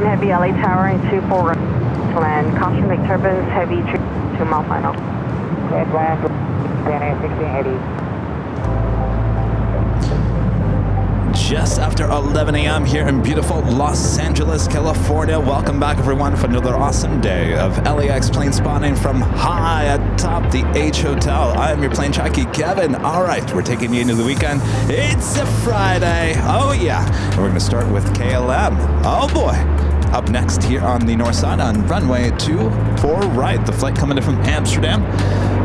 15 heavy LA tower and 24 right to land. Caution make turbulence heavy 2 mile final. Land 1680. Just after 11 a.m. here in beautiful Los Angeles, California. Welcome back, everyone, for another awesome day of LAX plane spotting from high atop the H Hotel. I am your plane jockey, Kevin. All right, we're taking you into the weekend. It's a Friday. Oh, yeah. And we're going to start with KLM. Oh, boy. Up next here on the north side on runway 24 right. The flight coming in from Amsterdam.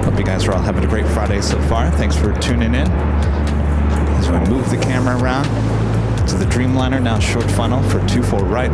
Hope you guys are all having a great Friday so far. Thanks for tuning in. As we move the camera around to the Dreamliner, now short funnel for 24 right.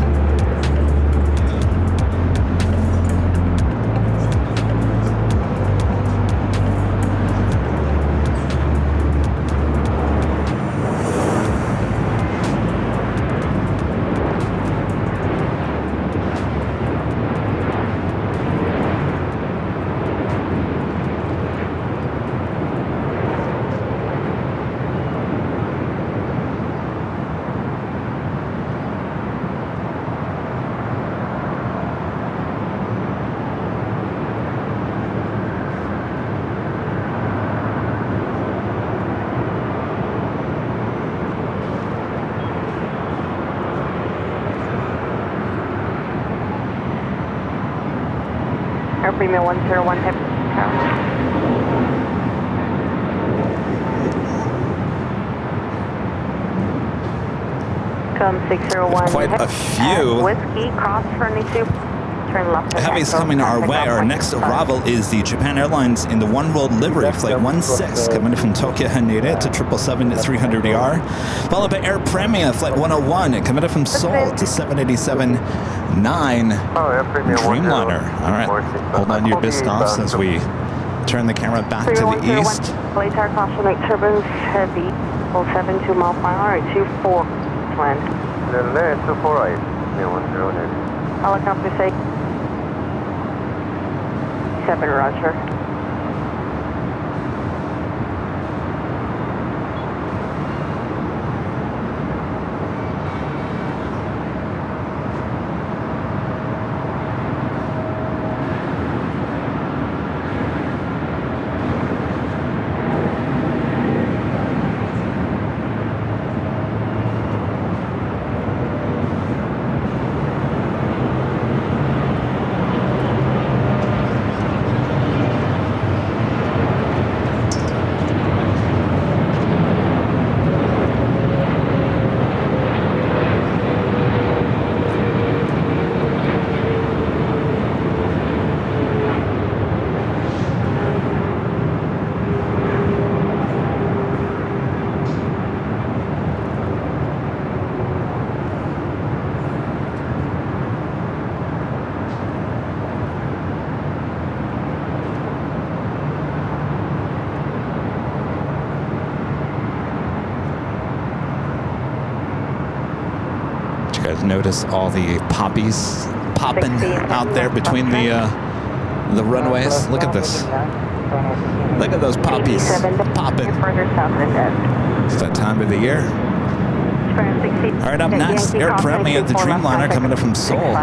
Air Premium 101 heavy tower. Come 601. Quite a few Whiskey, cross 22. Turn left. heavies coming our way. Our next arrival is the Japan Airlines in the One World livery, flight 16, coming in from Tokyo Haneda to 777-300ER. Followed by Air Premia, flight 101, coming in from Seoul to 787-9 Dreamliner. All right, hold on to your disc-offs as we turn the camera back to the east. Late tower, caution make turbulence heavy. 7 2 mile final or 24 land. 24 right. 108. Helicopter say 7 Roger. You guys notice all the poppies popping out there between the runways? Look at this. Look at those poppies popping. It's that time of the year. All right, up next, Air Premia at the Dreamliner coming in from Seoul.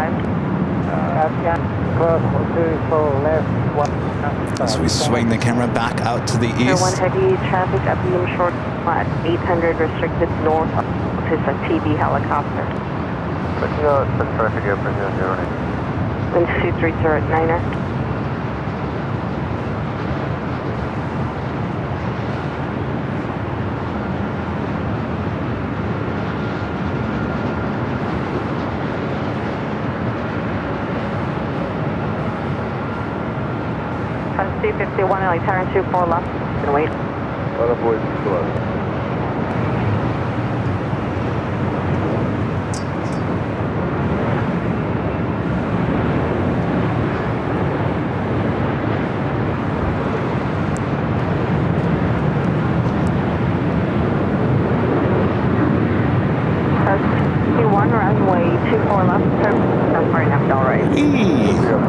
As we swing the camera back out to the east. 1 heavy traffic up beam short flat 800 restricted north to a TB helicopter. Traffic up in 09. Wind 230 at 9er. C51 LA tower 24 left. Gonna wait. Other boys still up. C1 runway 24 left. That's right now, all right. Visual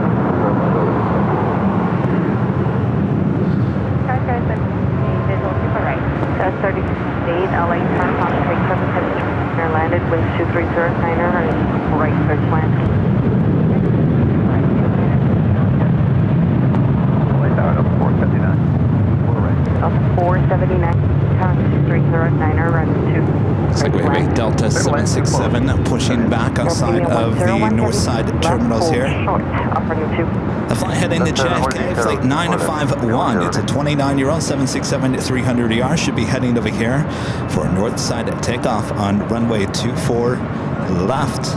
38 LA turn, concentrate 7 landed, winds 230 9er, and right search land. approaching back outside of the north side terminals here. The flight heading to JFK, flight 951. It's a 29-year-old 767-300ER. Should be heading over here for north side takeoff on runway 24 left.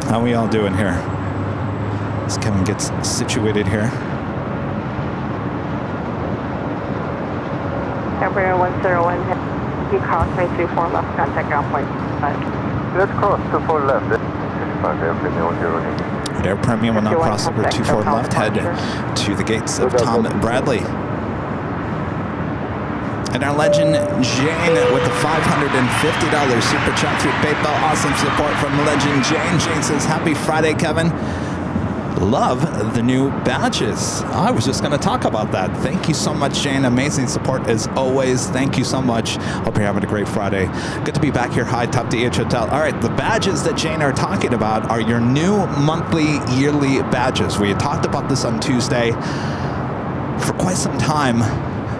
How we all doing here? As Kevin gets situated here. Embraer 101, you cross me 24 left, contact ground point 5. Let's cross 24 left. 65, airplane 108. Air Premium will now cross over 24 left, head to the gates of Tom Bradley. And our legend, Jane, with the $550 super chat through PayPal. Awesome support from legend Jane. Jane says, happy Friday, Kevin. Love the new badges. I was just going to talk about that. Thank you so much, Jane. Amazing support as always. Thank you so much. Hope you're having a great Friday. Good to be back here, high top DH Hotel. All right, the badges that Jane are talking about are your new monthly, yearly badges. We had talked about this on Tuesday for quite some time.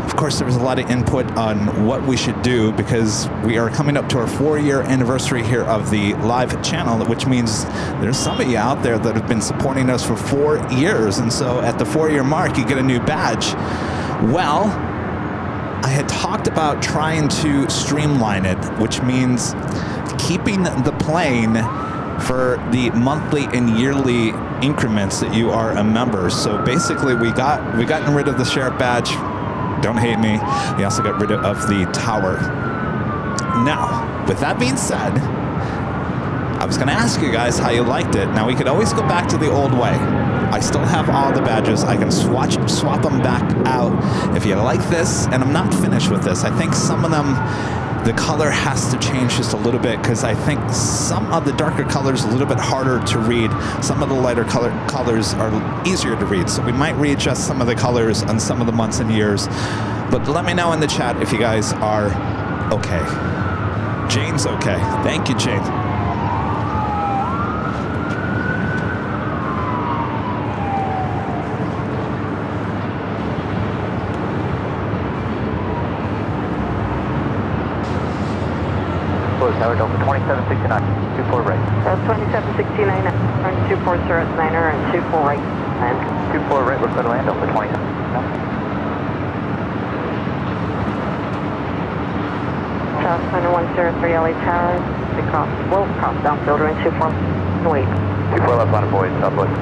Of course, there was a lot of input on what we should do because we are coming up to our 4-year anniversary here of the live channel, which means there's some of you out there that have been supporting us for 4 years. And so at the 4-year mark, you get a new badge. Well, I had talked about trying to streamline it, which means keeping the plane for the monthly and yearly increments that you are a member. So basically, we gotten rid of the sheriff badge. Don't hate me. We also got rid of the tower. Now, with that being said, I was going to ask you guys how you liked it. Now, we could always go back to the old way. I still have all the badges. I can swap them back out if you like this. And I'm not finished with this. I think some of them, the color has to change just a little bit because I think some of the darker colors are a little bit harder to read. Some of the lighter colors are easier to read. So we might readjust some of the colors on some of the months and years. But let me know in the chat if you guys are okay. Jane's okay. Thank you, Jane. Tower Delta 2769, 24 right. 2769, turn 240 at 9er and 24 right. Land. 24 right, we're going to land Delta 27. South Center 103 LA Tower, takeoff, will cross downfield runway 24, wait. 24 left on a void, southwest.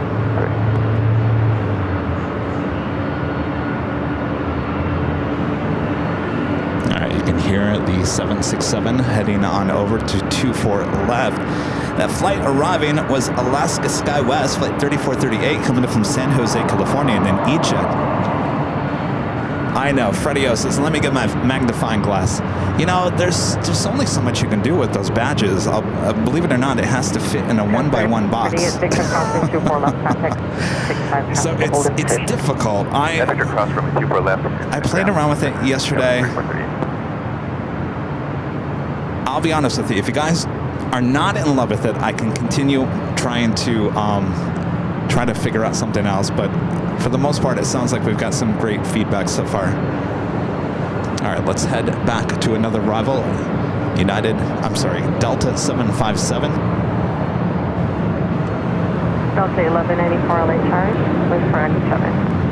Here, the 767 heading on over to 24 left. That flight arriving was Alaska SkyWest, flight 3438, coming in from San Jose, California, and then E-Jet. I know, Fredio says, let me get my magnifying glass. You know, there's only so much you can do with those badges. Believe it or not, it has to fit in a 1x1 box. So it's difficult. I played around with it yesterday. I'll be honest with you, if you guys are not in love with it, I can continue trying to try to figure out something else. But for the most part, it sounds like we've got some great feedback so far. All right, let's head back to another rival. Delta 757. Delta 1194 LA charge, wait for Echo 7.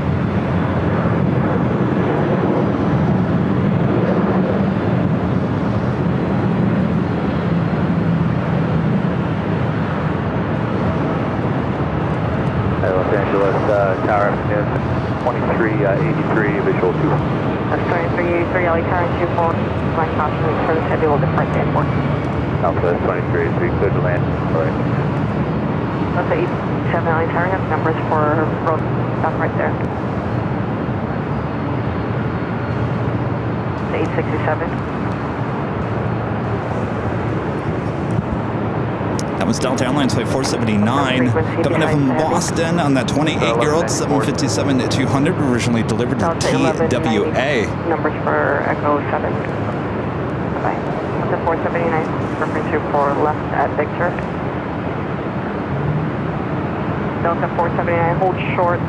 Los Angeles Tower afternoon 2383 visual 2. That's 2383 LA Tower 24. My caution turns heavy will depart to airport. Alpha 2383 clear to land. Alright. Delta 87 LA Tower has numbers for road stop right there. The 867. That was Delta Airlines flight 479, coming in from Boston on that 28-year-old 757-200, originally delivered to TWA. Numbers for Echo 7. Bye. Delta 479, referring to for left at Victor. Delta 479, hold short,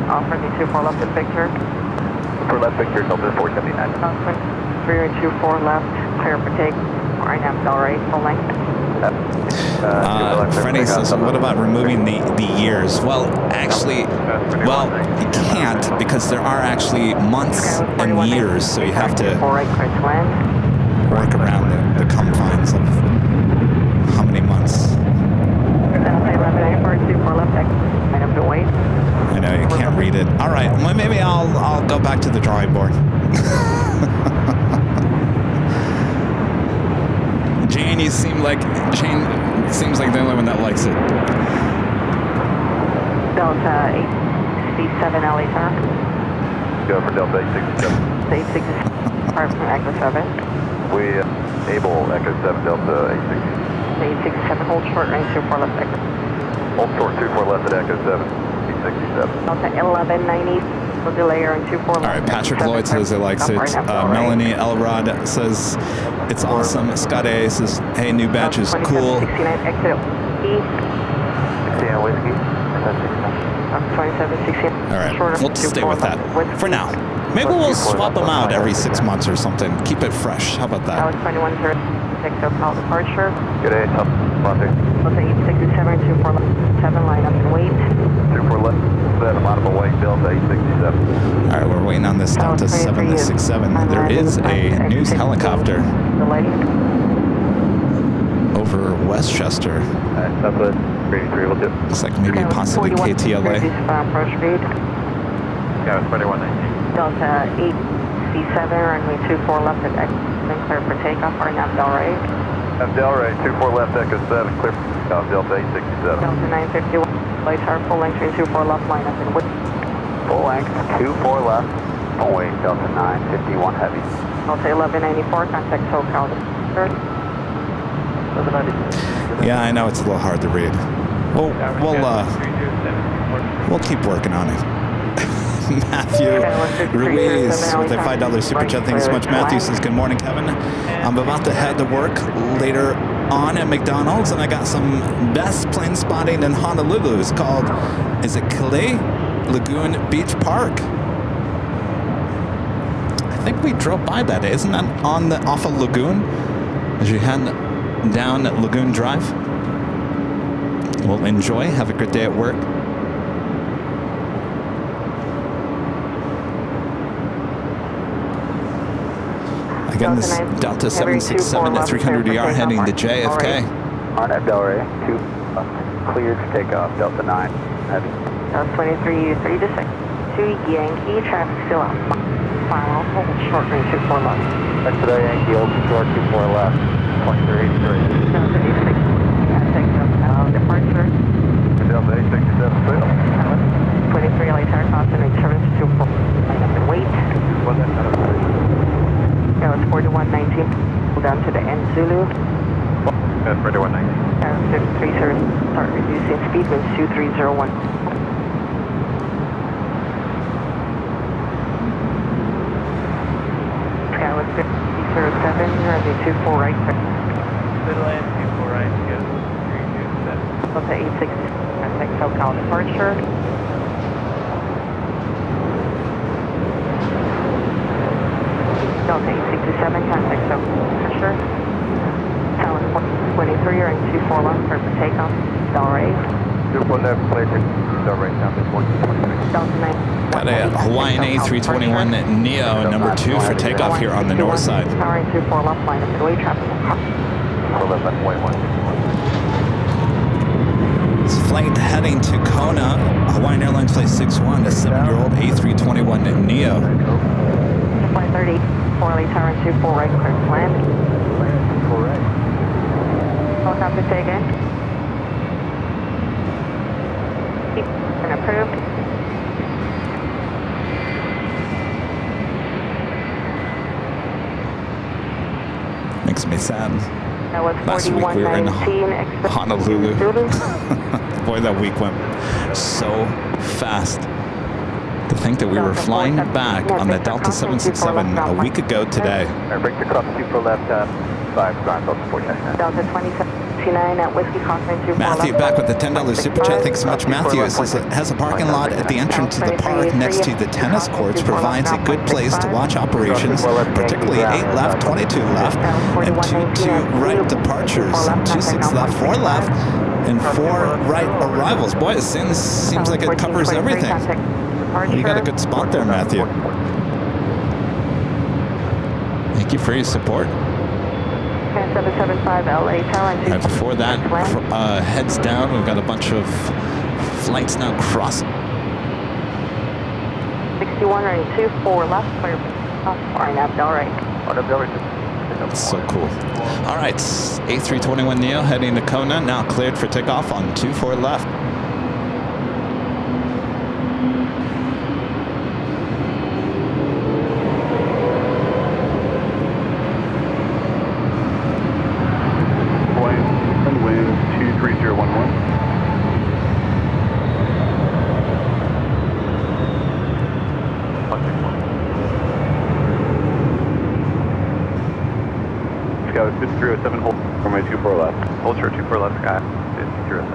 offering me 24 left at Victor. For left Victor, Delta 479. 23 and 24 left, clear for take. Right now, Delray, full length. Freddie says, what about removing the years? Well, actually, well, you can't because there are actually months and years, so you have to work around the confines of how many months. I know, you can't read it. All right, well, maybe I'll go back to the drawing board. Jane, seems like the only one that likes it. Delta 867 LA, sir. Go for Delta 867. 867, part from Echo 7. We able Echo 7 Delta 867, hold short range 24 left Echo. Hold short 24 left at Echo 7, 867. Delta 1190, we'll delay her in 24 left. All right, Patrick Lloyd says he likes it. Melanie Elrod says it's awesome. Scott A says, hey, new batch is cool. 69, exit E. 69 whiskey. 27, 16. All right, we'll just stay with that for now. Maybe we'll swap them out every 6 months or something. Keep it fresh. How about that? That was 2106 call departure. Good day, top sponsor. Delta 867, 24 left, 7 line up and wait. 24 left, 7 line up and wait, Delta 867. All right, we're waiting on this Delta 767. There is a news helicopter over Westchester. Delta 33, we'll do. Looks like maybe possibly KTLA. Approach speed. Yeah, 2119. Delta 8C7, runway 24 left at X, then clear for takeoff. Right now, Delray. Delray, 24 left, Echo 7, clear for Delta 867. Delta 951, lights are full length, 24 left, line up and wait. Full length, 24 left, full weight, Delta 951 heavy. Delta 1194, contact SoCal. Yeah, I know it's a little hard to read. We'll keep working on it. Matthew Ruiz with a $5 super chat. Thanks so much. Matthew says, good morning, Kevin. I'm about to head to work later on at McDonald's, and I got some best plane spotting in Honolulu. It's called, is it Kalei Lagoon Beach Park? I think we drove by that. Isn't that off of Lagoon as you head down Lagoon Drive? Well, enjoy. Have a good day at work. Again, this Delta 767 at 300ER heading to JFK. On at Delray, 2 cleared for takeoff, Delta 9, heavy. Delta 23, 3 to 6. 2 Yankee, traffic still out. Final, hold short range 24 left. That's today, Yankee, old short 24 left, 2383. Delta 86, contact departure. Delta 867, fail. 23 LA takeoff and service 24. Line up and wait. What's that? That was 4119. Pull down to the end Zulu. That's 4119. 53, sir. Start reducing speed with 2301. Sky was 5007, runway 24 right. Middle end 24 right, go 327. Delta 86, contact SoCal departure. Delta 867, contact departure. Tower 23, or in 24 left, clear for takeoff. Delray. 24 left, clear for Delray, number 123. Delta 9. Got a Hawaiian A321 Neo number 2 for takeoff here on the north side. Tower 24 left, line up and wait, traffic. 24 left, left, white 161. This flight heading to Kona, Hawaiian Airlines Flight 61, a 7-year-old A321 Neo. Flight 30, 4 LA Tower 24 right, clear to land. Land 24 right. Helicopter say again. Keep and approved. Makes me sad. That was Last week we were in 4119. Honolulu. Boy, that week went so fast. To think that we were flying back on the Delta 767 a week ago today. Break the cross 24 left, 5, ground, Delta 49. Delta 27. 29 at Whiskey Crossing 24 Matthew left. back with the $10 super chat. Thanks so much, Matthew. It says it has a parking lot at the entrance to the park next to the tennis courts, provides a good place to watch operations, particularly 8 left, 22 left, and 2 right departures, and 26 left, 4 left, and 4 right arrivals. Boy, it seems like it covers everything. You got a good spot there, Matthew. Thank you for your support. 775 LA Airline. Right before that, heads down. We've got a bunch of flights now crossing. 61 running 24 left, clear off for Navdel right. That's so cool. All right, A321neo heading to Kona, now cleared for takeoff on 24 left. Scout 5307, hold for my 24 left. Hold short 24 left, Sky. 5307.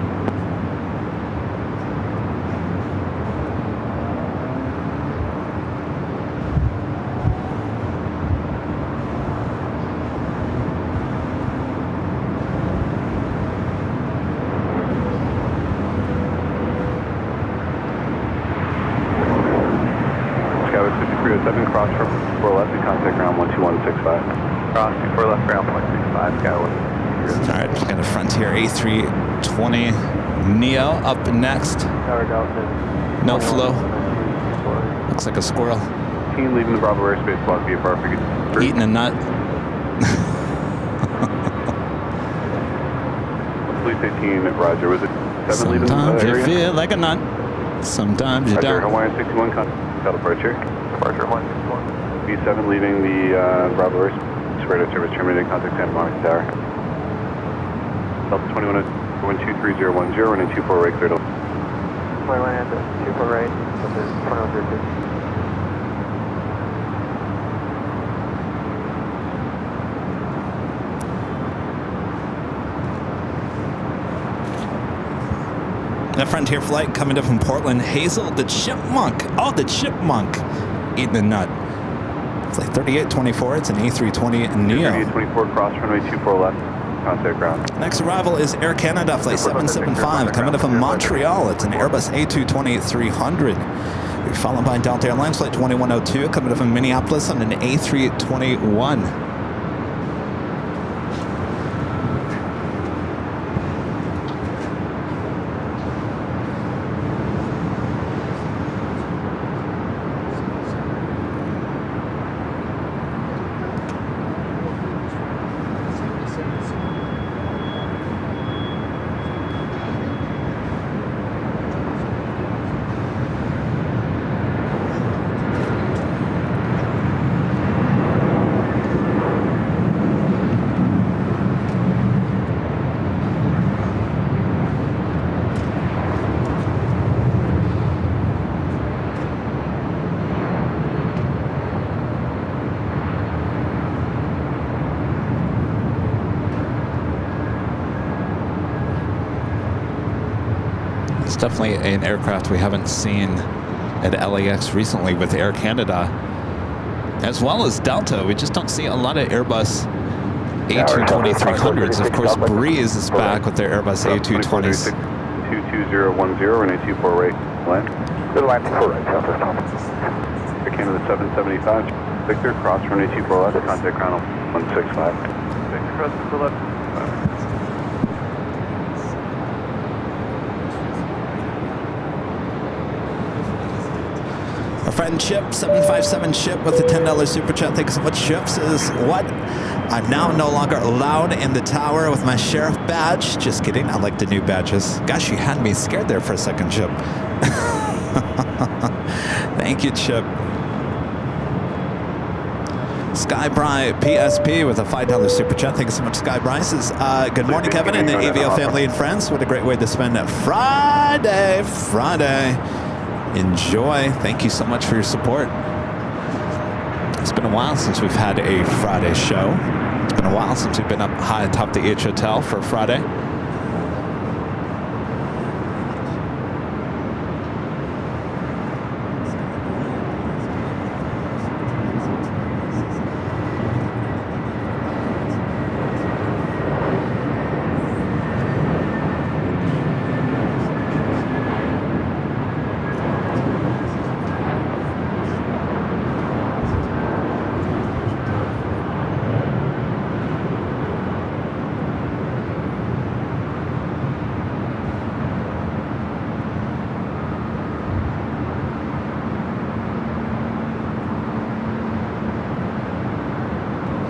Scout 5307, cross from 4 left and contact ground 12165. Cross 24 left ground 165, Scout. All right, just got a Frontier A320 Neo up next. No flow. Looks like a squirrel. Team leaving the Bravo airspace block VFR for eating a nut. Police 18, Roger. Was it 7 leaving the Sometimes you area? feel like a nut. Sometimes you Roger, don't. Hawaiian 61, contact departure. Departure 161. B7 leaving the Bravo airspace. Radar service terminated. Contact Santa Monica Tower. Delta 21-12310, running 24 right, clear to 21 at the 24 right, Delta 2132. That Frontier flight coming up from Portland. Hazel, the chipmunk. Oh, the chipmunk. Eating a nut. Flight 3824. It's an A320 Neo. 3824, cross runway 24 left. Contact ground. Next arrival is Air Canada, flight 775, coming up from Montreal. It's an Airbus A220-300. We're followed by Delta Airlines, flight 2102, coming up from Minneapolis on an A321. It's definitely an aircraft we haven't seen at LAX recently with Air Canada, as well as Delta. We just don't see a lot of Airbus A220-300s. Of course, Breeze is back with their Airbus A220s. 22010, running 24 right, land. Good line 4 right, Delta. Air Canada 775, Victor, cross runway 24 left, contact ground 165. Victor, cross to the left. Our friend Chip, 757 Chip with the $10 super chat. Thanks so much, Chip. Says, what? I'm now no longer allowed in the tower with my sheriff badge. Just kidding. I like the new badges. Gosh, you had me scared there for a second, Chip. Thank you, Chip. Skybry PSP with a $5 super chat. Thank you so much, Skybry. Says, good morning, Kevin, and the AVO family and friends. What a great way to spend Friday. Enjoy. Thank you so much for your support. It's been a while since we've had a Friday show. It's been been a while since we've been up high atop the H Hotel for Friday.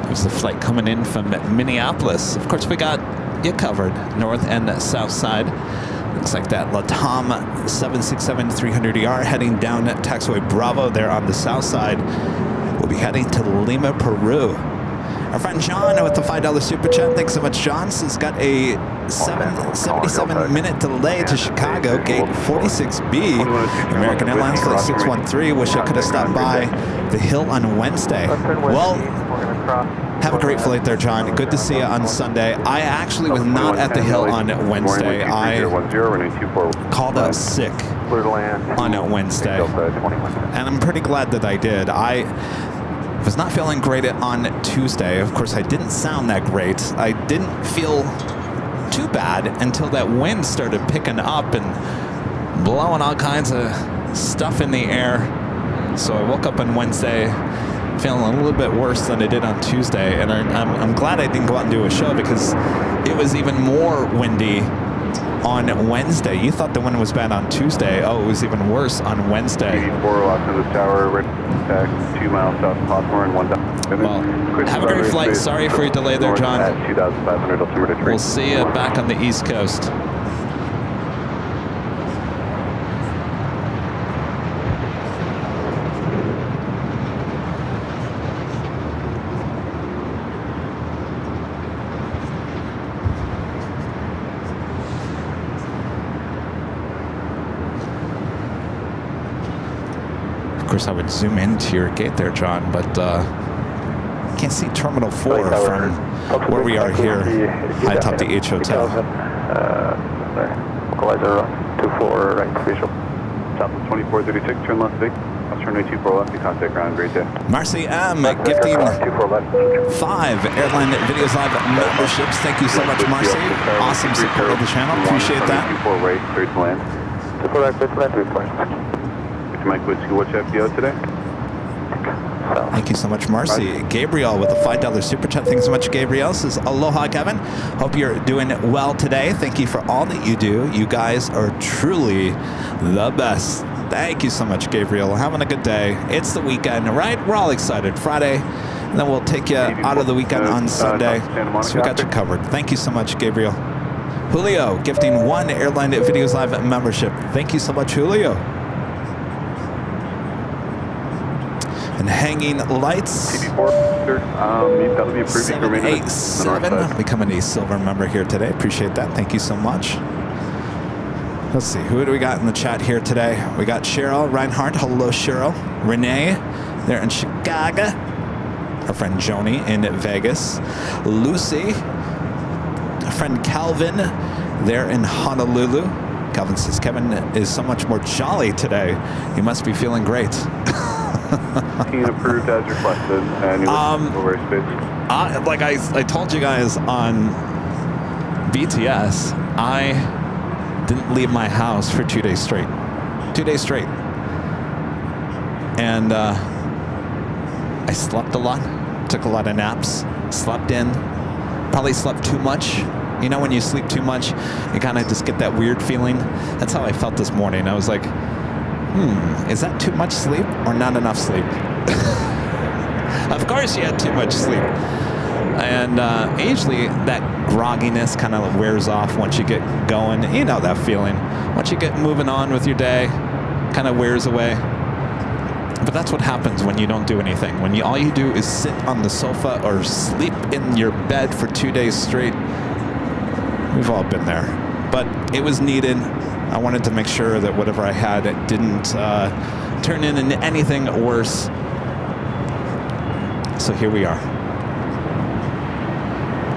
There's the flight coming in from Minneapolis. Of course, we got you covered, north and south side. Looks like that LATAM 767-300ER heading down taxiway Bravo there on the south side. We'll be heading to Lima, Peru. Our friend John with the $5 super chat. Thanks so much, John. He's got a 77-minute delay to Chicago, gate 46B. American Airlines flight 613. Wish I could have stopped by the Hill on Wednesday. Well, have a great flight there, John. Good to see you on Sunday. I actually was not at the Hill on Wednesday. I called out sick on Wednesday, and I'm pretty glad that I did. I was not feeling great on Tuesday. Of course, I didn't sound that great. I didn't feel too bad until that wind started picking up and blowing all kinds of stuff in the air. So I woke up on Wednesday feeling a little bit worse than I did on Tuesday, and I'm glad I didn't go out and do a show because it was even more windy on Wednesday. You thought the wind was bad on Tuesday. Oh, it was even worse on Wednesday. 84 lost in the tower, red tax 2 miles south of Hawthorne, 1,000. Well, have a great flight. Sorry for your delay there, John. 2,500 altimeter 3. We'll see you back on the East Coast. Of course, I would zoom into your gate there, John, but can't see Terminal 4 from where we are here, high atop the H Hotel. Equalizer 24, right, visual. South of 2436, turn left, big. I'll turn right 24 left, contact ground, great day. Marcy M. gifting 5 Airline Videos Live memberships. Thank you so much, Marcy. Awesome support of the channel. Appreciate that. 24 right, clear to land. 24 right, clear to land, report. Mike, what's FDO today? Thank you so much, Marcy. Gabriel with a $5 super chat. Thanks so much, Gabriel. Says, aloha, Kevin. Hope you're doing well today. Thank you for all that you do. You guys are truly the best. Thank you so much, Gabriel. Having a good day. It's the weekend, right? We're all excited. Friday, and then we'll take you out of the weekend on Sunday. So we got you covered. Thank you so much, Gabriel. Julio gifting 1 Airline Videos Live membership. Thank you so much, Julio. And hanging lights. That'll be a 787. Becoming a silver member here today. Appreciate that. Thank you so much. Let's see. Who do we got in the chat here today? We got Cheryl Reinhardt. Hello, Cheryl. Renee, they're in Chicago. Our friend Joni in Vegas. Lucy. Our friend Calvin, they're in Honolulu. Calvin says, Kevin is so much more jolly today. You must be feeling great. Approved as requested. Like I told you guys on BTS, I didn't leave my house for 2 days straight. 2 days straight. And I slept a lot, took a lot of naps, slept in, probably slept too much. You know, when you sleep too much, you kind of just get that weird feeling. That's how I felt this morning. I was like, is that too much sleep or not enough sleep? Of course you had too much sleep. And usually that grogginess kind of wears off once you get going. You know that feeling. Once you get moving on with your day, kind of wears away. But that's what happens when you don't do anything. When all you do is sit on the sofa or sleep in your bed for 2 days straight. We've all been there. But it was needed. I wanted to make sure that whatever I had didn't turn into anything worse. So here we are.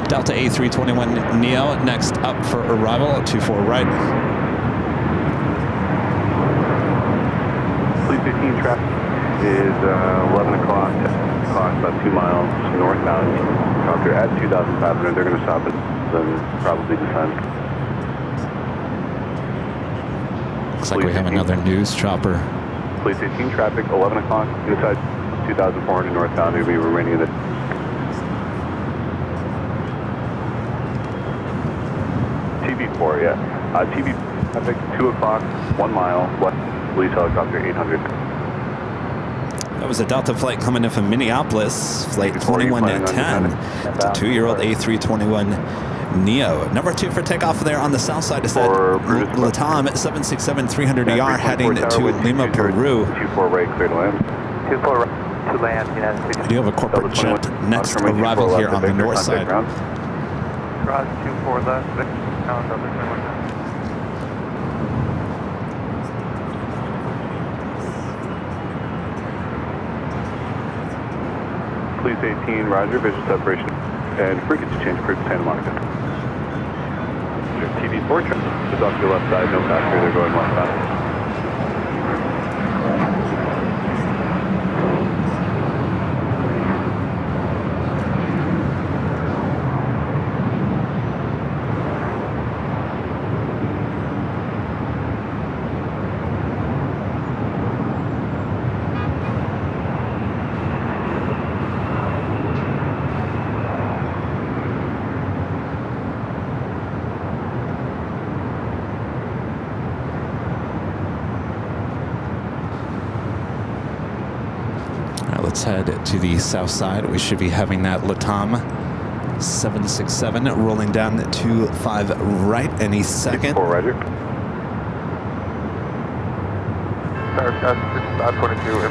Delta A321 Neo next up for arrival at 24 right. Fleet 15 traffic is 11 o'clock, about 2 miles northbound. Copter at 2,500. They're going to stop it and probably descend. Looks like we have another news chopper. Fleet 15 traffic, 11 o'clock, inside 2,400 northbound. They'll be remaining in the TB4, yeah. TB traffic, 2 o'clock, 1 mile, west, police helicopter 800. That was a Delta flight coming in from Minneapolis, flight 2110. It's a 2-year-old A321 Neo. Number 2 for takeoff there on the south side is that Latam 767-300ER heading to Lima, Peru. 24 right, clear to land. 24 right to land, United States. We do have a corporate jet next arrival here on the north side. Cross 24 left, now Delta 21. Police 18, roger, visual separation, and frequency change for Santa Monica. TV4 traffic is off your left side, no passenger, they're going westbound. Let's head to the south side. We should be having that Latam 767 rolling down to 5 right any second. 4 roger.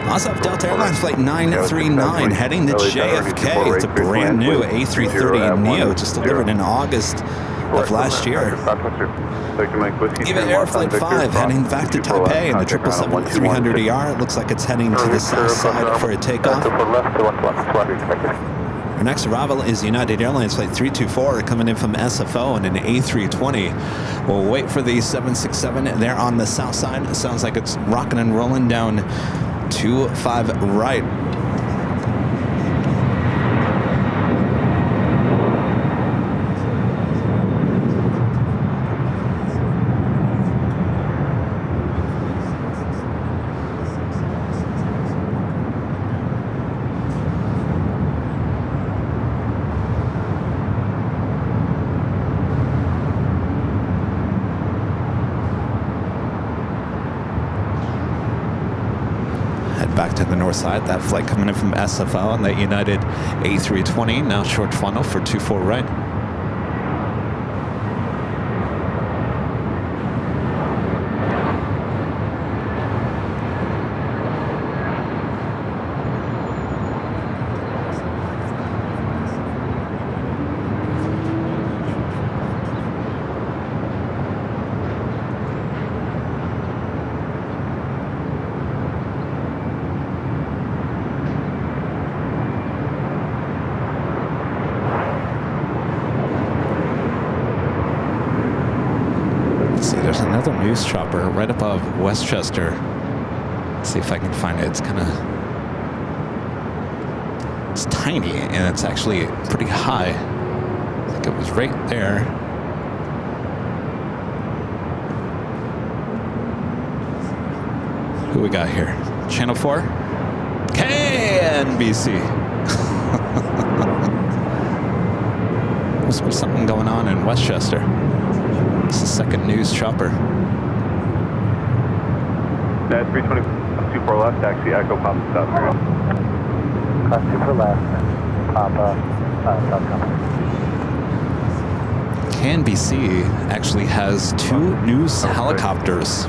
Also have Delta Airlines flight 939 heading to JFK. It's a brand new A330 Neo just delivered in August of last year. Eva Air Flight 5 heading back to Taipei in the 777-300ER. It looks like it's heading to the south side for a takeoff. Our next arrival is United Airlines Flight 324 coming in from SFO in an A320. We'll wait for the 767 there on the south side. It sounds like it's rocking and rolling down 25 right. Back to the north side, that flight coming in from SFO on that United A320, now short funnel for 24 right. There's another news chopper right above Westchester. Let's see if I can find it. It's it's tiny and it's actually pretty high. I think it was right there. Who we got here? Channel 4? KNBC. Must be something going on in Westchester. It's the second news chopper. Net 320, 24 left, taxi, Echo, Papa, South Korea. Class 2 for left, Papa, South Korea. KNBC actually has 2 news helicopters.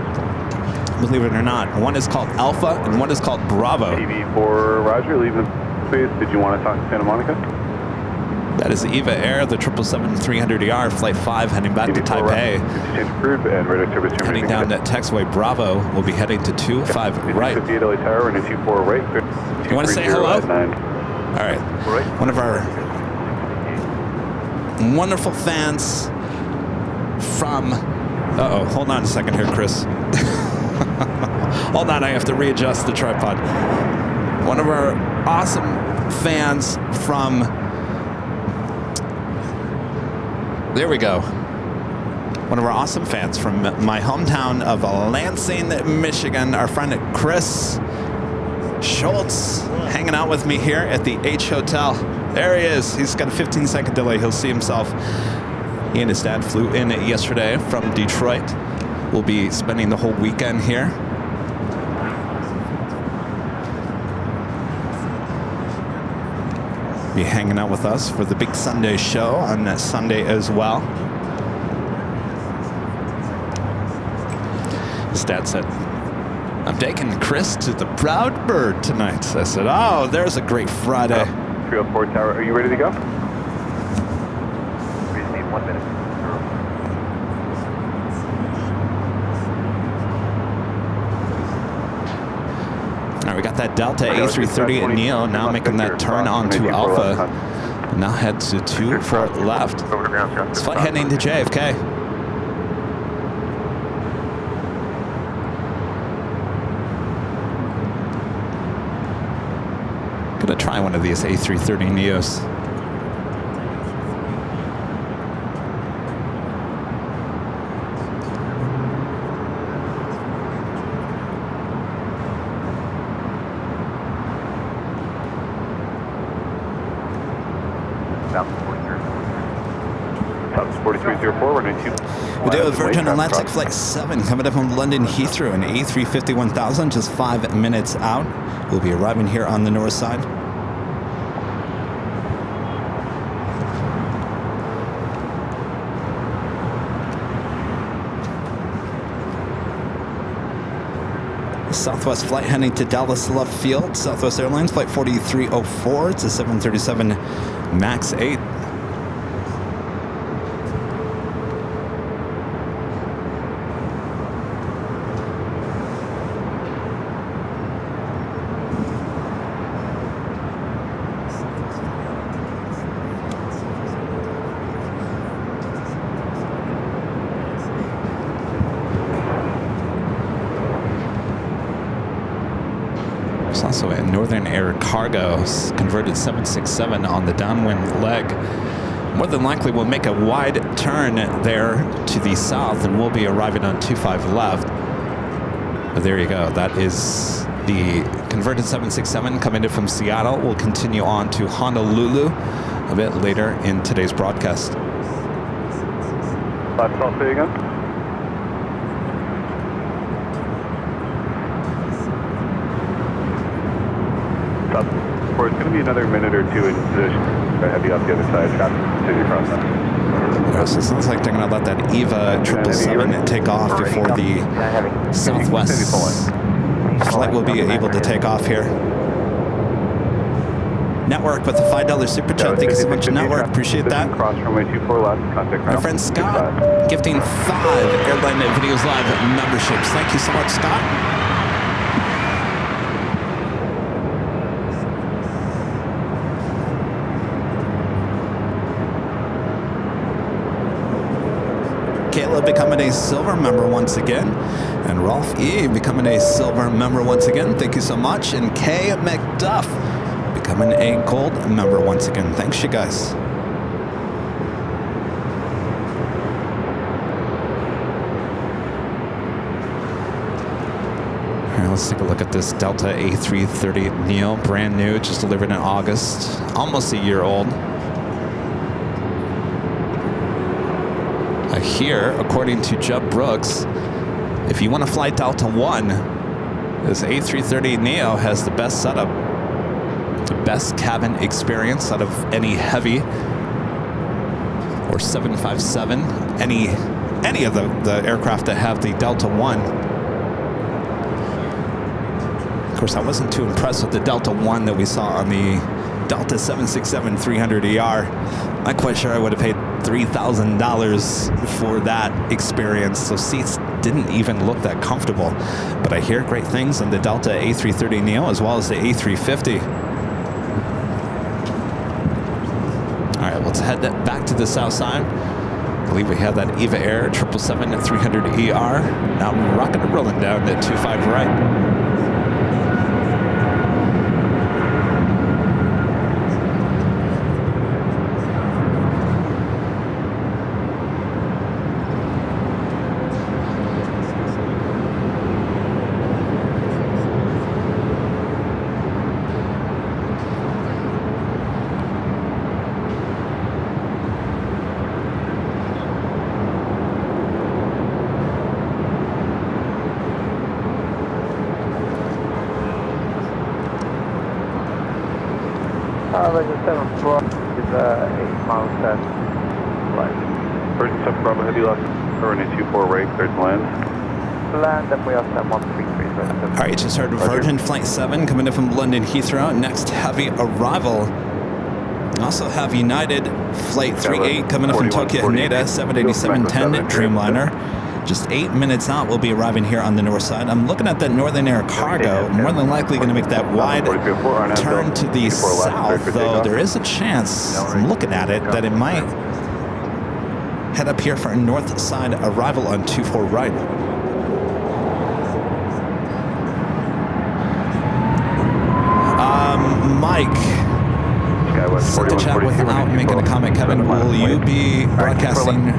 Believe it or not. One is called Alpha and one is called Bravo. TV4 Roger, leaving the space. Did you want to talk to Santa Monica? That is Eva Air, the 777-300ER, Flight 5, heading back to Taipei. Heading down that taxiway Bravo, we'll be heading to 25 right. 58 LA Tower and a 24 right. You want to say hello? All right. One of our wonderful fans from... Uh-oh, hold on a second here, Chris. Hold on, I have to readjust the tripod. One of our awesome fans from... There we go. One of our awesome fans from my hometown of Lansing, Michigan, our friend Chris Schultz, hanging out with me here at the H Hotel. There he is. He's got a 15-second delay. He'll see himself. He and his dad flew in yesterday from Detroit. We'll be spending the whole weekend here. Be hanging out with us for the big Sunday show on that Sunday as well. His dad said, I'm taking Chris to the Proud Bird tonight. I said, oh, there's a great Friday. 304 Tower, are you ready to go? We just need 1 minute. All right, we got that Delta A330 Neo now making that turn onto Alpha. Now head to 24 left. It's flight heading to JFK. Gonna try one of these A330 Neos. South 4304, we're going to We do a Virgin Atlantic Flight 7 coming up from London Heathrow, an A350 1000, just 5 minutes out. We'll be arriving here on the north side. Southwest flight heading to Dallas Love Field. Southwest Airlines Flight 4304. It's a 737 MAX 8. There's also a Northern Air Cargo converted 767 on the downwind leg. More than likely we'll make a wide turn there to the south and we'll be arriving on 25 left. But there you go. That is the converted 767 coming in from Seattle. We'll continue on to Honolulu a bit later in today's broadcast. Last call, say again. It's going to be another minute or two in position. Heavy off the other side. Traffic continue across that. So it sounds like they're going to let that EVA 777 take off before the Southwest flight will be able to take off here. Network with a $5 super chat. Thank you so much, Network. Appreciate that. Cross runway 24 left. Contact My friend Scott gifting 5 Airline Videos Live memberships. Thank you so much, Scott. Kayla becoming a silver member once again. And Rolf E. becoming a silver member once again. Thank you so much. And Kay McDuff becoming a gold member once again. Thanks, you guys. All right, let's take a look at this Delta A330 Neo, brand new, just delivered in August, almost a year old. Here, according to Jeb Brooks, if you want to fly Delta 1, this A330 Neo has the best setup, the best cabin experience out of any heavy or 757, any of the aircraft that have the Delta 1. Of course, I wasn't too impressed with the Delta 1 that we saw on the Delta 767-300ER. Not quite sure I would have paid $3,000 for that experience. So seats didn't even look that comfortable. But I hear great things on the Delta A330 Neo as well as the A350. All right, let's head back to the south side. I believe we have that Eva Air 777-300ER. Now rocking and rolling down at 25 right. Legend 7 Bravo is 8 miles set. Version 7 Bravo Heavy lost. Runway 24 right, clear to land. Land, and we also have 133. All right, just heard Virgin Flight 7 coming in from London Heathrow. Next heavy arrival. Also have United Flight 38 coming in from Tokyo Haneda, 787-10 Dreamliner. Just 8 minutes out, we'll be arriving here on the north side. I'm looking at that Northern Air cargo. More than likely going to make that wide turn to the south, though there is a chance, I'm looking at it, that it might head up here for a north side arrival on 24 right. Mike, set the chat without making a comment. Kevin, will you be broadcasting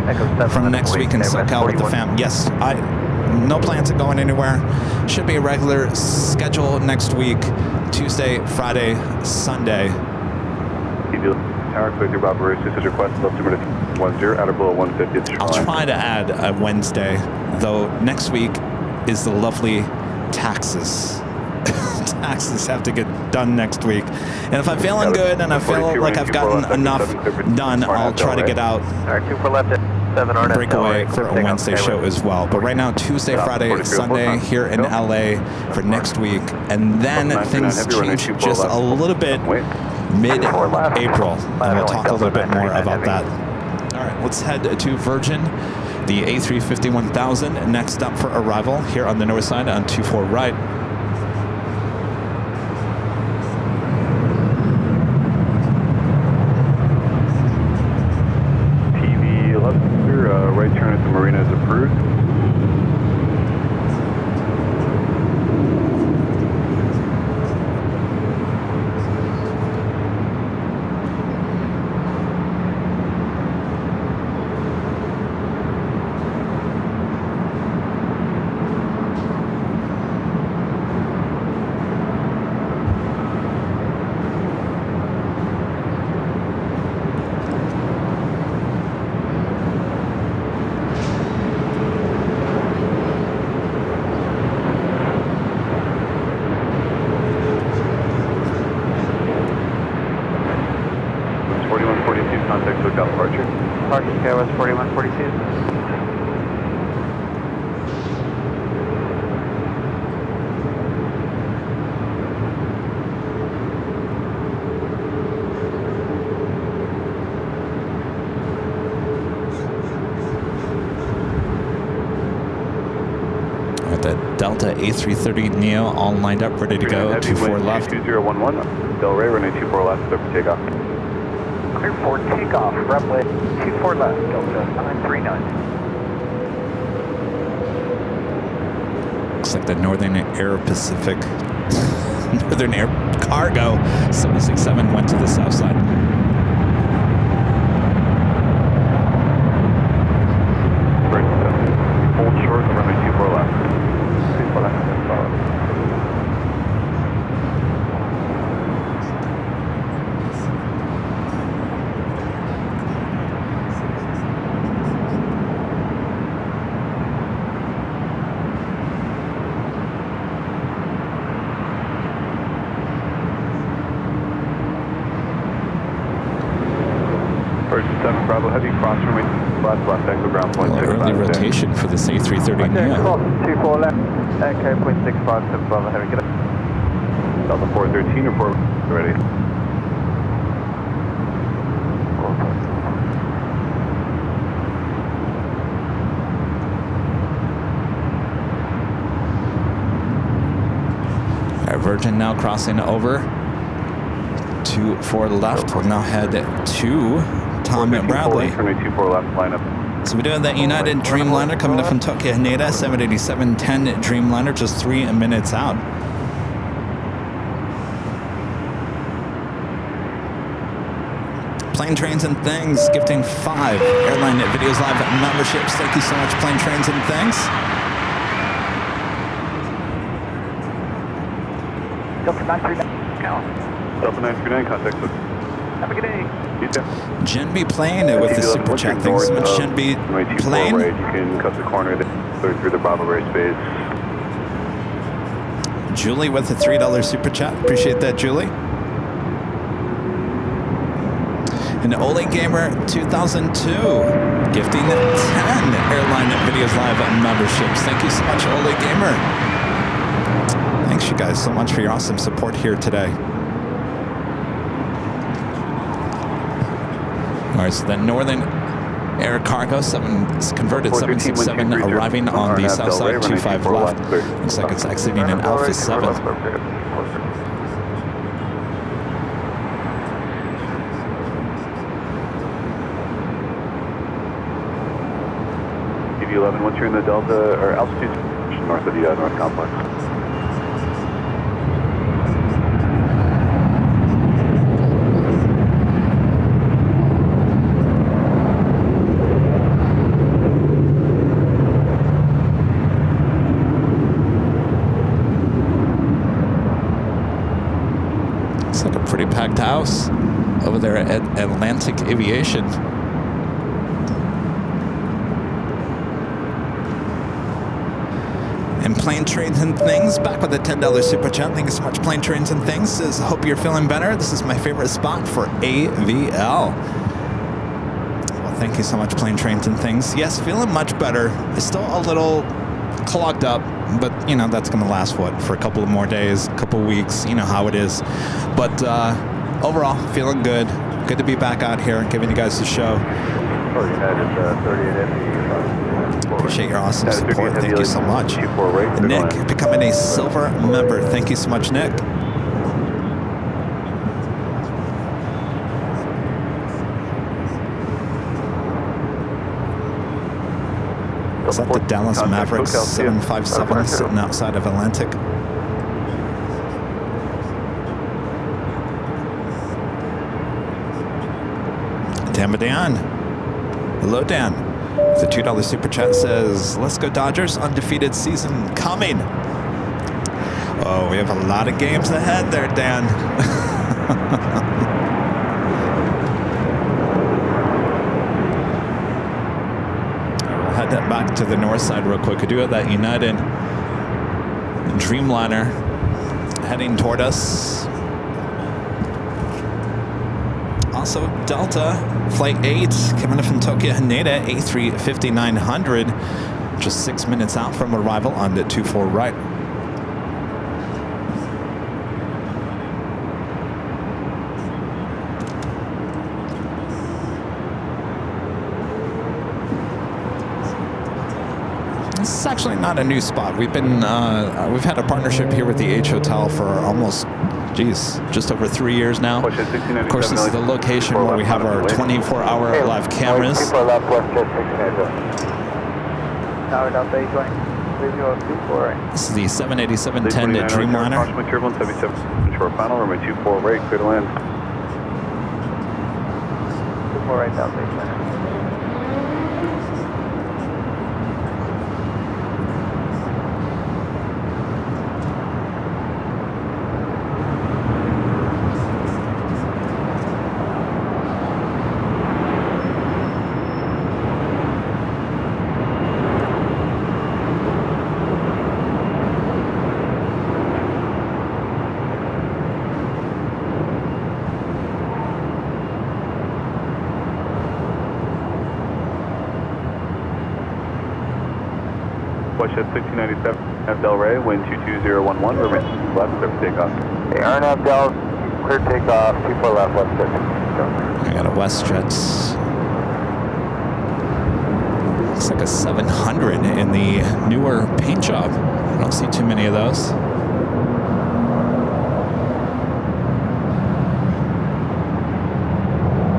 from next week in SoCal with the fam? Yes, no plans of going anywhere. Should be a regular schedule next week, Tuesday, Friday, Sunday. Tower, clear through Bob Royce, this is request, altimeter 10, outer below 150. I'll try to add a Wednesday, though next week is the lovely taxes. Taxes have to get done next week, and if I'm feeling good and I feel like I've gotten enough done, I'll try to get out breakaway for a Wednesday show as well. But right now, Tuesday, Friday, Sunday here in LA for next week, and then things change just a little bit mid-April, and we'll talk a little bit more about that. All right, let's head to Virgin, the A350-1000 next up for arrival here on the north side on 24 right. Right turn at the marina is approved. Contact SoCal departure. Departure KOS 4142. Delta A330 Neo all lined up, ready to go. 24 left. 2011. Delray, runway 24 left, clear for takeoff. Clear for takeoff, runway 24 left, Delta 939. Looks like the Northern Air Pacific, Northern Air Cargo 767 went to the south side. Hold short, runway 24 left. Version 7 Bravo Heavy, cross runway left, echo ground point 6. Early rotation for this A330 Neo. Cross 24 left, echo 0.65 Bravo Heavy, get up. Delta 413, report ready. All right, Virgin now crossing over. 24 left. We'll now head to Tom Bradley. Runway 24 left, line up. So we're doing that United Dreamliner coming in from Tokyo Haneda, 787-10 Dreamliner, just 3 minutes out. Plane, Trains, and Things, gifting 5 Airline Videos Live memberships. Thank you so much, Plane, Trains, and Things. Delta 939. Delta 939, contact with. Have a good day. You too. Gen B Plane with the super chat. Thanks so much, Gen B Plane. Right, you can cut the corner through the Bravo airspace. Julie with the $3 super chat. Appreciate that, Julie. And Ole Gamer 2002, gifting 10 Airline Videos Live memberships. Thank you so much, Ole Gamer. Thanks you guys so much for your awesome support here today. All right, so that Northern Air Cargo converted 767 arriving on the south side, 25 left. Looks like it's exiting in Alpha 7. TV11, once you're in the Delta, or altitude north of the North Complex. It's like a pretty packed house over there at Atlantic Aviation. And Plane, Trains, and Things, back with a $10 super chat. Thank you so much, Plane, Trains, and Things. Says, hope you're feeling better. This is my favorite spot for AVL. Well, thank you so much, Plane, Trains, and Things. Yes, feeling much better. It's still a little clogged up, but, you know, that's going to last, what, for a couple of more days, a couple of weeks. You know how it is. But overall, feeling good. Good to be back out here and giving you guys the show. Appreciate your awesome support. Thank you so much. And Nick, becoming a silver member. Thank you so much, Nick. Is that the Dallas Mavericks 757 sitting outside of Atlantic? Dan Badan. Hello, Dan. The $2 super chat says, let's go Dodgers, undefeated season coming. Oh, we have a lot of games ahead there, Dan. We'll head that back to the north side real quick. We do have that United Dreamliner heading toward us. Also, Delta Flight 8 coming in from Tokyo Haneda, A350-900, just 6 minutes out from arrival on the 24 right. This is actually not a new spot. We've been we've had a partnership here with the H Hotel for almost, just over 3 years now. Of course, this is the location where we have our 24-hour live cameras. This is the 787-10 Dreamliner. Turbulence 77 short final, runway 24 right, clear to land. 24 right, South Bay Center. At 1697 F Del Rey, wind 22011, remit left, clear for takeoff. Hey, Aaron Abdel, clear takeoff, 24 left, left 50. I got a WestJet. Looks like a 700 in the newer paint job. I don't see too many of those.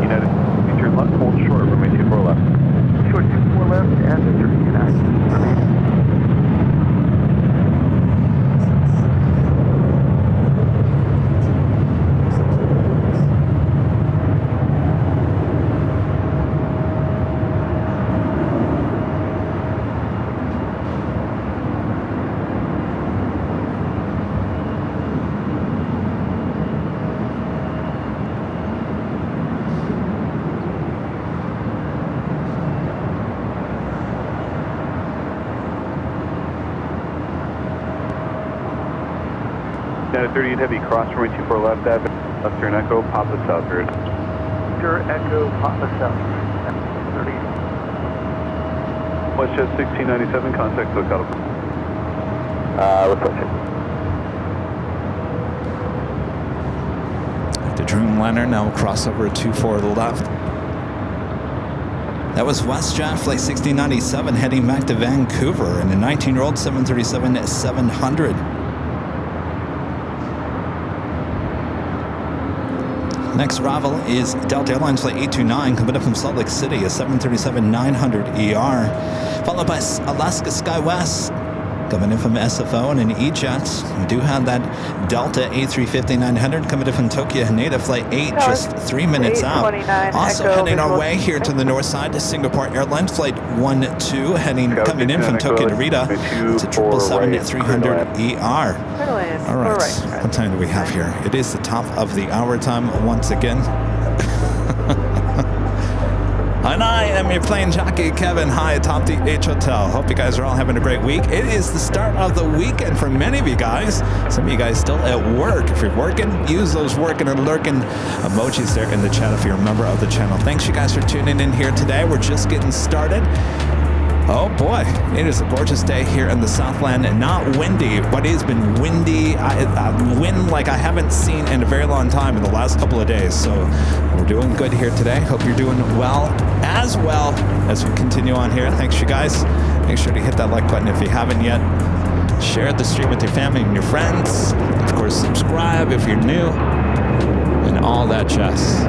United, featured left at Victor, United, remain. United 38 Heavy, cross runway 24 left at left turn Echo, Papa Southward. Victor, Echo, Papa South, 38. WestJet 1697, contact SoCal. Reflection. The Dreamliner now crossover 24 left. That was WestJet Flight 1697 heading back to Vancouver in a 19-year-old 737-700. Next arrival is Delta Airlines Flight 829 coming up from Salt Lake City, a 737-900ER, followed by Alaska SkyWest coming in from SFO and an E-Jet. We do have that Delta A350-900 coming in from Tokyo Haneda Flight 8, just 3 minutes out. Also heading our way here to the north side to Singapore Airlines Flight 12 coming in from Tokyo Narita. It's a 777-300ER. All right, what time do we have here? It is the top of the hour time once again. And I am your plane jockey, Kevin, high atop the H Hotel. Hope you guys are all having a great week. It is the start of the weekend for many of you guys. Some of you guys still at work. If you're working, use those working and lurking emojis there in the chat if you're a member of the channel. Thanks you guys for tuning in here today. We're just getting started. Oh boy, it is a gorgeous day here in the Southland. Not windy, but it has been windy. Wind like I haven't seen in a very long time in the last couple of days. So we're doing good here today. Hope you're doing well as we continue on here. Thanks you guys. Make sure to hit that like button if you haven't yet. Share the stream with your family and your friends. Of course, subscribe if you're new and all that jazz.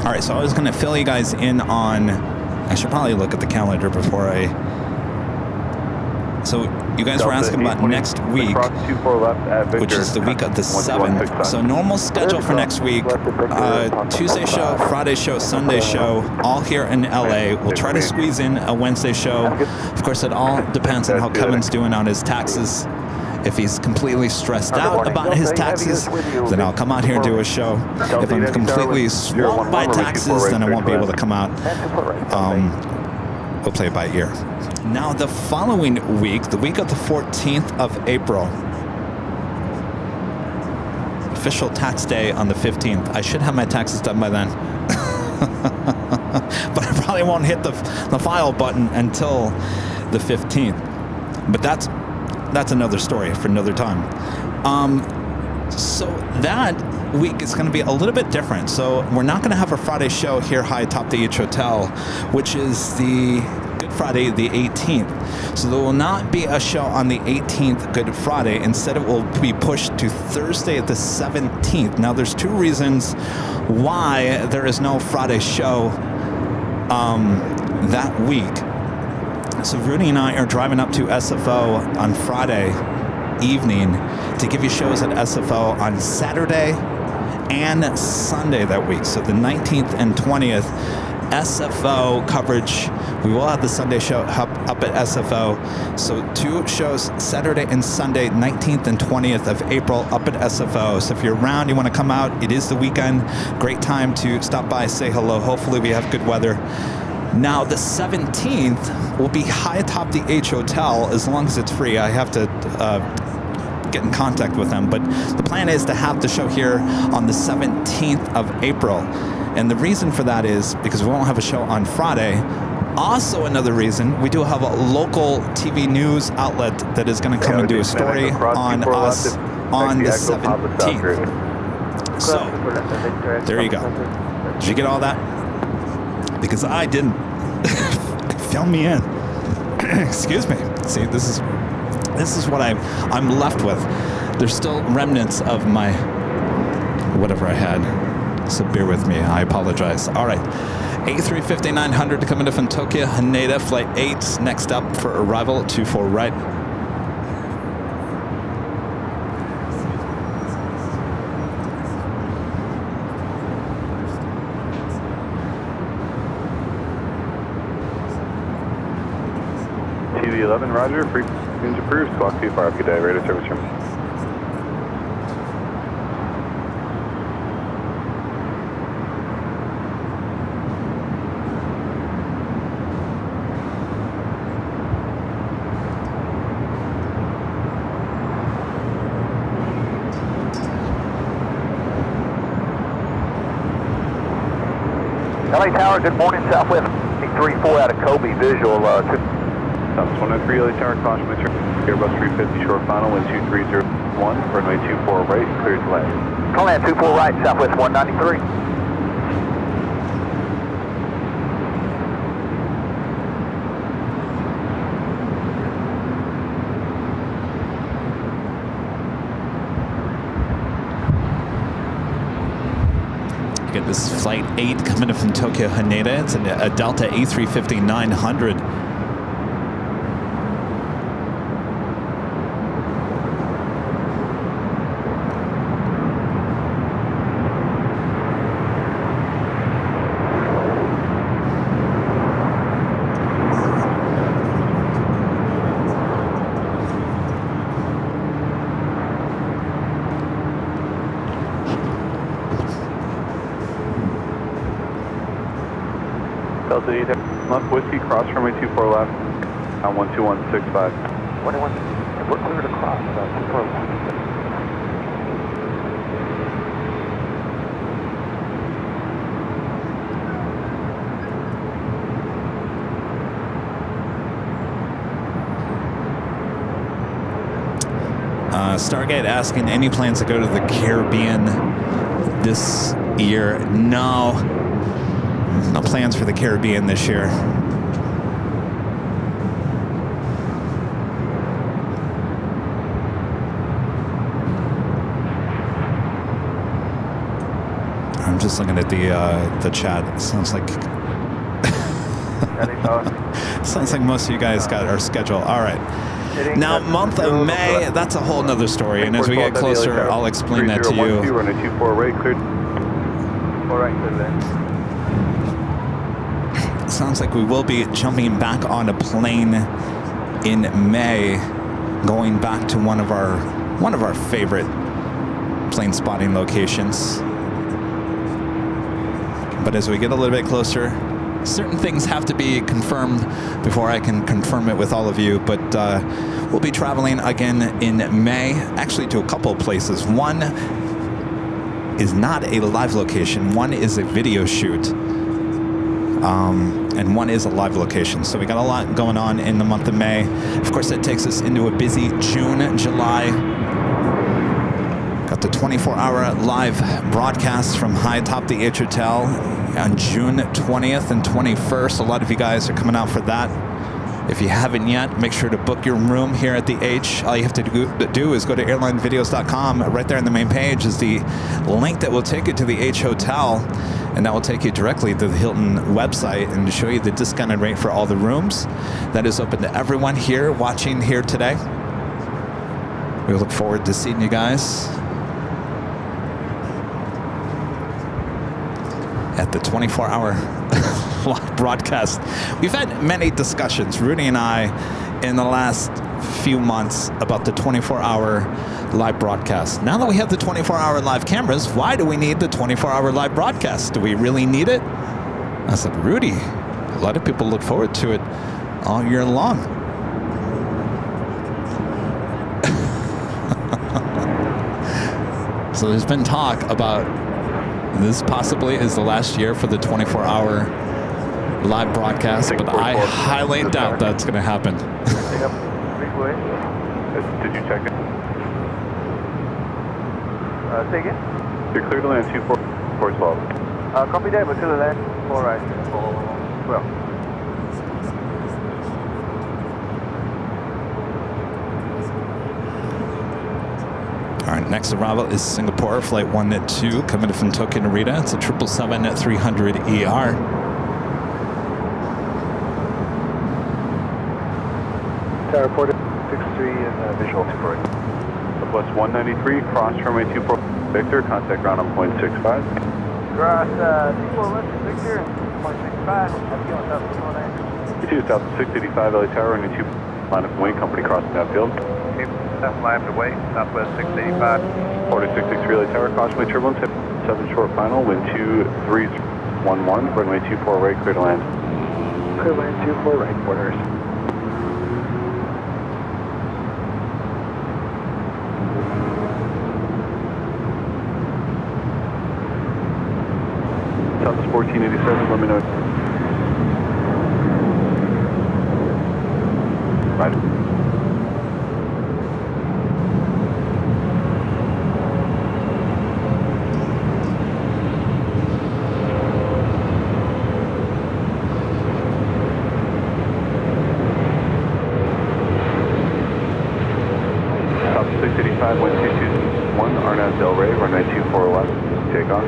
All right, so I was going to fill you guys in on, I should probably look at the calendar before so you guys were asking about next week, which is the week of the 7th. So normal schedule for next week, Tuesday show, Friday show, Sunday show, all here in LA. We'll try to squeeze in a Wednesday show. Of course, it all depends on how Kevin's doing on his taxes. If he's completely stressed out about his taxes, then I'll come out here and do a show. If I'm completely swamped by taxes, then I won't be able to come out. We'll play it by ear. Now, the following week, the week of the 14th of April, official tax day on the 15th. I should have my taxes done by then. But I probably won't hit the file button until the 15th. But that's another story for another time. So that week is going to be a little bit different. So we're not going to have a Friday show here high atop the H Hotel, which is the Good Friday, the 18th. So there will not be a show on the 18th, Good Friday. Instead, it will be pushed to Thursday, the 17th. Now, there's two reasons why there is no Friday show that week. So Rudy and I are driving up to SFO on Friday evening to give you shows at SFO on Saturday and Sunday that week. So the 19th and 20th, SFO coverage. We will have the Sunday show up at SFO. So two shows, Saturday and Sunday, 19th and 20th of April up at SFO. So if you're around, you want to come out, it is the weekend. Great time to stop by, say hello. Hopefully we have good weather. Now, the 17th will be high atop the H Hotel as long as it's free. I have to get in contact with them. But the plan is to have the show here on the 17th of April. And the reason for that is because we won't have a show on Friday. Also, another reason, we do have a local TV news outlet that is going to come and do a story on us on the Taxi, Echo, Papa, South 17th. Grid. So, there you go. Did you get all that? Because I didn't. Fill me in. Excuse me. See, this is what I'm left with. There's still remnants of my whatever I had. So bear with me. I apologize. All right. A350-900 coming in from Tokyo, Haneda, flight 8. Next up for arrival, 24 right. TV11, Roger. Frequency approved. Squawk 25. Good day. Radio service room. LA Tower, good morning, Southwest 34 out of Kobe, visual, South 103, LA Tower, caution, Airbus 350, short final, wind 2301, runway 24 right, cleared to land. call land 24 right, Southwest 193. Get this flight 8 coming in from Tokyo, Haneda. It's a Delta A350-900. Delta 8, left whiskey, cross runway 24 left, on 12165. 21, we're clear to cross, 24 left. Stargate asking any plans to go to the Caribbean this year? No. No plans for the Caribbean this year. I'm just looking at the chat. It sounds like sounds like most of you guys got our schedule. All right. Now, month of May, that's a whole nother story. And as we get closer, I'll explain that to you. Runway 24 right, cleared. All right, good then. Sounds like we will be jumping back on a plane in May, going back to one of our favorite plane spotting locations. But as we get a little bit closer, certain things have to be confirmed before I can confirm it with all of you. But we'll be traveling again in May, actually to a couple of places. One is not a live location. One is a video shoot. And one is a live location. So we got a lot going on in the month of May. Of course, that takes us into a busy June, July. Got the 24-hour live broadcast from high atop the H Hotel on June 20th and 21st. A lot of you guys are coming out for that. If you haven't yet, make sure to book your room here at the H. All you have to do is go to airlinevideos.com. Right there on the main page is the link that will take you to the H Hotel, and that will take you directly to the Hilton website and show you the discounted rate for all the rooms. That is open to everyone here watching here today. We look forward to seeing you guys at the 24-hour live broadcast. We've had many discussions, Rudy and I, in the last few months about the 24-hour live broadcast. Now that we have the 24-hour live cameras, why do we need the 24-hour live broadcast? Do we really need it? I said, Rudy, a lot of people look forward to it all year long. So there's been talk about this possibly is the last year for the 24-hour live broadcast, but I highly doubt that's going to happen. Did you check it? Say again? You're clear to land 2412. Copy that, but to the land. All right. Well. All right, next arrival is Singapore, flight 1-2, coming from Tokyo Narita. It's a 777-300ER. Tower reported 63 and visual 24. Southwest 193, cross runway 24 Victor, contact ground on point 65. Cross 24 West Victor, point 65. Have you on top of 2 South 685 LA Tower, runway 2, line up wing, company crossing that field. South line of way, Southwest 685. 4663 LA Tower, caution turbulence, 7 short final, wind 2311, runway 24 right, clear to land. Clear land 24 right, quarters. Southwest 1487, let me know. Right. South 685, wind 221, Arnaz Del Rey, runway 24 left, takeoff.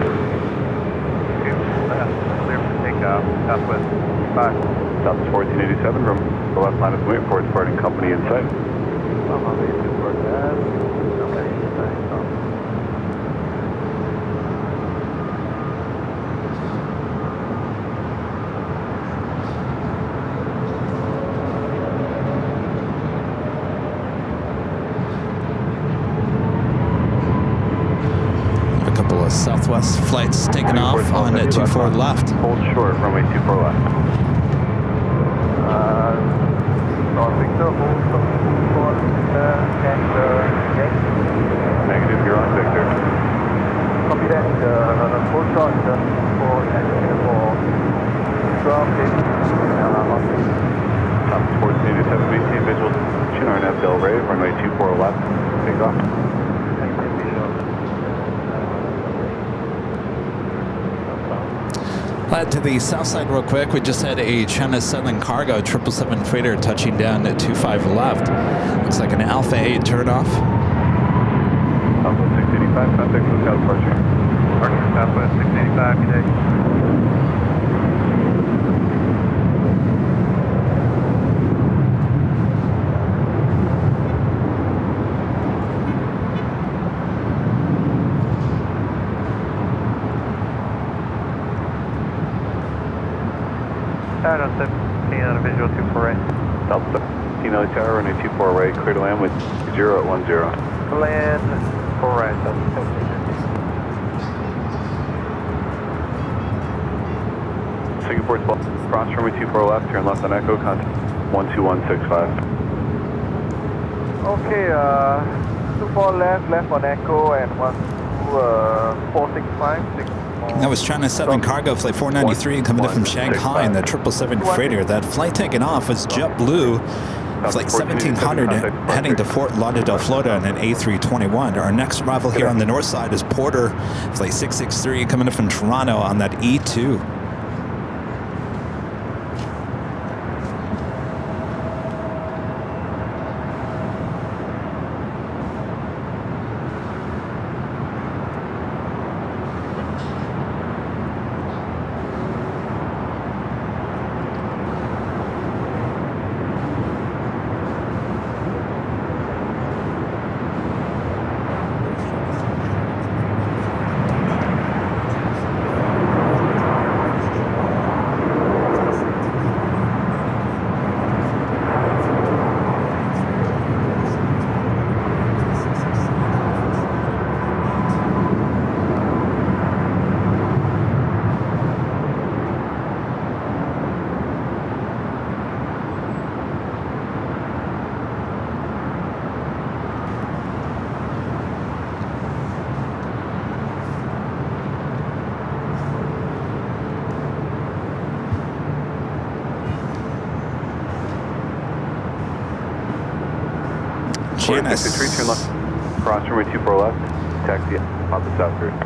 Clear for takeoff, Southwest 5. Southwest 1487, room the left line of the wing for departing company in sight. A couple of Southwest flights taking off on 24 left. Hold short, runway 24 left. North Victor, hold for and Negative, you're on Victor. copy that, full shot for drop it, Southwest 1487, maintain visual, Arnaz Del Rey, runway 24 left, takeoff. To the south side real quick, we just had a China Southern Cargo 777 freighter touching down at 25 left. Looks like an Alpha 8 turnoff. Southwest 685, contact with South departure. Departure Southwest 685 today. Tower 17 on a visual 24 right. South 17 LA Tower, runway 24 right, clear to land with 0 at 10. Land 4 right, South 17. Singapore 12, cross runway 24 left, turn left on Echo, contact 12165. Okay, 24 left on Echo and 465. That was China Southern Cargo flight 493 coming in from Shanghai in the 777 freighter. That flight taking off was JetBlue flight 1700 heading to Fort Lauderdale, Florida on an A321. Our next arrival here on the north side is Porter flight 663 coming in from Toronto on that E2. China 63, turn left, cross runway 24 left. taxi, Papa South Route.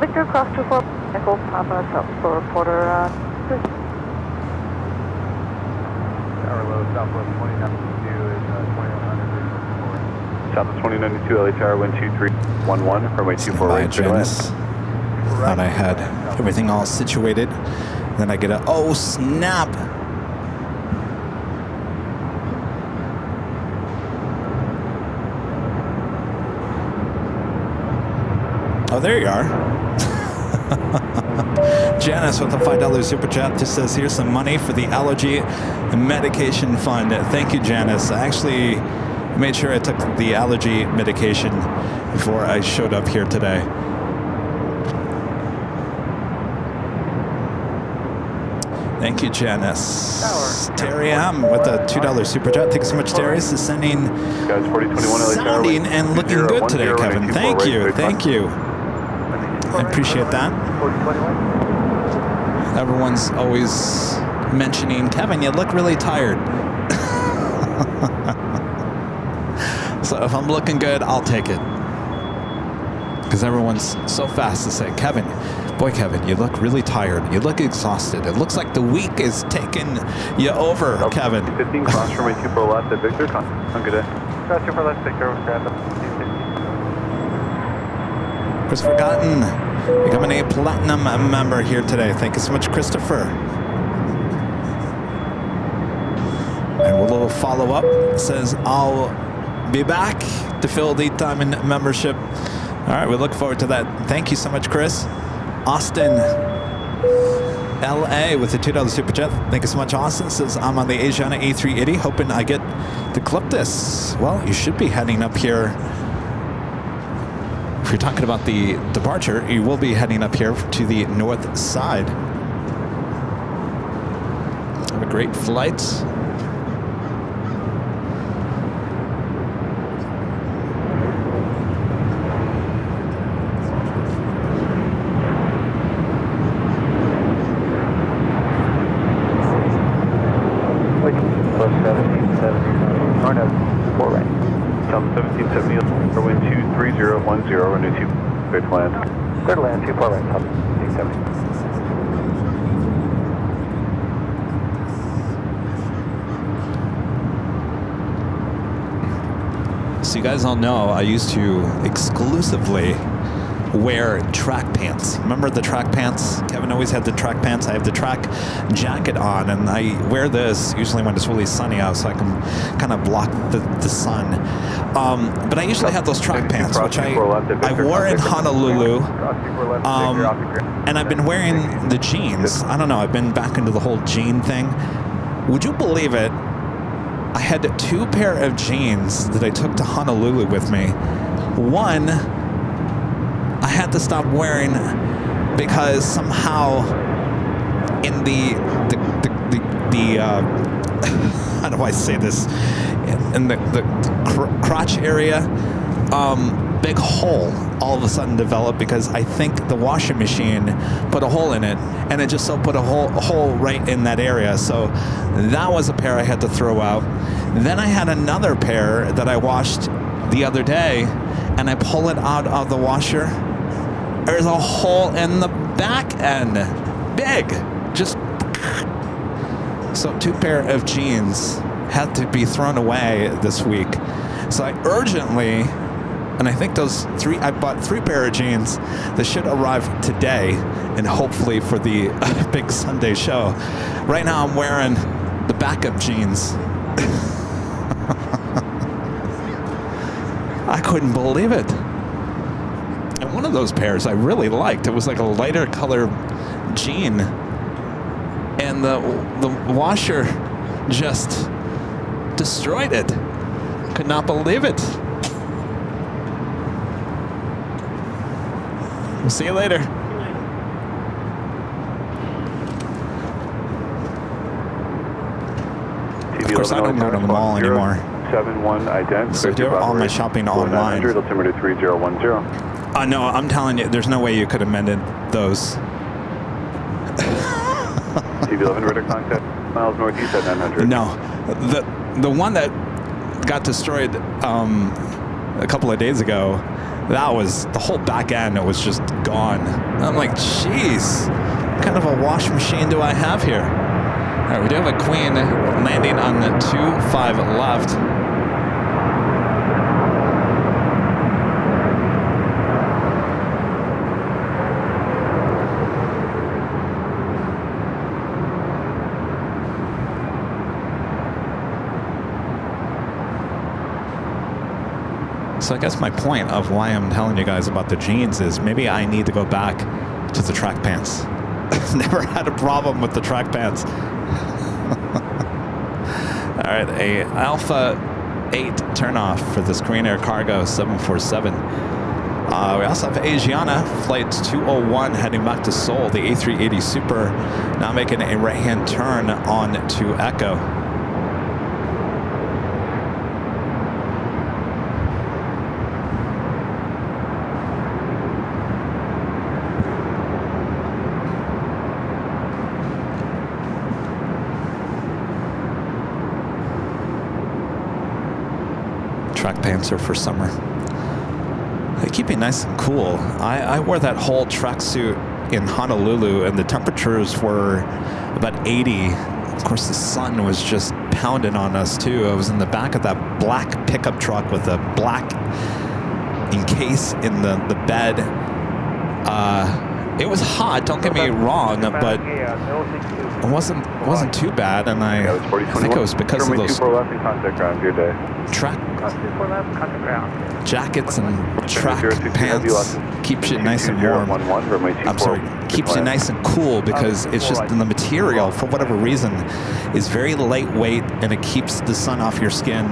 Victor cross 24, Echo Papa South for reporter. Tower low, Southwest 2092 is 2100. Southwest 2092, LA Tower 12311, runway 24 right, straight land. Thought I had everything all situated. Then I get a, oh snap! Oh, there you are. Janice with a $5 super chat just says, here's some money for the allergy medication fund. Thank you, Janice. I actually made sure I took the allergy medication before I showed up here today. Thank you, Janice. Terry M with a $2 super chat. Thanks so much, Terry. This is sending, sounding and looking good today, Kevin. Thank you. Thank you. I appreciate that. Everyone's always mentioning, Kevin, you look really tired. So if I'm looking good, I'll take it. Because everyone's so fast to say, Kevin, boy, Kevin, you look really tired. You look exhausted. It looks like the week is taking you over, Kevin. 15, cross runway 24 left at Victor. Have a good day. Cross 24 left, Victor. Christopher Cotton, becoming a platinum member here today. Thank you so much, Christopher. And a little follow-up says, I'll be back to fill the time and membership. All right, we look forward to that. Thank you so much, Chris. Austin, LA with a $2 super chat. Thank you so much, Austin. Says, I'm on the Asiana A380, hoping I get to clip this. Well, you should be heading up here. If you're talking about the departure, you will be heading up here to the north side. Have a great flight. Clear to land, 24 right, 270. So you guys all know I used to exclusively wear track pants. Remember the track pants? Kevin always had the track pants. I have the track jacket on, and I wear this usually when it's really sunny out so I can kind of block the sun. But I usually have those track pants, which I wore in Honolulu, and I've been wearing the jeans. I don't know, I've been back into the whole jean thing. Would you believe it? I had 2 pair of jeans that I took to Honolulu with me. One, I had to stop wearing because somehow in the how do I say this? In the crotch area, big hole all of a sudden developed because I think the washing machine put a hole in it, and it just so put a hole right in that area. So that was a pair I had to throw out. Then I had another pair that I washed the other day, and I pull it out of the washer. There's a hole in the back end, big, just. So 2 pair of jeans had to be thrown away this week. So I urgently, and I think I bought 3 pair of jeans that should arrive today, and hopefully for the big Sunday show. Right now I'm wearing the backup jeans. I couldn't believe it. And one of those pairs I really liked. It was like a lighter color jean, and the washer just destroyed it. Could not believe it. We'll see you later. Of course, I don't go to the mall anymore. 71 ident. So I do all my shopping online. Altimeter 3010. No, I'm telling you, there's no way you could have amended those. TV11 radar contact, miles northeast at 900. No, the one that got destroyed a couple of days ago, that was the whole back end. It was just gone. I'm like, jeez, what kind of a wash machine do I have here? All right, we do have a Queen landing on the 25 left. So I guess my point of why I'm telling you guys about the jeans is maybe I need to go back to the track pants. Never had a problem with the track pants. All right, a Alpha 8 turnoff for this Korean Air Cargo 747. We also have Asiana flight 201 heading back to Seoul. The A380 Super now making a right-hand turn on to Echo. Track pants are for summer. They keep you nice and cool. I wore that whole tracksuit in Honolulu and the temperatures were about 80. Of course, the sun was just pounding on us too. I was in the back of that black pickup truck with a black encase in the bed. It was hot, don't get me wrong, but it wasn't too bad, and I think it was because of those track jackets and track pants. Keeps you nice and warm. I'm sorry, keeps you nice and cool because it's just the material, for whatever reason, is very lightweight and it keeps the sun off your skin.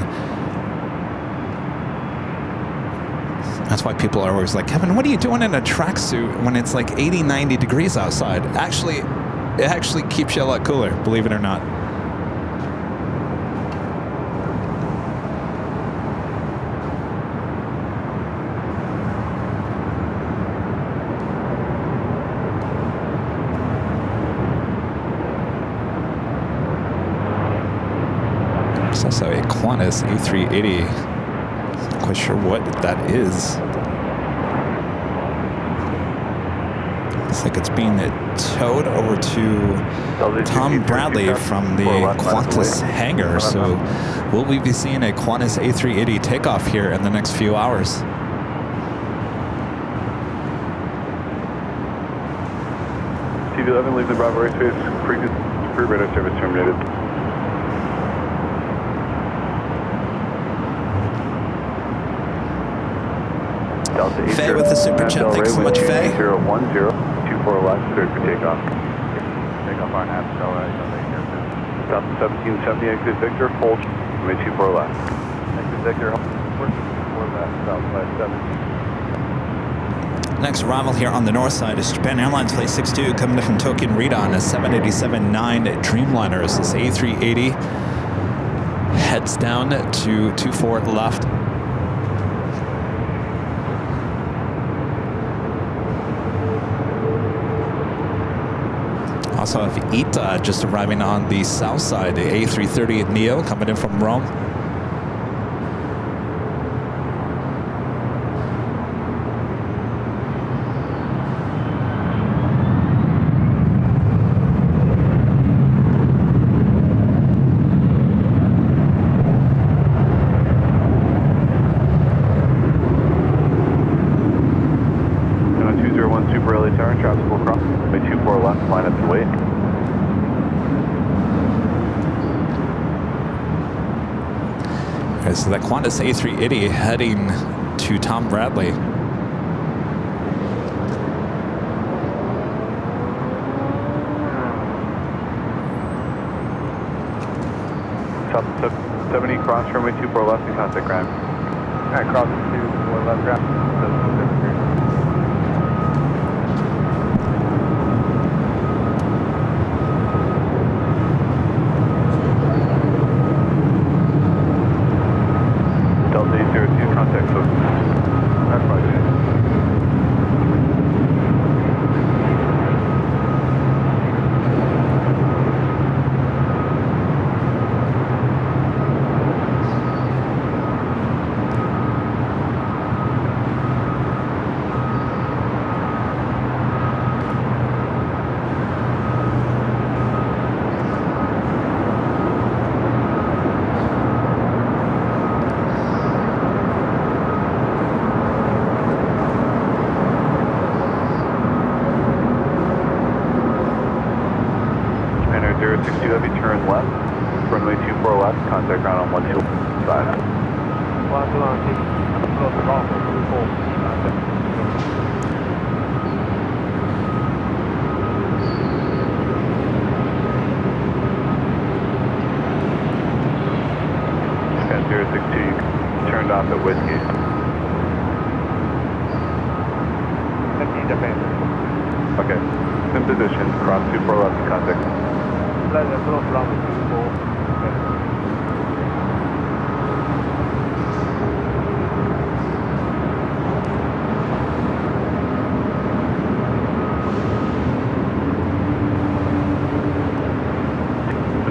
That's why people are always like, Kevin, what are you doing in a tracksuit when it's like 80, 90 degrees outside? Actually, it actually keeps you a lot cooler, believe it or not. There's also a Qantas A380. Not quite sure what that is. Looks like it's being towed over to Tom Bradley from the Qantas hangar. So will we be seeing a Qantas A380 takeoff here in the next few hours? TV11 leaving Bravo airspace. Previous pre-radar service terminated. Faye with the super chat. Thanks so much, Faye. 010, 24 left, cleared for takeoff. Takeoff on half, Delta 1770, exit Victor, hold, 24 left. Exit Victor, 24 left, Southwest 17. Next arrival here on the north side is Japan Airlines Flight 62 coming in from Tokyo Narita on a 787-9 Dreamliner. As this A380 heads down to 24 left. Also have ITA just arriving on the south side, the A330 Neo coming in from Rome. So that Qantas A380 heading to Tom Bradley. South 70, cross runway 24 left and contact ground. Alright, cross 24 left ground. heavy, turn left. Runway 24 left, contact ground on 125. 126, close to golf, 24. Okay, 062, you turned off at Whiskey. 15 Japan. Okay, in position, cross 24 left, contact. Pleasure, close runway 24.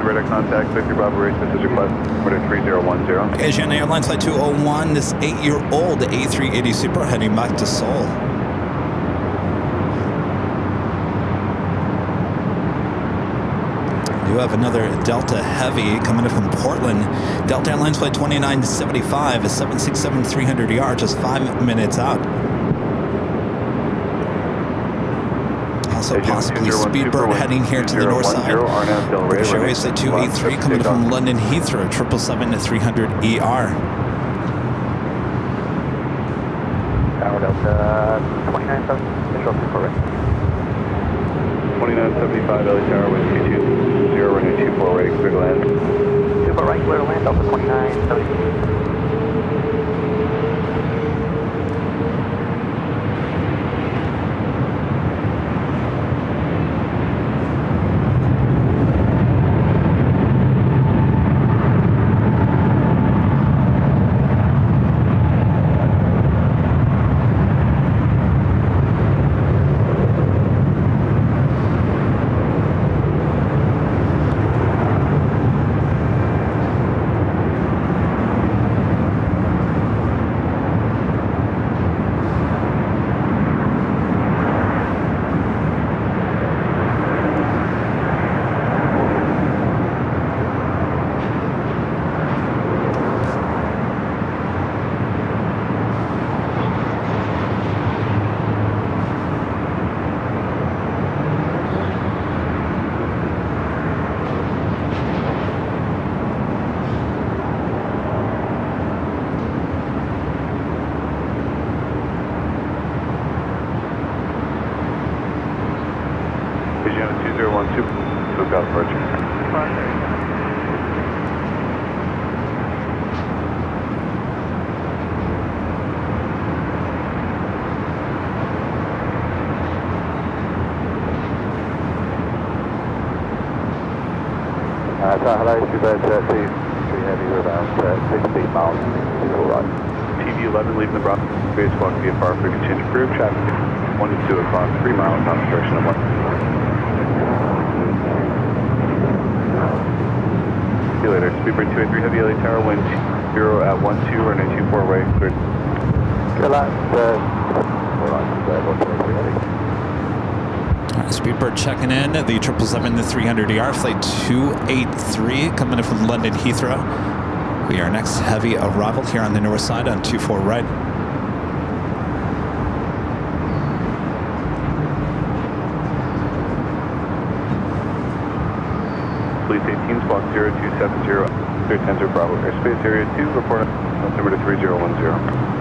Radar contact, Victor Bravo Race, this is request, order 3010. Asian Airlines Flight 201, this 8-year-old A380 Super heading back to Seoul. You have another Delta Heavy coming in from Portland. Delta Airlines Flight 2975 is 767-300ER, just 5 minutes out. Also possibly Speedbird heading here to the north side. British Airways Flight 283 coming in from London Heathrow, 777-300ER. Tower Delta 29,000, visual 24 right. 2975 LA Tower, Whiskey 20, runway 24 right, clear to land. 24 right, clear to land, Delta 2970. Takeoff approaching. Hello, Super 3 Heavy, we're about 16 miles, all right. TV11 leaving the Bravo space, walk VFR for change of crew, traffic 1 to 2 o'clock, 3 miles, on direction of 1. See you later. Speedbird 283 Heavy LA Tower, wind 0 at 12, runway 24 way, cleared. Good luck, all right, 123 Heavy. Speedbird checking in, the 777-300ER, flight 283, coming in from London Heathrow. We are next heavy arrival here on the north side on 24 right. Police 18, squawk 0270, 310 Bravo, airspace area 2, report altimeter to 3010.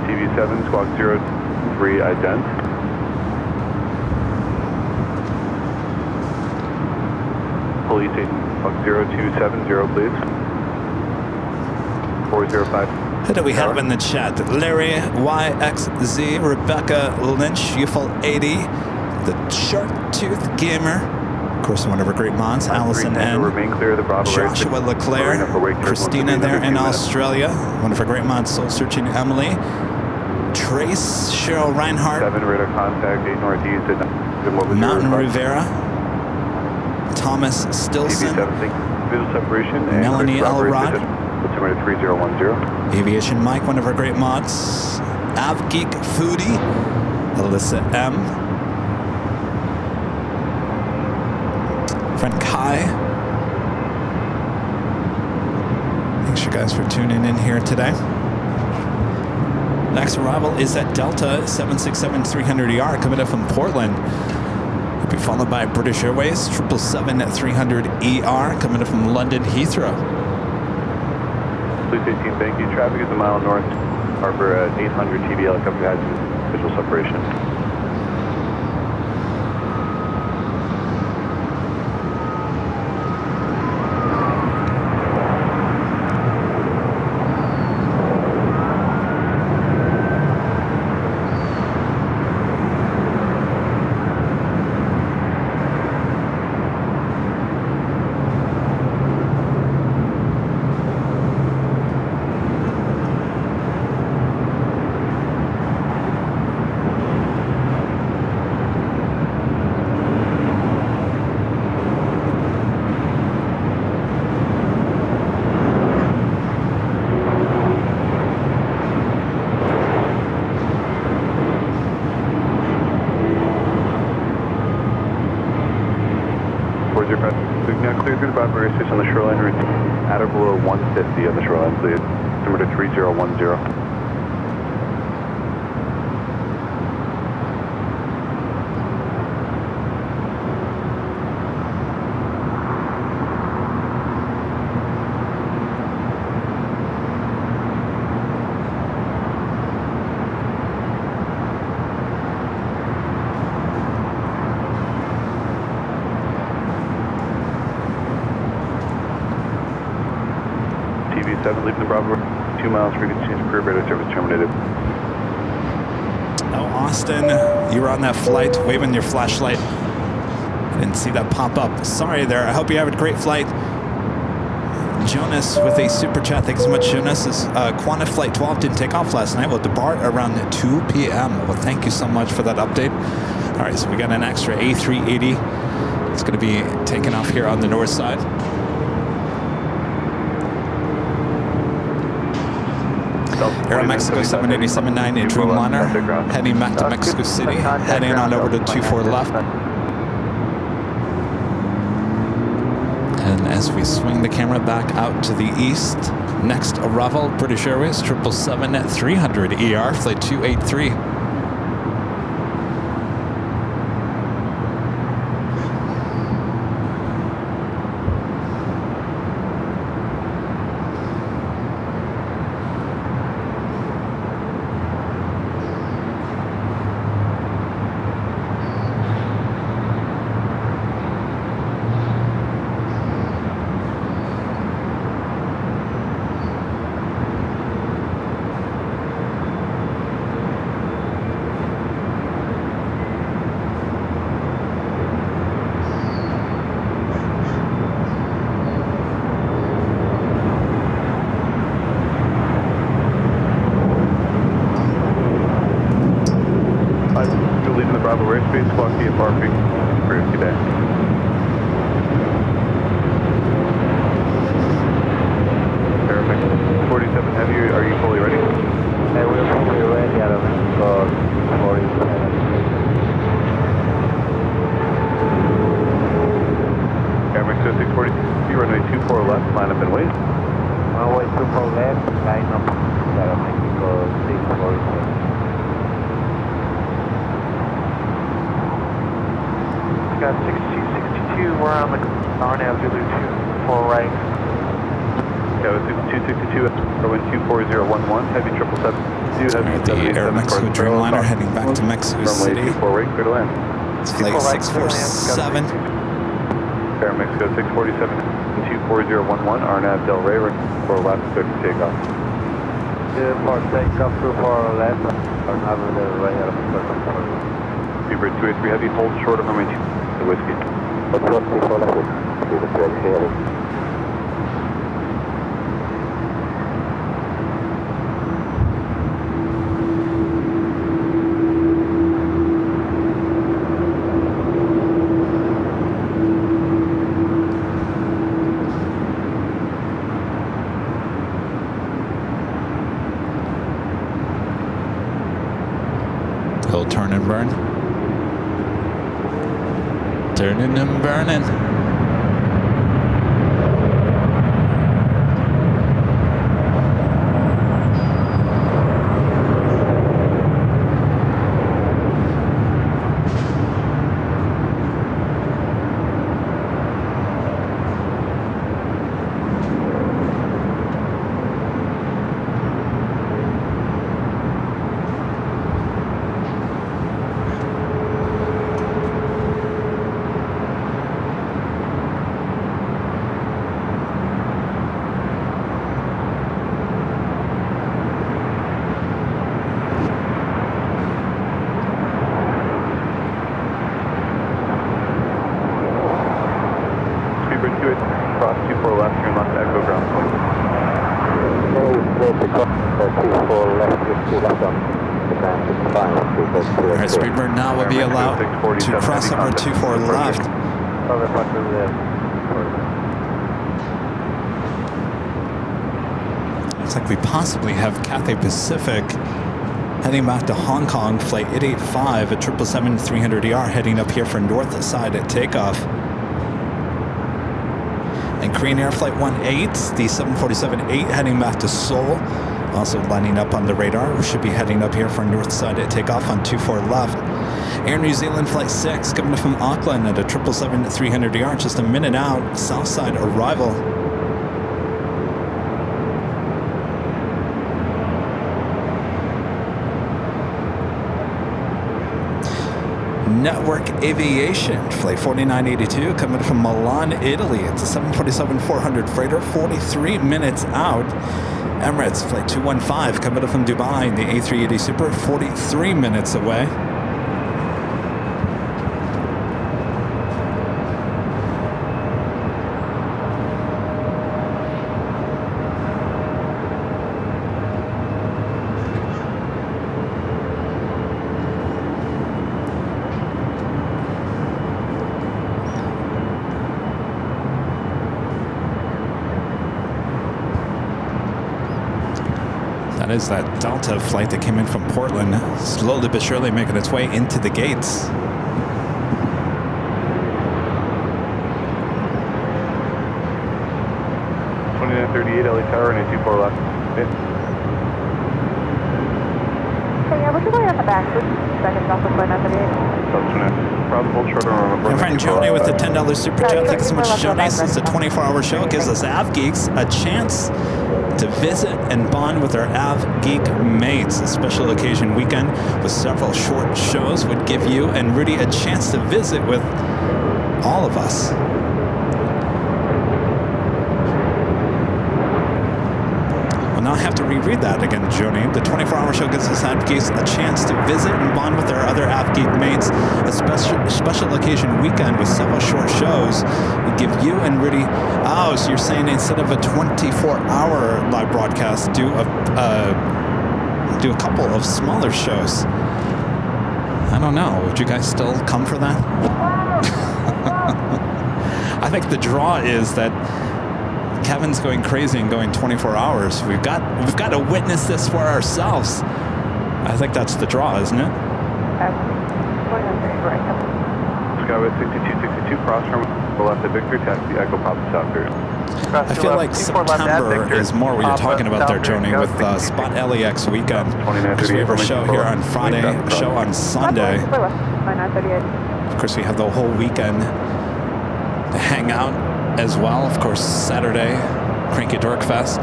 TV7, squawk 03, ident. Police 8, squawk 0270, please. 405. Who do we have in the chat? Larry YXZ, Rebecca Lynch, UFL 80, the Shark Tooth Gamer, of course one of our great mods, Allison N, Joshua Leclerc, Christina there in Australia, one of our great mods, Soul Searching Emily, Trace, Cheryl Reinhardt, 7 radar contact, 8 northeast, Mountain Rivera, Thomas Stilson, visual separation, Melanie Elrod, altimeter 3010. Aviation Mike, one of our great mods, Avgeek Foodie, Alyssa M, friend Kai. Thanks you guys for tuning in here today. Next arrival is at Delta 767-300ER coming up from Portland. Will be followed by British Airways 777-300ER coming up from London Heathrow. Police 18, thank you. Traffic is a mile north. Harbor at 800 TB helicopter has visual separation. Bravo airspace on the shoreline route at or below 150 on the shoreline, please. Number to 3010. Leaving the Bravo, 2 miles, frequency change, career radar service terminated. Oh, Austin, you were on that flight waving your flashlight. I didn't see that pop up. Sorry there. I hope you have a great flight. Jonas with a super chat. Thanks so much, Jonas. Qantas Flight 12 didn't take off last night. We'll depart around 2 p.m. Well, thank you so much for that update. All right, so we got an extra A380. It's going to be taking off here on the north side. Air Mexico 787-9 in Dreamliner, heading back to Mexico City, heading on over to 24 left. And as we swing the camera back out to the east, next arrival, British Airways 777-300ER, flight 283. The Air Mexico Dreamliner heading back to Mexico City. It's flight 647. Air Mexico 647 24011, RNAV Del Rey, for left, clear for takeoff. For takeoff, 24 left, RNAV Del Rey, Super 283 heavy, hold short of runway 2, the whiskey. 24 left, little turn and burn. Turning and burning. Cross 24 left, turn left, echo ground point. Alright, Speedbird now will be allowed to cross over 24 left. Looks like we possibly have Cathay Pacific heading back to Hong Kong, flight 885 at 777-300ER, heading up here for north side at takeoff. And Korean Air Flight 18, the 747-8 heading back to Seoul, also lining up on the radar. We should be heading up here for north side at takeoff on 24 left. Air New Zealand Flight 6 coming from Auckland at a 777-300ER, just a minute out, south side arrival. Network Aviation Flight 4982 coming from Milan, Italy. It's a 747-400 freighter, 43 minutes out. Emirates Flight 215 coming from Dubai, the A380 Super, 43 minutes away. That is that Delta flight that came in from Portland, slowly but surely making its way into the gates. LA Tower and a 24 left. Okay, yeah, we're going at the back. Second off of Plane Jockey. My friend Joni with the $10 super chat. Thank you so much, Joni. This is a 24-hour show. It gives us Av Geeks a chance to visit and bond with our Av Geek mates. A special occasion weekend with several short shows would give you and Rudy a chance to visit with all of us. Now I have to reread that again, Joni. The 24-hour show gives us Av Geeks a chance to visit and bond with our other Av Geek mates. A special occasion weekend with several short shows would give you and Rudy. Oh, so you're saying instead of a 24-hour live broadcast, do a couple of smaller shows. I don't know. Would you guys still come for that? I think the draw is that Kevin's going crazy and going 24 hours. We've got to witness this for ourselves. I think that's the draw, isn't it? Skyway 6262 cross from the left at Victor, taxi Echo Papa South Period. I feel like September is more what you're talking about there, Joni, with Spot LAX weekend. Because we have our show here on Friday, show on Sunday. Of course, we have the whole weekend to hang out as well. Of course, Saturday, Cranky Dork Fest.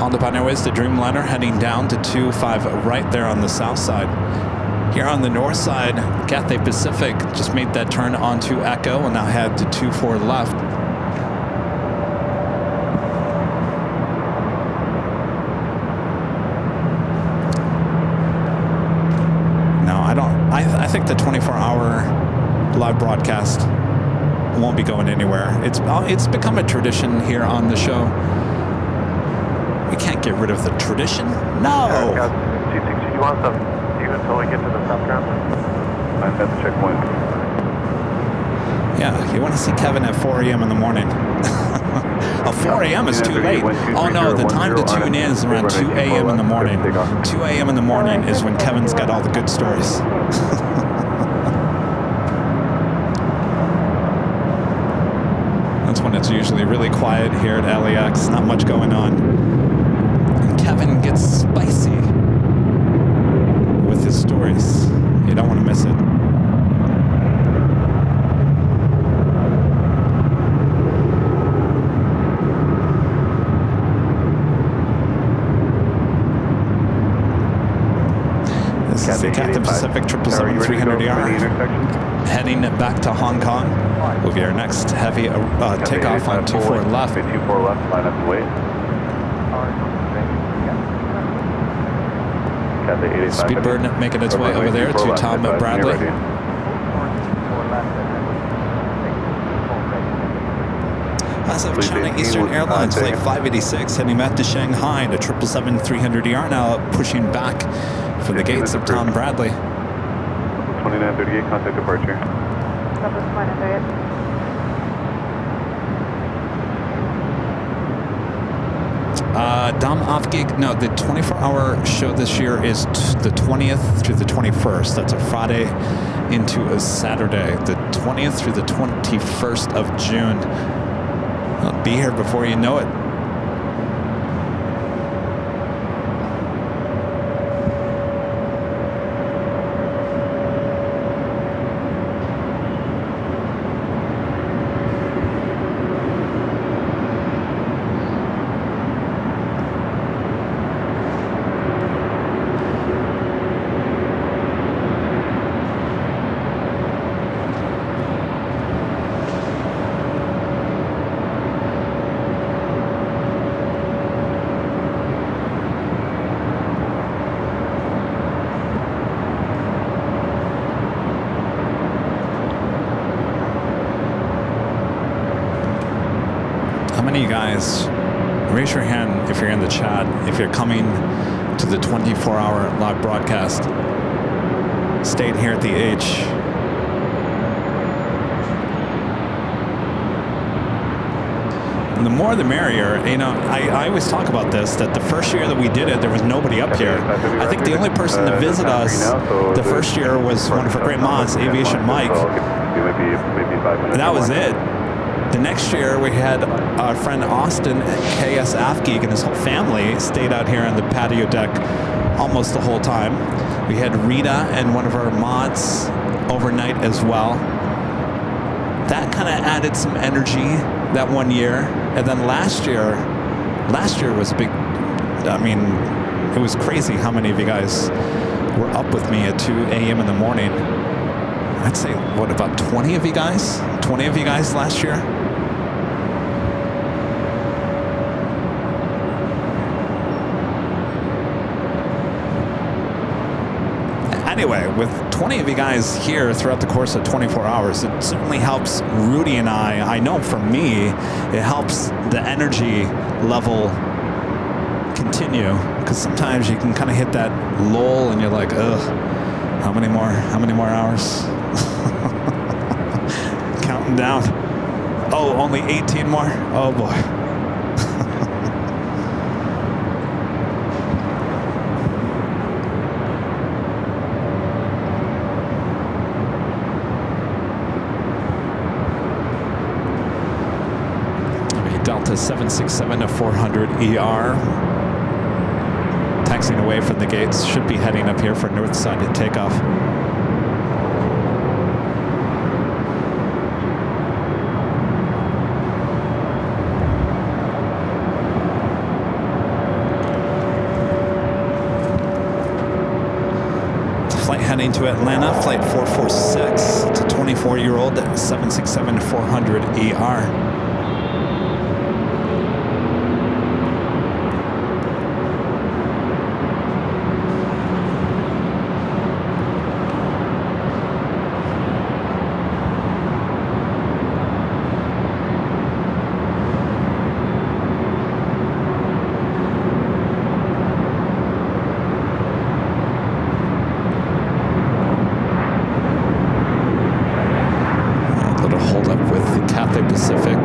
On the Airways, the Dreamliner heading down to 25 right there on the south side. Here on the north side, Cathay Pacific just made that turn onto Echo and now head to 24 left. No, I think the 24-hour live broadcast won't be going anywhere. It's become a tradition here on the show. We can't get rid of the tradition. No. Do you want them even until we get to the south ground? At the checkpoint. Yeah, you want to see Kevin at 4 a.m. in the morning. Oh, 4 a.m. is too late. Oh no, the time to tune in is around 2 a.m. in the morning. 2 a.m. in the morning is when Kevin's got all the good stories. That's when it's usually really quiet here at LAX, not much going on. And Kevin gets spicy with his stories. You don't want to miss it. This is the Cathay Pacific 777-300ER. Heading back to Hong Kong. Will be our next heavy takeoff on 24 left. 24 left, line up and wait. Speedbird making its way over there to Tom Bradley. As of China Eastern Airlines Flight 586 heading back to Shanghai to 777-300ER now pushing back for the gates of Tom Bradley. 2938, contact departure. Dom Aufgig, no, the 24-hour show this year is the 20th through the 21st. That's a Friday into a Saturday. The 20th through the 21st of June. I'll be here before you know it. You guys, raise your hand if you're in the chat, if you're coming to the 24-hour live broadcast. Stayed here at the H. And the more the merrier. You know, I always talk about this, that the first year that we did it, there was nobody up here. I think the only person to visit us the first year was one of our great mods, Aviation Mike. And that was it. The next year, we had our friend Austin, KS Afgeek, and his whole family stayed out here on the patio deck almost the whole time. We had Rita and one of our mods overnight as well. That kind of added some energy that one year. And then last year was big. I mean, it was crazy how many of you guys were up with me at 2 a.m. in the morning. I'd say, what, about 20 of you guys? 20 of you guys last year? Anyway, with 20 of you guys here throughout the course of 24 hours, it certainly helps Rudy and I know for me, it helps the energy level continue, because sometimes you can kind of hit that lull and you're like, ugh, how many more hours? Counting down. Oh, only 18 more? Oh boy. Delta 767-400ER. Taxiing away from the gates, should be heading up here for north side to takeoff. Flight heading to Atlanta, flight 446. It's a 24-year-old 767-400ER. Pacific.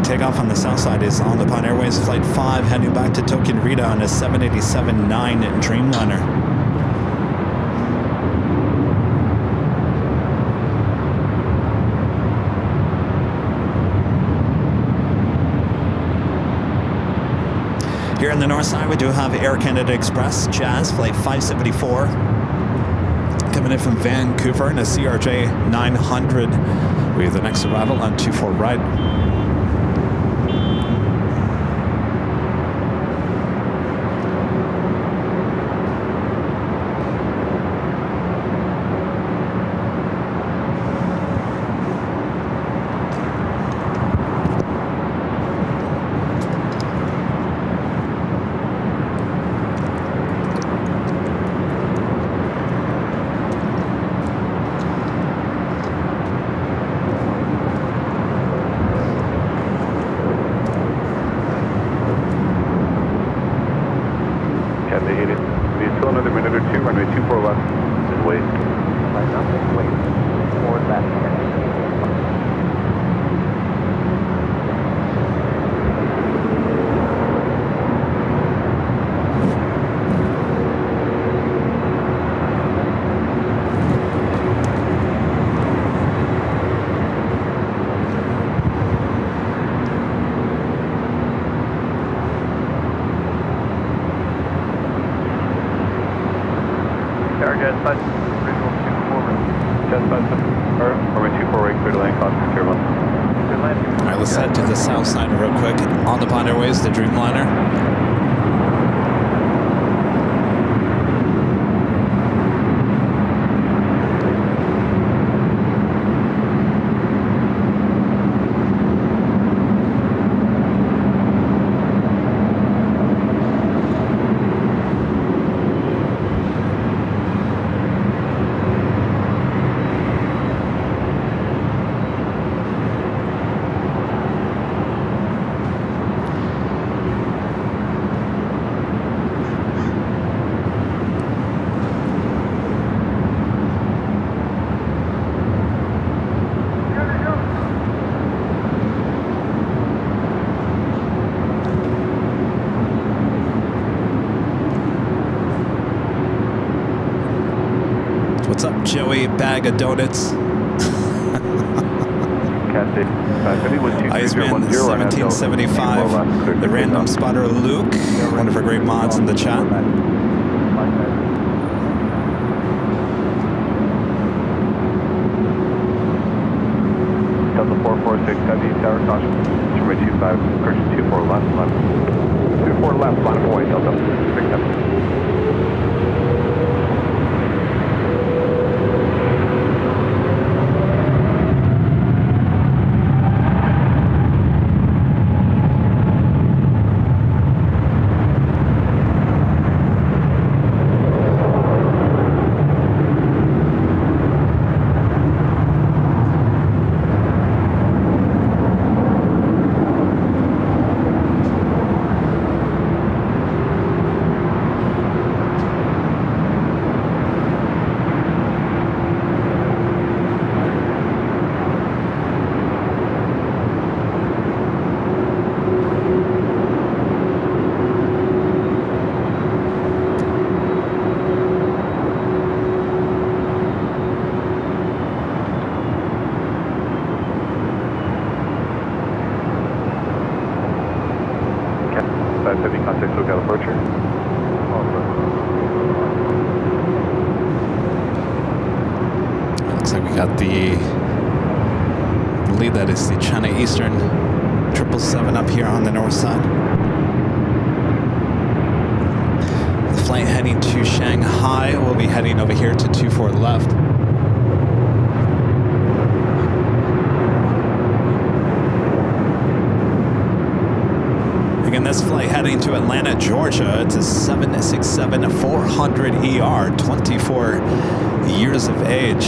takeoff on the south side is on the Nippon Airways Flight 5 heading back to Tokyo Narita on a 787-9 Dreamliner. Here on the north side, we do have Air Canada Express Jazz Flight 574 coming in from Vancouver in a CRJ 900. We have the next arrival on 24 right. Alright, let's head to the south side real quick. On the Nippon Airways, the Dreamliner. What's up, Joey? Bag of donuts. Iceman 1775. The random spotter Luke, one of our great mods in the chat. Delta 446 Heavy, tower caution. Runway 25, correction 24 left, 24 left, line of Hawaii, Delta 67. Heavy contact SoCal approacher. Looks like we got the lead, that is the China Eastern 777 up here on the north side. The flight heading to Shanghai. We'll be heading over here to 24 left. Again, this flight heading to Atlanta, Georgia. It's a 767-400ER, 24 years of age.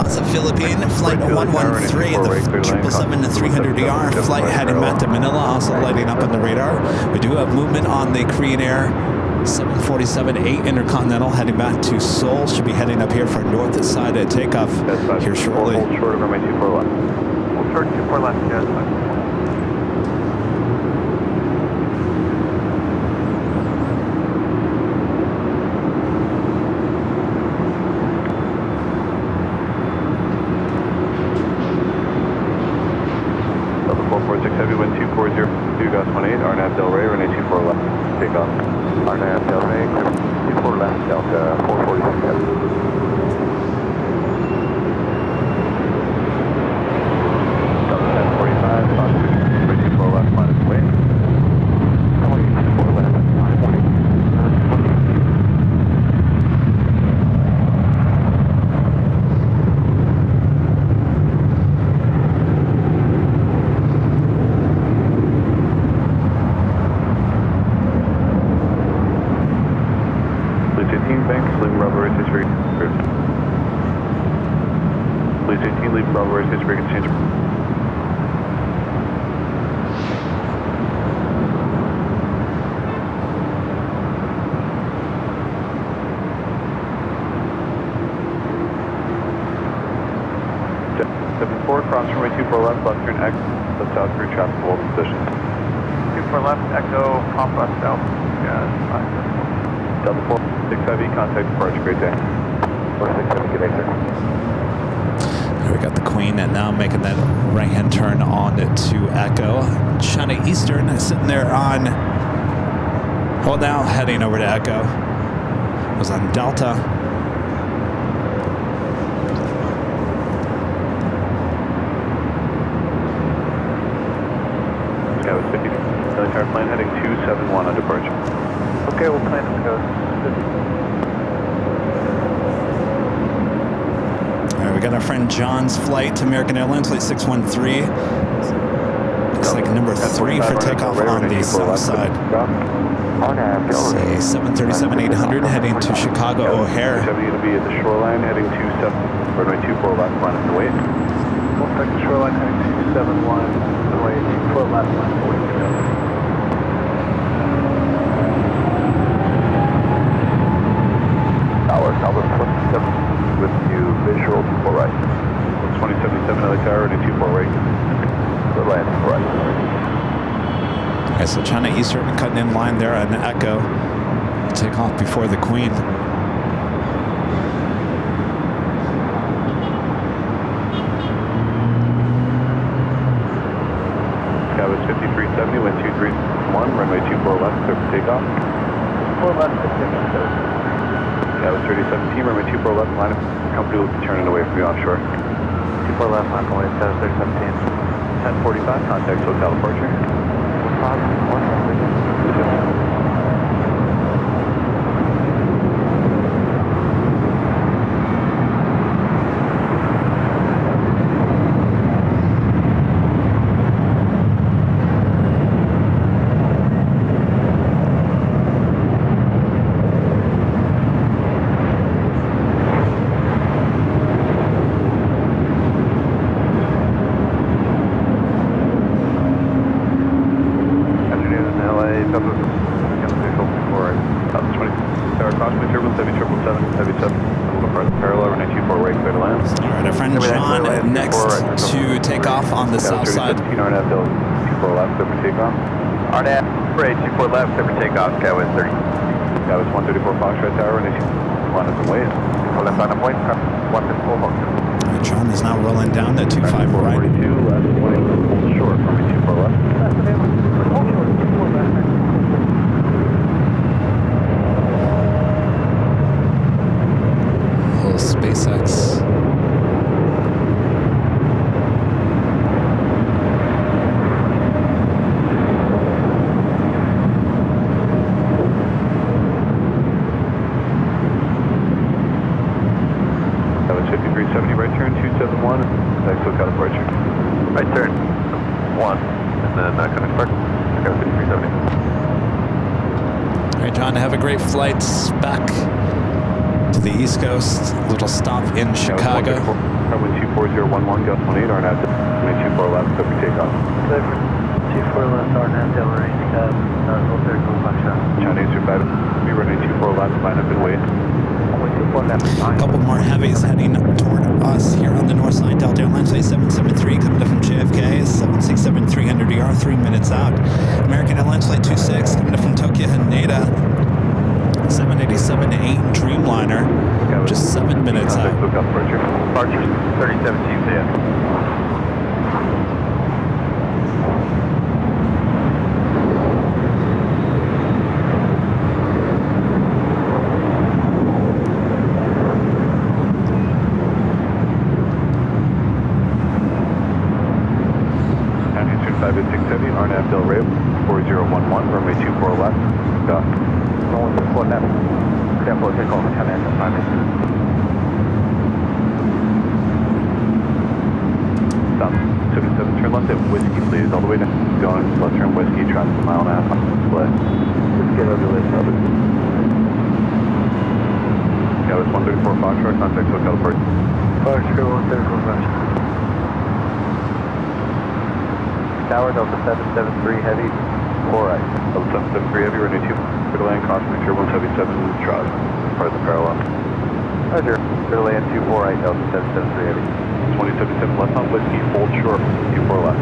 It's a Philippine flight 113, the 777-300ER flight heading back to Manila, also lighting up on the radar. We do have movement on the Korean Air 747, 8 Intercontinental heading back to Seoul. Should be heading up here for north side at takeoff here shortly. Hold short over my 24 left. Hold short 24 left, yeah, that's fine. Delta 446 Heavy, wind 240, 2 Gus 18, RNAV Del Rey, runway 24 left, takeoff. RNAV Del Rey, 24 left, Delta 446 Heavy. Delta 1045, runway 24 left, minus weight. Runway 24 left, minus weight. 15 banks, leaving Bravo race history. Police 18, leaving Bravo race history, exchange. Seven 4, cross runway 24 left, left turn X, left out through traffic hold position. 24 left, Echo, Papa, South. Yeah, that's fine. Delta 4, 6 Heavy, contact departure, great day. 46 Heavy, good day, sir. Here we got the Queen and now making that right-hand turn on to Echo. China Eastern sitting there on, well now heading over to Echo. Was on Delta. Sky was 50, military plane heading 271 on departure. Okay, we'll plan to go. All right, we got our friend John's flight to American Airlines, flight 613. Looks like number 3 for takeoff on the south side. RNAV Del Rey. See 737-800 heading to Chicago O'Hare. 70 to be at the shoreline heading 27, runway 24 left, minus the weight. We'll take the shoreline heading 271, runway 24 left, minus the weight. Tower 27 with you, visual 24 right. 2077 LA Tower, runway 24 right. Good land, right. Okay, so China Eastern cutting in line there on Echo. Take off before the Queen. Sky was 5370, wind 231, runway 24 left, clear for takeoff. 4 left, 6 Sky was 3017, runway 24 left, line of company will be turning away from the offshore. 24 left, line away, 3017. 1045, contact hotel departure. On the south side. RNAV Del 24 left, clear for takeoff. RNAV Ray 24 left, clear for takeoff. Sky was 30. Sky was 134 Foxtrot Tower, runway 21 and wait. Hold left on the point, 154 Fox. John is now rolling down to 25 right. 442, left 20, hold short, runway 24 left. Hold short, 24 left. Little SpaceX. Right turn, 1, and then coming to park. Sky 5370. All right, John, have a great flight back to the East Coast. Little stop in Chicago. Runway 24011, Gus 18, RNAV 24 left, clear for takeoff. 24 left, RNAV Delray, North Circle, Foxtrot. Chinese 25, be running 24 left, line up and wait. Only 24 left, A couple more heavies heading toward us here on the north side. Delta Airlines Flight 773 coming up from JFK, 767 300ER, 3 minutes out. American Airlines Flight 26 coming up from Tokyo Haneda, 787-8 Dreamliner, just 7 minutes out. Look up departure. Departure 3017 there. RNAV Del Rey 4011, runway 24 left. Go. Only 24 left. Clear for takeoff, China 5 minutes. Stop. 77, turn left at Whiskey, please. All the way down. Going left turn Whiskey, traffic a mile and a half on the display. Let's get over this. Got us 134 Foxtrot, contact SoCal Port. Foxtrot 134 Foxtrot. Tower Delta 773 Heavy, 4 right. Delta 773 Heavy, runway 2. Clear to land, caution, turbulence, heavy 7, trot. Part of the parallel. Roger. Clear to land 24 right, Delta 773 Heavy. 2077 left on Whiskey, hold short, 24 left.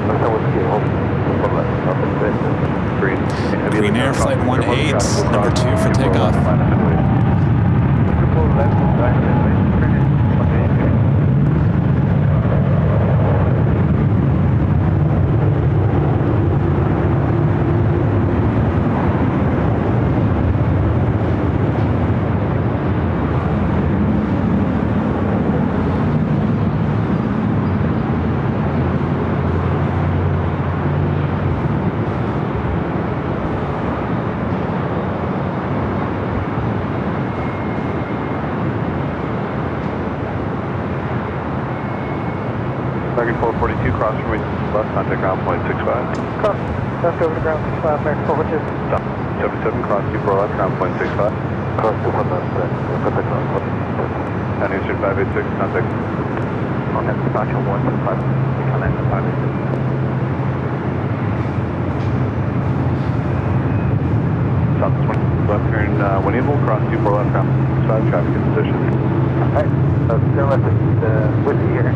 Left on Whiskey, hold 24 left. Delta 773. Green. Heavy Green Air Flight 18, number 2 for takeoff. Line up and wait. 24 left, line up and wait. American 442, cross runway left, contact ground point 65. Cross, left over to ground 65, American 442. Stop. 77, cross 24 left, ground point 65. Cross 24 left, contact ground point 65. And Eastern 586, contact. On that departure 125, we come in at 586. Stop 20 left turn Winnable, cross 24 left, ground 65, traffic in position. Alright, turn left at Whiskey here.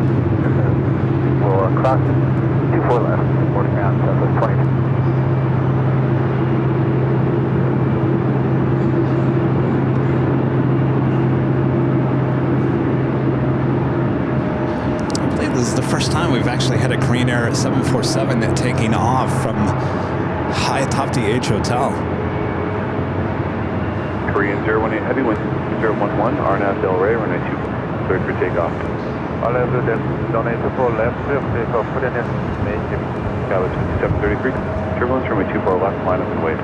We'll cross 24 left, boarding ground, so 20. I believe this is the first time we've actually had a Green Air 747 taking off from high atop the H Hotel. Korean 018 Heavy, wind 011, RNAV Del Rey, runway 2, cleared for takeoff. All over the donate to 4 left, clear for takeoff, put in mayhem. Got 5733, turbulence, runway 24 left, line up and wait.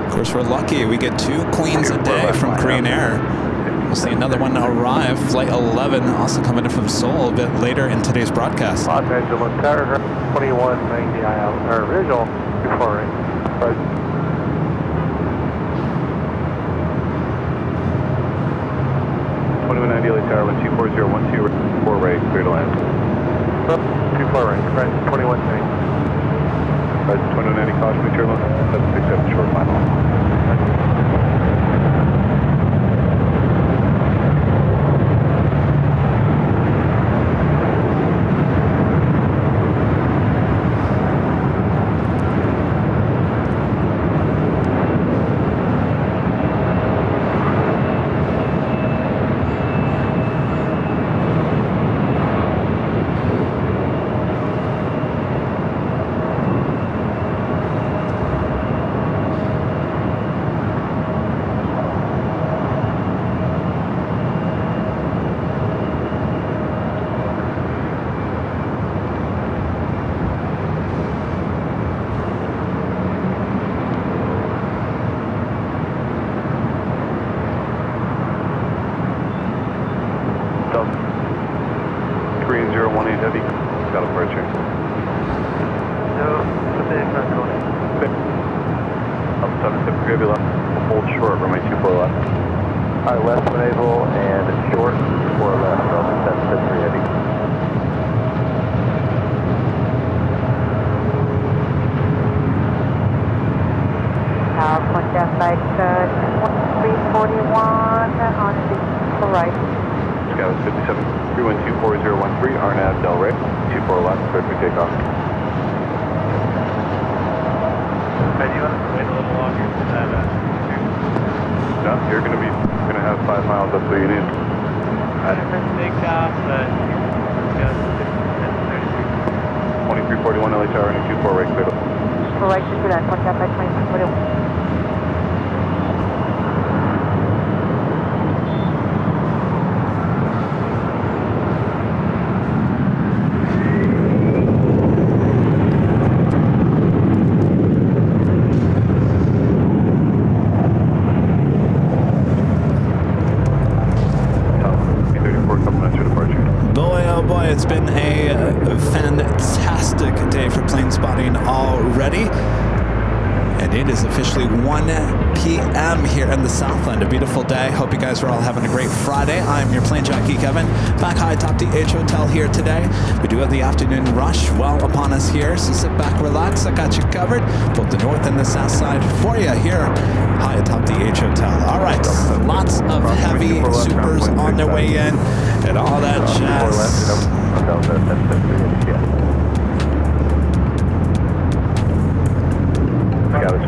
Of course, we're lucky. We get 2 Queens a day from Korean Air. We'll see another one arrive. Flight 11 also coming in from Seoul a bit later in today's broadcast. Los Angeles, Tower 2190 IL, or visual, before right. 2190 LA Tower, 124.012, 4 right, clear to land. 24 right, correct, 2190. Right, 2190, caution, turbulence, 767, short final. Korean 018 Heavy, got departure. No, put the aircraft going in. Okay. Up 773 Heavy left, hold short, runway 24 left. Alright, left enable and short, 4 left, Delta 773 Heavy. like 341 on the right. Scout 57, 3124013, RNAV Del Rey, 24 left, clear for takeoff. Do you want to wait a little longer for that? No, you're gonna have 5 miles, that's what you need. Ready for takeoff, just 2341 LA Tower, and 24 right clear. Right to that, contact by 2341. It's been a fantastic day for plane spotting already. And it is officially 1 p.m. here in the Southland. A beautiful day. Hope you guys are all having a great Friday. I'm your Plane Jockey Kevin, back high atop the H Hotel here today. We do have the afternoon rush well upon us here, so sit back, relax. I got you covered, both the north and the south side for you here high atop the H Hotel. All right, lots of heavy supers on their way in and all that jazz. Scout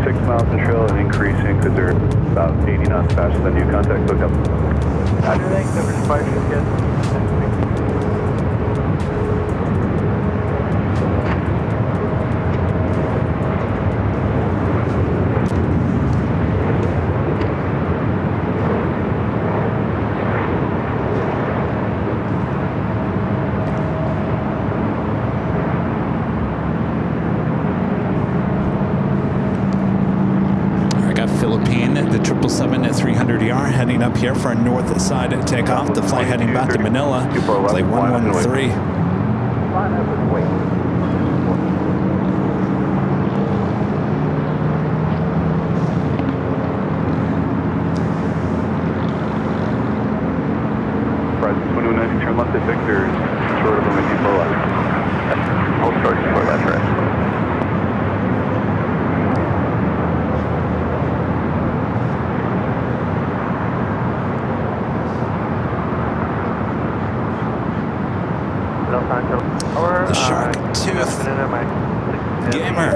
6 miles in trail and increasing because they're about 80 knots faster than you. Contact, look up. Roger, thanks. Number 5 should get. The 777 at 300ER heading up here for a north side takeoff. The flight heading back to Manila, flight 113. Price 2190, turn left at Victor, short of limit 24 left. Hold short 24 left, right. The Shark Tooth Gamer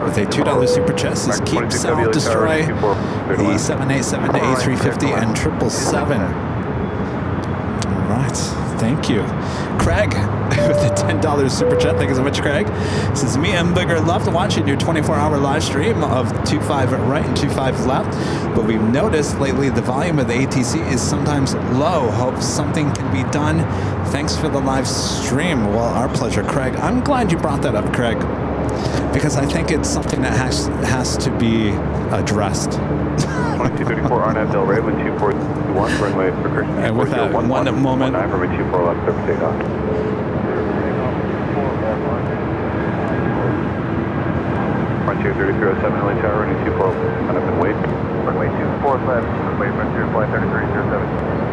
with a $2 super chest is Keep, Sell, Destroy, the 787 to A350 and 777. All right, thank you. Craig with a $10 super chat. Thank you so much, Craig. This is me and Bigger. Love watching your 24-hour live stream of 25 right and 25 left. But we've noticed lately the volume of the ATC is sometimes low. Hope something can be done. Thanks for the live stream. Well, our pleasure, Craig. I'm glad you brought that up, Craig, because I think it's something that has to be addressed. 2234 RNAV Del Rey, 2421, runway for Christian. And with that one moment. Runway 24 left, clear for takeoff. Frontier 3307 LA Tower, runway 24, run up and wait. Runway 24 left, runway Frontier, flight 3307.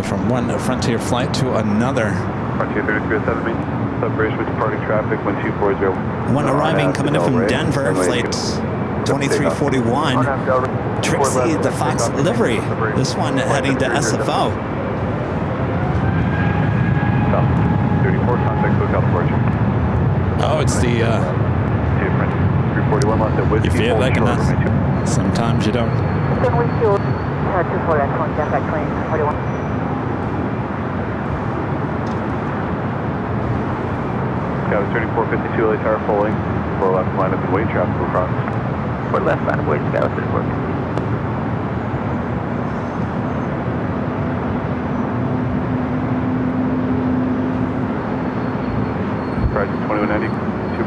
From one Frontier flight to another. Frontier 3307 means separation with departing traffic 1240. One arriving coming in from Denver, flight 2341. Trixie, the Fox livery. This one heading to SFO. 34 contact lookout departure. Oh, it's the 341 left at Whiskey. You feel like enough. Sometimes you don't. Can we still have to follow that contact at 2041? Scout 3452 LA Tower fulling. 4 left line up and wait, traffic will cross. 4 left line of wait, Scout is working. Price 2190,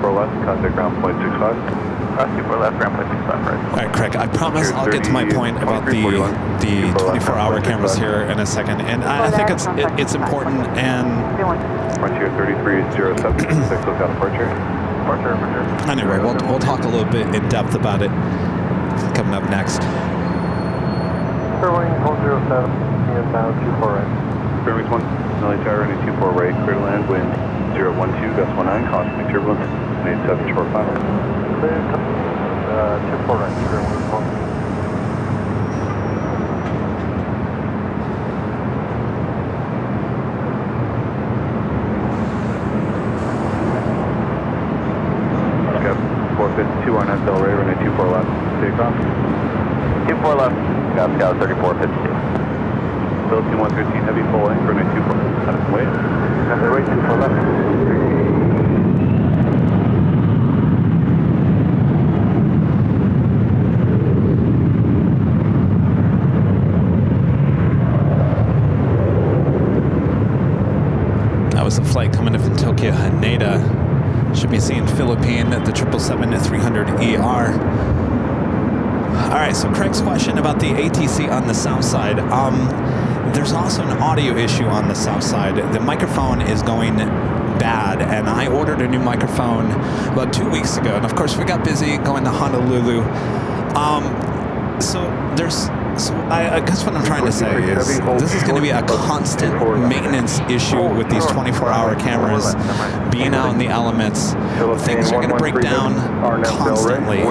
24 left, contact ground point 65. Cross 24 left, runway 65 right. All right, Craig, I promise I'll get to my point about the 24-hour cameras here in a second, and I think it's important, and Frontier 3307, 6 lookout departure. anyway, we'll talk a little bit in depth about it coming up next. Fairwing 107, inbound 24 right. Fairwings 1, Nelly Tower, running 24 right, clear to land, wind 012, gust 19, cosmic turbulence, 87 short final. Clear to 24 right, fairwing 1. Scap 452 on Del Rey, running 24 left, takeoff. 24 left, Scout Scout 3452. Philippine 113 heavy, full length, running 24 left, wait. And wait 24 left. That was a flight coming in from Tokyo Haneda. Should be seeing Philippine at the 777-300ER. All right, so Craig's question about the ATC on the south side. There's also an audio issue on the south side. The microphone is going bad, and I ordered a new microphone about 2 weeks ago. And of course, we got busy going to Honolulu. So I guess what I'm trying to say is this is going to be a constant maintenance issue with these 24-hour cameras being out in the elements. Things are going to break down constantly,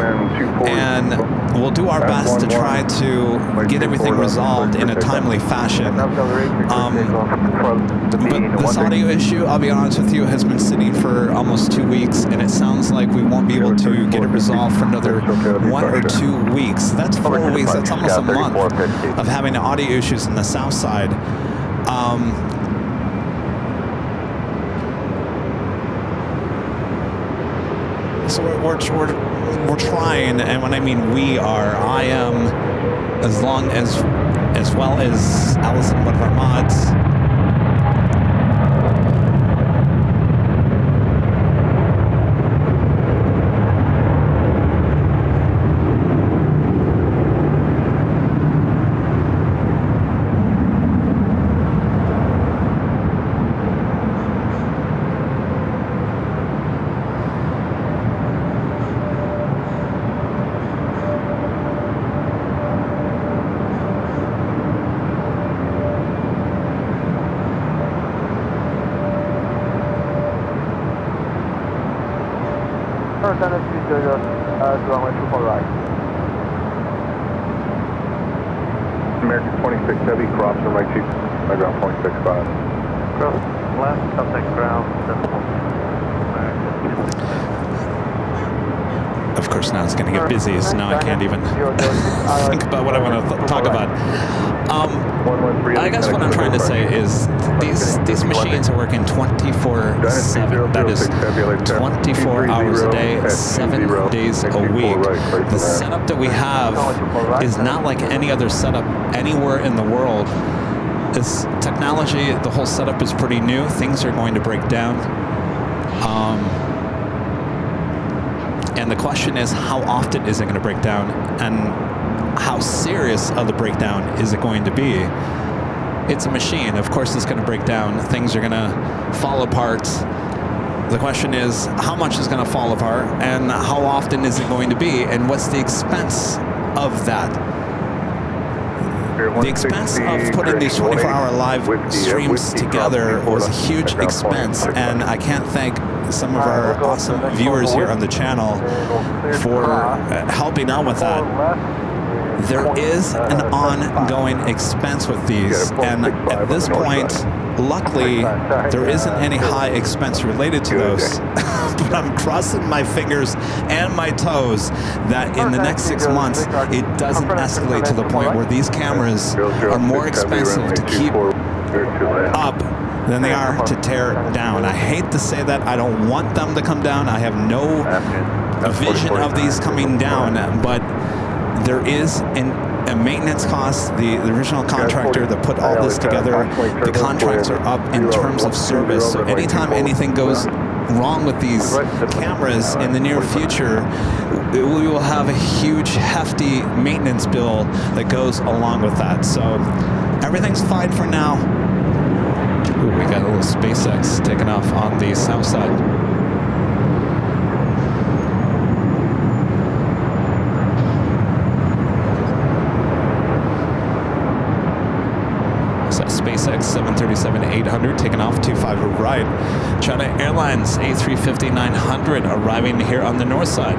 and we'll do our best to try to get everything resolved in a timely fashion. But this audio issue, I'll be honest with you, has been sitting for almost 2 weeks, and it sounds like we won't be able to get it resolved for another 1 or 2 weeks. That's 4 weeks. That's almost a month of having audio issues in the south side. So we're trying, and when I mean we are, I am, as well as Allison, one of our mods. American 26 heavy, cross from right 2, my ground 0.65. Cross left, contact ground. Of course, now it's going to get busy, so now I can't even think about what I want to talk about. I guess what I'm trying to say is these machines are working 24/7. That is 24 hours a day, 7 days a week. The setup that we have is not like any other setup anywhere in the world. This technology, the whole setup is pretty new. Things are going to break down. And the question is, how often is it going to break down? And how serious of the breakdown is it going to be? It's a machine. Of course, it's going to break down. Things are going to fall apart. The question is, how much is going to fall apart? And how often is it going to be? And what's the expense of that? The expense of putting these 24-hour live streams together was a huge expense, and I can't thank some of our awesome viewers here on the channel for helping out with that. There is an ongoing expense with these, and at this point, luckily, there isn't any high expense related to those. But I'm crossing my fingers and my toes that in the next 6 months, it doesn't escalate to the point where these cameras are more expensive to keep up than they are to tear down. I hate to say that. I don't want them to come down. I have no vision of these coming down, but there is a maintenance cost. The original contractor that put all this together, the contracts are up in terms of service. So anytime anything goes wrong with these cameras in the near future, we will have a huge, hefty maintenance bill that goes along with that. So everything's fine for now. Ooh, we got a little SpaceX taking off on the south side. SpaceX 737-800 taking off 25 right. China Airlines A350-900 arriving here on the north side.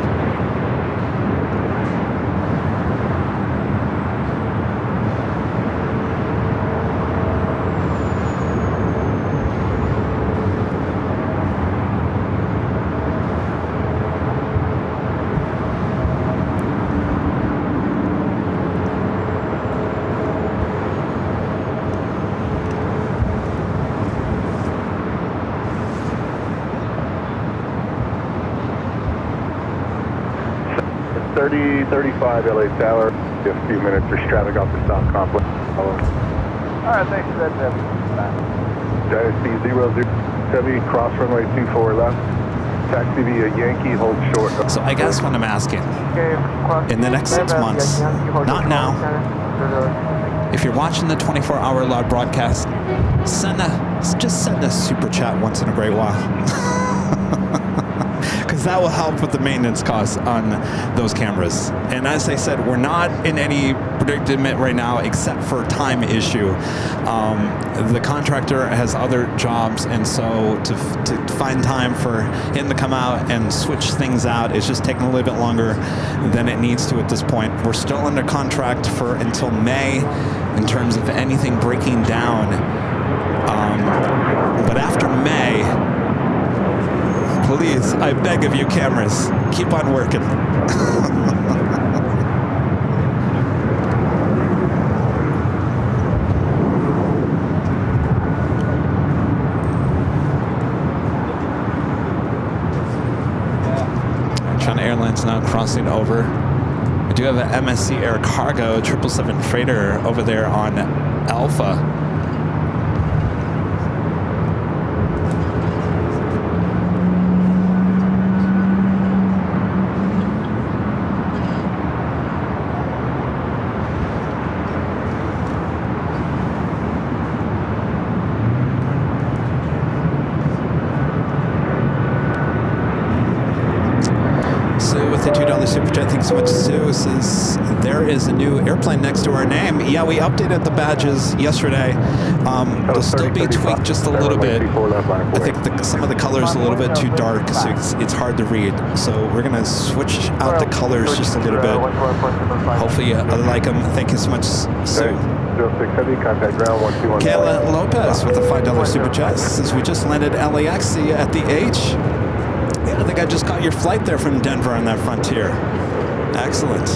Thirty 35 LA Tower. A few minutes for traffic off the South Complex. Alright, thanks for that, Dynasty 007, cross runway 24 left. Taxi via Yankee, hold short. So I guess what I'm asking, in the next 6 months, not now, if you're watching the 24-hour live broadcast, just send a super chat once in a great while. Because that will help with the maintenance costs on those cameras. And as I said, we're not in any predicament right now except for time issue. The contractor has other jobs, and so to find time for him to come out and switch things out is just taking a little bit longer than it needs to at this point. We're still under contract for until May in terms of anything breaking down. But after May, please, I beg of you, cameras, keep on working. China Airlines now crossing over. We do have an MSC Air Cargo 777 freighter over there on Alpha. Super chat, thanks so much, Sue. Says there is a new airplane next to our name. Yeah, we updated the badges yesterday. They'll still be tweaked just a little bit. I think some of the colors are a little bit too dark, so it's hard to read. So we're gonna switch out the colors just a little bit. Hopefully you like them. Thank you so much, Sue. Kayla Lopez with a $5 super chat says we just landed LAX. See you at the H. I think I just caught your flight there from Denver on that Frontier. Excellent.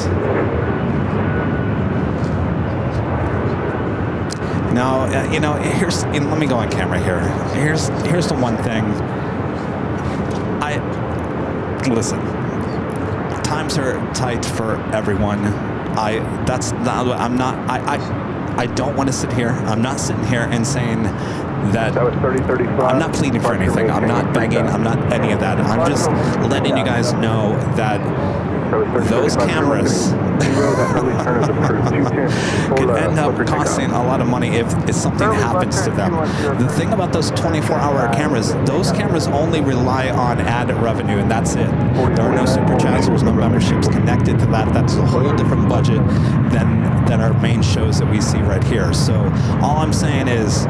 Now, let me go on camera here. Here's the one thing. Listen, times are tight for everyone. I don't want to sit here. I'm not sitting here and saying that was 30-35. I'm not pleading for anything. I'm not begging. I'm not any of that. I'm just letting you guys know that those cameras can end up costing a lot of money if something happens to them. The thing about those 24-hour cameras, those cameras only rely on ad revenue, and that's it. There are no super chats. There's no memberships connected to that. That's a whole different budget than our main shows that we see right here. So all I'm saying is,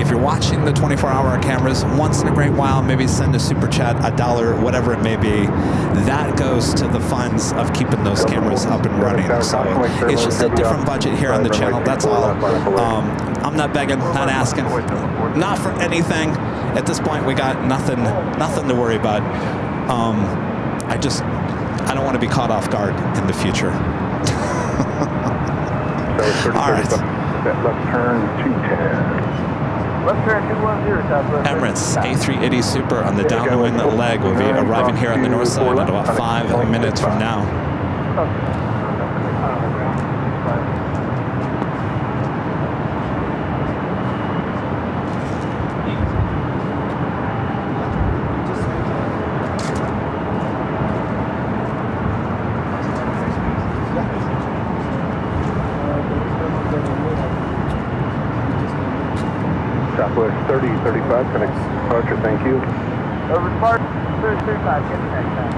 if you're watching the 24-hour cameras, once in a great while, maybe send a super chat, $1, whatever it may be. That goes to the funds of keeping those cameras up and running. So it's just a different budget here on the channel. That's all. I'm not begging, not asking, not for anything. At this point, we got nothing to worry about. I don't want to be caught off guard in the future. All right. Left turn 210. Emirates A380 Super on the downwind leg will be arriving here on the north side in about 5 minutes from now. 235, connect departure, thank you. Over departure, 235, get the next time.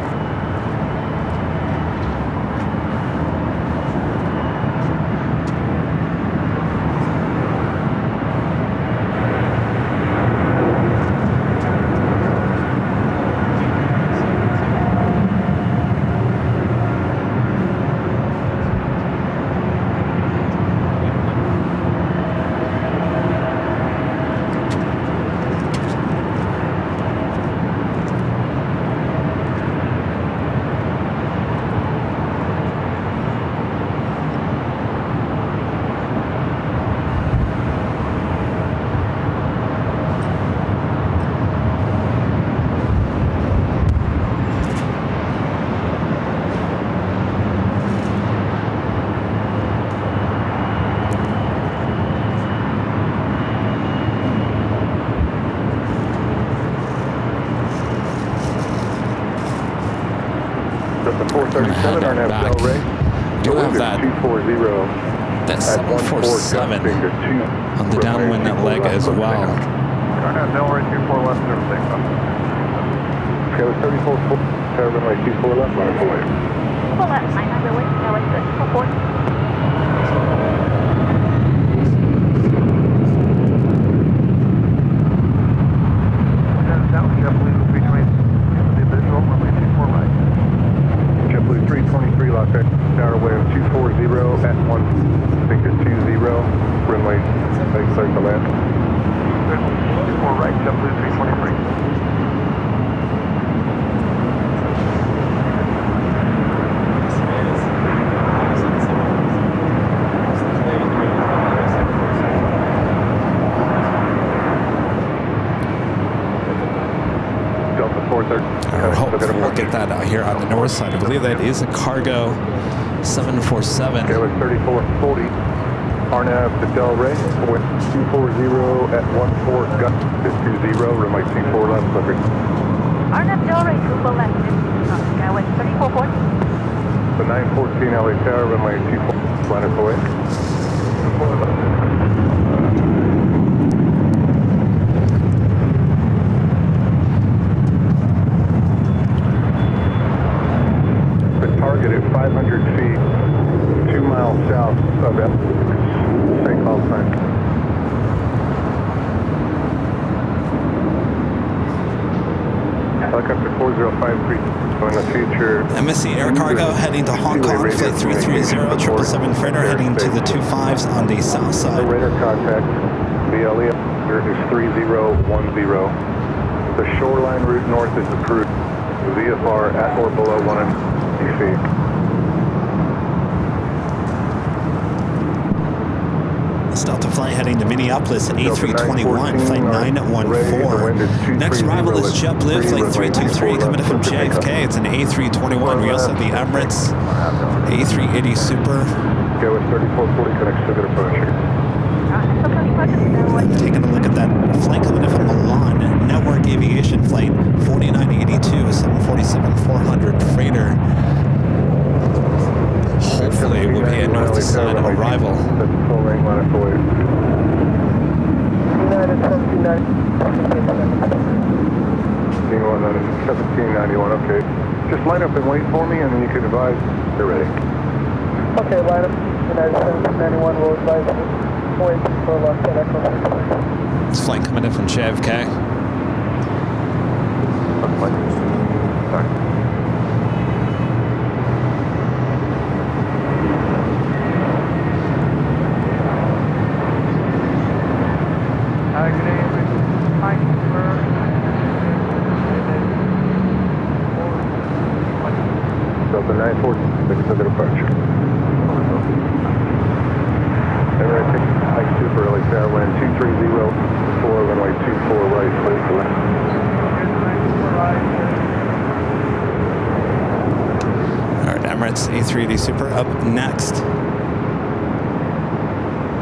Back. Do have that 747 on the downwind leg as well. Delray 24 left, everything. Okay, with 34 full, Caravan Way 24 left, line up away. Full left, 900 way, LAX 34. JetBlue 323 Los Angeles, tower way of 240 at 1, I think it's 20, runway, clear to land. 24 right, JetBlue 323. We'll get that out here on the north side. I believe that is a cargo 747. Okay, with 3440. RNAV to Delray, with 240 at 14 gut to 20, runway 24 left, clear. RNAV Delray, 24 left, with 3440. The 914 LA Tower, runway 24, line up away. Target at 500 feet, 2 miles south of Emirates. Takeoff time. Helicopter 4053 in the future. MSC Air Cargo heading to Hong Kong, flight 330, 777 freighter heading to the 25s on the south side. Radar contact, BLE is 3010. The shoreline route north is approved. VFR at or below 150 feet. Delta flight heading to Minneapolis at A321, flight 914. Next arrival is JetBlue, flight 323, coming in from JFK. It's an A321. We also have the Emirates A380 Super. Go with 3440, connects to good approach. Taking a look at that flight coming in from Milan, Network Aviation flight 4982, 747-400 freighter. Hopefully we'll be a north to side arrival. That's full ring line up away. 1791, okay. Just line up and wait for me and then you can advise they're ready. Okay, line up. United 1791 will advise you. Wait for left at Echo. This flight coming in from JFK. Sorry. Good day, Mike. Delta 946, good departure. Emirates A380 Super early tower wind 230, runway 24 right, clear to land. Alright, Emirates A380 Super up next.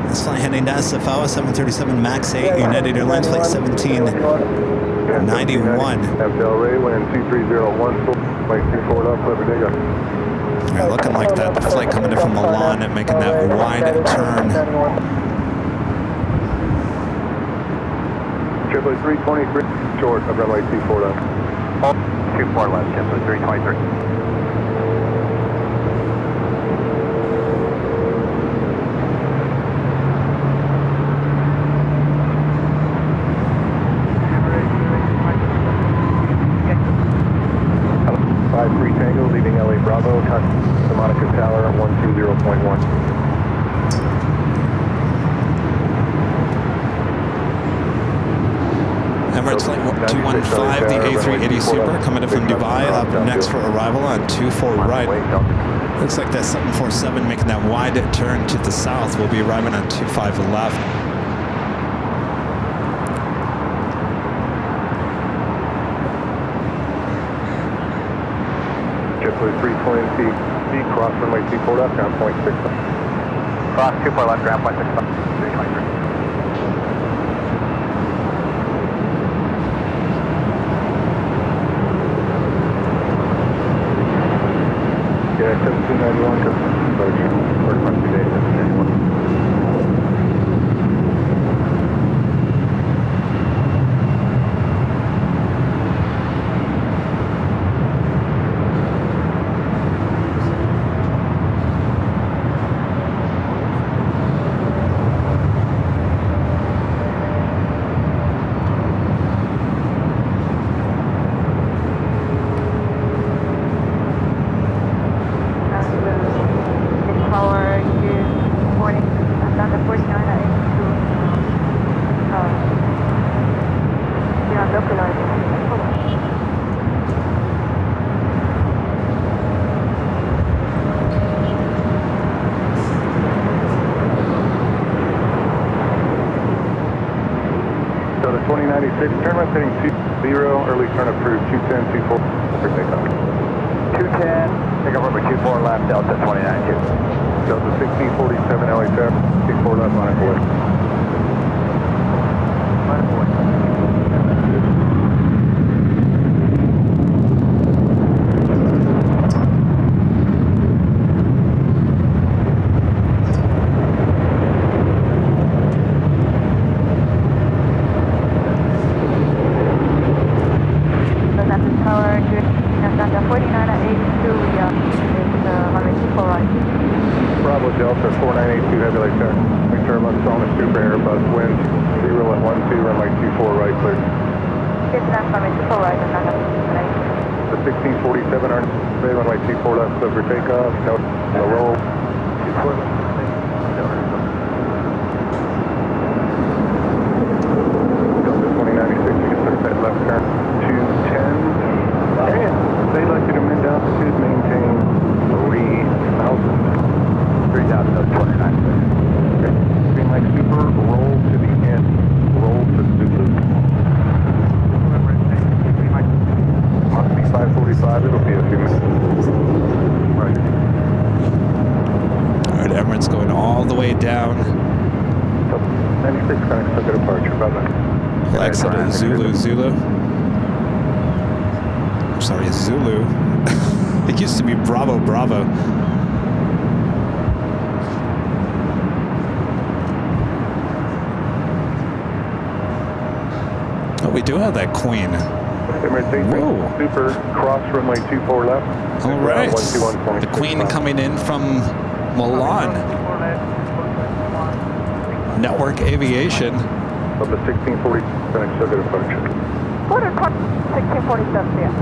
This flight heading to SFO, 737 MAX 8, United Airlines flight 1791. Have Delray, wind 2301, flight 24 left, clear Bodega. Alright, looking like that. The flight coming in from Milan and making that wide turn. JetBlue 323 short of runway 24 left. 24 left, JetBlue 323. Tango, leaving LA Bravo, Santa Monica Tower, 120.1. Emirates Flight 215, the A380 Super, coming in from Dubai, up next for arrival on 24 right. Looks like that 747 making that wide turn to the south will be arriving on 25 left. JetBlue 320, cross runway 24 left, ground point 6. Cross 24 left, ground point 6, 323. Yeah, 1791, approach, first month today, 1791. So the 2096, turn left heading 20, early turn approved, 210, 24, for takeoff. 210, takeoff over 24 left, Delta 292. Delta 1647, LA Tower, 24 left, line of voice. Line of voice. Bravo Delta 4982, heavy light turn. We turn left on the Super Airbus, wind 0 at 12, runway 24 right, clear. The 1647, runway 24 left, clear for takeoff, no roll. 24 left. Delta 2096, you can start that left turn. 210. And they'd like you to mid altitude, maintain 3,000. 3,000, 29. Okay. Green light super, roll to the end. Roll to Zulu. Must be 545, it'll be a few minutes. Right. All right, Emirates going all the way down. 96, connects to departure, bye-bye. LAX at Zulu. I'm sorry, Zulu. It used to be Bravo. Oh, we do have that Queen. Emirates A380 Super, cross runway 24 left. All right. The Queen coming in from Milan. Network Aviation. Of the 1640, connects to departure. 1647, yeah.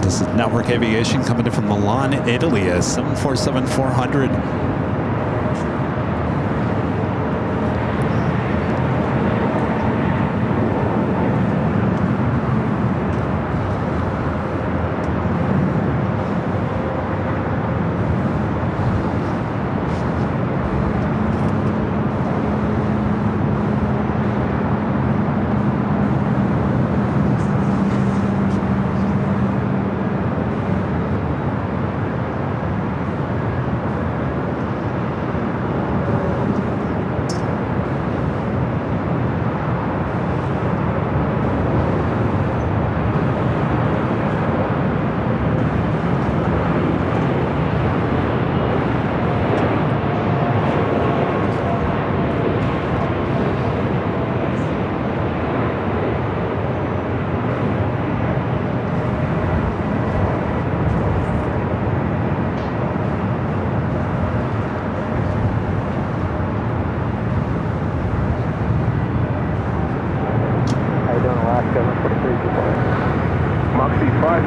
This is Network Aviation coming in from Milan, Italy, a 747-400.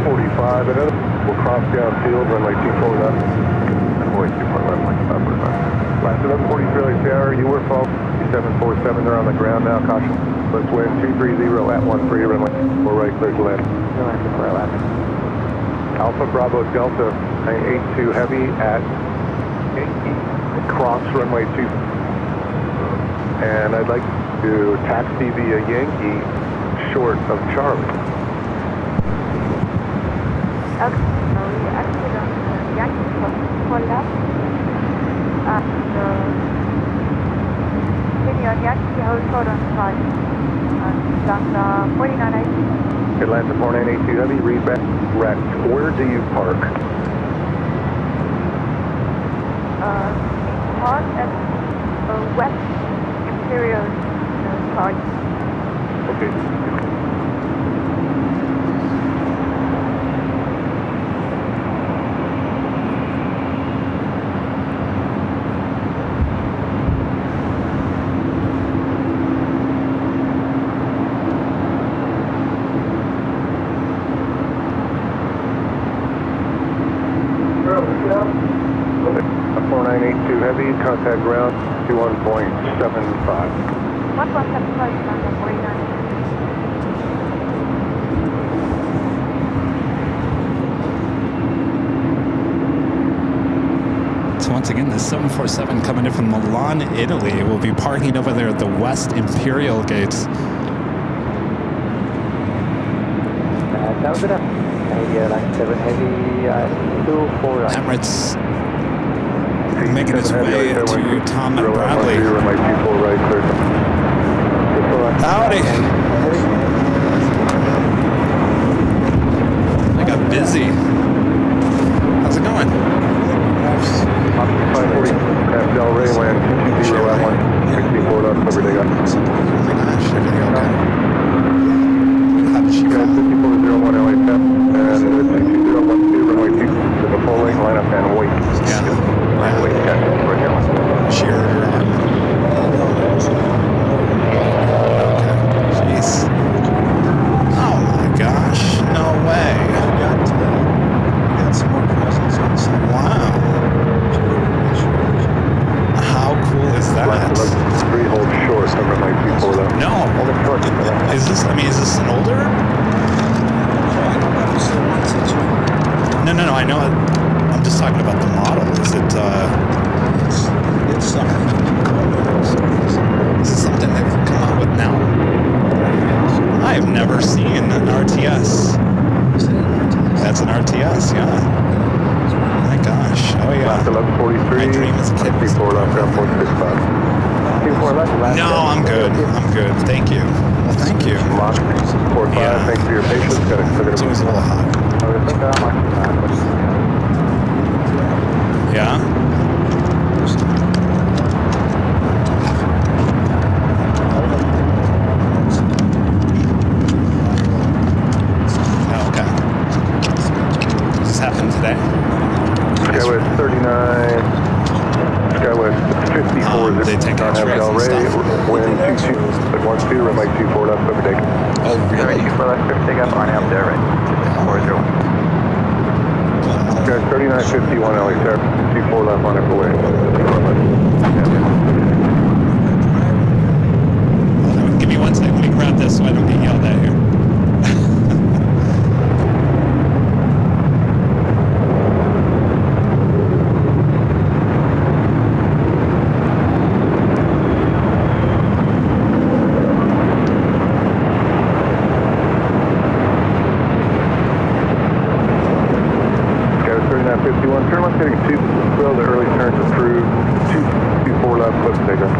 11:45, and then we'll cross downfield, runway 24 left. Runway 24 left, like 545. Last 11:43 LA Tower, you were fault. 747, they're on the ground now, caution. Let's wind 230 at 13, runway 4 right, clear to land. Alpha Bravo Delta, 982 heavy at Yankee, cross runway 2. And I'd like to taxi via Yankee, short of Charlie. Okay, so we actually on Yankee for left. Continue on Yankee, hold short on Charlie. Atlanta 4980. Atlanta 4982 heavy, read back, wrecked. Where do you park? Park at West Imperial Charlie. Okay. Heavy, contact ground, 21.75. 1.75 Atlanta 49. So once again, the 747 coming in from Milan, Italy, will be parking over there at the West Imperial Gate. Sounds good. Line 7 heavy, 24 right. Emirates making its way to Tom and Bradley. Howdy. I got busy. How's it going? 540, Del Rey, land 20 at 164 left, over they got. Oh my gosh, everything okay? How did she Guys, go? 5401 LA 10, and 22012, runway 2, to the full lane, line up and wait. Yeah. Line wait, yeah, right now. She heard her on. Okay. Jeez. Oh my gosh. No way. Wow. How cool is that? Three hold short, number 924 left. No. Is this, I mean, is this an older? No, I know it. I'm just talking about the model. Is it, is this something they've come out with now? I've never seen an RTS. That's an RTS, yeah. My gosh. Oh, yeah. Last 1143. My dream as a kid was... 24 left, ground 465. 24 left, last. No, I'm good. I'm good. Thank you. Well, thank you. Lock 45, Yeah. thanks for your patience. Got it. It's always a little hot. Yeah? Oh, okay. Does this happen today? Skywest 39, Skywest 54. They take Del X-rays and Rey, stuff? wind 22, at 12, runway 24 left, over take. Oh, really? 24 left, clear take up, on up there, right? 40. Guys, 3951 LA Tower, 24 left on up away. Give me one second. Let me grab this so I don't get yelled at here. Turn left heading 2, well, the early turn's approved. 224 left, left takeoff.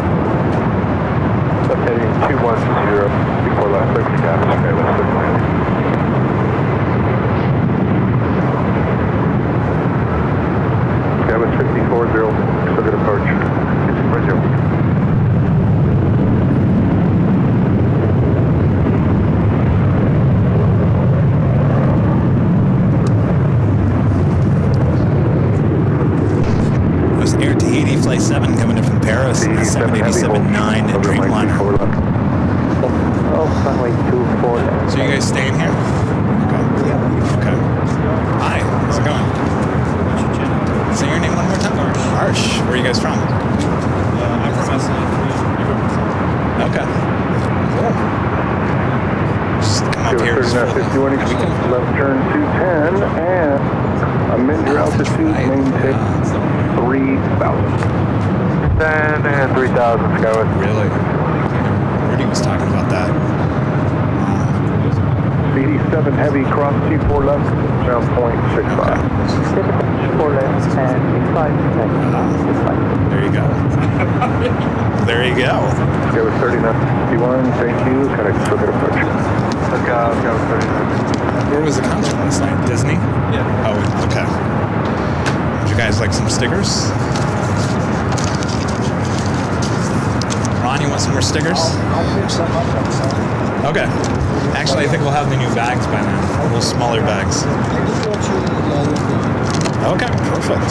Left heading 210, 24 left, clear for gas, okay, let's look at it. Skywest 54-0, still good approach. 54-0. Flight 7 coming in from Paris, and the 787-9 Dreamliner. Oh, runway 24 left. So you guys staying here? Okay. altitude, maintain 3,000. 10 and 3,000, Skywest. Really? Rudy was talking about that. 87 heavy, cross T4 left, ground point 65. Four left and 65. There you go. There you go. Okay, with 3951, thank you. Kind of took it approach. Look out, go 39. Where was the concert last night? Disney? Yeah. Oh, okay. Would you guys like some stickers? Ron, you want some more stickers? I'll pick some up on Sunday. Okay. Actually, I think we'll have the new bags by now. A little smaller bags. I just got you the other thing. Okay, perfect.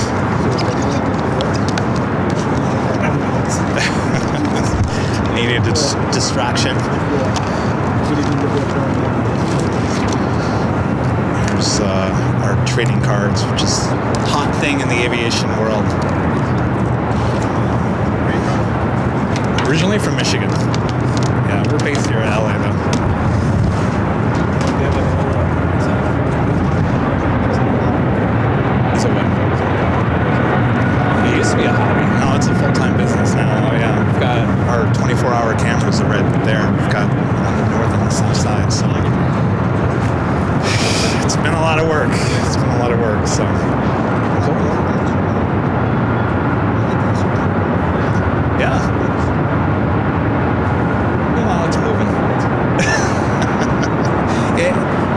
Needed a distraction. Here's our trading cards, which is a hot thing in the aviation world. Originally from Michigan. Yeah, we're based here in LA though. So what? It used to be a hobby. No, it's a full-time business now. Oh yeah, we've got our 24-hour cameras are right there. We've got on the north and the south side. So it's been a lot of work. It's been a lot of work. So cool. Yeah. Well, it's moving.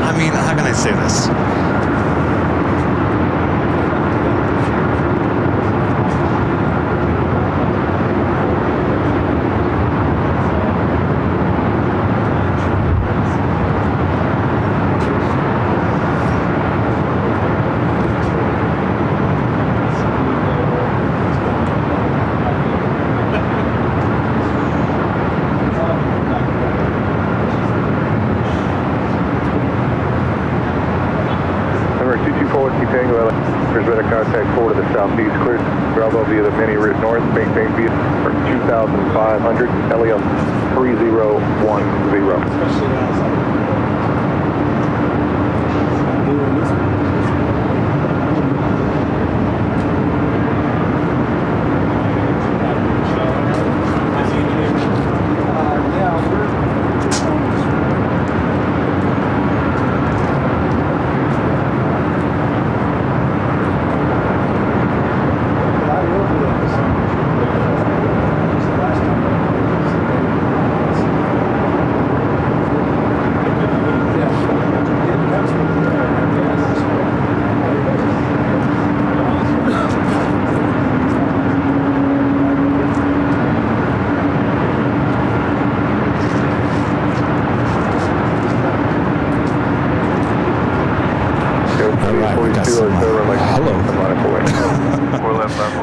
I mean, how can I say this? Contact forward to the southeast, clear Bravo via the mini route north, maintain via for 2,500, LEM 3010.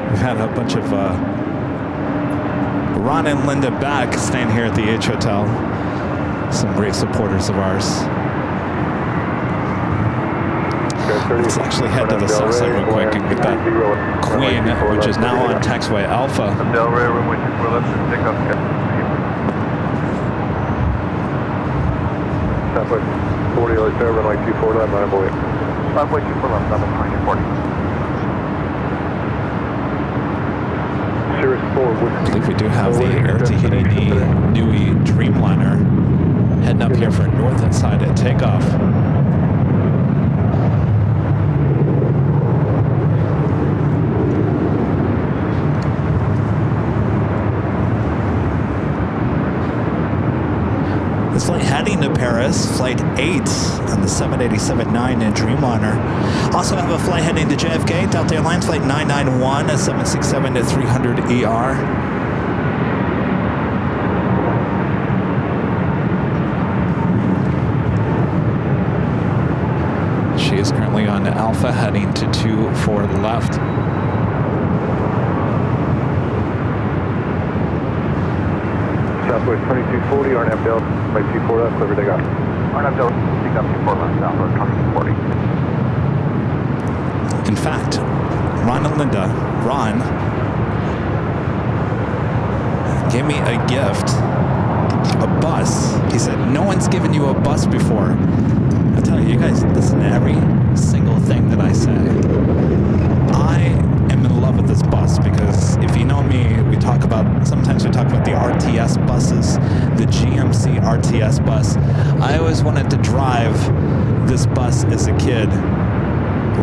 We've had a bunch of Ron and Linda back staying here at the H Hotel. Some great supporters of ours. Let's actually head to the south side real quick and get that Queen, which is now on taxiway Alpha. Del Rey, room 124 left, and takeoff. Southwest 40, let's go, runway 24 left, my boy. Runway 24 left, Southwest 2040. I believe we do have the Air Tahiti Nui Dreamliner heading up here for north side at takeoff. This flight heading to Paris, flight 8 on the 787-9 in Dreamliner. Also have a flight heading to JFK, Delta Airlines, flight 991 at 767-300ER. She is currently on Alpha, heading to 24 left. Southwest 2240, RNAV Delta, by 24 left, clear take off. RNAV Delta, take off 24 left, Southwest 2040. In fact, Ron and Linda, Ron gave me a gift, a bus. He said, no one's given you a bus before. I tell you, you guys listen to every single thing that I say.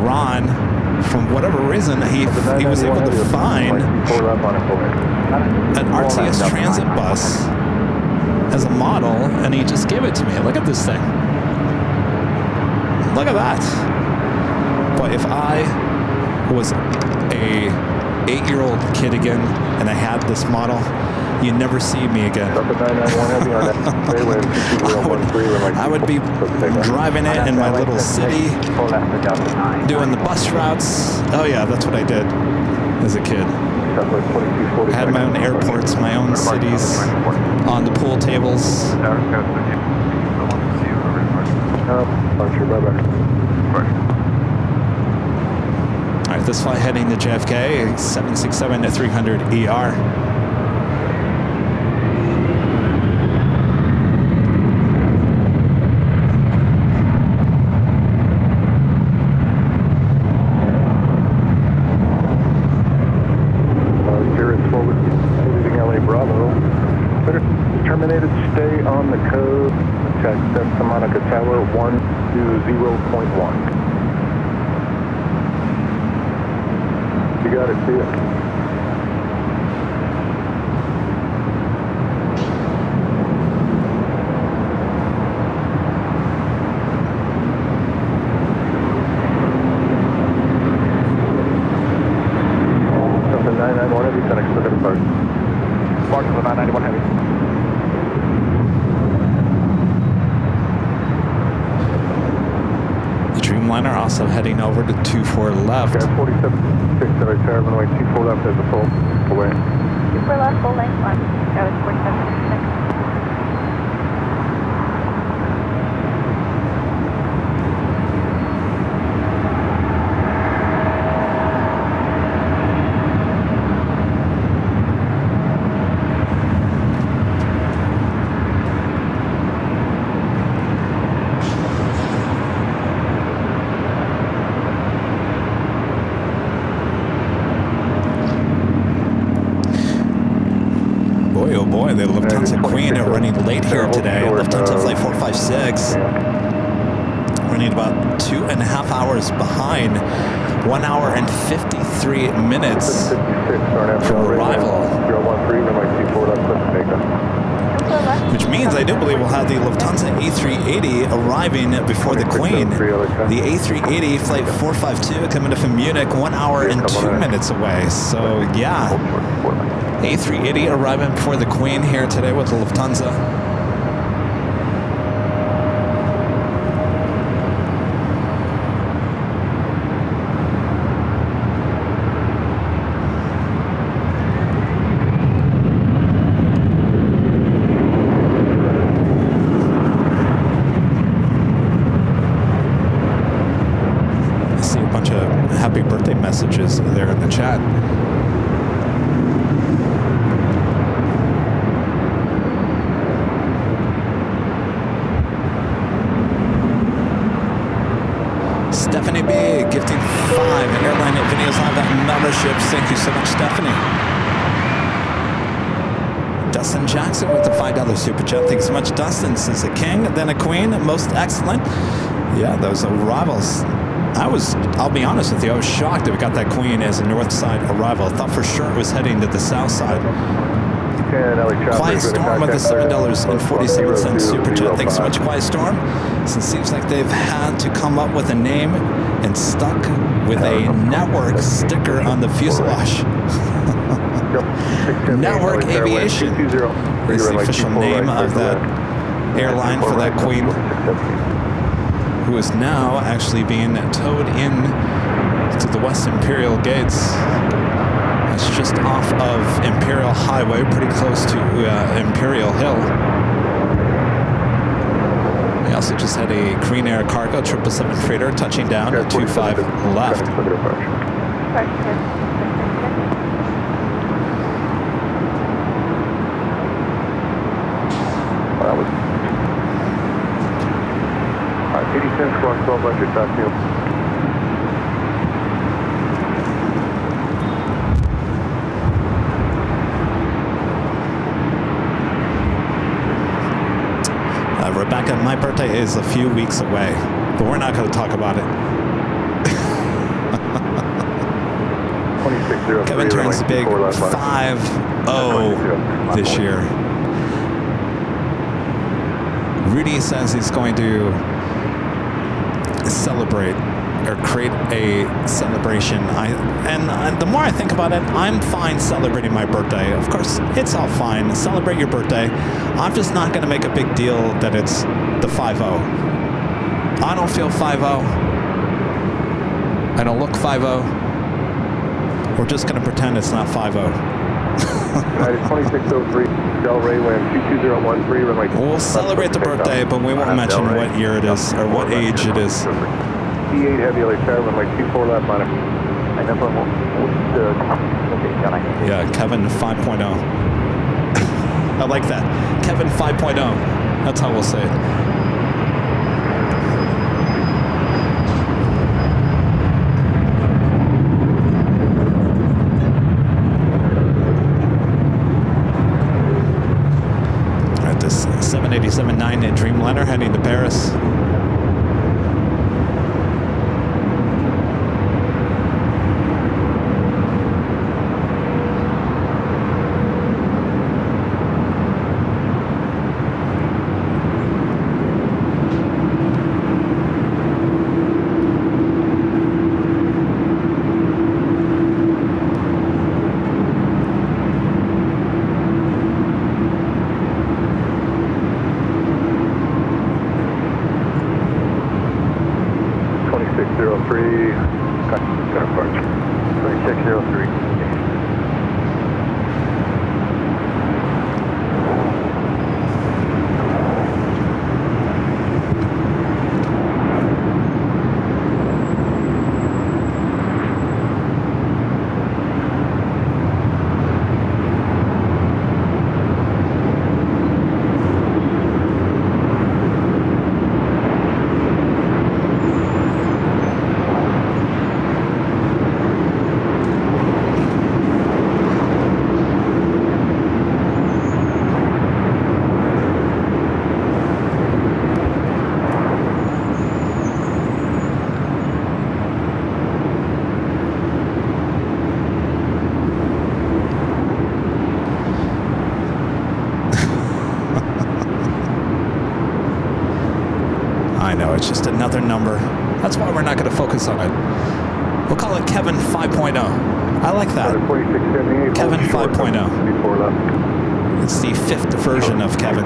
Ron, from whatever reason, he was able to find an RTS transit bus as a model, and he just gave it to me. Look at this thing. Look at that. But if I was a 8-year-old kid again and I had this model, you'd never see me again. I would be driving it in my little city, doing the bus routes. Oh yeah, that's what I did as a kid. I had my own airports, my own cities, on the pool tables. All right, this flight heading to JFK, 767-300ER. Terminated, stay on the code, check Santa Monica Tower 120.1. You got it, see it. Something 991 heavy, FedEx, look at the part. Mark for the 991 heavy. Dreamliner also heading over to 24 left. Okay, 47.6, right there, runway 24 left as a full away. 24 left, full length line. That was 47.6. The Lufthansa Queen are running late here today. Lufthansa Flight 456 running about 2.5 hours behind. 1 hour and 53 minutes from arrival. Which means I do believe we'll have the Lufthansa A380 arriving before the Queen. The A380 Flight 452 coming from Munich, 1 hour and 2 minutes away. So yeah. A380 arriving before the Queen here today with the Lufthansa. I see a bunch of happy birthday messages there in the chat. Stephanie B, gifting 5 Airline videos live at memberships. Thank you so much, Stephanie. Dustin Jackson with the $5 super chat. Thanks so much, Dustin. Says a king, then a queen, most excellent. Yeah, those arrivals. I'll be honest with you, I was shocked that we got that Queen as a north side arrival. I thought for sure it was heading to the south side. Quiet Storm with the $7.47 super chat. Thanks so much, Quiet Storm. So it seems like they've had to come up with a name and stuck with a network sticker on the fuselage. Network Aviation is the official name of that airline for that Queen, who is now actually being towed in to the West Imperial gates. It's just off of Imperial Highway, pretty close to Imperial Hill. We also just had a Green Air Cargo 777 freighter touching down at 25 left. That was 80 cents for 1200, back to you. Rebecca, my birthday is a few weeks away, but we're not going to talk about it. 2603. Kevin turns big 5-0 this year. Rudy says he's going to celebrate or create a celebration. And the more I think about it, I'm fine celebrating my birthday. Of course, it's all fine. Celebrate your birthday. I'm just not going to make a big deal that it's the 5-0. I don't feel 5-0. I don't look 5-0. We're just going to pretend it's not 5-0. United 2603, Del Rey, wind 22013, runway. We'll celebrate the birthday, but we won't mention what year it is or what age it is. E8 heavy LA Tower, runway 24 left, minor. Yeah, Kevin 5.0. I like that. Kevin 5.0. That's how we'll say it. All right, this 787-9 Dreamliner heading to Paris. It's just another number. That's why we're not going to focus on it. We'll call it Kevin 5.0. I like that. Kevin 5.0. It's the 5th version of Kevin.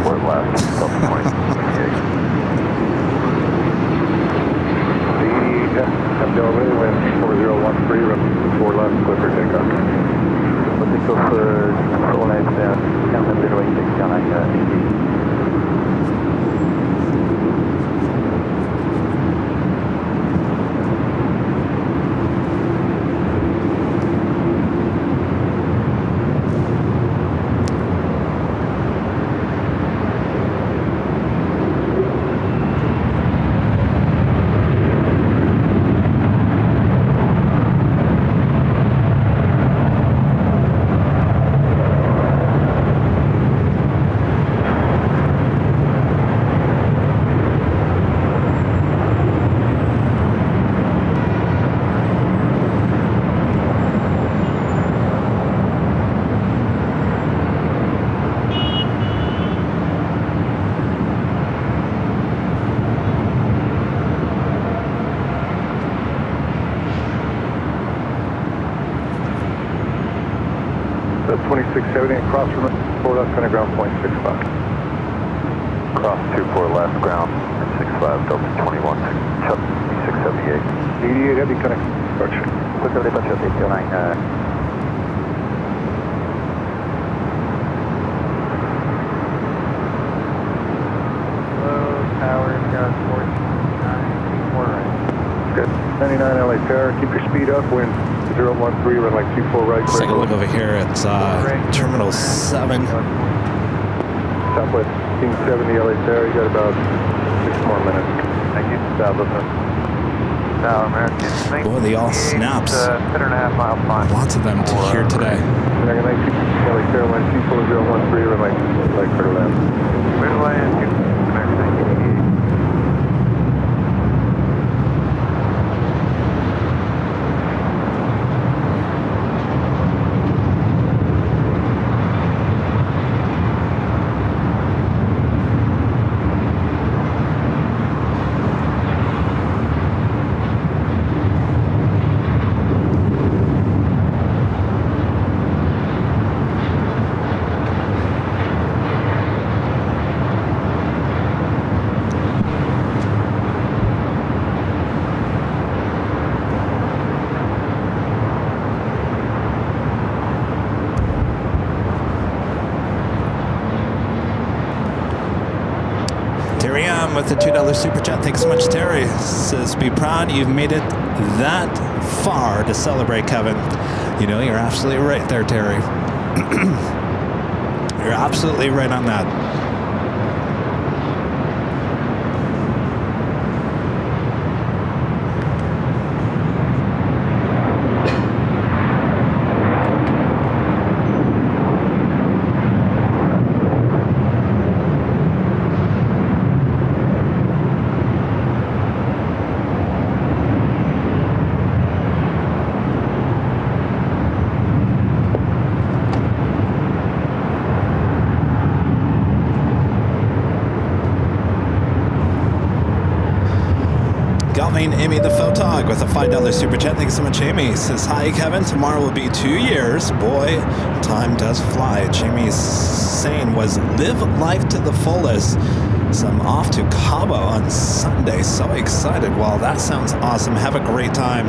The 2670 cross from 4 left, center ground, 0.65. Cross 24 left, ground, 65, Delta 21, 678. 88 heavy, connect, departure. Quick departure, 809. Good. 99 LA Tower, keep your speed up, wind 013, run like 24 right. Let's take a look over here at Terminal 7. Southwest 1870 LA Tower, you got about 6 more minutes. Thank you. Now, American. Boy, the all snaps. 10.5 mile climb. Lots of them to hear today. American 19 LA Tower, wind 24013, run like for land. Where do I end you? American 1988. with the $2 super chat. Thanks so much, Terry. Says, be proud you've made it that far to celebrate, Kevin. You know, you're absolutely right there, Terry. You're absolutely right on that. Amy the Photog with a $5 super chat. Thanks so much, Amy. Says, hi, Kevin. Tomorrow will be 2 years. Boy, time does fly. Jamie's saying was live life to the fullest. So I'm off to Cabo on Sunday. So excited. Well, that sounds awesome. Have a great time.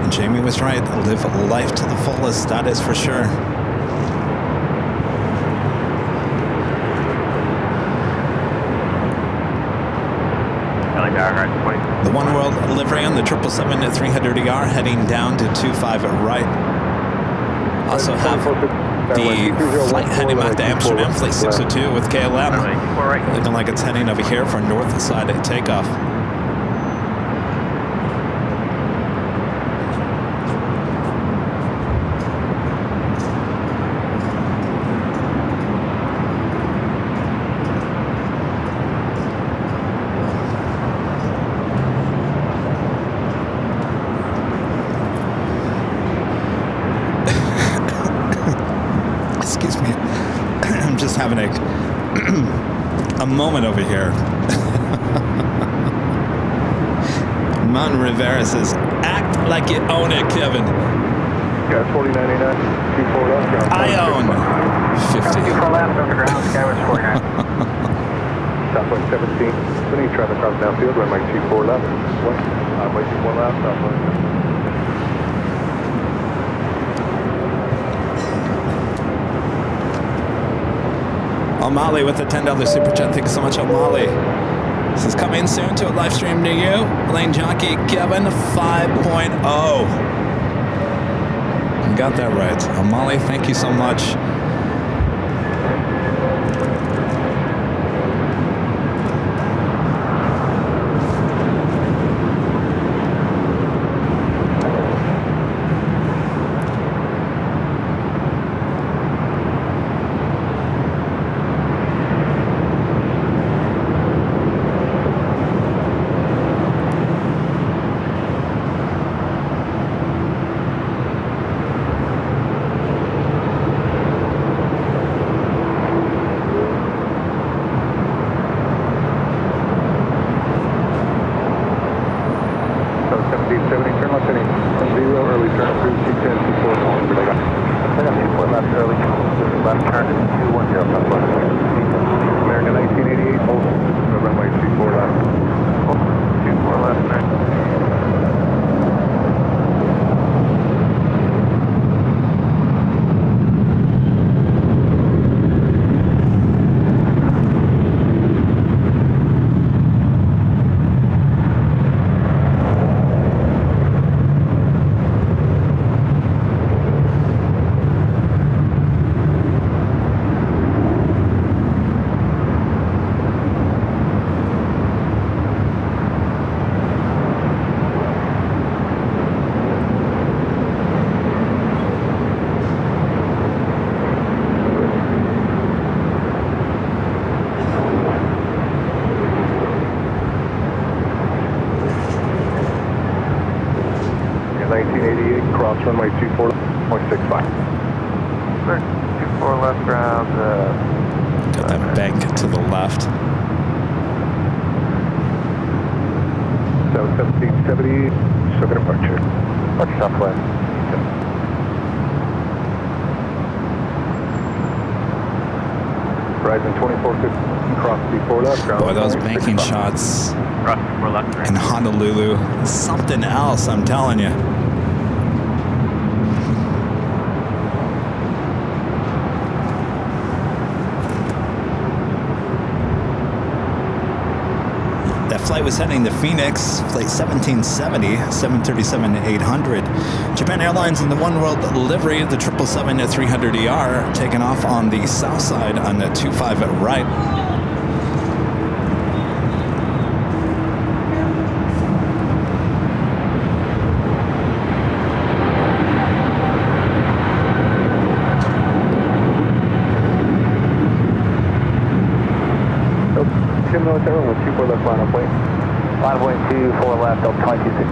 And Jamie was right. Live life to the fullest. That is for sure. The One World livery on the 777-300ER heading down to 25 at right. Also have the flight heading back to Amsterdam, flight 602 with KLM. Looking like it's heading over here for north side at takeoff. Having a moment over here. Mon Rivera says, act like you own it, Kevin. Yeah, 4099, 24 left. I own 50. 24 left on the ground, Skyward 49. Southwest 17, any traffic cross downfield, runway 24 left. Runway 24 left, Southwest. O'Malley with a $10 super chat. Thank you so much, O'Malley. This is coming soon to a live stream near you. Plane Jockey Kevin 5.0. You got that right. O'Malley, thank you so much. Runway 24.65. 24 left ground. Got that bank to the left. 1770, second departure. Watch southwest. Horizon 2450, cross B4 left ground. Boy, those banking shots in Honolulu, something else, I'm telling you. was heading to Phoenix, flight 1770, 737-800. Japan Airlines in the One World livery, the 777-300ER, taking off on the south side on the 25 right. Military with 24 left line of point. Line of point 24 left, Delta 226.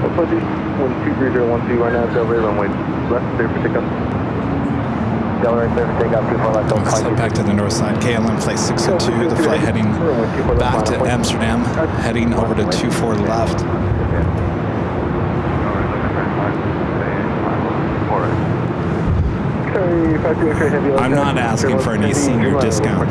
Approach 123.012 right now, Delta runway left, clear for takeoff. Delta right, clear for takeoff, 24 left, Delta Let's head back to the north side. KLM flight 602, the flight heading back to Amsterdam, heading over to 24 left. I'm not asking for any senior discount.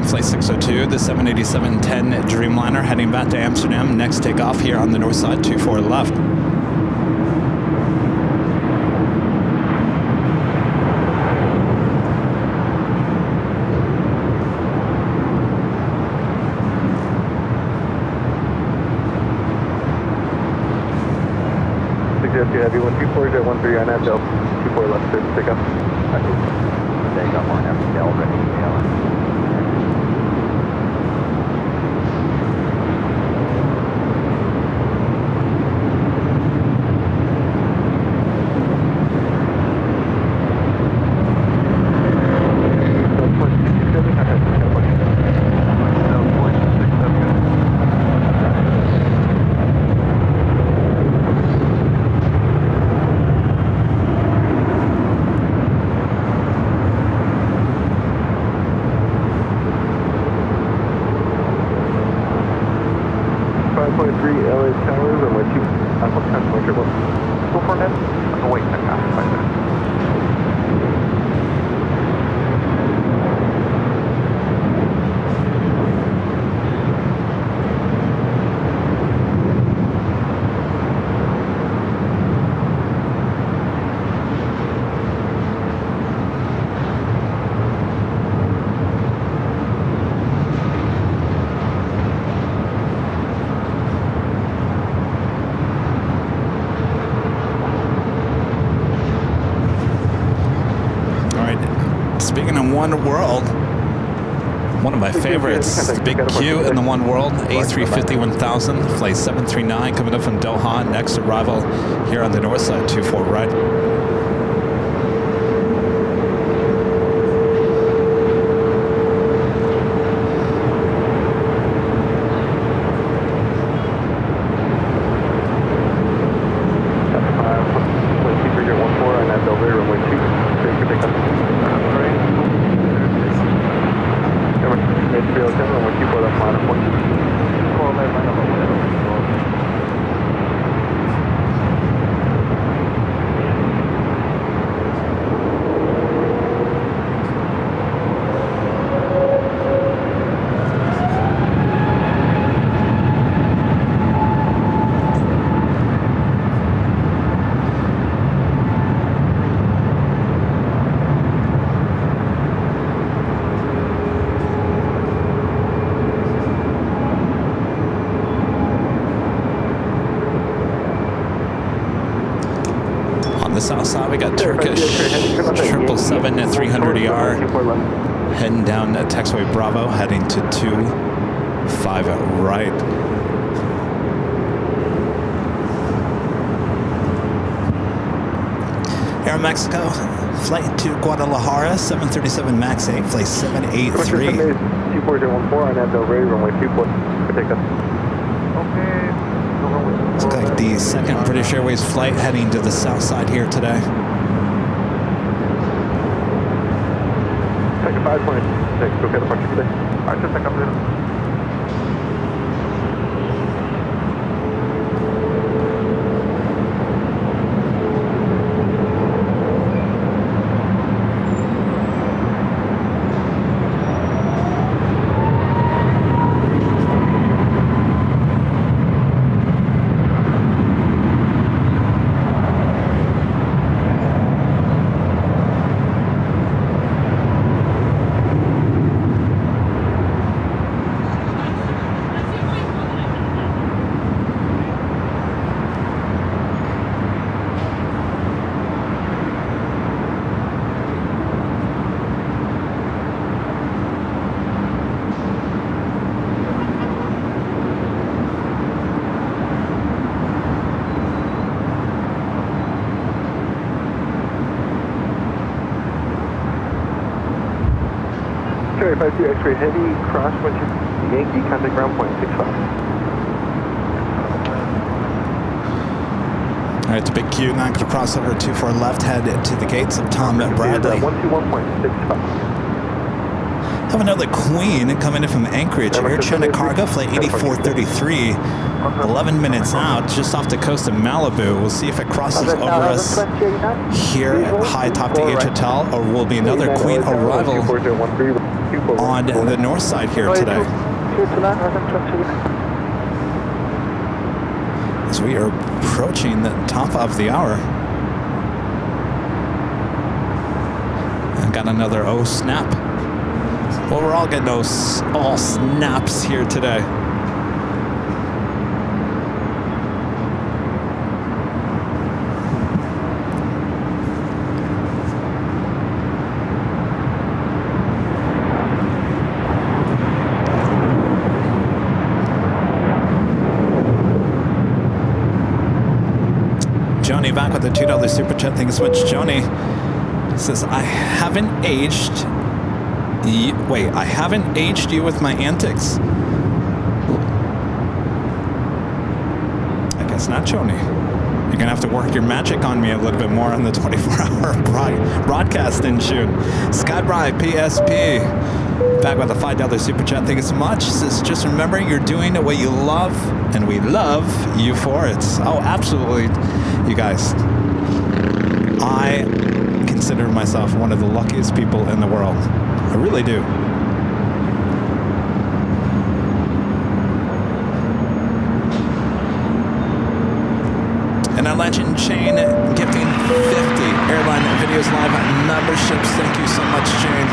Flight 602, the 787-10 Dreamliner heading back to Amsterdam. Next takeoff here on the north side, 24 left. Heavy 124.13 on that, 24 left, takeoff. Takeoff on after already. Speaking of One World, one of my favorites, the big Q in the One World, A350 1000, flight 739, coming up from Doha. Next arrival here on the north side, 24 right. The south side, we got Turkish 777-300ER heading down taxiway Bravo, heading to 25 right. Aeromexico, flight to Guadalajara, 737 MAX 8, flight 783. 2414 and ready runway 24. Take us. Okay. Looks like the second British Airways flight heading to the south side here today. Second 526, go get a bunch of today. Alright, just second minute. Cherry 52 X-ray heavy, cross winch, Yankee, contact ground point 65. All right, it's a big Q, now going to cross over 24 left, head to the gates of Tom Bradley. 121.65. Have another Queen coming in from Anchorage, Air China Cargo, flight 8433, 11 minutes out, just off the coast of Malibu. We'll see if it crosses over us here high atop the H Hotel, or will be another Queen arrival on the north side here today. As we are approaching the top of the hour. And got another oh snap. Well, we're all getting those all snaps here today. Joni back with the $2 super chat. Thank you so much, Joni. Says, I haven't aged. Wait, I haven't aged you with my antics. I guess not, Joni. You're gonna have to work your magic on me a little bit more on the 24-hour broadcasting shoot. Skybride PSP back with a $5 super chat. Thank you so much. Says, just remember, you're doing what you love, and we love you for it. Oh, absolutely, you guys. I consider myself one of the luckiest people in the world. I really do. And our legend Jane gifting 50 Airline Videos Live memberships. Thank you so much, Jane.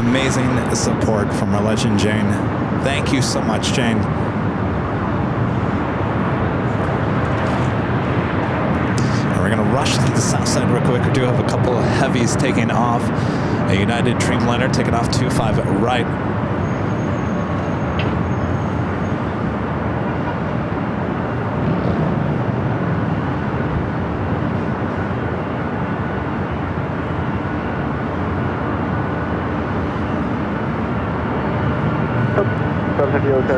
Amazing support from our legend Jane. Thank you so much, Jane. We're going to rush to the south side real quick. We do have a couple of heavies taking off. A United Dreamliner taking off 25 right.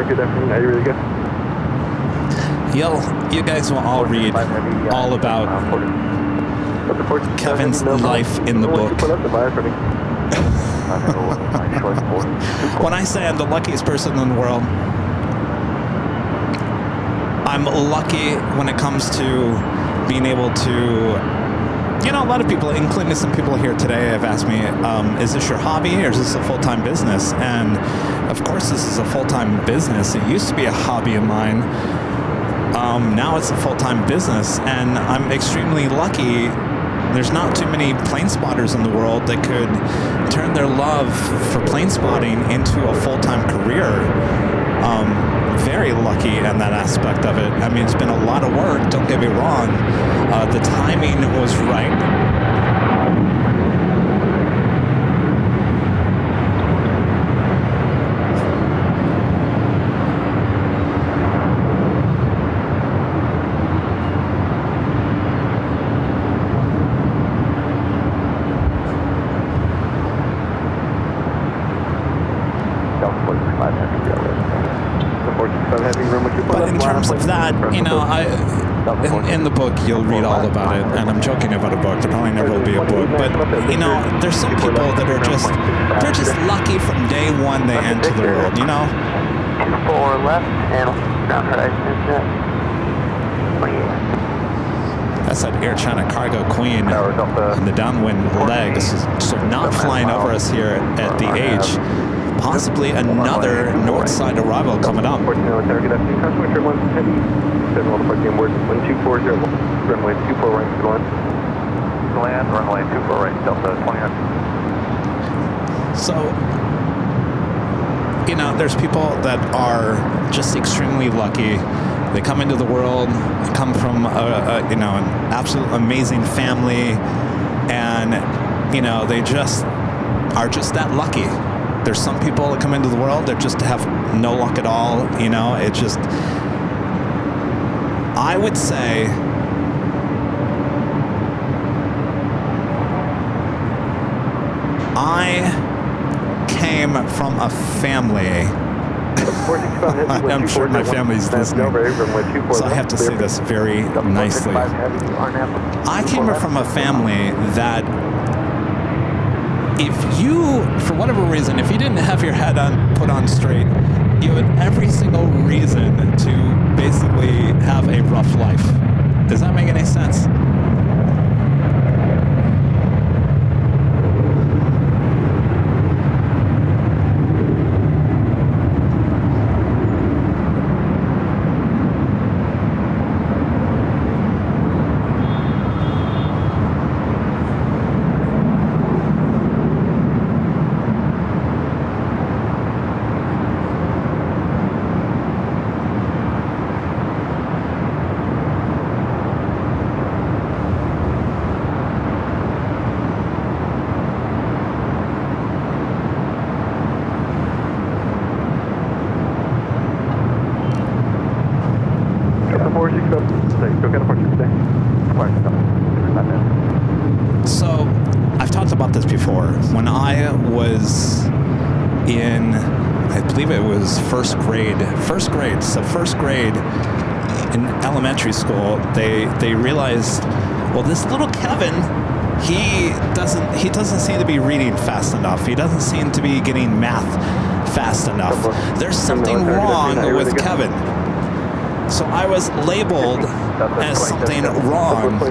Good afternoon. Are you really good? You guys will all read all about Kevin's life in the book. When I say I'm the luckiest person in the world, I'm lucky when it comes to being able to, you know, a lot of people, including some people here today, have asked me, is this your hobby or is this a full-time business? And of course this is a full-time business. It used to be a hobby of mine. Now it's a full-time business, and I'm extremely lucky. There's not too many plane spotters in the world that could turn their love for plane spotting into a full-time career. Very lucky in that aspect of it. I mean, it's been a lot of work, don't get me wrong. The timing was right. But in terms of that, you know, in the book you'll read all about it, and I'm joking about a book. There probably never will be a book, but you know, there's some people that are they're just lucky from day one they enter the world, you know. 24 left and ground horizon is at 28. That's that Air China Cargo Queen and the downwind legs, so not flying over us here at the H. Possibly another north side arrival coming up. 14 military, that's new customer, trip 110, 7 all departing board, 1240, runway 24 right, good one. Land, runway 24 right, Delta 29. So, you know, there's people that are just extremely lucky. They come into the world, come from you know, an absolute amazing family, and you know, they just are just that lucky. There's some people that come into the world that just have no luck at all, you know. It just, I would say, I came from a family. I'm sure my family's listening, so I have to say this very nicely. I came from a family that if you, for whatever reason, if you didn't have your head put on straight, you had every single reason to basically have a rough life. Does that make any sense? So, I've talked about this before. When I was in, I believe it was first grade in elementary school, they realized, well, this little Kevin, he doesn't seem to be reading fast enough. He doesn't seem to be getting math fast enough. There's something wrong with Kevin. So I was labeled as something wrong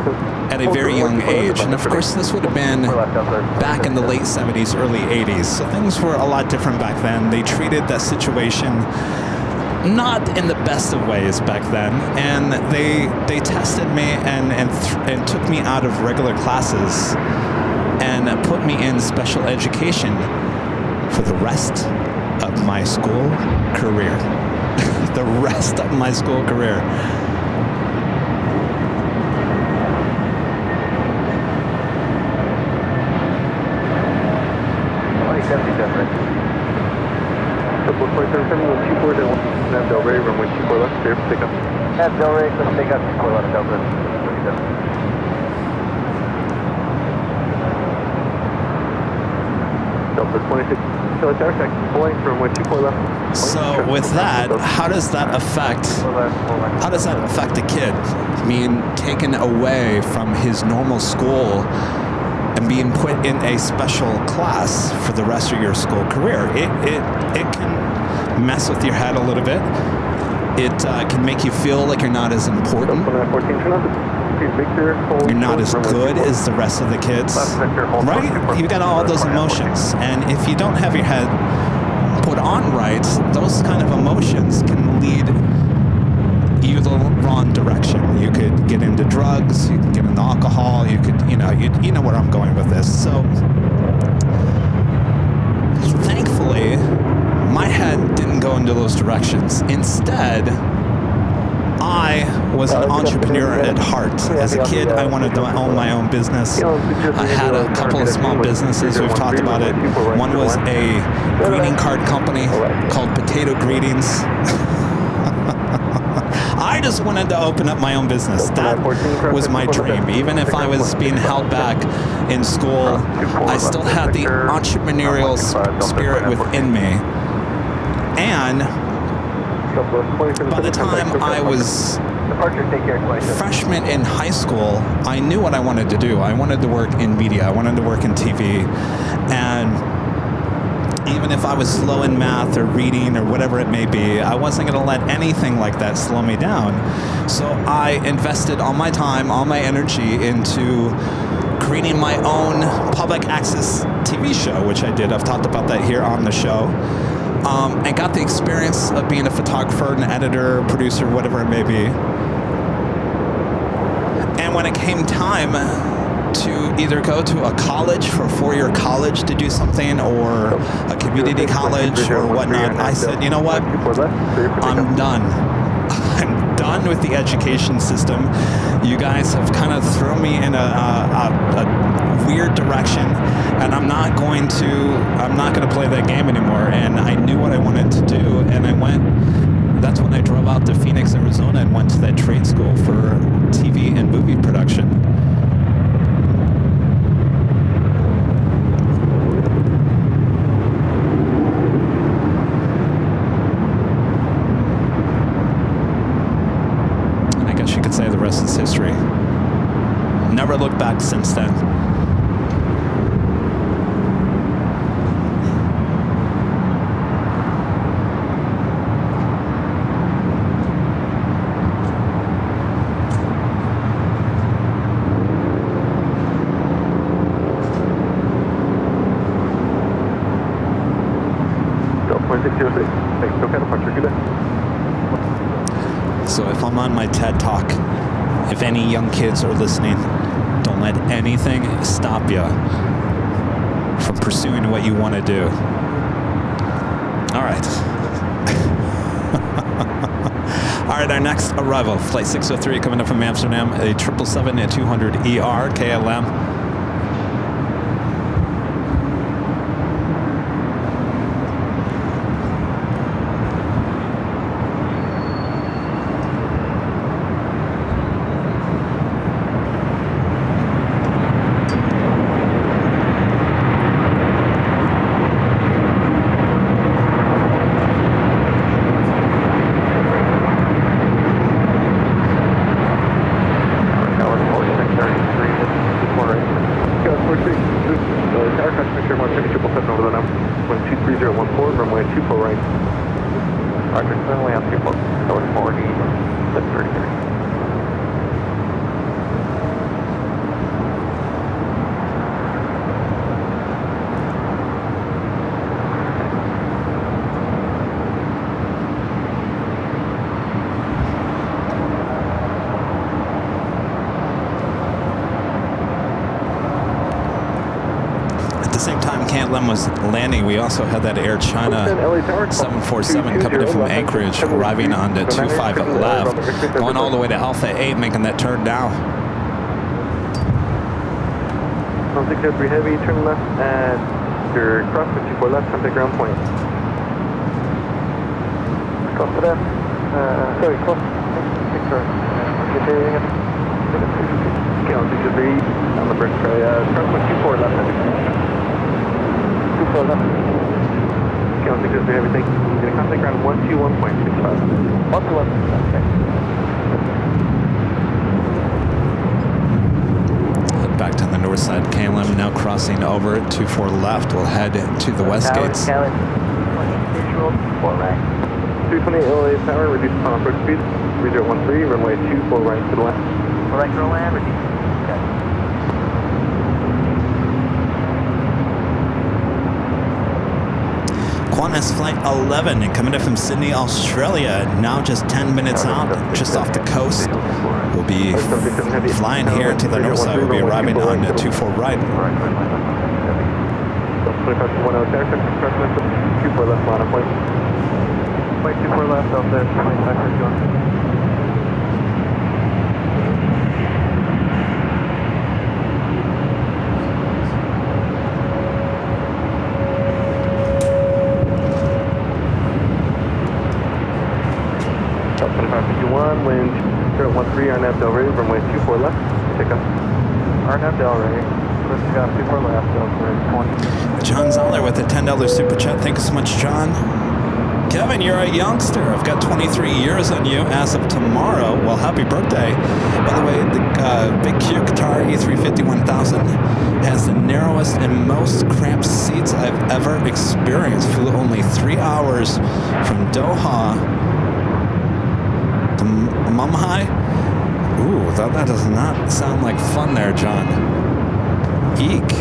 at a very young age. And of course, this would have been back in the late 70s, early 80s. So things were a lot different back then. They treated that situation not in the best of ways back then. And they tested me and took me out of regular classes and put me in special education for the rest of my school career. The rest of my school career. So with that, how does that affect the kid being taken away from his normal school and being put in a special class for the rest of your school career? It can mess with your head a little bit. It can make you feel like you're not as important. You're not as good as the rest of the kids, right? You got all those emotions, and if you don't have your head put on right, those kind of emotions can lead you the wrong direction. You could get into drugs, you could get into alcohol, you could, you know where I'm going with this. So thankfully, my head didn't go into those directions. Instead, I was an entrepreneur at heart. As a kid, I wanted to own my own business. I had a couple of small businesses. We've talked about it. One was a greeting card company called Potato Greetings. I just wanted to open up my own business. That was my dream. Even if I was being held back in school, I still had the entrepreneurial spirit within me. And by the time I was freshman in high school, I knew what I wanted to do. I wanted to work in media. I wanted to work in TV. And even if I was slow in math or reading or whatever it may be, I wasn't going to let anything like that slow me down. So I invested all my time, all my energy into creating my own public access TV show, which I did. I've talked about that here on the show. And got the experience of being a photographer, an editor, producer, whatever it may be. And when it came time to either go to a college for a 4-year college to do something, or a community college or whatnot, I said, you know what? I'm done. I'm done with the education system. You guys have kind of thrown me in a weird direction, and I'm not going to play that game anymore. And I knew what I wanted to do, and I went. That's when I drove out to Phoenix, Arizona, and went to that trade school for TV and movie production. And I guess you could say the rest is history. Never looked back since then. So if I'm on my TED Talk, if any young kids are listening, don't let anything stop you from pursuing what you want to do. All right. All right, our next arrival, Flight 603, coming up from Amsterdam, a 777-200ER KLM. Was landing, we also had that Air China 747 coming in from Anchorage, arriving on the 25 left, going all the way to Alpha 8, making that turn now. 603 heavy, turn left at your cross, 24 left, contact ground point. Cross to left, sorry, cross, Count 603 on the bridge, cross 24 left, 24 left. Count 603 everything. Gonna contact ground 121.65. 121, okay. Back to the north side, KLM now crossing over at 24 left. We'll head to the west gates. Visual, 328 LA Tower, reduce on approach speed, 3013, runway 24 right to the left. Right to the land, reduce. Qantas Flight 11 and coming in from Sydney, Australia, now just 10 minutes out, just off the coast. We'll be flying here to the north side. We'll be arriving on 24 right. 24 left, line of point. 24 left out there, 25 going. Wind 013, RNAV Del Rey, runway 24 left, takeoff. RNAV Del Rey, let's go 24 left, Del Rey, 20. John Zoller with a $10 super chat. Thank you so much, John. Kevin, you're a youngster. I've got 23 years on you as of tomorrow. Well, happy birthday. By the way, the Big Q Qatar A350 1000 has the narrowest and most cramped seats I've ever experienced. Flew only 3 hours from Doha to Mumbai. Ooh, that does not sound like fun there, John. Eek.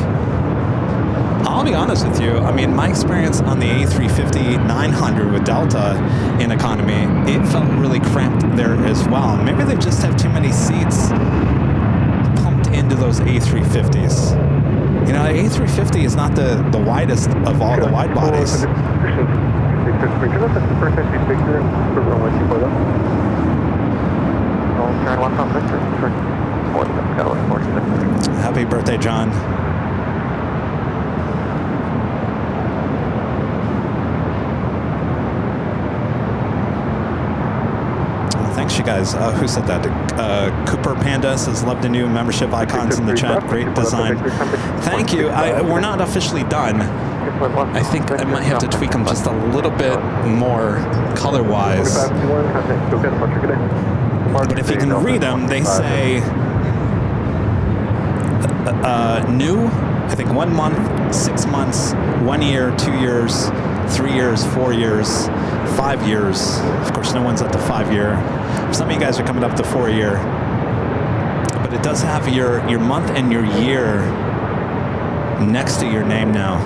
I'll be honest with you. I mean, my experience on the A350-900 with Delta in economy, it felt really cramped there as well. Maybe they just have too many seats pumped into those A350s. You know, the A350 is not the widest of all the wide bodies. Happy birthday, John. Thanks, you guys. Who said that? Cooper Panda says, love the new membership icons in the chat. Great design. Thank you. We're not officially done. I think I might have to tweak them just a little bit more color-wise. But if you can read them, they say new, I think 1 month, 6 months, 1 year, 2 years, 3 years, 4 years, 5 years. Of course, no one's at the 5 year. Some of you guys are coming up to 4 year. But it does have your month and your year next to your name now.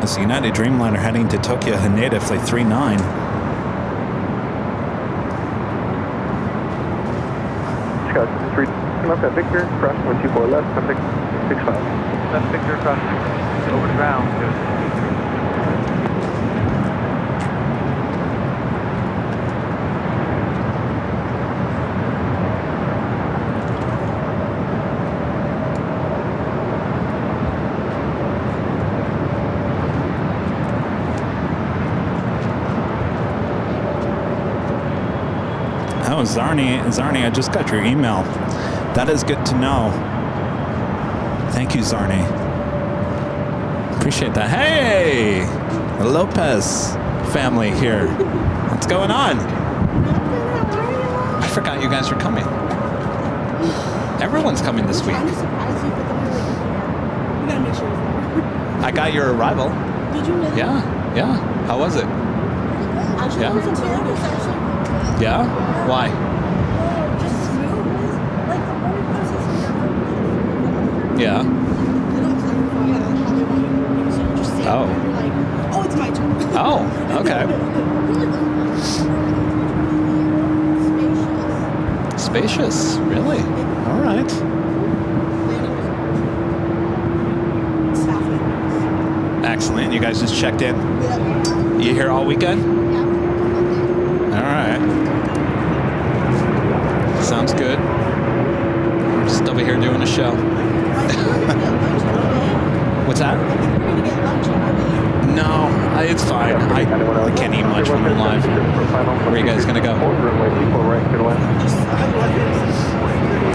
It's the United Dreamliner heading to Tokyo Haneda Flight 39. Scott, 3 left at Victor, cross 124 left, contact 65. Left Victor, cross over the ground. Oh, Zarni, I just got your email. That is good to know. Thank you, Zarni. Appreciate that. Hey, the Lopez family here. What's going on? I forgot you guys were coming. Everyone's coming this week. I got your arrival. Did you really? Yeah. How was it? Actually, Yeah. it was terrible, actually. Yeah? Why? Just smooth. Like the whole process is Yeah. they don't clarify how they want you to use it. Just say Oh. you're like, oh, it's my turn. Oh, okay. Spacious, really? All right. Excellent. You guys just checked in? You here all weekend? All right. Sounds good. We're just over here doing a show. What's that? No, it's fine. I can't eat much when I'm live. Where are you guys gonna go?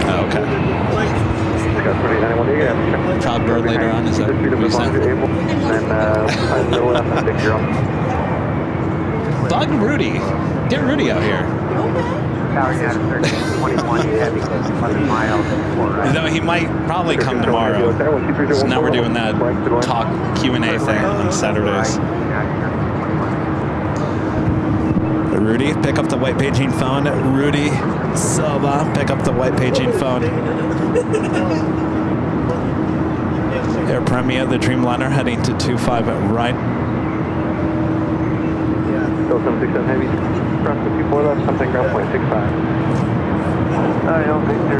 Oh, okay. Proud bird later on, is that what you said? Bug Rudy. Get Rudy out here. Though he might probably come tomorrow. So now we're doing that talk Q&A thing on Saturdays. Rudy, pick up the white paging phone. Rudy Silva, pick up the white paging phone. Air Premier, the Dreamliner, heading to 25 at right. Still 767 heavy. Cross 54 left, something ground point 65. Victor.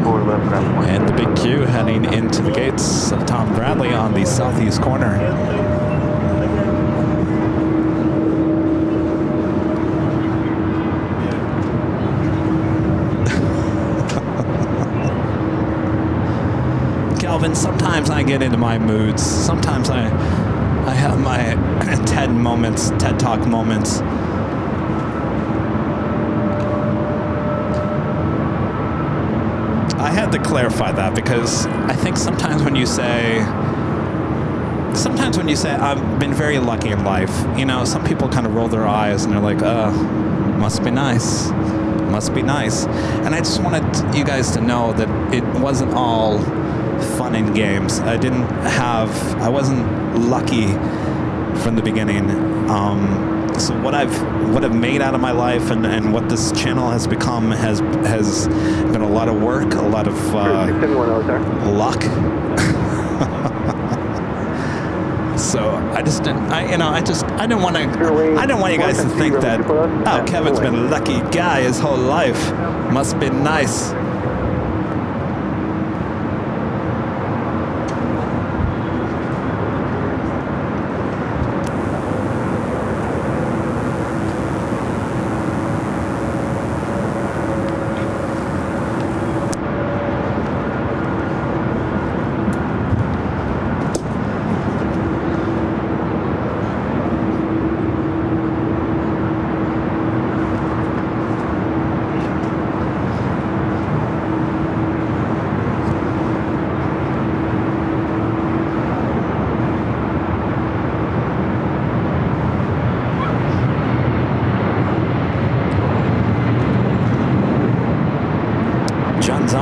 4 left, ground point. And the Big Q heading into the gates of Tom Bradley on the southeast corner. Calvin, sometimes I get into my moods. Sometimes I I have my TED moments, TED Talk moments. I had to clarify that because I think sometimes when you say I've been very lucky in life, you know, some people kind of roll their eyes and they're like, must be nice. Must be nice. And I just wanted you guys to know that it wasn't all fun and games. I wasn't lucky from the beginning. So what I've made out of my life and what this channel has become has been a lot of work, a lot of luck. So I didn't want you guys to think that, oh, Kevin's been a lucky guy his whole life. Must be nice.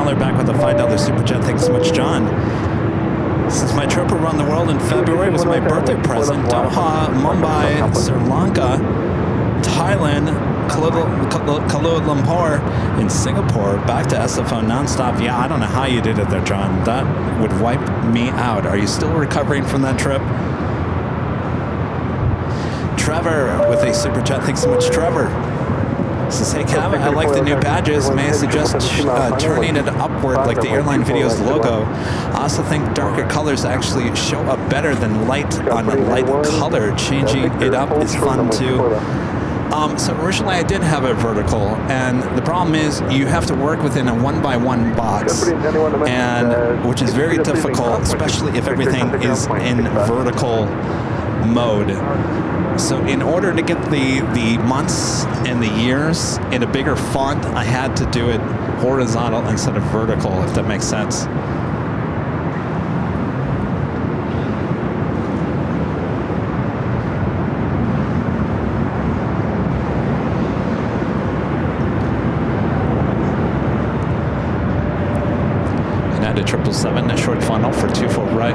Back with a $5 super chat. Thanks so much, John. Since my trip around the world in February was my birthday present, Doha, Mumbai, Sri Lanka, Thailand, Kuala Lumpur, and Singapore, back to SFO nonstop. Yeah, I don't know how you did it there, John. That would wipe me out. Are you still recovering from that trip? Trevor with a super chat. Thanks so much, Trevor. Says, hey Kevin, I like the new badges. May I suggest turning it upward like the Airline Videos logo? I also think darker colors actually show up better than light on a light color. Changing it up is fun too. So originally I did have it vertical, and the problem is you have to work within a 1x1 box, and which is very difficult, especially if everything is in vertical mode. So in order to get the months and the years in a bigger font, I had to do it horizontal instead of vertical, if that makes sense. United 777, a short funnel for 24 right.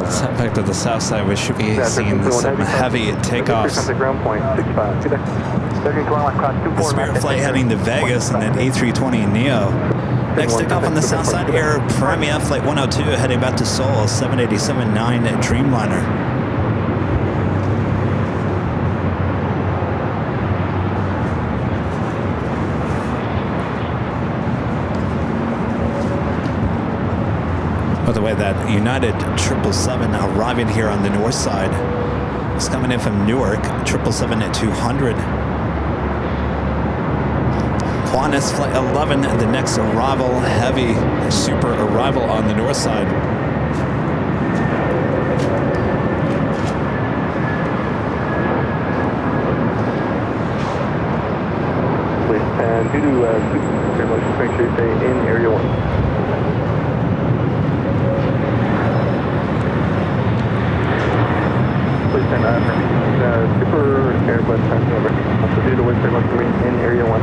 Let's head back to the south side. We should be seeing some heavy takeoffs. Spirit flight heading to Vegas and then A320 Neo. Next takeoff on the south side, Air Premia Flight 102 heading back to Seoul, 787-9 Dreamliner. By the way, that United 777 arriving here on the north side is coming in from Newark, 777 at 200. Qantas Flight 11, the next arrival, heavy super arrival on the north side. Please, and due to very much, just make sure you stay in area 1. Please stand super Airbus passing over. So due to wind very much in area 1.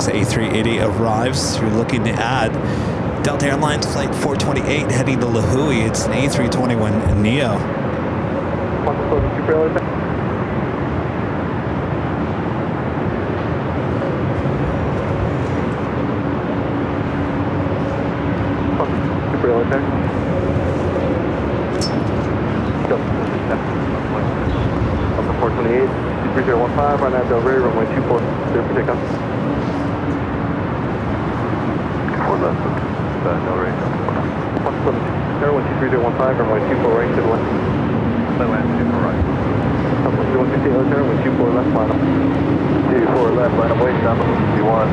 A380 arrives. You're looking to add Delta Airlines Flight 428 heading to La Hui. It's an A321 Neo. Delta 428, 3015, right now Del Rey, runway 24, clear for takeoff. 4 left, Del Rey. 12315, runway 24 right to the left. Land 24 right. 158, runway 24 left, final. 24 left, line of way, stop at 51.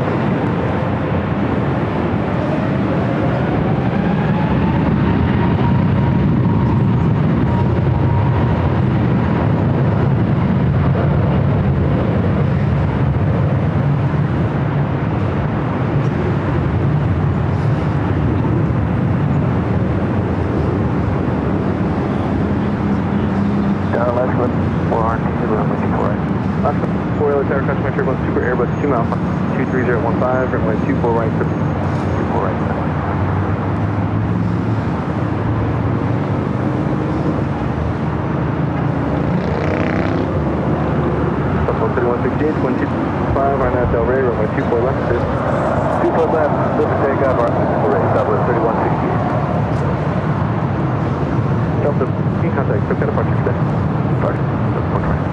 Super Airbus 2 Alpha 23015, runway 24 right, 24 right. Delta 3168, 125, right now Del Rey, runway 24 left, 24 left, clear for takeoff, right, Southwest 3168. Delta, in contact, quick departure today. Departure, Delta 420.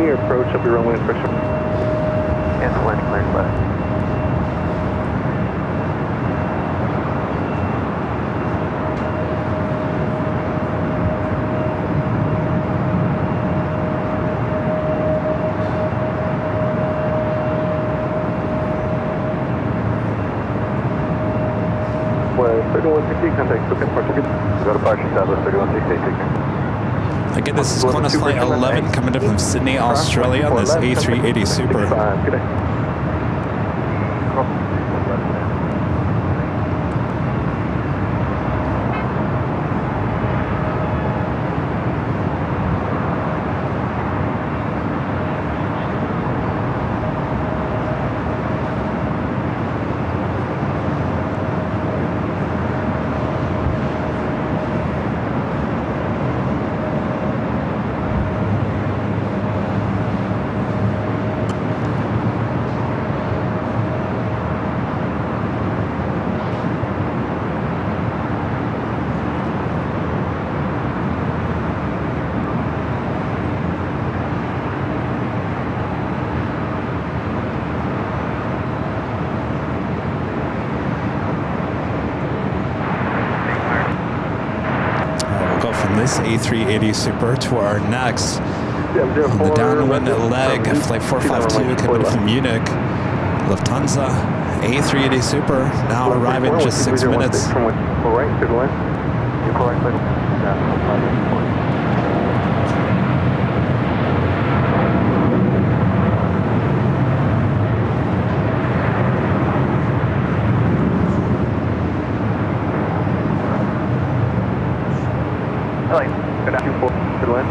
Approach up your runway inspection. Cancel landing cleared left. Well, 3160, contact quick departure. Go to departure Southwest 3160, take care. Again, this is Qantas Flight 11 coming in from Sydney, Australia on this A380 Super. Good day. Emirates A380 Super to our next on the downwind leg, flight 452 coming from Munich. Lufthansa A380 Super now arriving just 6 minutes. Right, to the left. You're correct. Good afternoon, 24 to the left.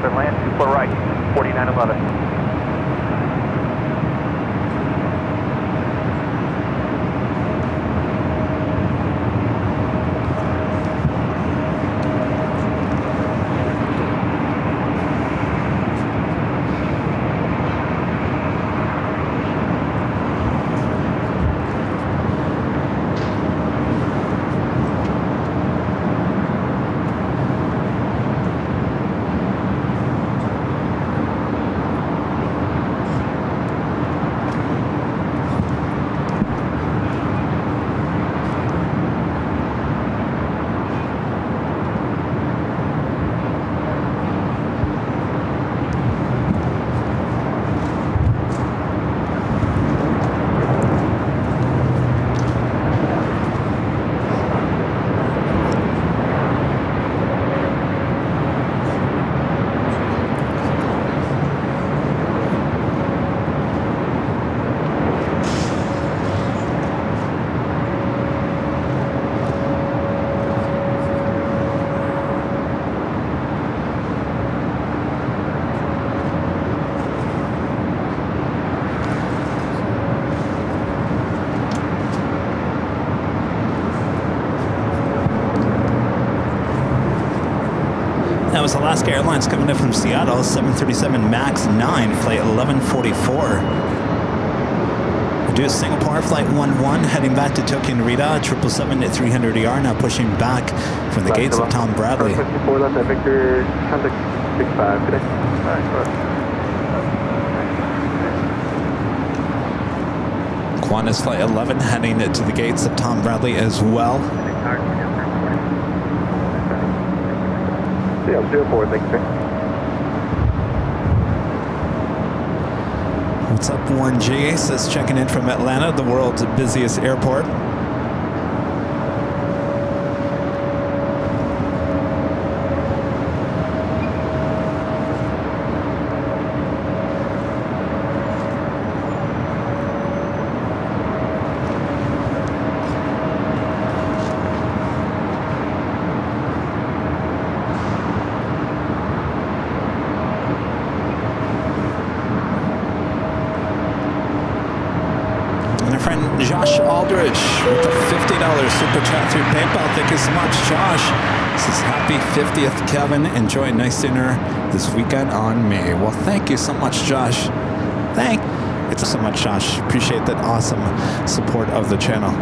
Turn land, 24 right, 4911. That was Alaska Airlines coming in from Seattle, 737 MAX 9, flight 1144. Reduced Singapore, flight 11, heading back to Tokyo Narita, 777 at 300ER, now pushing back from the gates of Tom Bradley. 54 left at Victor, contact 65 today. Qantas flight 11 heading to the gates of Tom Bradley as well. Yeah, 04, thank you, sir. What's up, Warren G? Says checking in from Atlanta, the world's busiest airport. Josh Aldridge with a $50 super chat through PayPal. Thank you so much, Josh. This is happy 50th, Kevin. Enjoy a nice dinner this weekend on me. Well, thank you so much, Josh. Thank you so much, Josh. Appreciate that awesome support of the channel.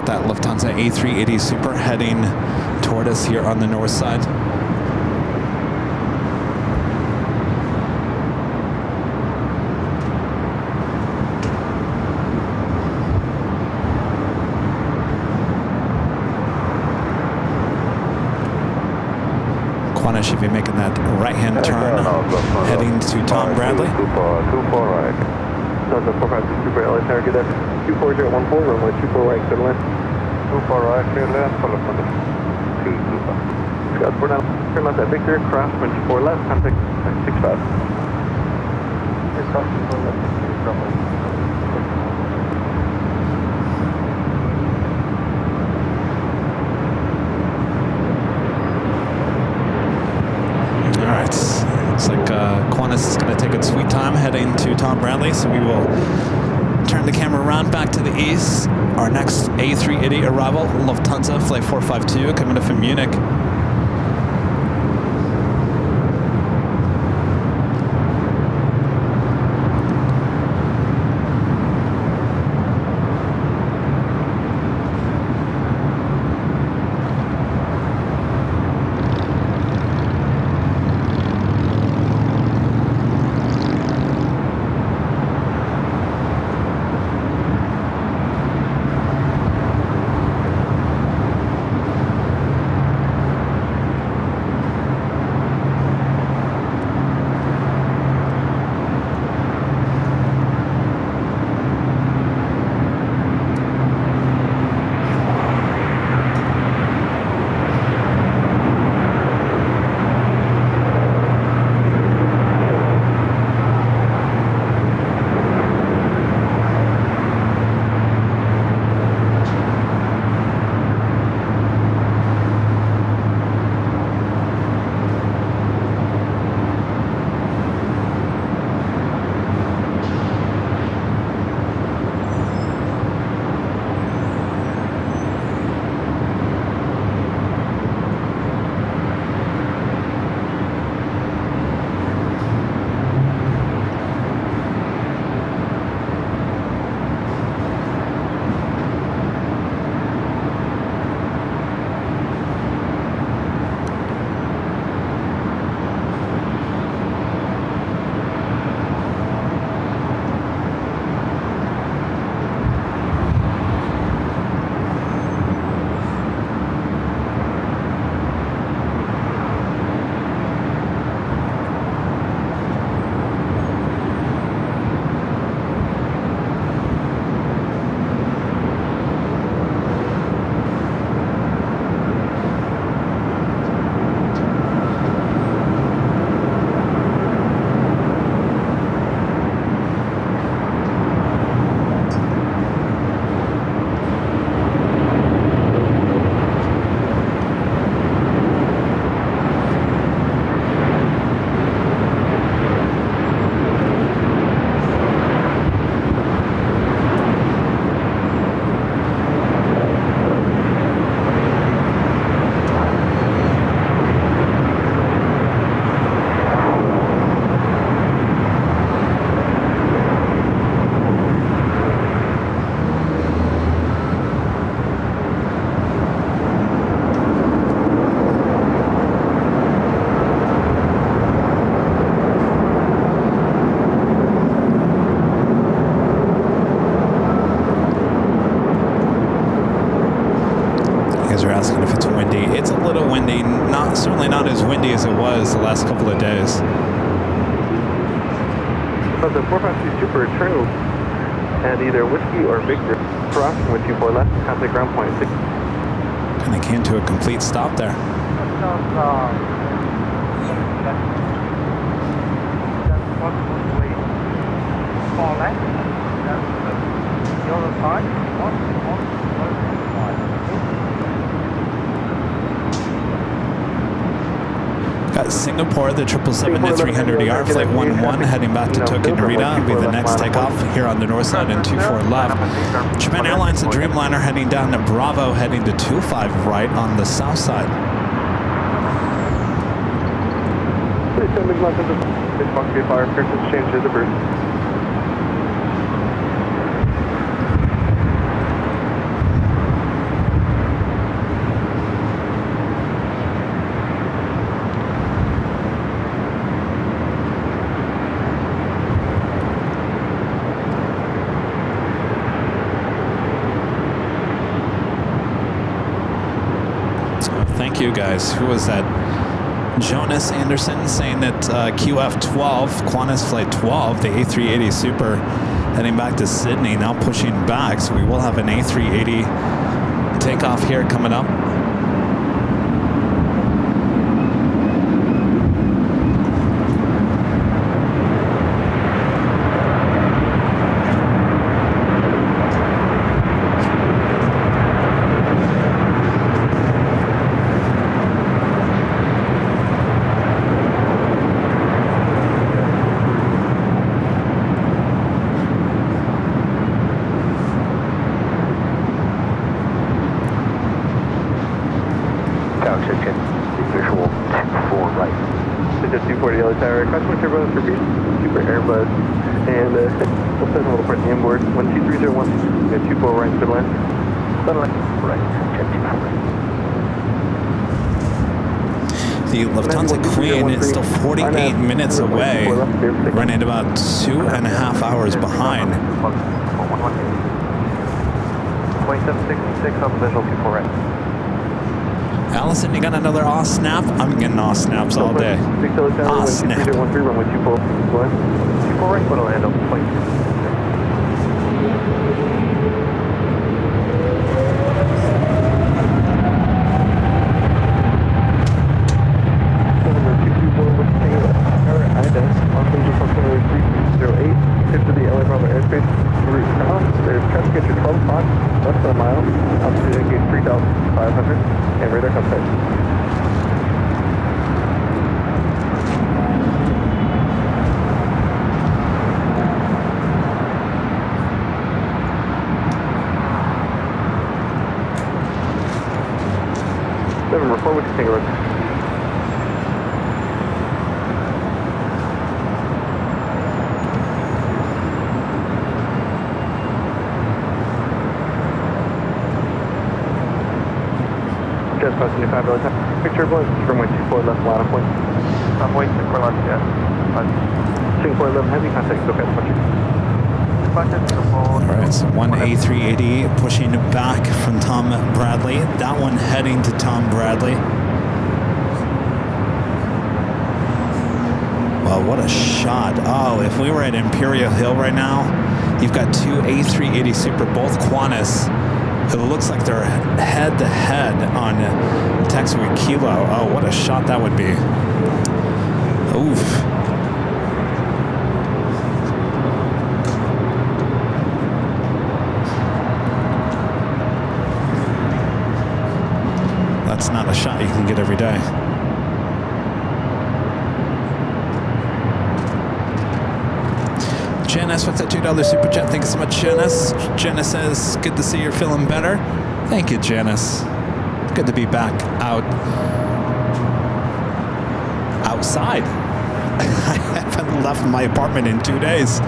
That Lufthansa A380 Super heading toward us here on the north side. Qantas should be making that right-hand turn heading to Tom Bradley. 24 right. Delta 456 Super LA Tower, get that 24014, runway 24 right, clear left. 24 right, clear left, follow from the 225. Scott 49, turn left at Victor, cross 24 left, contact 65. Cross 24 left, runway. Alright, looks like Qantas is going to take its sweet time heading to Tom Bradley, so we will turn the camera around back to the east. Our next A380 arrival, Lufthansa flight 452 coming in from Munich. as windy as it was the last couple of days. So the 453 Super trail at either Whiskey or Victor, crossing with 24 left, contact ground point 6. Kind of came to a complete stop there. Got Singapore, the 777-300ER, flight 11, heading back to Tokyo Narita. Will be the next takeoff here on the north side and 24 left. Japan Airlines, the Dreamliner, heading down to Bravo, heading to 25 right on the south side. Fire change to the bird. Thank you guys. Who was that? Jonas Anderson saying that QF12, Qantas Flight 12, the A380 Super, heading back to Sydney, now pushing back. So we will have an A380 takeoff here coming up. Super Airbus, and we'll send a little part the inboard. 12301, 24 right, good line. Right, The Lufthansa Queen is still 48 minutes away, running about 2.5 hours behind. 2766 on visual 24 right. Allison, you got another aw snap? I'm getting aw snaps all day. Aw snap. 13 runway 24 right, put a land on point. Into the LA Bravo airspace route south. There's traffic at your 12 o'clock, less than a mile, altitude indicates 3,500, and radar compass. Number 4, we can take a look. Just past 25 LA time. Picture of runway 24 left ladder point. Runway 24 left, yes. 2411 heavy contact, go past puncher. Alright, so one A380 pushing back from Tom Bradley. That one heading to Tom Bradley. Well, what a shot. Oh, if we were at Imperial Hill right now, you've got two A380 Super, both Qantas. It looks like they're head-to-head on taxiway Kilo. Oh, what a shot that would be. Oof. That's not a shot you can get every day. Janice with that $2 super chat. Thank you so much, Janice. Janice says, good to see you're feeling better. Thank you, Janice. Good to be back outside. I haven't left my apartment in 2 days.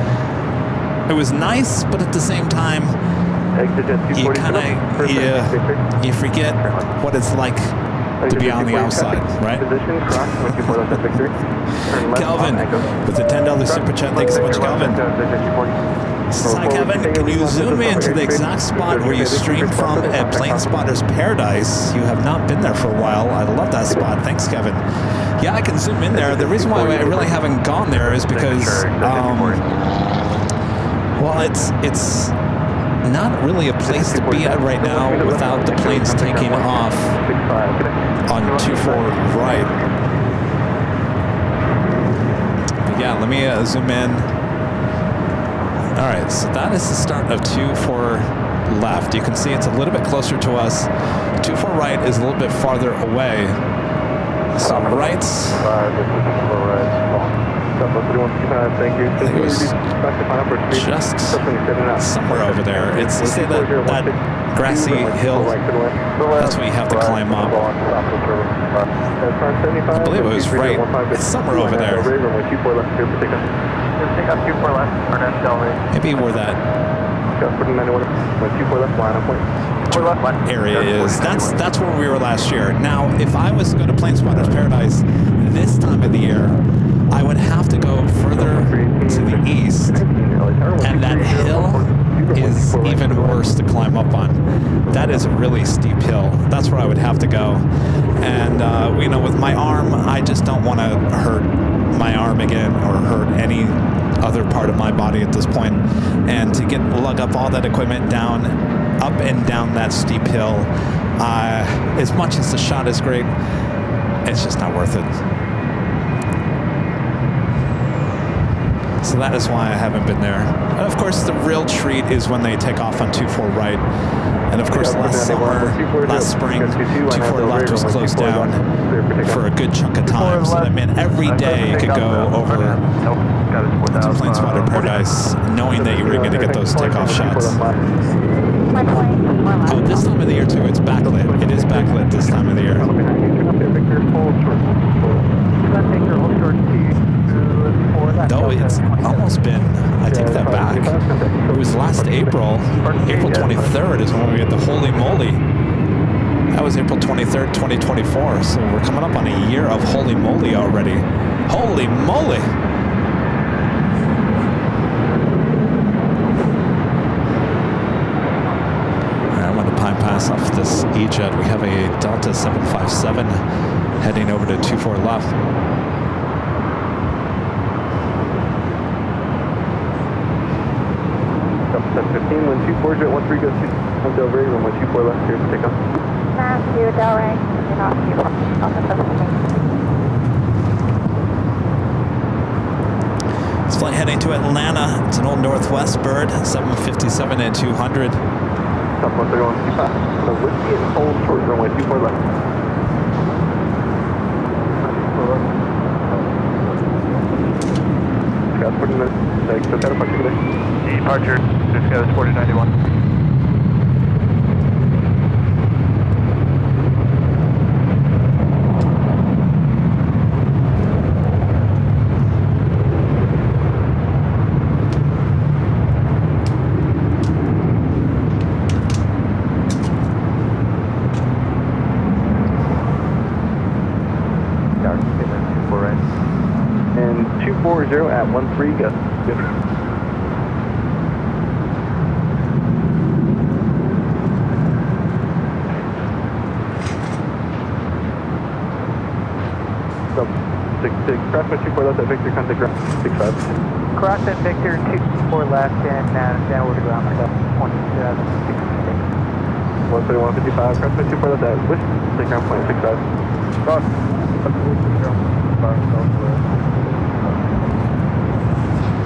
It was nice, but at the same time, you kind of, you forget what it's like to be on the outside, right? Kelvin with the $10 super chat. Thanks so much, Kelvin. Hi Kevin, can you zoom in to the exact spot where you stream from at Plane Spotter's Paradise? You have not been there for a while. I love that spot. Thanks, Kevin. Yeah, I can zoom in there. The reason why I really haven't gone there is because, well, it's not really a place to be at right now without the planes taking off on 24 right. But yeah, let me zoom in. All right, so that is the start of 24 left. You can see it's a little bit closer to us. 24 right is a little bit farther away. So rights. Thank you. I think it was just somewhere over there. It's say that grassy hill. That's what you have to climb up. I believe it was right. It's somewhere over there. Maybe where that area is. That's where we were last year. Now, if I was to go to Plane Spotter's Paradise this time of the year, I would have to go further to the east, and that hill is even worse to climb up on. That is a really steep hill. That's where I would have to go. And you know, with my arm, I just don't want to hurt my arm again or hurt any other part of my body at this point. And to lug up all that equipment down, up and down that steep hill, as much as the shot is great, it's just not worth it. So that is why I haven't been there. And of course, the real treat is when they take off on 24 right. And of course, last spring, 24 left was closed down for a good chunk of time. So that meant every day you could go over to Plane Spotter Paradise knowing that you were going to get those takeoff shots. Oh, this time of the year too, it's backlit. It is backlit this time of the year. Though it's almost been, I take that back. It was last April 23rd is when we had the Holy Moly. That was April 23rd, 2024. So we're coming up on a year of Holy Moly already. Holy moly! I'm going to bypass off this E-Jet. We have a Delta 757 heading over to 24 left. When 24 jet 13 goes to Del Rey, when 24 left here to take off. Matthew, Del Rey, off the 17. This flight heading to Atlanta. It's an old Northwest bird, 757 and 200. Top 131, keep up. So whiskey and cold short runway 24 left. Got 40 minutes. Thanks. So got a parking today. Departure. This guy was 4091. And 240 at 13 go. Good. Cross 24 left at Victor, contact ground 65. Cross at Victor, 24 left, and downward to ground, 2766. 13155, cross 24 left at Wish, take ground point 65. Cross.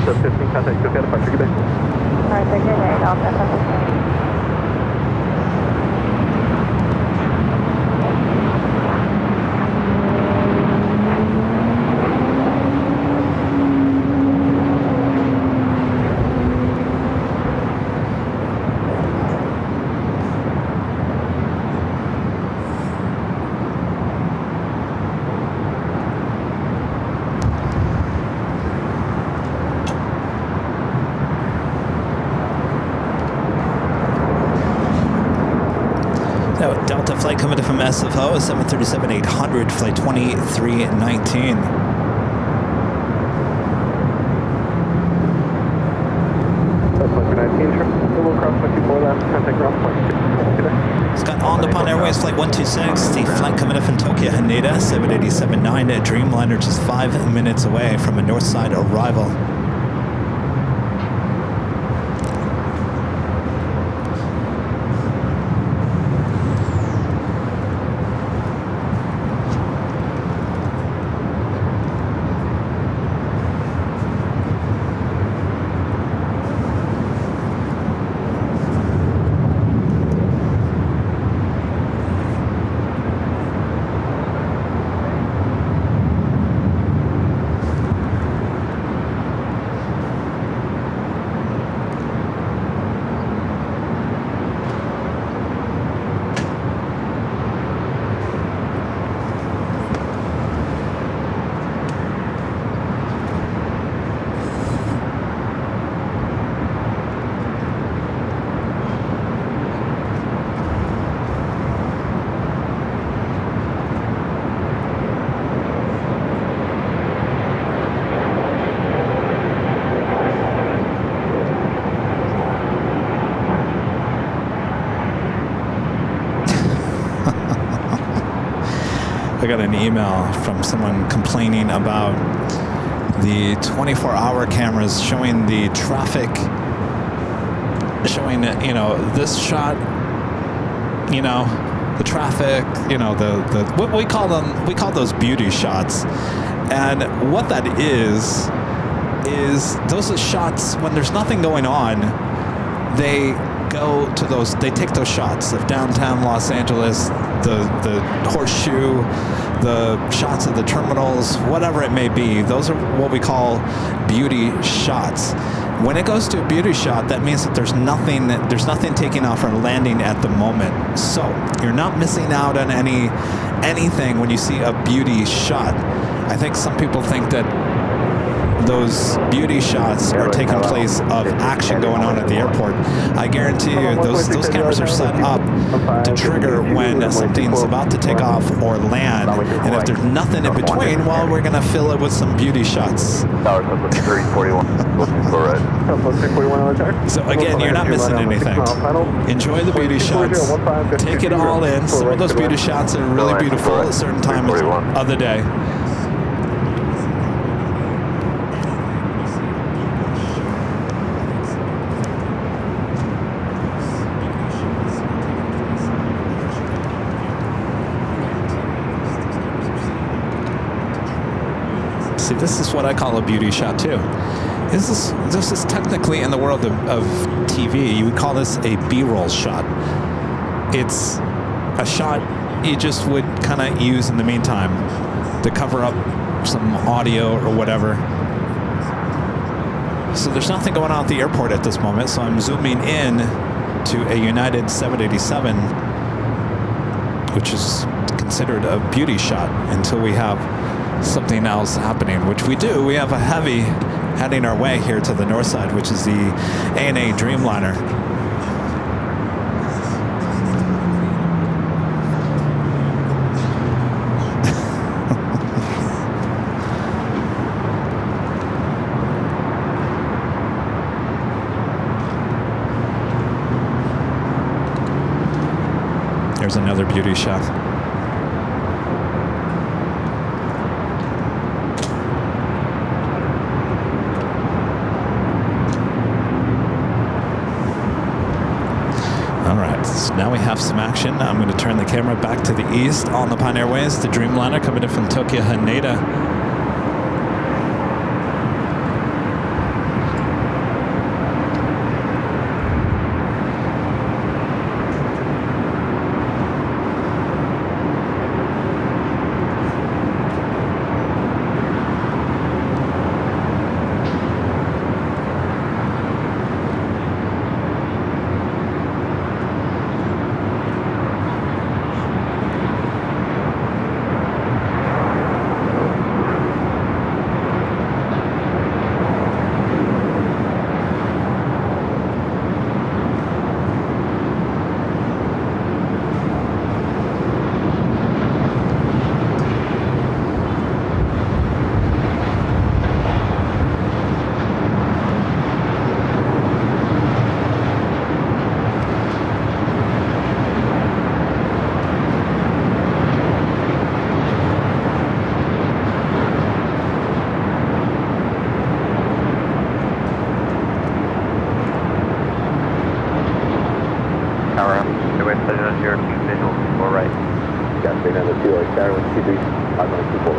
Sub 15, contact, go departure, good day. Alright, take your day, Delta 17. Delta flight coming in from SFO, 737-800, flight 2319. Nippon Airways Flight 126, the flight coming in from Tokyo Haneda, 787-9 Dreamliner, just 5 minutes away from a north side arrival. I got an email from someone complaining about the 24-hour cameras showing the traffic, showing, you know, this shot, you know, the traffic, you know, the what we call them, we call those beauty shots. And what that is those are shots when there's nothing going on. They go to those, they take those shots of downtown Los Angeles, the horseshoe, the shots of the terminals, whatever it may be. Those are what we call beauty shots. When it goes to a beauty shot, that means that there's nothing taking off or landing at the moment. So you're not missing out on anything when you see a beauty shot. I think some people think that those beauty shots are taking place of action going on at the airport. I guarantee you those cameras are set up to trigger when something's about to take off or land. And if there's nothing in between, well, we're going to fill it with some beauty shots. So again, you're not missing anything. Enjoy the beauty shots. Take it all in. Some of those beauty shots are really beautiful at certain times of the day. See, this is what I call a beauty shot too. This is technically, in the world of TV, you would call this a B-roll shot. It's a shot you just would kind of use in the meantime to cover up some audio or whatever. So there's nothing going on at the airport at this moment, so I'm zooming in to a United 787, which is considered a beauty shot until we have something else happening, which we do. We have a heavy heading our way here to the north side, which is the ANA Dreamliner. There's another beauty shot. Now we have some action. I'm going to turn the camera back to the east on the Nippon Airways, the Dreamliner coming in from Tokyo Haneda.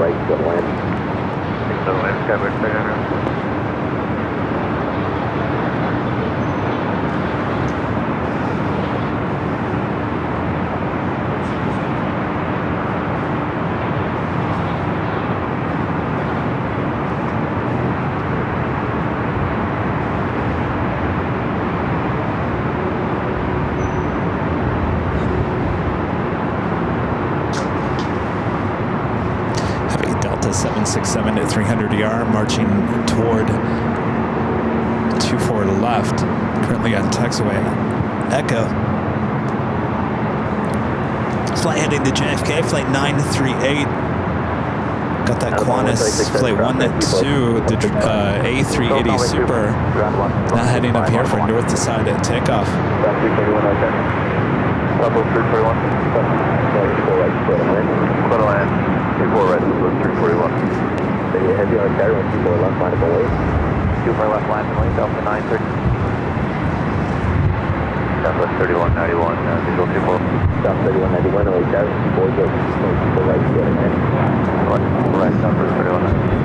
right, good land. So land, Skybird 300. Delta 767 at 300 ER, marching toward 24 left, currently on taxiway Echo. Flight heading to JFK, flight 938. Got that Qantas flight 192, the A380 Super. Now heading up here for north to side at takeoff. Level 341. Clear land. 24 right, 341. So you heavy on carry when 24 left line of away. 24 left line of away, Delta 930. Southwest 3191, visual 24. South 3191, away carry, 24 good. 24 right, good, and right, Southwest 3190.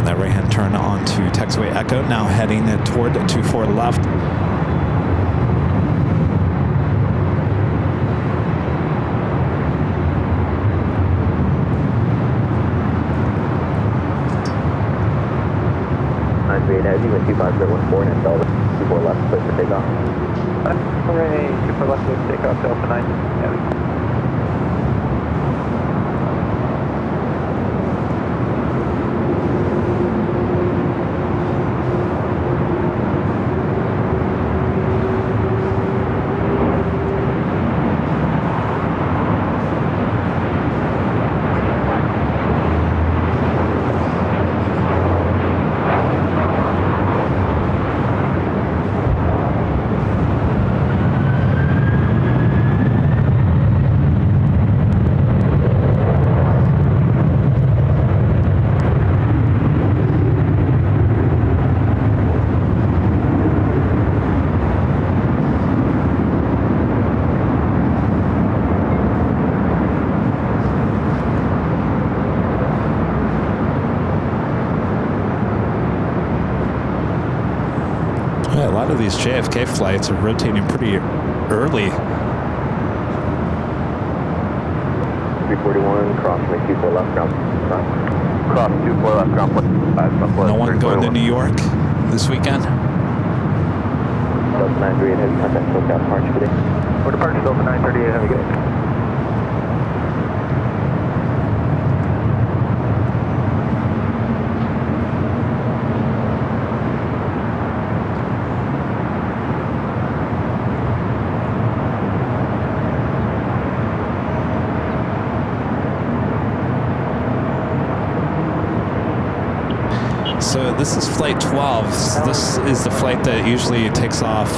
That right hand turn onto taxiway Echo, now heading toward 24 left. Heavy with 25014 and Delta 24 left, clear for takeoff. Hooray, 24 left, clear for takeoff, Delta 9. Heavy. Yeah, a lot of these JFK flights are rotating pretty early. 341, cross, make 24 left ground. Cross 24 left ground, 5 No one going to New York this weekend? Delta 938, heavy contact, SoCal, March today. For departure, Delta 938, heavy good. So this is flight 12. So this is the flight that usually takes off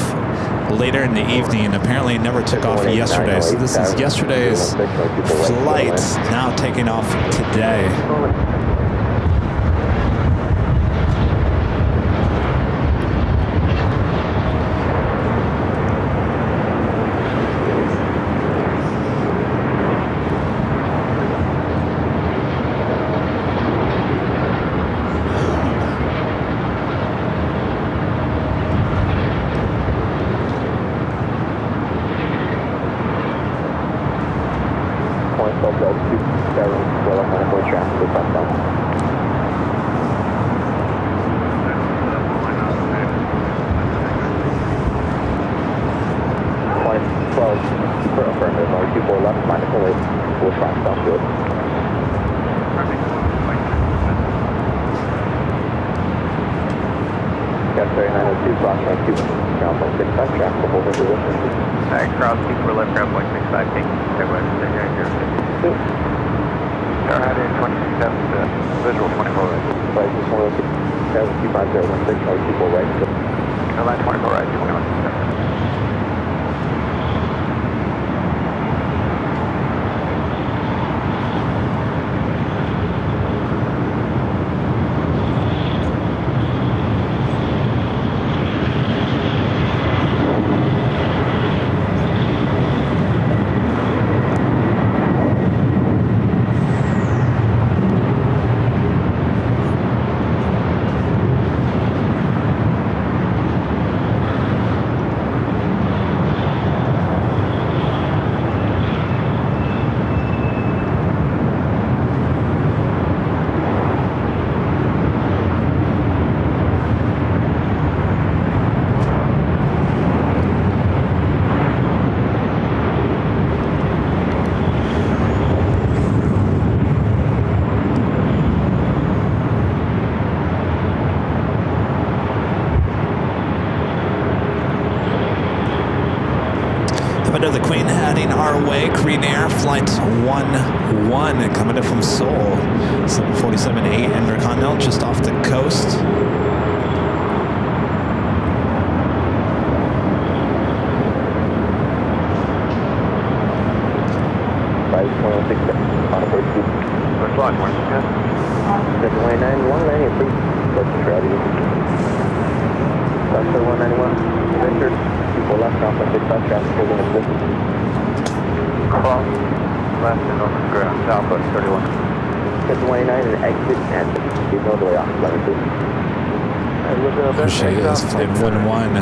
later in the evening. Apparently it never took off yesterday. So this is yesterday's flight now taking off today. Coming to the Queen, heading our way. Green Air, flight 11, coming in from Seoul. 747-8 Intercontinental, just off the coast. First line, 791, landing, please. That's the strategy. Left 191, Richard, people left, off by 65, traffic holding a position. Cross, left and over the ground, southwest 31. 729 and exit and keep no delay off, 11, please. There she is, flight 11,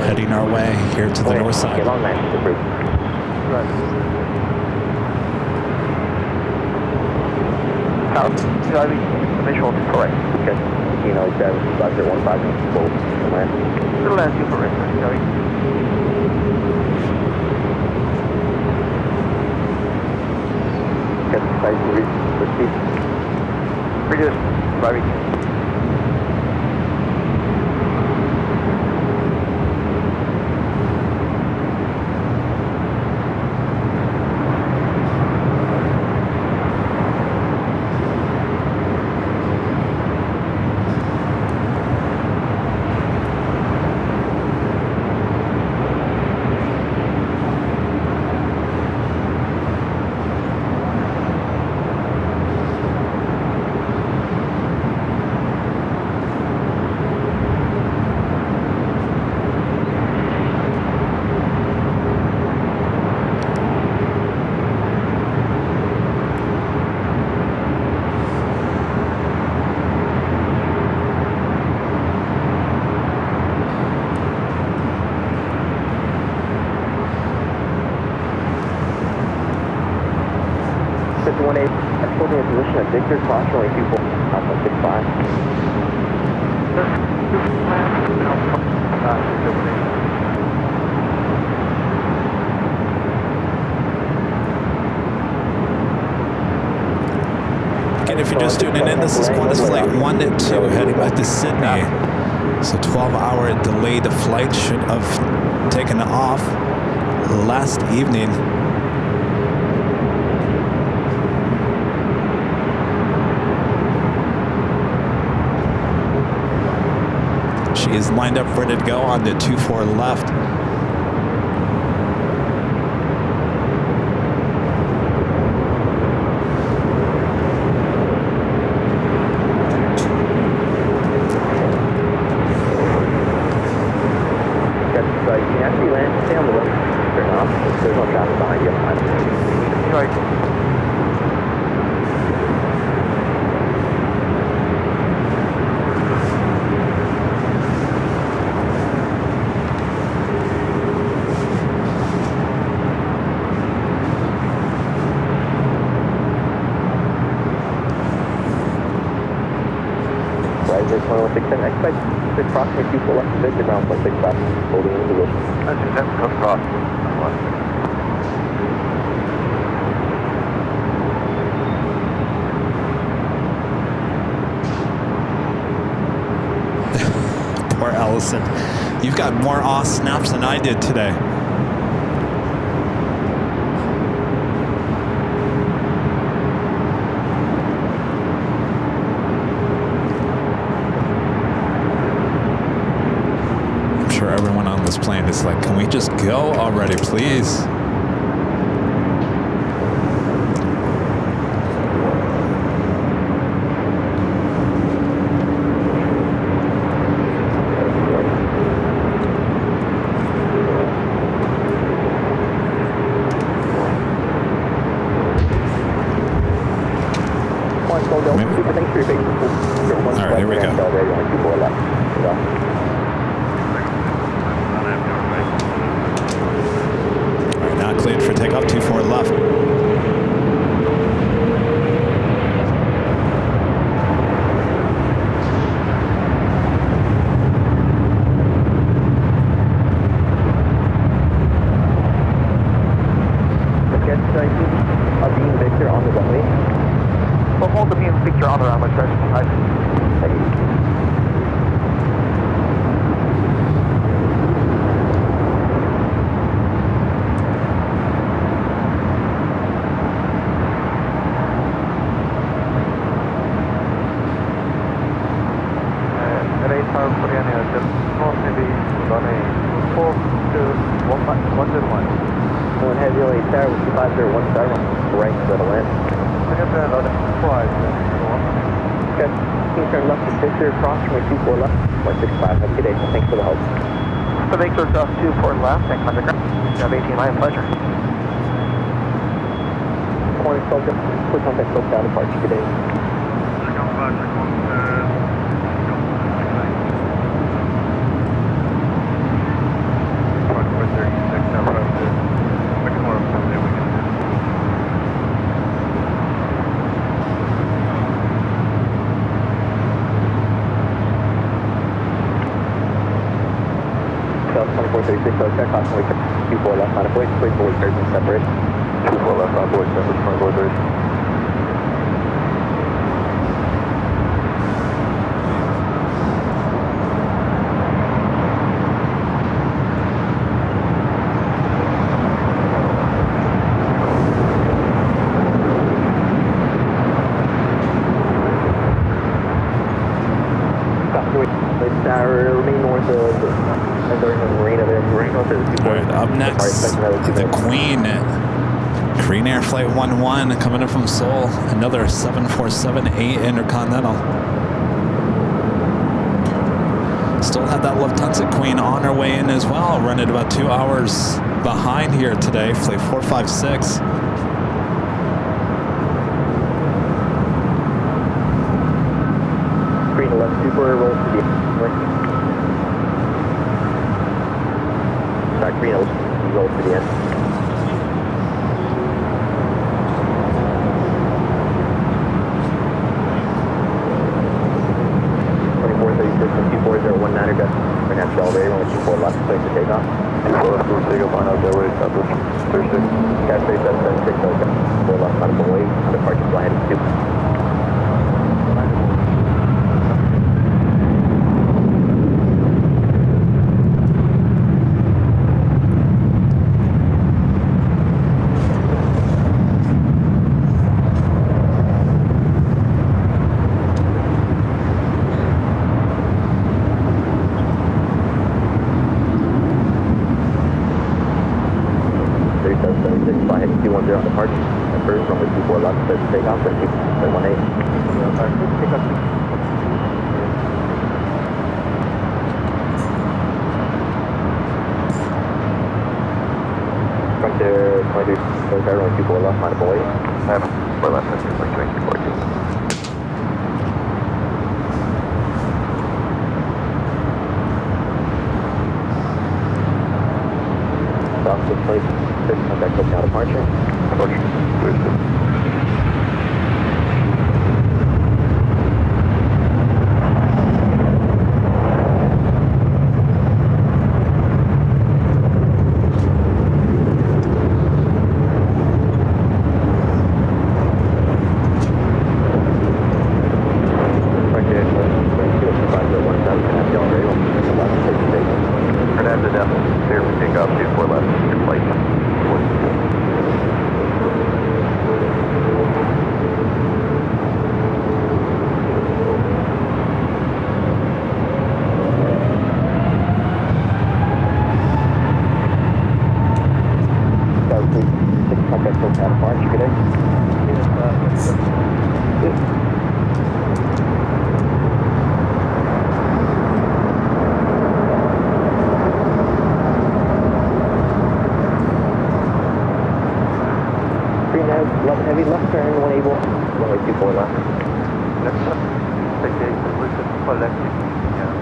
heading our way here to the north side. Get on that, approved. Right. Driving visual to correct. Okay. You know, it's 5015 full. The last super right, sorry. Get the size to receive. Reduce. Driving. Holding a position at Victor, caution only people off on 65. Again, if you're just tuning in, this is Qantas Flight 1-2 heading back to Sydney. So 12-hour delayed flight should have taken off last evening. She is lined up ready to go on the 24 left. Approximately 24 left to Victor, ground 165, holding in position. That's just have to come across. Poor Allison. You've got more awe snaps than I did today. Plane is like, can we just go already, please? All right, here we go. 101. One heavy LA tower with 2501 star right to the land. I got that other flight. Okay. Can you turn left to Victor, cross runway 24 left, 165. Have a good day. Thanks for the help. So Victor Duff 24 left, and on the ground. You have 18, my pleasure. Morning, Soldier. Quick contact, SoCal departure. Good day. South 2436, so check off and 24 left on a voice, please avoid curtain separation. 24 left on voice, separate 2436. Remain north of the marina there. All right, up next, the Queen. Green Air Flight 11 coming in from Seoul. Another 747-8 Intercontinental. Still have that Lufthansa Queen on her way in as well. Running about 2 hours behind here today. Flight 456. Green 11 Super rolls to the Green rolls to the end. Natural elevator, only 24 left, place to take off. 24 left, we'll take off on out there, way established. 36. Gas base 776, okay. 4 left, on the way, departure fly heading 2. On departure, and first runway 24 left, says takeoff, and 18. Front there, 23, runway 24 left, mind away. 4 left, that's 2342. South 6 place, 6, contact SoCal departure. Heavy left turn, 180, runway 24 left. Left turn, collective. Yeah.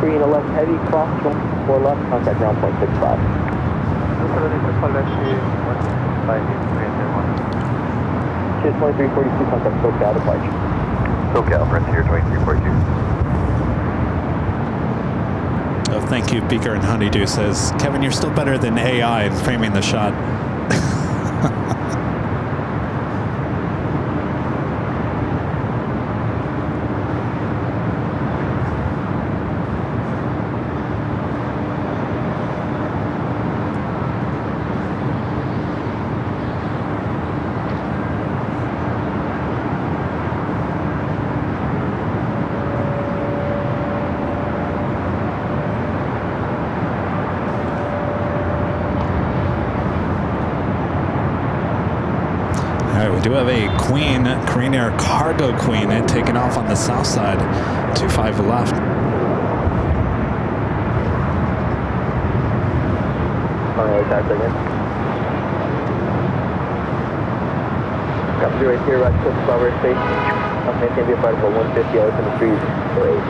Green 11 heavy, cross 4 left, contact ground point 65. Cheers 2342, contact SoCal departure. SoCal, Frontier 2342. Oh, thank you, Beaker and Honeydew says, Kevin, you're still better than AI in framing the shot. do have a Queen, Korean Air Cargo Queen, taking off on the south side, 25 left. Alright, that's again. Got you right here, right close to Flower Station. I'm maintaining the flight about 150 hours in the trees. Great.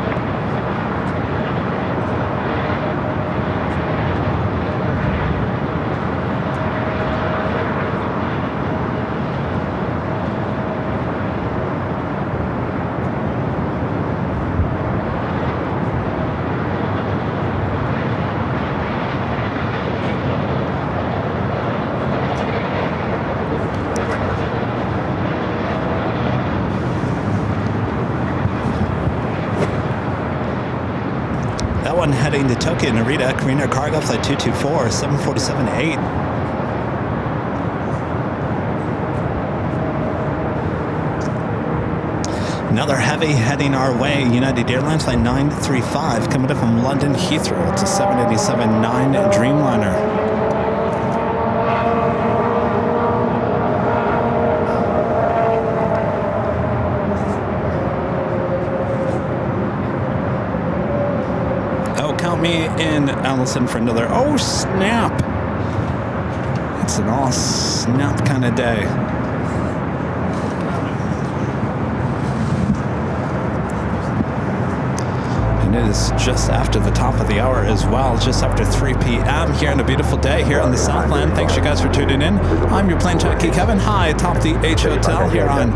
Heading to Tokyo, Narita, Korean Air Cargo Flight 224, 747-8. Another heavy heading our way, United Airlines Flight 935, coming up from London Heathrow. It's a 787-9 Dreamliner. Me in, Allison, for another. Oh, snap! It's an all snap kind of day. And it is just after the top of the hour as well, just after 3 p.m. here on a beautiful day here on the Southland. Thanks you guys for tuning in. I'm your Plane Jockey Kevin, high atop the H Hotel here on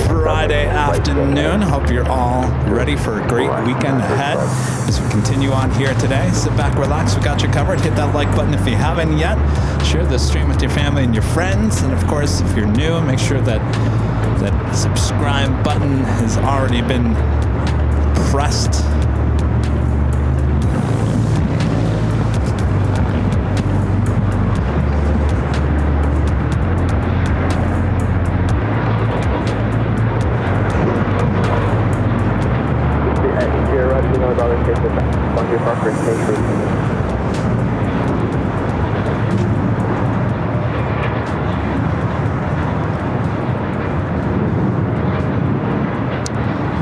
Friday afternoon. Hope you're all ready for a great weekend ahead as we continue on here today. Sit back, relax, we got you covered. Hit that like button if you haven't yet. Share the stream with your family and your friends. And of course, if you're new, make sure that that subscribe button has already been pressed.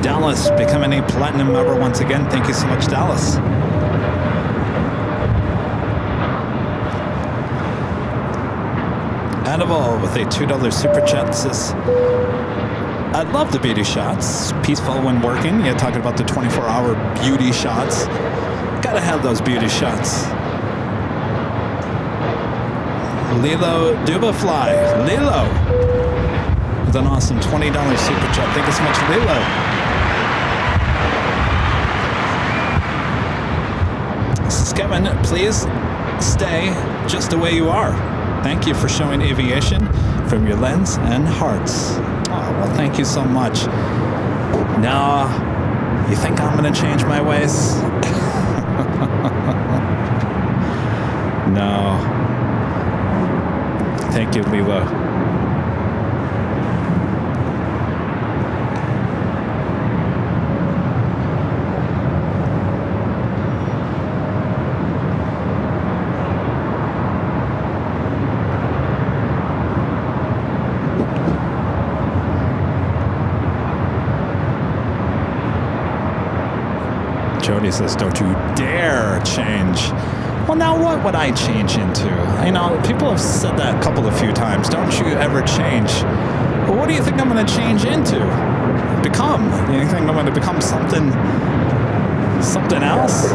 Dallas becoming a platinum member once again. Thank you so much, Dallas. Edible with a $2 super chat says, I love the beauty shots. Peaceful when working. You're talking about the 24-hour beauty shots. Gotta have those beauty shots. Lilo Dubafly. Lilo with an awesome $20 super chat. Thank you so much, Lilo. Kevin, please stay just the way you are. Thank you for showing aviation from your lens and hearts. Oh, well, thank you so much. Now, you think I'm going to change my ways? No. Thank you, Lilo. Jody says, don't you dare change. Well, now what would I change into? You know, people have said that a few times. Don't you ever change. Well, what do you think I'm going to change into? Become? You think I'm going to become something else?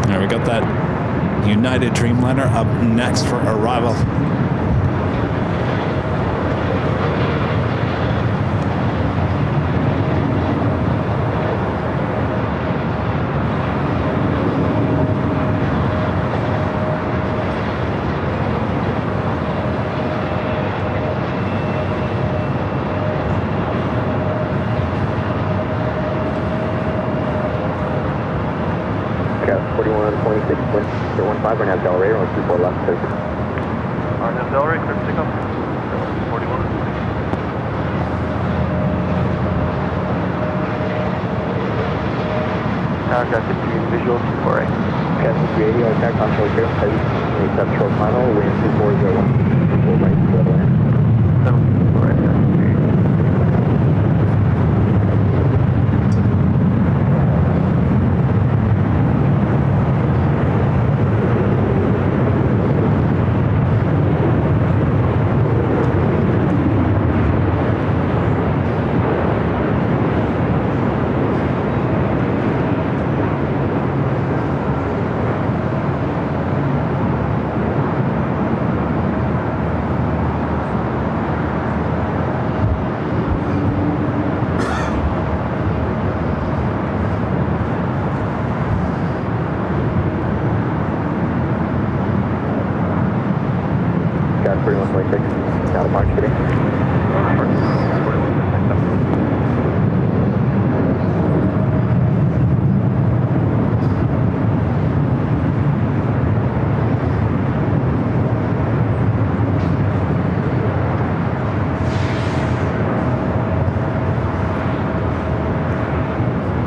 There, we got that United Dreamliner up next for arrival. We're now Delray, only 24 left. Alright, now Delray, clear for takeoff. 41. Tower got 15 visual 24 right. Okay, A380, LAX control clear. Accept short final, wind 2401. Full right to the land. 7 right there. Got 41.6, out of March today.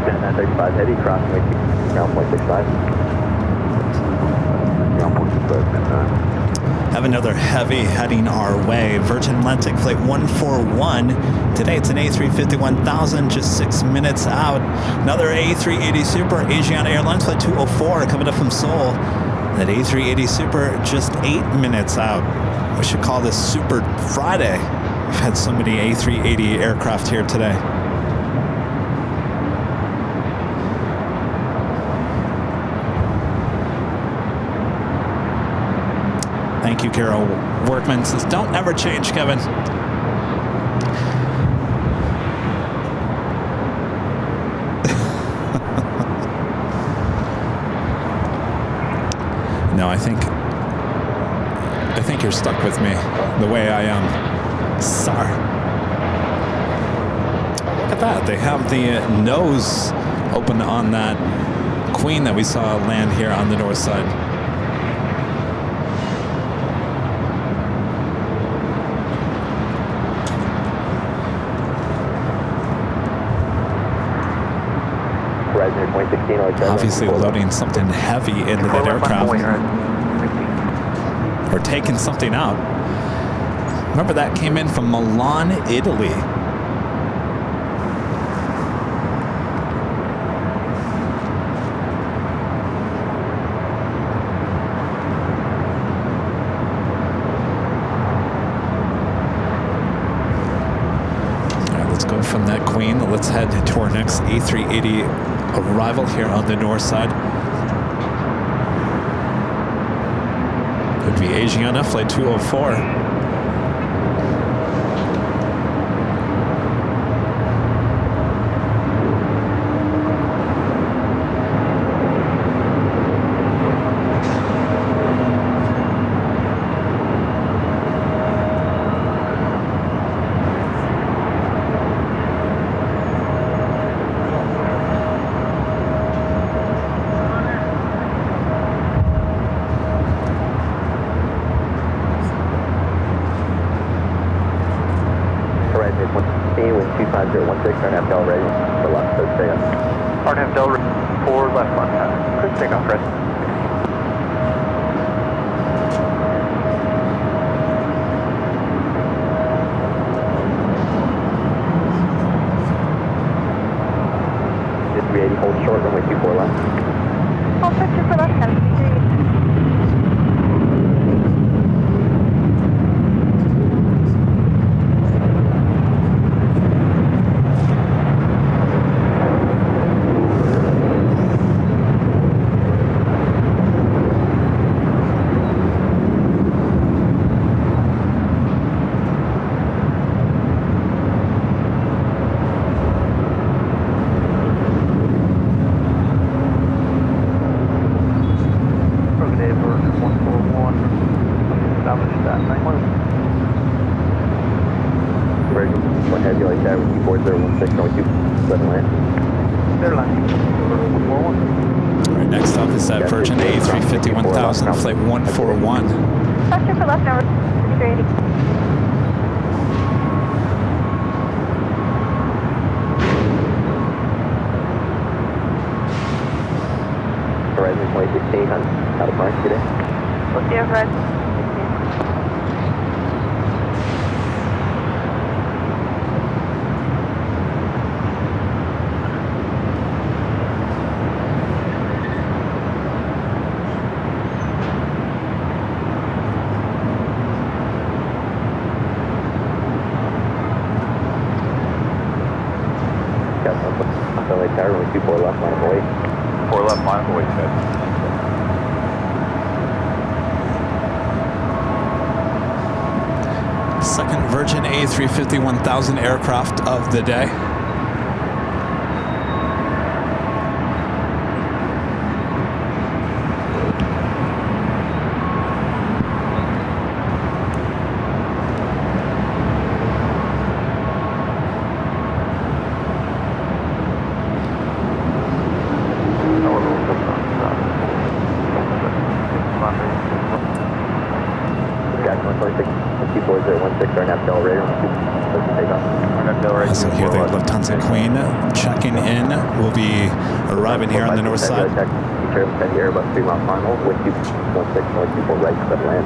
Stand 935 heavy, crossing with ground 0.65. Ground 0.65. Have another heavy heading our way. Virgin Atlantic Flight 141. Today it's an A350 1000, just 6 minutes out. Another A380 Super, Asiana Airlines Flight 204 coming up from Seoul. That A380 Super just 8 minutes out. We should call this Super Friday. We've had so many A380 aircraft here today. Thank you, Carol Workman says, don't ever change, Kevin. No, I think you're stuck with me the way I am. Sorry. Look at that. They have the nose open on that Queen that we saw land here on the north side. Obviously loading something heavy into that aircraft. Or taking something out. Remember that came in from Milan, Italy. All right, let's go from that Queen. Let's head to our next A380 arrival here on the north side. Could be Asiana Flight 204. Wind 25016, turn half Del ready for left, so stay up. Hard half Del 4 left 1. Quick takeoff, Fred. Just 380, hold short, runway 24 left. Hold picture for left, 733. Alright, next up is that Virgin A350 1000 Flight 141. Structure for left number 380. Horizon 2016 on Red. LA Tower, only 24 left line of away. 4 left line of away, Ted. Second Virgin A350 1000 aircraft of the day. So here the Lufthansa Queen checking in. Will be arriving here on the north side. Airbus 3 mile final with you 16 right to land.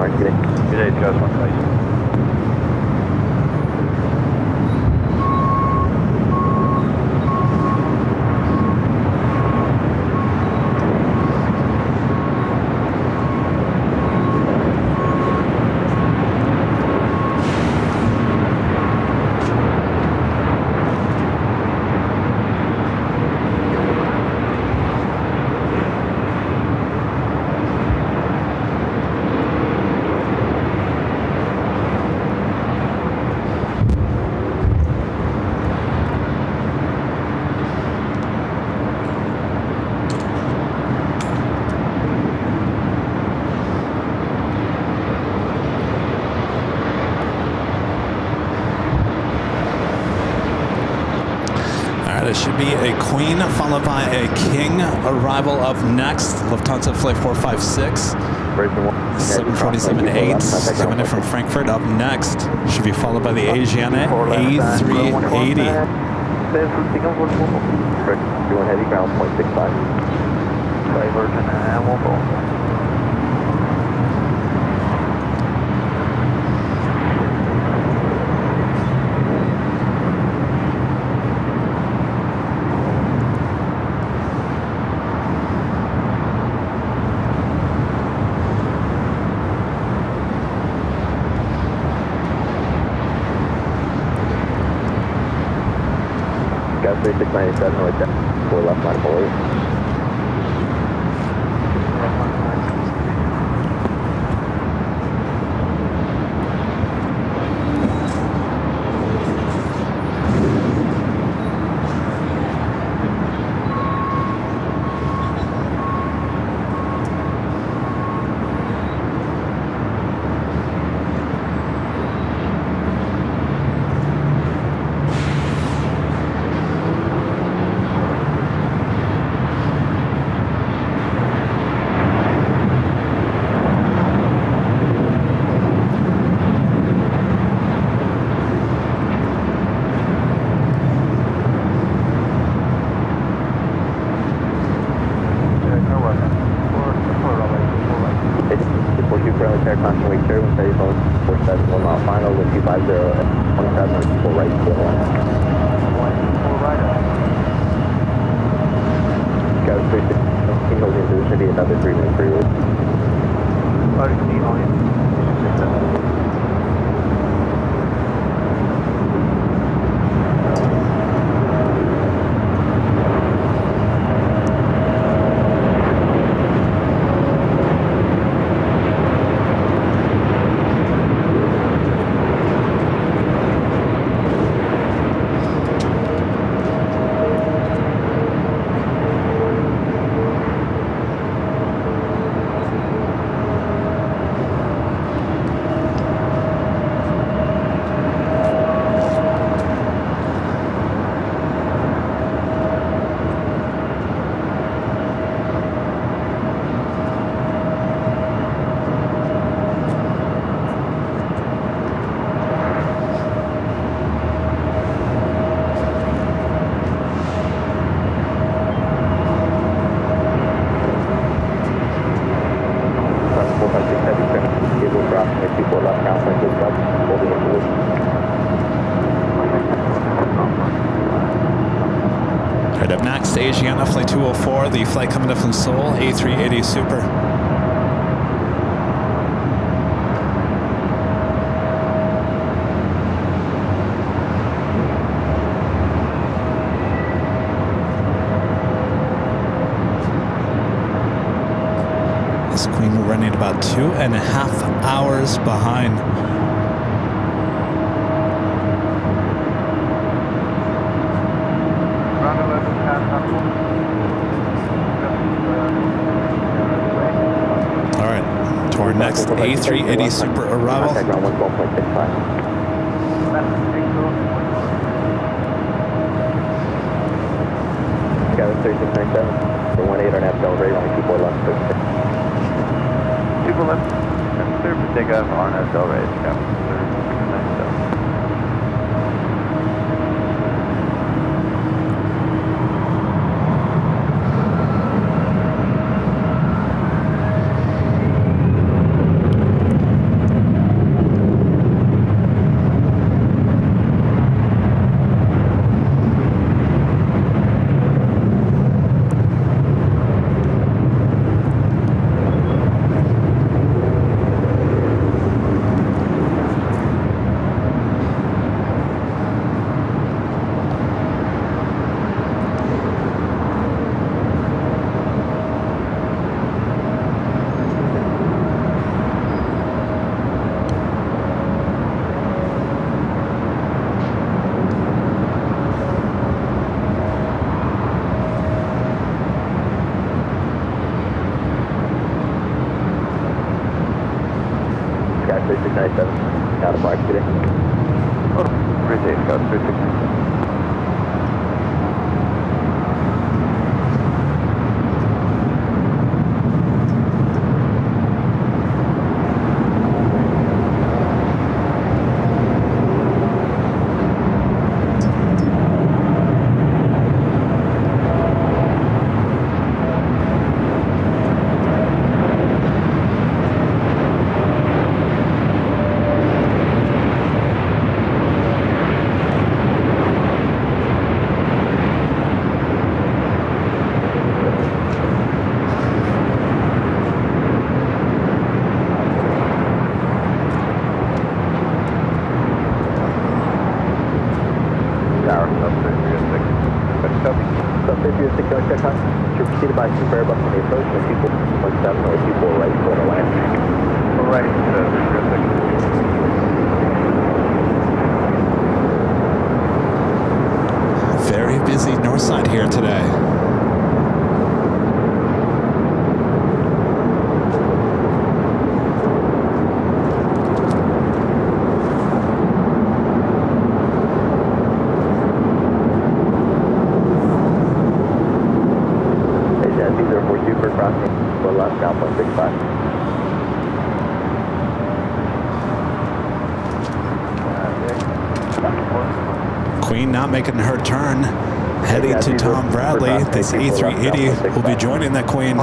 Good day, guys. 1 place. It should be a Queen followed by a King. Arrival of next Lufthansa Flight 456. 747-8 coming in from Frankfurt. Up next should be followed by the Asiana A380. Doing heavy ground 0.65. Virgin and 1 ball. Gas 3697, like that. 4 left line forward. Staging on flight 204, the flight coming up from Seoul, A380 Super. This Queen running about 2.5 hours behind. All right, to our next A380 Super arrival. Contact ground 112.65. Kevin 3697. For 18 on Abdel Ray, only 24 left. 2 left. Clear for takeoff on Abdel Ray. Kevin 3697. Out of mark today. Oh, appreciate it, Scott. 3697. Preceded by Super Airbus on the approach, and people 17 or people right for the land. All right, Very busy north side here today. Queen not making her turn, heading to Tom Bradley. This A380 will be joining that Queen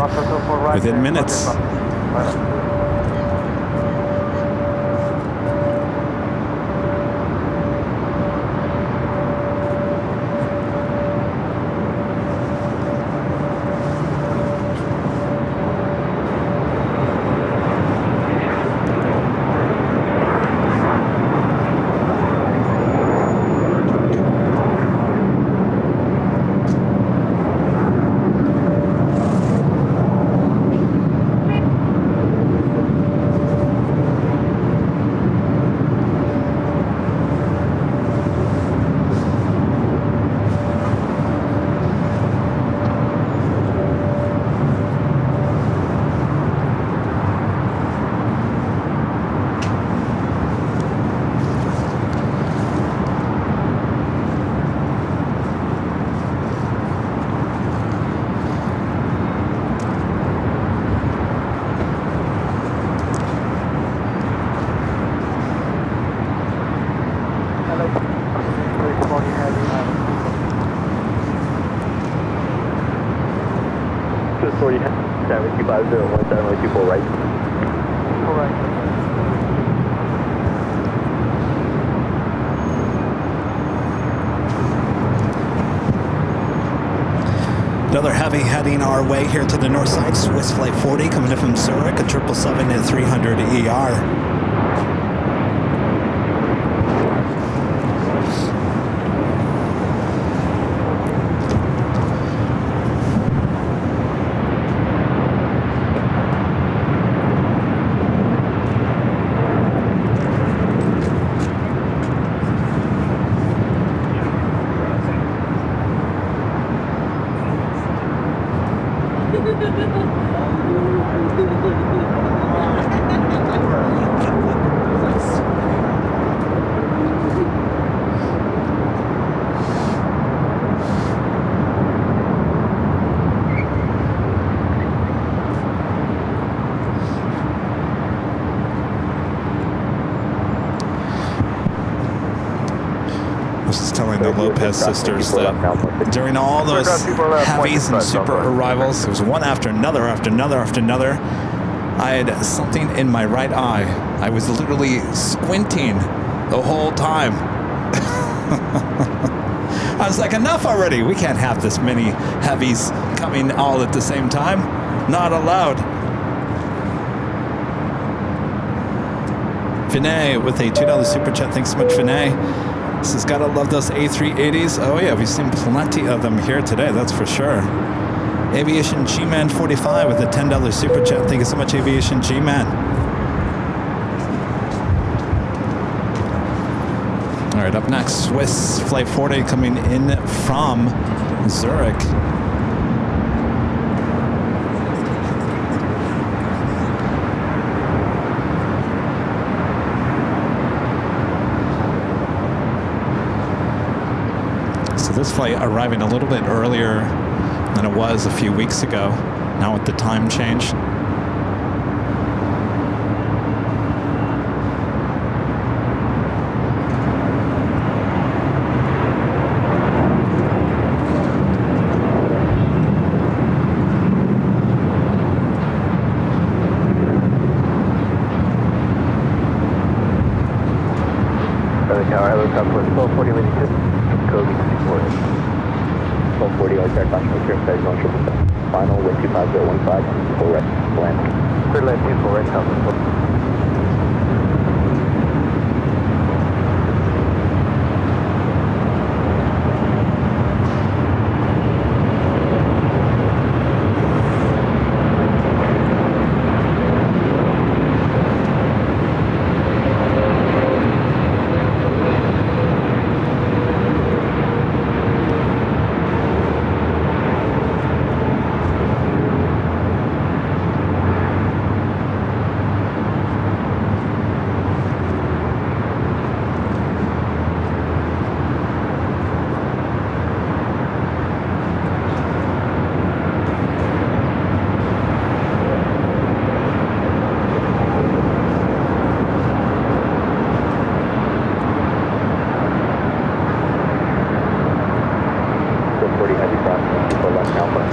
within minutes. Authority 725 people right. Correct. another heavy heading our way here to the north side. Swiss Flight 40 coming in from Zurich, a 777 at 300 ER. The Lopez sisters that during all those heavies and super arrivals, it was one after another, after another, after another. I had something in my right eye. I was literally squinting the whole time. I was like, enough already. We can't have this many heavies coming all at the same time. Not allowed. Vinay with a $2 super chat. Thanks so much, Vinay. This has got to love those A380s. Oh yeah, we've seen plenty of them here today, that's for sure. Aviation G-Man 45 with a $10 super chat. Thank you so much, Aviation G-Man. All right, up next, Swiss Flight 40 coming in from Zurich. This flight arriving a little bit earlier than it was a few weeks ago, now with the time change. Tower, hello, Southwest 1240, leading to Kobe 1240, like that, national trim, size 177. Final, wind 25015, full right, land. Clear left, full right, Southwest.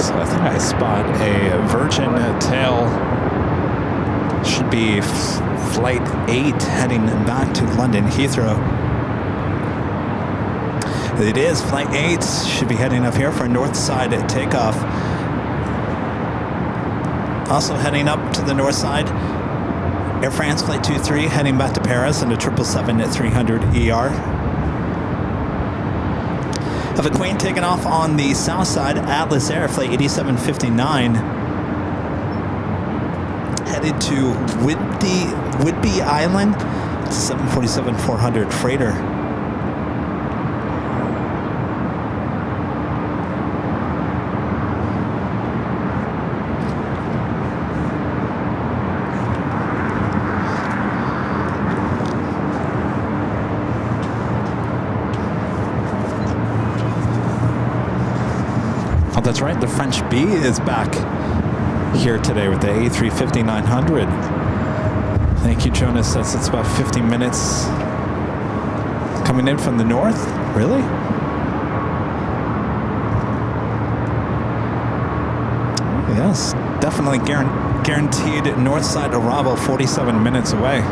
So I think I spot a Virgin tail. Should be Flight 8 heading back to London Heathrow. It is Flight 8. Should be heading up here for a north side takeoff. Also heading up to the north side, Air France Flight 23 heading back to Paris and a 777 at 300 ER. Have a Queen taken off on the south side, Atlas Air Flight 8759. Headed to Whidbey Island. It's a 747-400 freighter. Oh, that's right, the French B is back here today with the A350-900. Thank you, Jonas. It's about 50 minutes coming in from the north. Really? Oh, yes, definitely guaranteed north side arrival, 47 minutes away.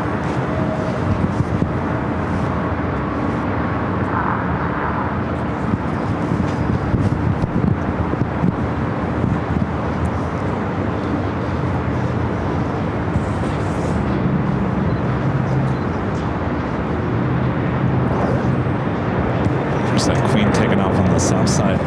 the south side.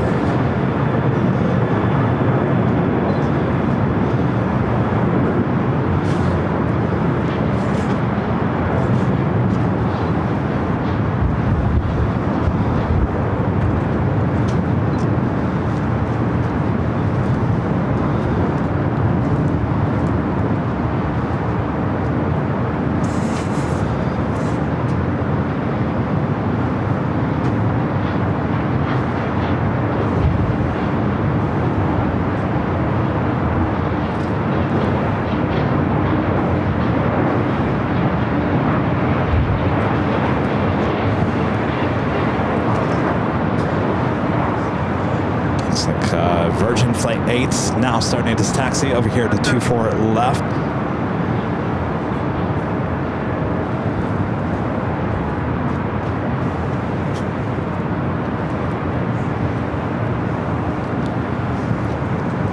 Virgin Flight 8 now starting its taxi over here to 24 left.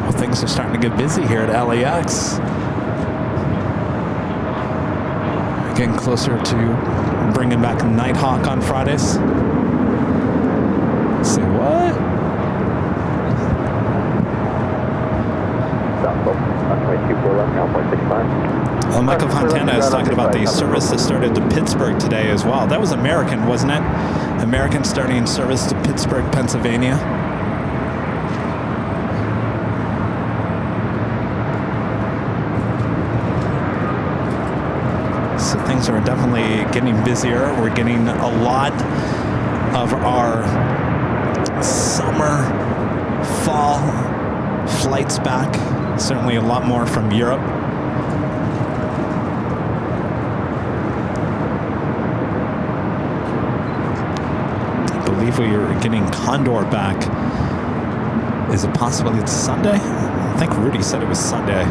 Well, things are starting to get busy here at LAX. Getting closer to bringing back Nighthawk on Fridays. Say what? Well, Michael Fontana is talking about the service that started to Pittsburgh today as well. That was American, wasn't it? American starting service to Pittsburgh, Pennsylvania. So things are definitely getting busier. We're getting a lot of our summer, fall flights back. Certainly a lot more from Europe. I believe we are getting Condor back. Is it possible it's Sunday? I think Rudy said it was Sunday.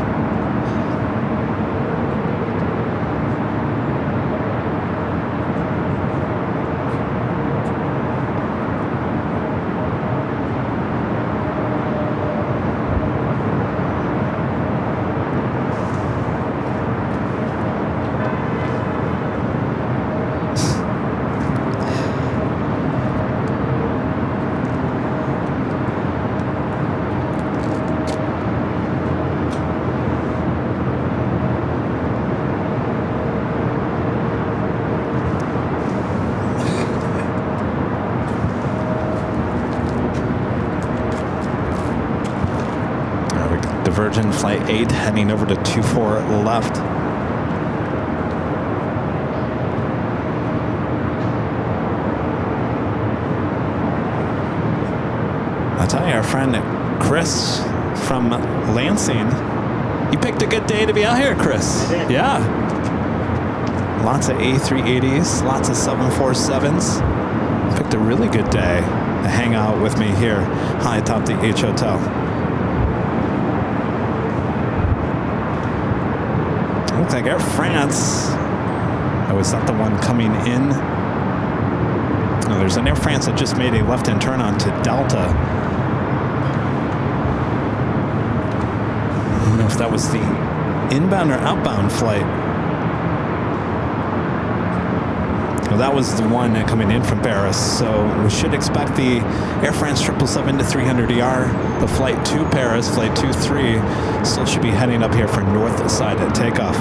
Virgin Flight 8 heading over to 24 left. I'll tell you, our friend Chris from Lansing, he picked a good day to be out here, Chris. Yeah. Lots of A380s, lots of 747s. Picked a really good day to hang out with me here high atop the H Hotel. Looks like Air France. Oh, is that the one coming in? No, there's an Air France that just made a left-hand turn onto Delta. I don't know if that was the inbound or outbound flight. Well, that was the one coming in from Paris. So we should expect the Air France 777-300ER, the flight to Paris, flight 23, still should be heading up here for north side at takeoff.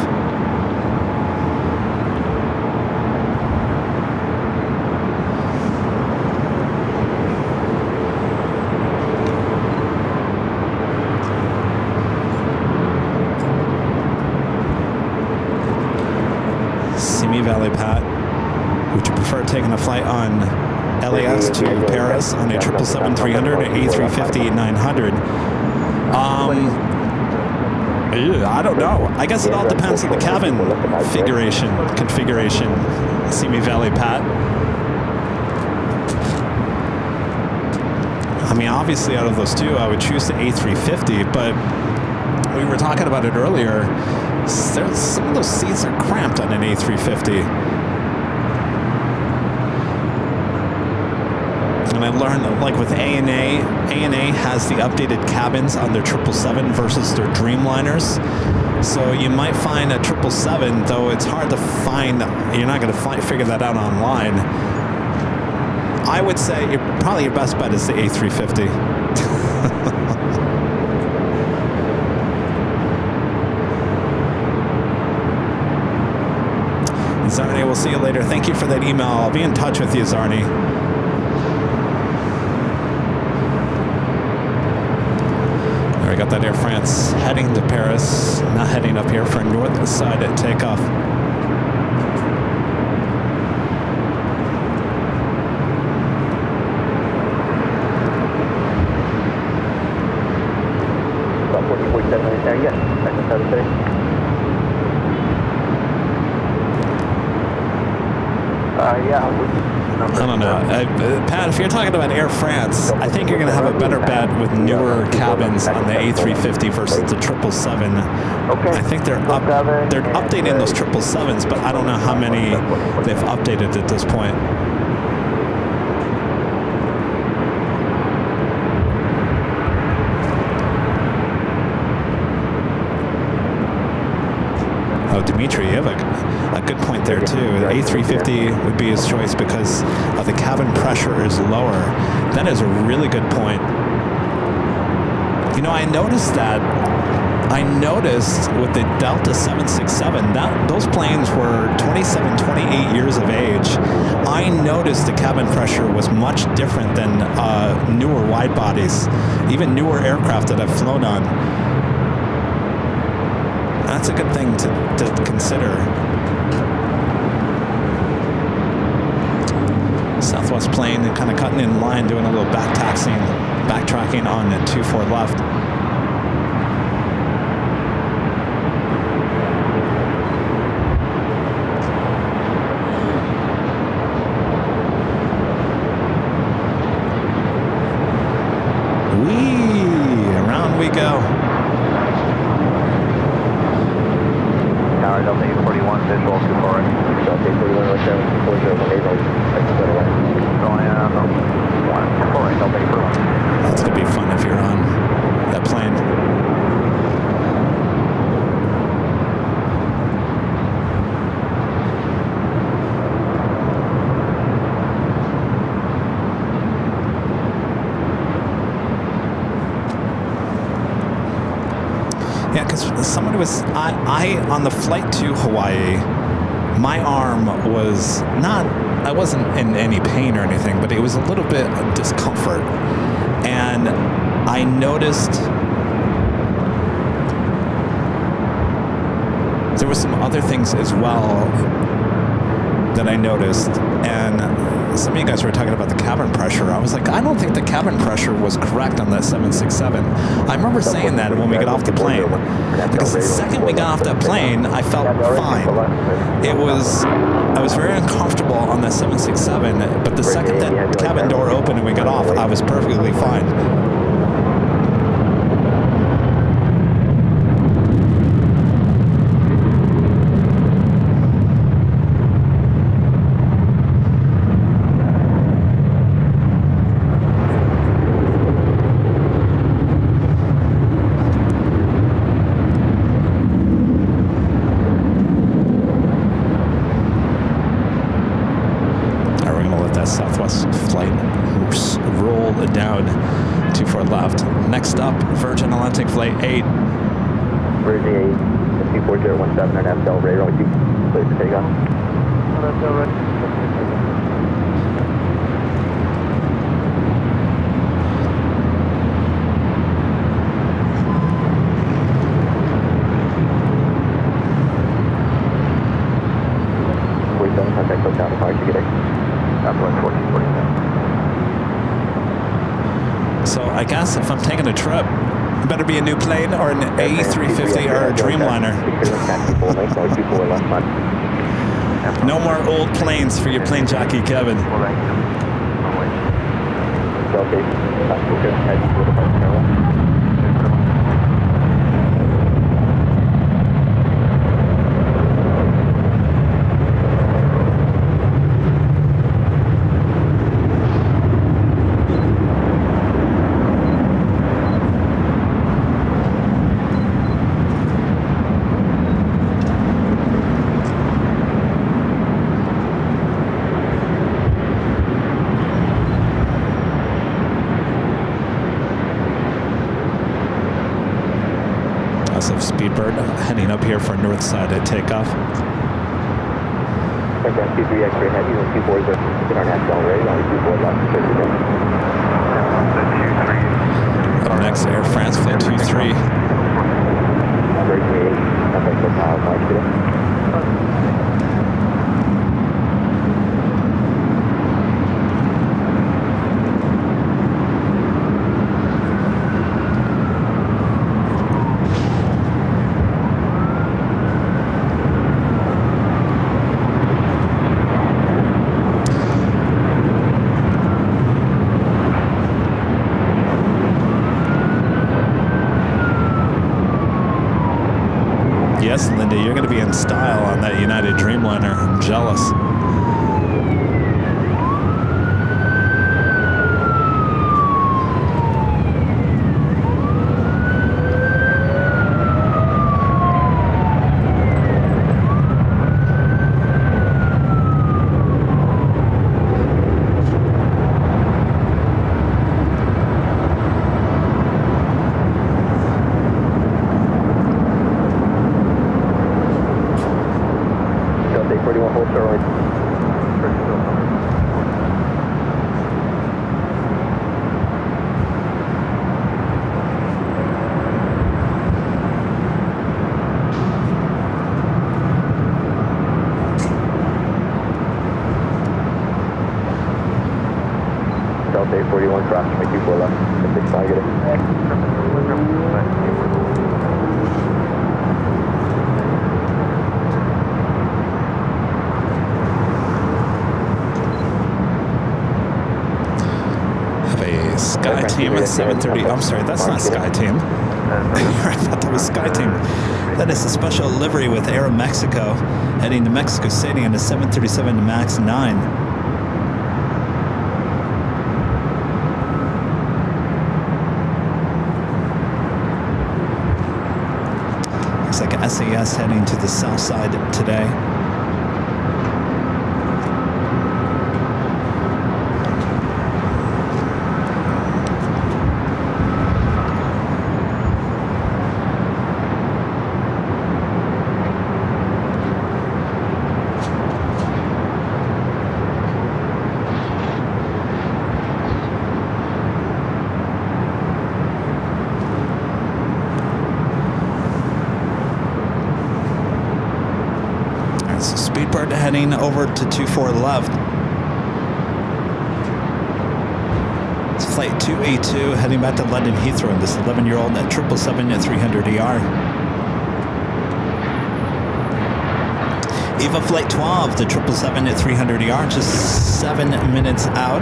Simi Valley, Pat. Would you prefer taking a flight on LAX to Paris on a 777-300 or A350-900? I don't know. I guess it all depends on the cabin configuration. Simi Valley, Pat. I mean, obviously out of those two, I would choose the A350, but we were talking about it earlier. Some of those seats are cramped on an A350. And I learned that, like with ANA has the updated cabins on their 777 versus their Dreamliners. So you might find a 777, though it's hard to find, you're not going to figure that out online. I would say probably your best bet is the A350. Zarni, we'll see you later. Thank you for that email. I'll be in touch with you, Zarni. There, we got that Air France heading to Paris. Not heading up here for north side at takeoff. Yes, second 7 I don't know. Pat, if you're talking about Air France, I think you're going to have a better bet with newer cabins on the A350 versus the 777. I think they're updating those 777s, but I don't know how many they've updated at this point. Oh, Dimitri, you have a good point there too. The A350 would be his choice because the cabin pressure is lower. That is a really good point. You know, I noticed with the Delta 767, those planes were 27, 28 years of age. I noticed the cabin pressure was much different than newer wide bodies, even newer aircraft that I've flown on. That's a good thing to consider. Southwest plane kind of cutting in line, doing a little backtracking on at 24 left. Around we go. Delta 841, visual 24. Delta 841, right there, 240, going on, 1, Delta 841. That's going to be fun if you're on that plane. Yeah, because somebody was, I on the flight to Hawaii, my arm was not, I wasn't in any pain or anything, but it was a little bit of discomfort. And I noticed there were some other things as well that I noticed. And some of you guys were talking about the cabin pressure. I was like, I don't think the cabin pressure was correct on that 767. I remember saying that when we got off the plane. Because the second we got off that plane, I felt fine. I was very uncomfortable on that 767, but the second that cabin door opened and we got off, I was perfectly fine. Southwest flight roll down 24 left. Next up, Virgin Atlantic Flight 8. Virgin 8, 24017 and FL radar with you. Clear for takeoff. That's all right. Contact code down to fire to get So I guess if I'm taking a trip, it better be a new plane or an A350 or a Dreamliner. No more old planes for your plane jockey, Kevin. Speedbird heading up here for north side at takeoff. Aircraft 23 X-ray heavy, 124 is international ready, only 24 left. Up next, Air France Flight 23. Very good. Nothing but miles, March today. Yes, Linda, you're going to be in style on that United Dreamliner. I'm jealous. Delta 841 cross to make you 4 left. 65, get it. Have a Sky Team at 7:30. I'm sorry, that's not Sky Team. I thought that was Sky Team. That is a special livery with Air Mexico heading to Mexico City on a 737 MAX 9. Looks like SAS heading to the south side today. Speedbird heading over to 24 left. It's flight 282 heading back to London Heathrow in this 11-year-old at 777 at 300ER. Eva flight 12, the 777 at 300ER, just 7 minutes out.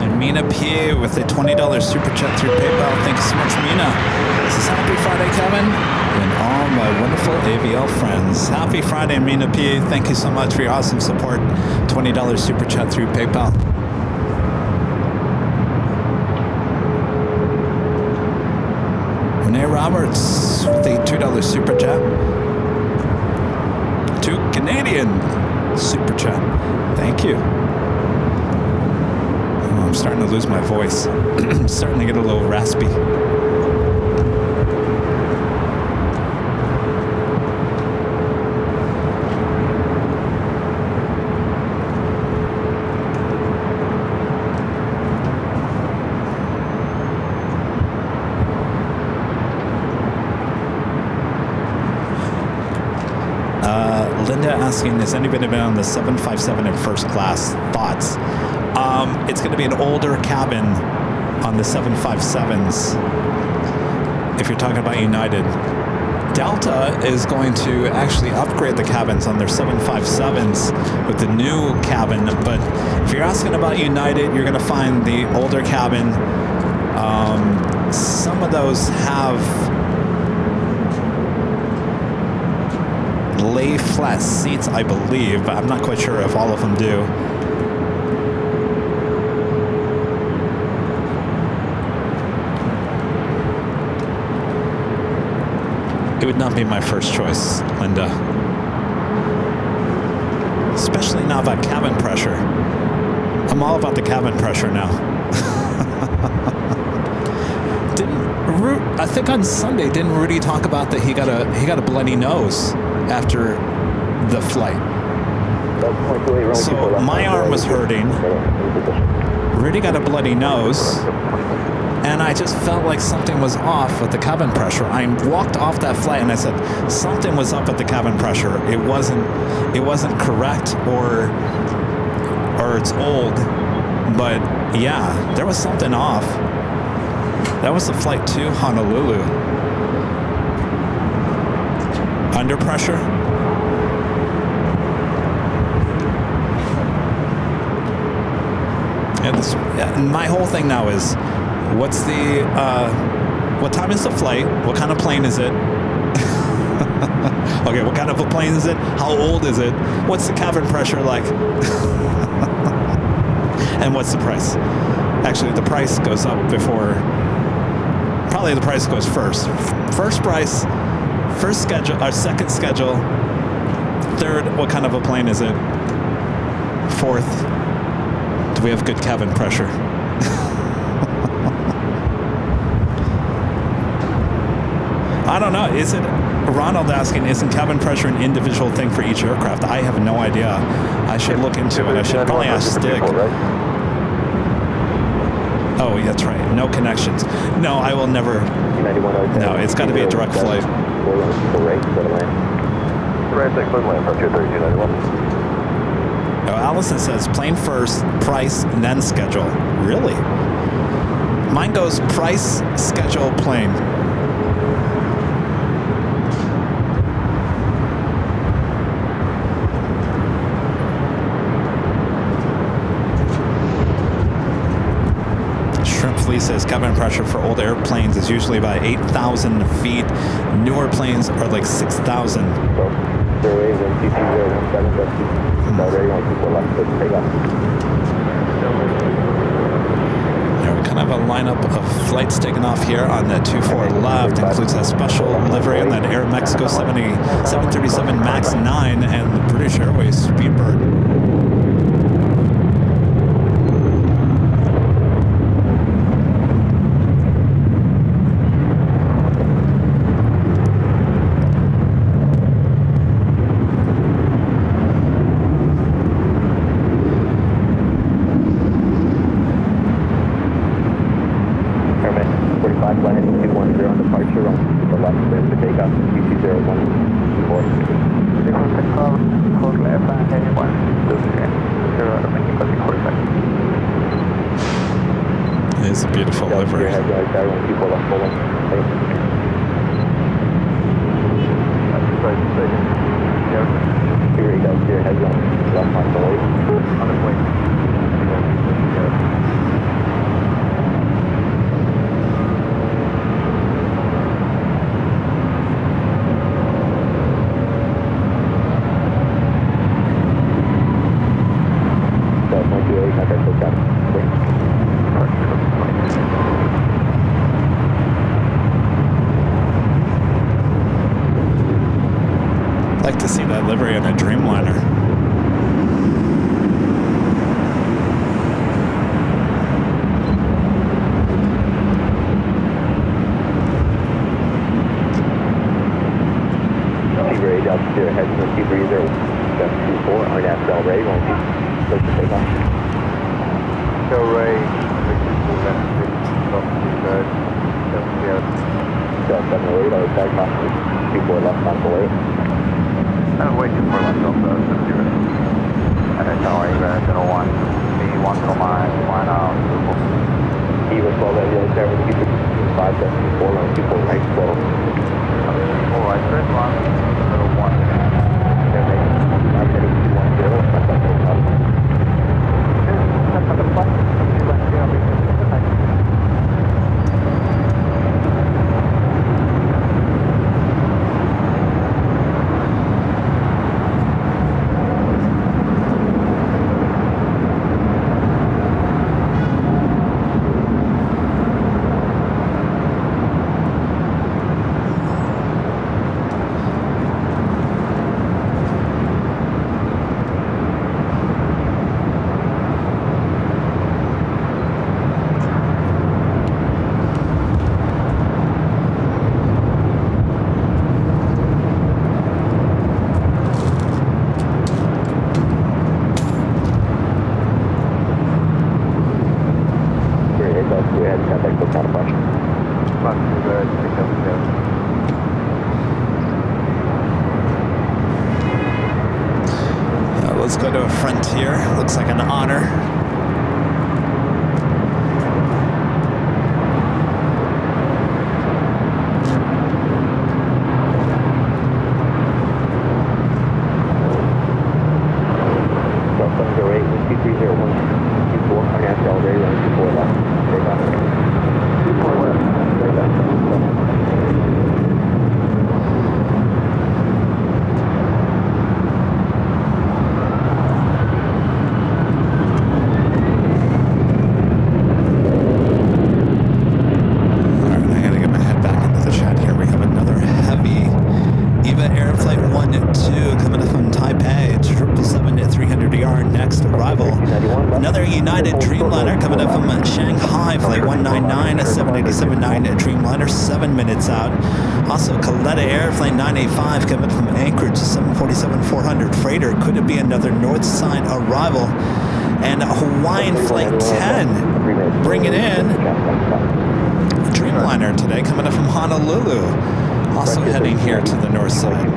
And Mina P with a $20 super chat through PayPal. Thank you so much, Mina. This is Happy Friday, Kevin, and all my wonderful AVL friends. Happy Friday, Mina P. Thank you so much for your awesome support. $20 super chat through PayPal. Renee Roberts with a $2 super chat. To Canadian super chat. Thank you. Oh, I'm starting to lose my voice. I'm starting to get a little raspy. Linda asking, has anybody been on the 757 in first class? Thoughts? It's going to be an older cabin on the 757s. If you're talking about United, Delta is going to actually upgrade the cabins on their 757s with the new cabin. But if you're asking about United, you're going to find the older cabin. Some of those have lay flat seats, I believe, but I'm not quite sure if all of them do. It would not be my first choice, Linda. Especially now about cabin pressure. I'm all about the cabin pressure now. I think on Sunday, didn't Rudy talk about that he got a bloody nose after the flight? So my arm was hurting. Rudy got a bloody nose. And I just felt like something was off with the cabin pressure. I walked off that flight and I said something was up with the cabin pressure. It wasn't correct or it's old. But yeah, there was something off. That was the flight to Honolulu. Under pressure? And my whole thing now is, what's the, what time is the flight? What kind of plane is it? Okay, what kind of a plane is it? How old is it? What's the cabin pressure like? And what's the price? Actually, the price goes up before, probably the price goes first. First price, first schedule, or second schedule. Third, what kind of a plane is it? Fourth, do we have good cabin pressure? I don't know. Is it, Ronald asking, isn't cabin pressure an individual thing for each aircraft? I have no idea. I should look into it. I should probably ask Stig. Oh, that's right. No connections. No, I will never. No, it's got to be a direct flight. Oh, Allison says plane first, price, then schedule. Really? Mine goes price, schedule, plane. Lee says cabin pressure for old airplanes is usually about 8,000 feet. Newer planes are like 6,000. We kind of have a lineup of flights taking off here on the 24 left. Includes a special livery on that Air Mexico 737 MAX 9 and the British Airways Speedbird. It's a beautiful livery. I'd like to see that livery on a Dreamliner. Seabreeze altitude heading to Seabreeze 724, RNAV Delray, won't be close to takeoff. Delray, 708, I was takeoff, 24 left on the way. Way 24 left Delta 70. And tower, Emirates 01. B1 mile, line out. He was 12 at 7, keep it 574, line 24 right 12. 4 right, straight line, 01. They're making 510, that's up there. That's up the flight. You left here, I'll be Let's go to a Frontier. Looks like an Honor. Another United Dreamliner coming up from Shanghai, flight 199, a 787-9 Dreamliner, 7 minutes out. Also, Kaleta Air, flight 985, coming from Anchorage, 747-400 freighter. Could it be another north side arrival? And Hawaiian flight 10, bringing in Dreamliner today, coming up from Honolulu. Also heading here to the north side.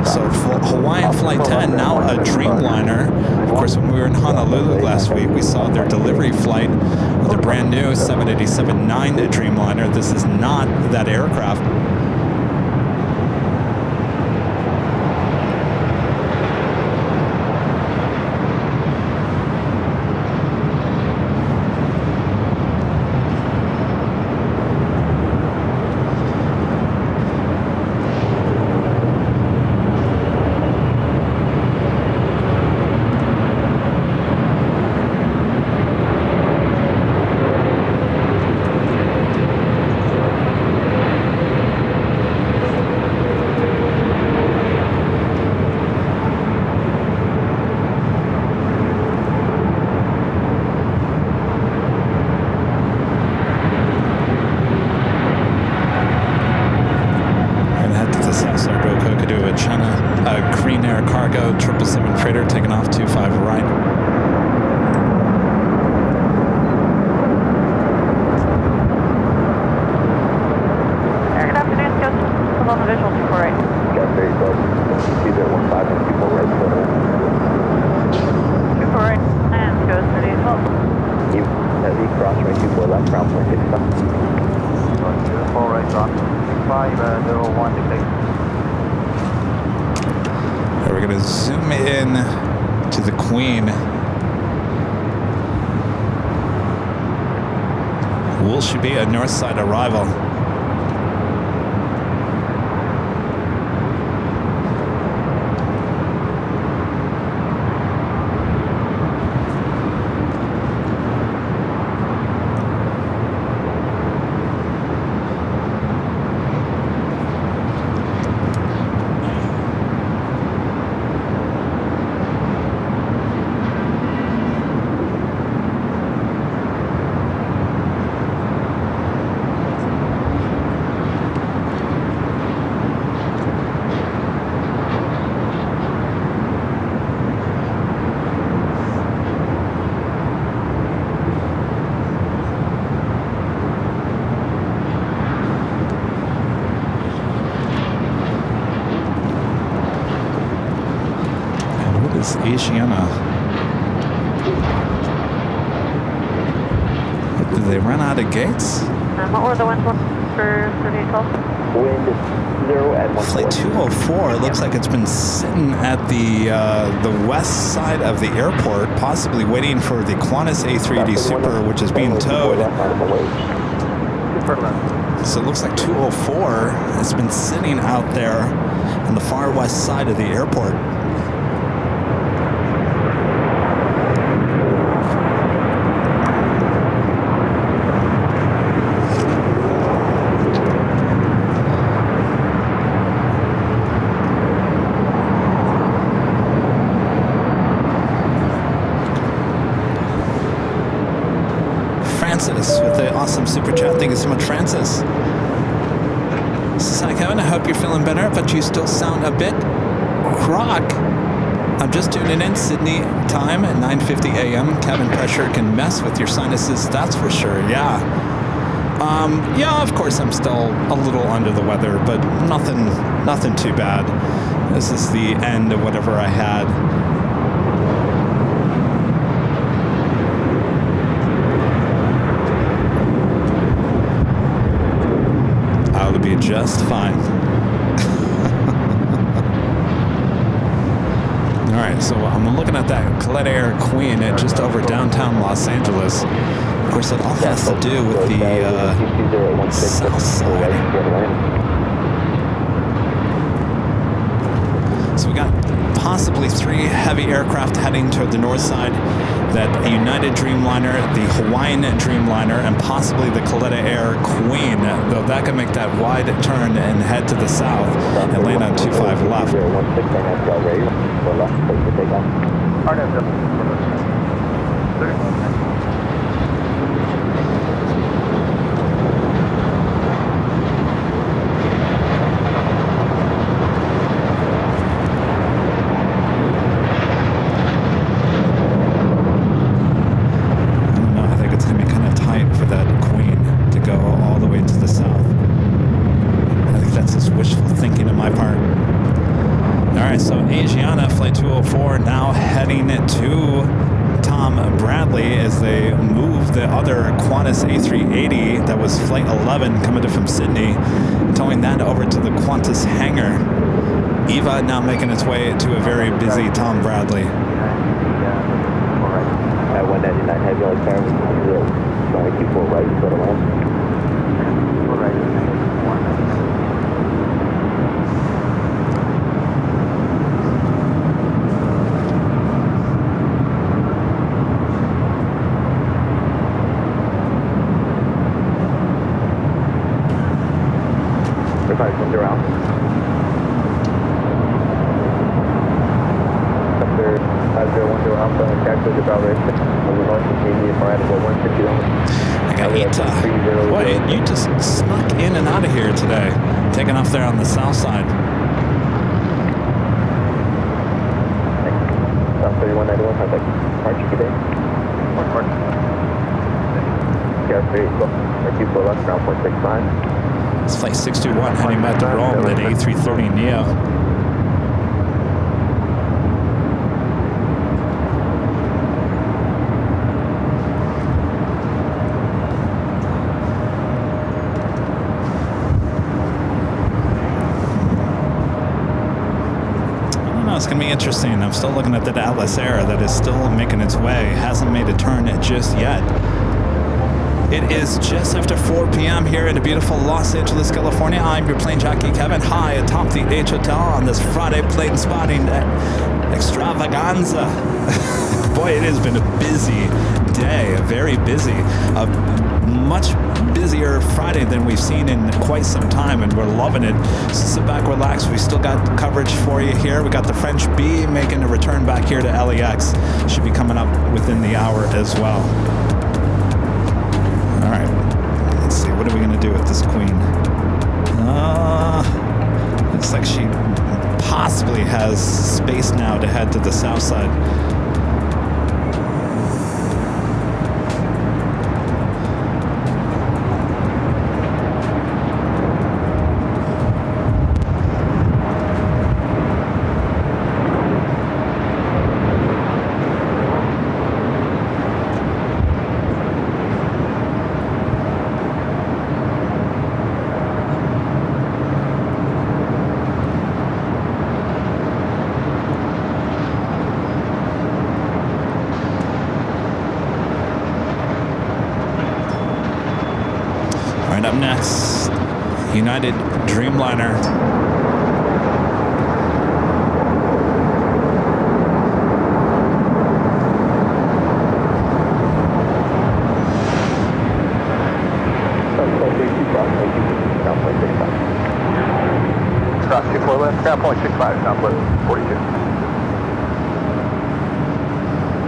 So Hawaiian Flight 10, now a Dreamliner. Of course, when we were in Honolulu last week, we saw their delivery flight with a brand new 787-9 Dreamliner. This is not that aircraft. Cargo 777 freighter taking off 25 right. Good afternoon, Scott. Come on the visual 24 right. Got 30 close. He's at 15 and 24 right. 24 right. And goes 38 12. Heavy cross right 24 left, ground point 6 stop. 4 right, drop. 501 dictate. We're going to zoom in to the Queen. Will she be a north side arrival? Asiana. Did they run out of gates? What were the winds for 3812? Wind 0 at 1. Flight 204, it looks like it's been sitting at the west side of the airport, possibly waiting for the Qantas A380 Super, which is being towed. So it looks like 204 has been sitting out there on the far west side of the airport. Francis with the awesome super chat. Thank you so much, Francis. Hi, Kevin. I hope you're feeling better, but you still sound a bit crock. I'm just tuning in. Sydney time at 9:50 a.m. Cabin pressure can mess with your sinuses, that's for sure. Yeah. Yeah, of course I'm still a little under the weather, but nothing too bad. This is the end of whatever I had. Be just fine. All right, so I'm looking at that Colette Air Queen at just over downtown Los Angeles. Of course, it all has to do with the south side. So we got possibly 3 heavy aircraft heading toward the north side. That United Dreamliner, the Hawaiian Dreamliner, and possibly the Colette Air Queen, though that could make that wide turn and head to the south and land on 25 left. Now heading to Tom Bradley as they move the other Qantas A380 that was flight 11 coming from Sydney, towing that over to the Qantas hangar. Eva now making its way to a very busy Tom Bradley. At 199 heavy like there, we're keep full right, go to land. Boy, you just snuck in and out of here today, taking off there on the south side. South 3191, contact Archie today. Keep left, ground 465. It's flight 621 heading back to Rome at A330 Neo. It's going to be interesting. I'm still looking at the Atlas Air that is still making its way. Hasn't made a turn just yet. It is just after 4 p.m. here in the beautiful Los Angeles, California. I'm your plane jockey, Kevin, high atop the H Hotel on this Friday plane spotting extravaganza. Boy, it has been a busy day, very busy. Much busier Friday than we've seen in quite some time, and we're loving it. So sit back, relax. We still got coverage for you here. We got the French B making a return back here to LAX. Should be coming up within the hour as well. All right, let's see. What are we going to do with this queen? Looks like she possibly has space now to head to the south side. up next, United Dreamliner. Cross 24 left, ground point 65, southwest 42.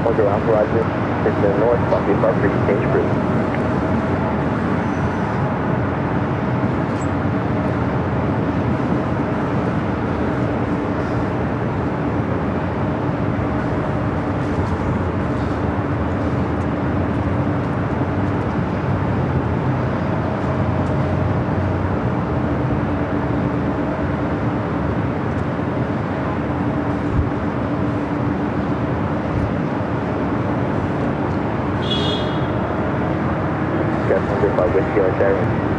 Hold your ground horizon, it's the north, Buffy above for exchange group.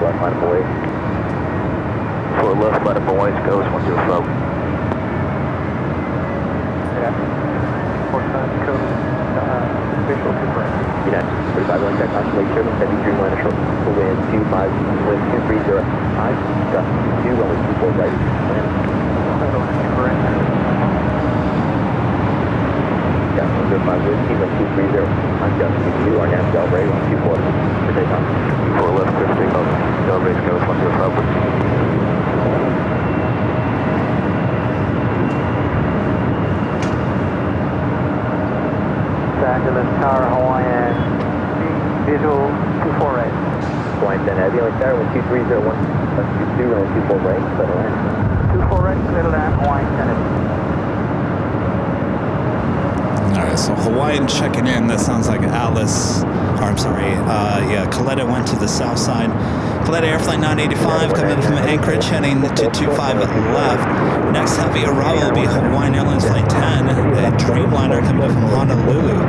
Left line boys. For left line boys goes 105. Yeah. 4 code. Visual 2 right. United. 35 line check on lake service. Heavy Dreamliner short. Wind wind 230. High. Gust 2 runway 24 right. Land. Yeah, 105 wind. Team 230. On gust 2 our nav Del Rey 124 for takeoff. 4 left, clear for takeoff. Del Rey's goes 105. Los Angeles Tower, Hawaiian, visual 24 right. Hawaiian 10 heavy, like Tower 12301, 22 runway 24 right, clear to land. 24 right, clear to land, Hawaiian 10 heavy. Alright, so Hawaiian checking in. That sounds like Alice, or I'm sorry, Coletta went to the south side. Coletta Airflight 985 coming from Anchorage heading to 25 left. Next heavy arrival will be Hawaiian Airlines Flight 10, a Dreamliner coming in from Honolulu.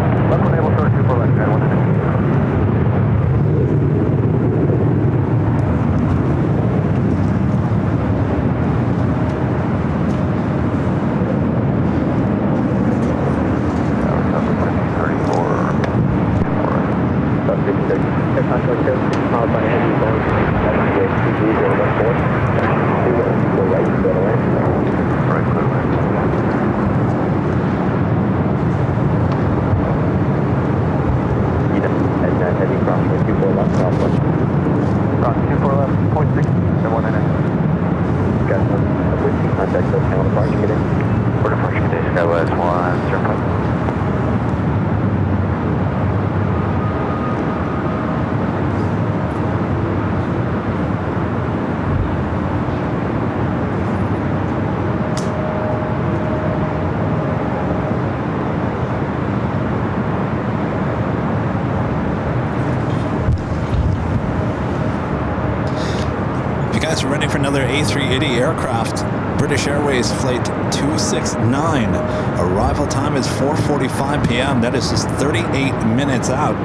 Ready for another A380 aircraft. British Airways Flight 269. Arrival time is 4:45 p.m. That is just 38 minutes out.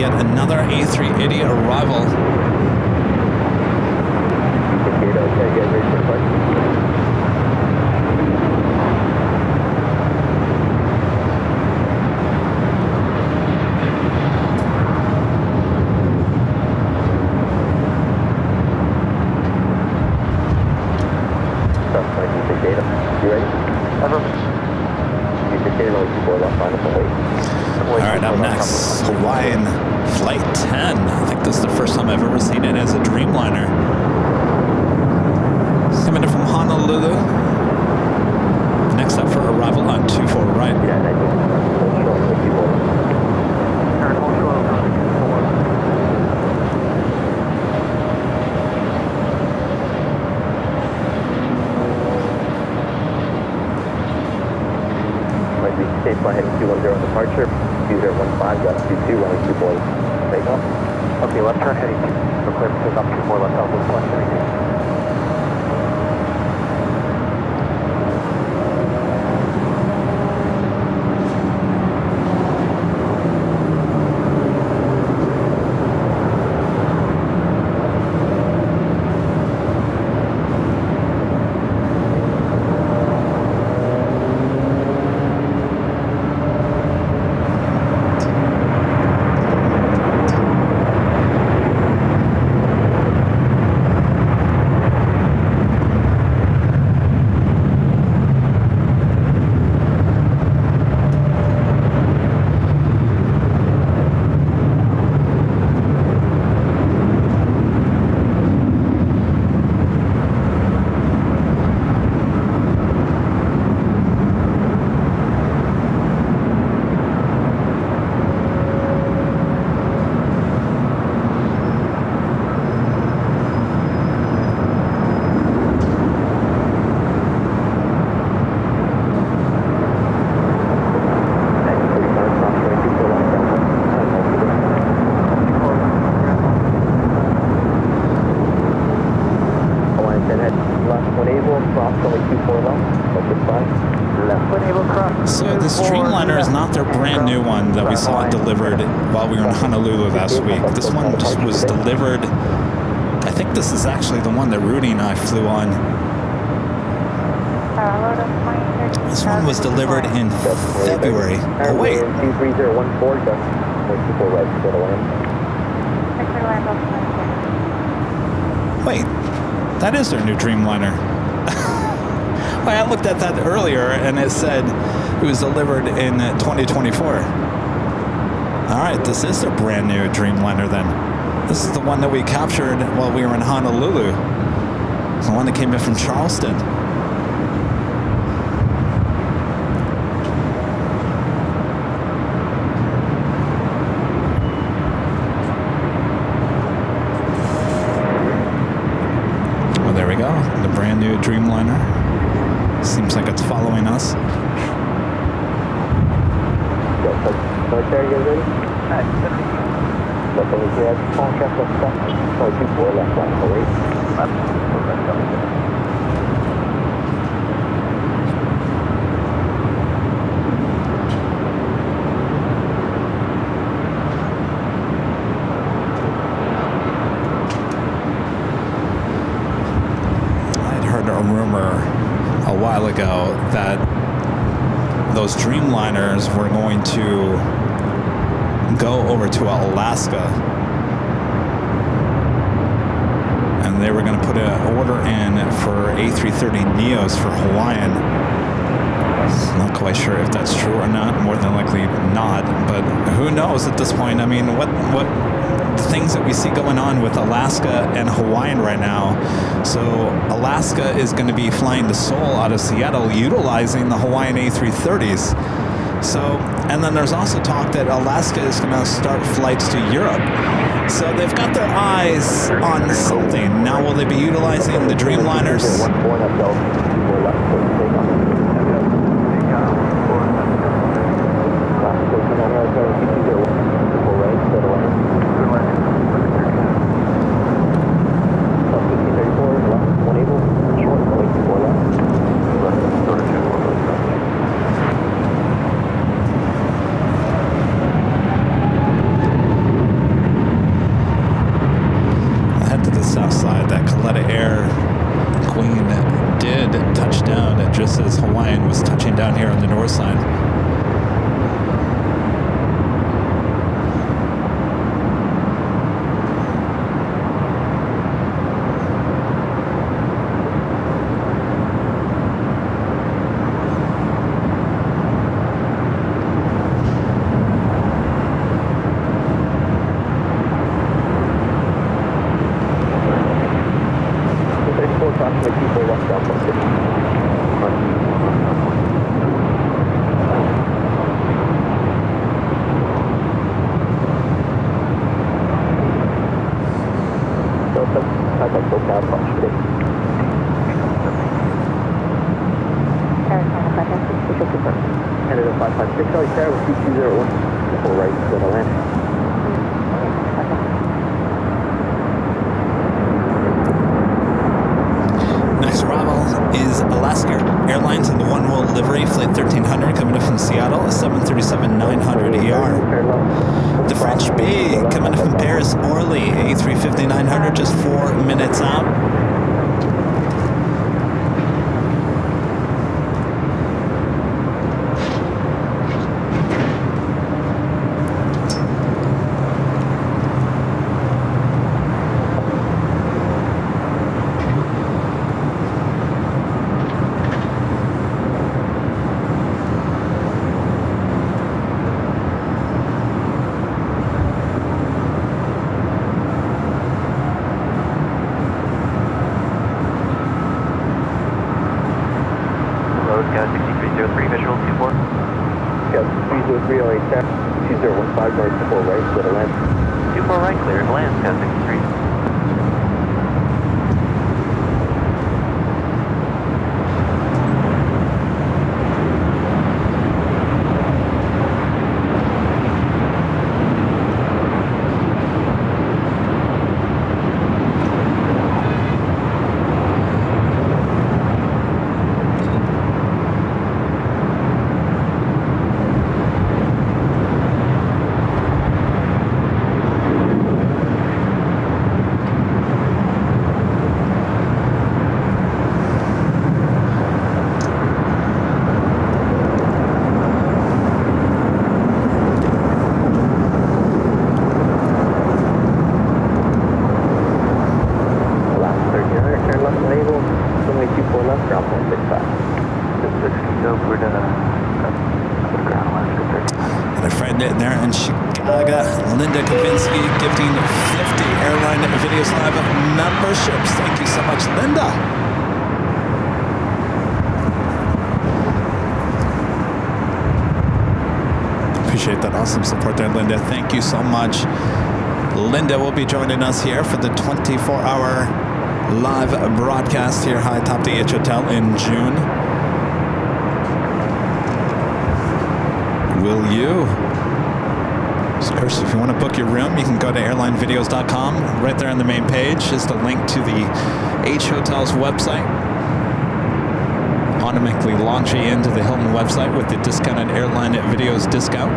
Another A380 arrival. Alright, up next, Hawaiian Flight 10. I think this is the first time I've ever seen it as a Dreamliner. Coming in from Honolulu. Next up for arrival on 24 right. State flight heading 210 on departure, 2015, gust 22, runway 24, takeoff. Okay, left turn heading 2, for clear for takeoff, 24 left southwest 172. So this Dreamliner is not their brand new one that we saw delivered while we were in Honolulu last week. This one just was delivered. I think this is actually the one that Rudy and I flew on. This one was delivered in February. Oh wait. 23014, just 24 right to the land. Wait, that is their new Dreamliner. I looked at that earlier and it said it was delivered in 2024. All right, this is their brand new Dreamliner then. This is the one that we captured while we were in Honolulu. It's the one that came in from Charleston. Well, there we go. The brand new Dreamliner. Seems like it's following us. Military, you ready? Nothing is here. Contract of stuff. 24 left, 148. I'd heard a rumor a while ago that those Dreamliners were going to go over to Alaska and they were going to put an order in for A330 Neos for Hawaiian. Not quite sure if that's true or not. More than likely not, but who knows at this point. I mean, what things that we see going on with Alaska and Hawaiian right now. So Alaska is going to be flying to Seoul out of Seattle utilizing the Hawaiian A330s. So, and then there's also talk that Alaska is going to start flights to Europe. So they've got their eyes on something. Now will they be utilizing the Dreamliners? Just as Hawaiian was touching down here on the north side. Next arrival is Alaska Airlines in the one-roll livery, flight 1300, coming in from Seattle, a 737-900 ER. The French B, coming in from Paris, Orly, A350-900, just 4 minutes out. Linda there in Chicago. Linda Kavinsky gifting 50 Airline Videos Live memberships. Thank you so much, Linda. Appreciate that awesome support there, Linda. Thank you so much. Linda will be joining us here for the 24-hour live broadcast here high atop the H Hotel in June. Will you? Of course, if you want to book your room, you can go to airlinevideos.com. Right there on the main page is the link to the H Hotel's website. Automatically launch you into the Hilton website with the discounted Airline Videos discount.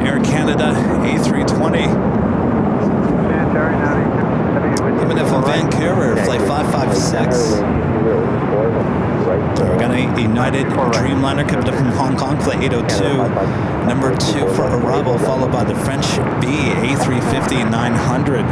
Air Canada A320. Coming in from Vancouver, flight 556. We're got a United Dreamliner coming up from Hong Kong, flight 802. Number 2 for arrival, followed by the French B A350-900.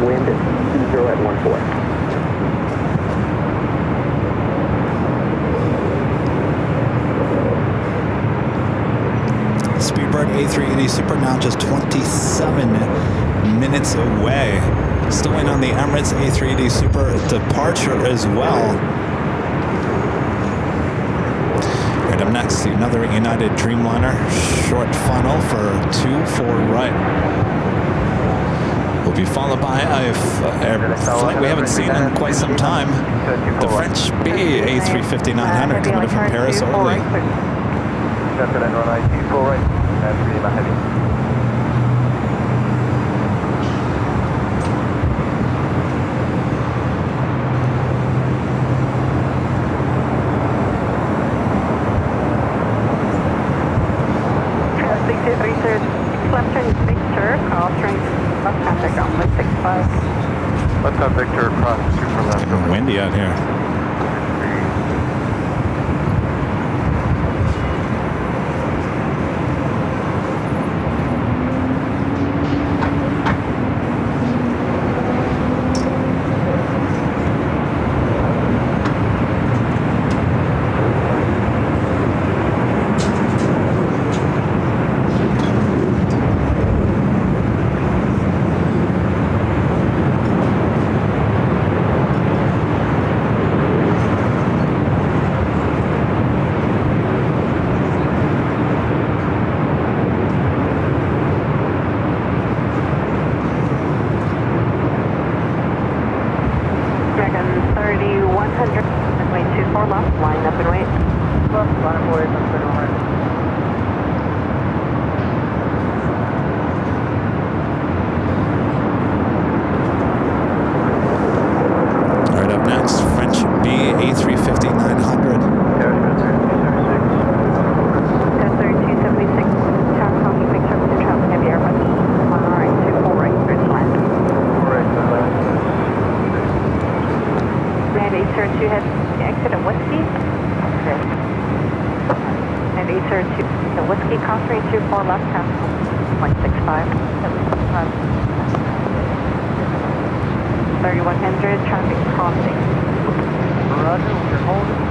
Wind at 20 at 14. Speedbird A380 Super now just 27 minutes away. Still waiting on the Emirates A380 Super departure as well. Right up next, another United Dreamliner short funnel for 2-4 right. Will be followed by a flight we haven't seen in quite some time. The French B A350-900 coming in from Paris Orly. Let's have Victor across super left. Windy out here. 2, the Whiskey Cross 324 left half, 165, 3100, traffic crossing. Roger, we're holding.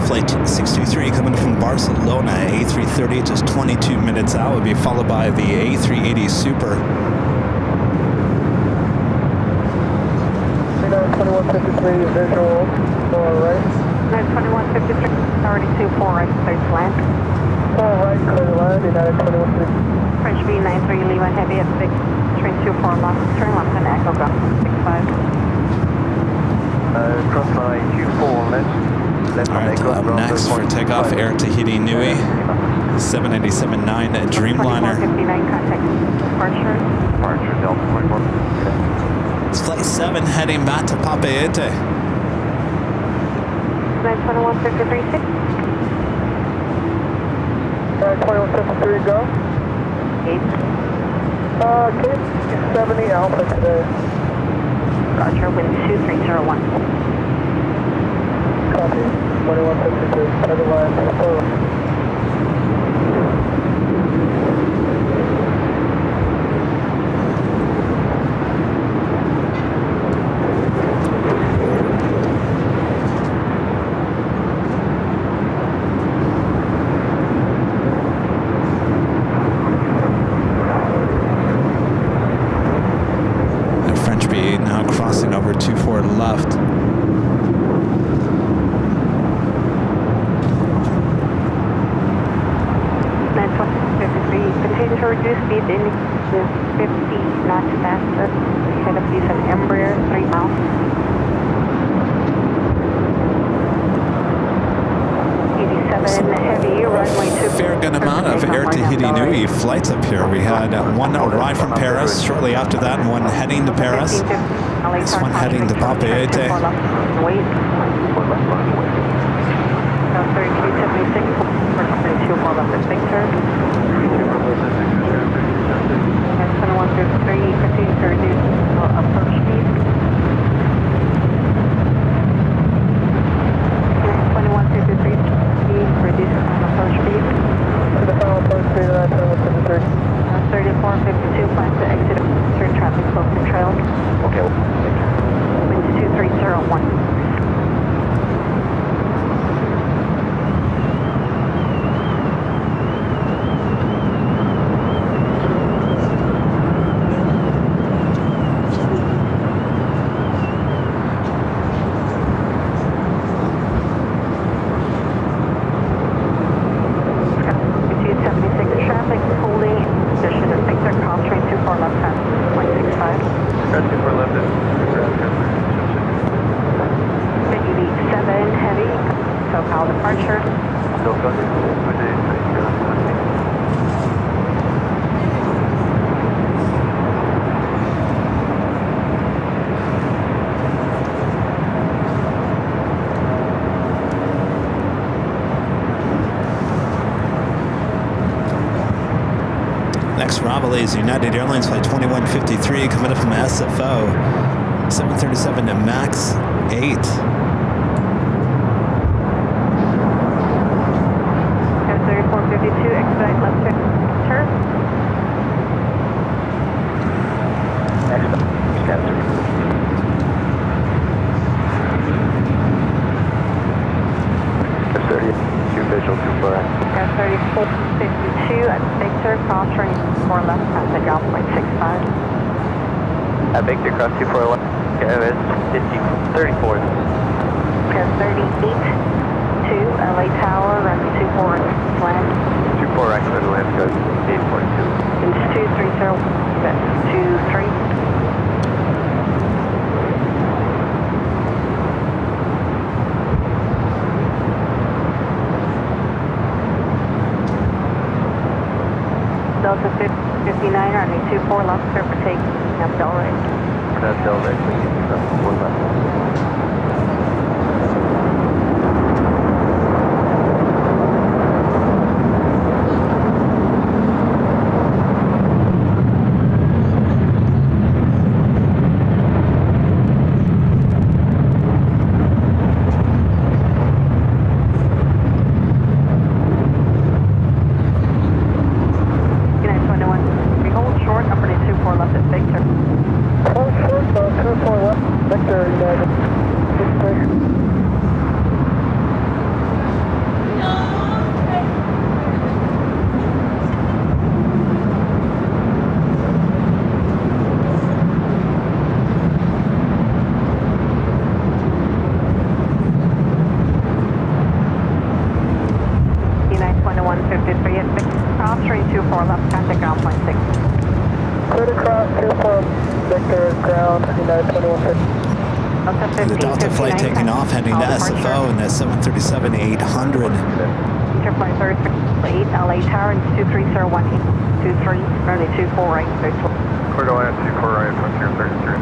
Flight 623 coming from Barcelona, A330, just 22 minutes out, would be followed by the A380 Super. 2153 visual, right. 2153, already 24 right, clear to land. 4 right, clear to land, United 2153. French V93 Lima Heavy at 6, train 24 left, turn left and echo go, 65. Cross line 24 left. Alright, up next for takeoff, Air Tahiti Nui, 787-9 Dreamliner. 59 contact departure. Departure, Delta 24. It's flight 7 heading back to Papeete. 2153, 6. 2153, go. 8. Cape 70 Alpha today. Roger, wind 2301. Copy. 2152, other line, And French B8 now crossing over 24 left. Continue to reduce speed in 50 knots faster. Head up use an Embraer 3 miles. 87 heavy, runway 2. Fair good amount of Air Tahiti Nui flights up here. We had one arrive from Paris shortly after that, and one heading to Paris. This one heading to Papeete. 3376, 24 left at Victor. 2153, continue to reduce approach speed. 2153, reduce approach speed. to the final approach speed of that 2153. 3452, plan to exit through traffic close to trail. Okay. Wind 2301. LAX Ravelais, United Airlines Flight 2153, coming up from SFO, 737 to MAX 8. Expedite left turn. Visual 24 right. 3452 at Victor, cross running 4 left, traffic ground point 65. At Victor, cross 24 left. Kevin, 34. 38 LA Tower, runway 24 land. 24 right, clear to land, code 842. Inch 230, that's 23. Delta 59, runway 24 left, clear for take, up Delray. That's Delray, please, 1 left. The Delta flight taking off, heading to SFO in the 737-800. Flight 38, LA Tower, 2301823, runway 24 right, 34. Clear to land, 24 right, frontier 33.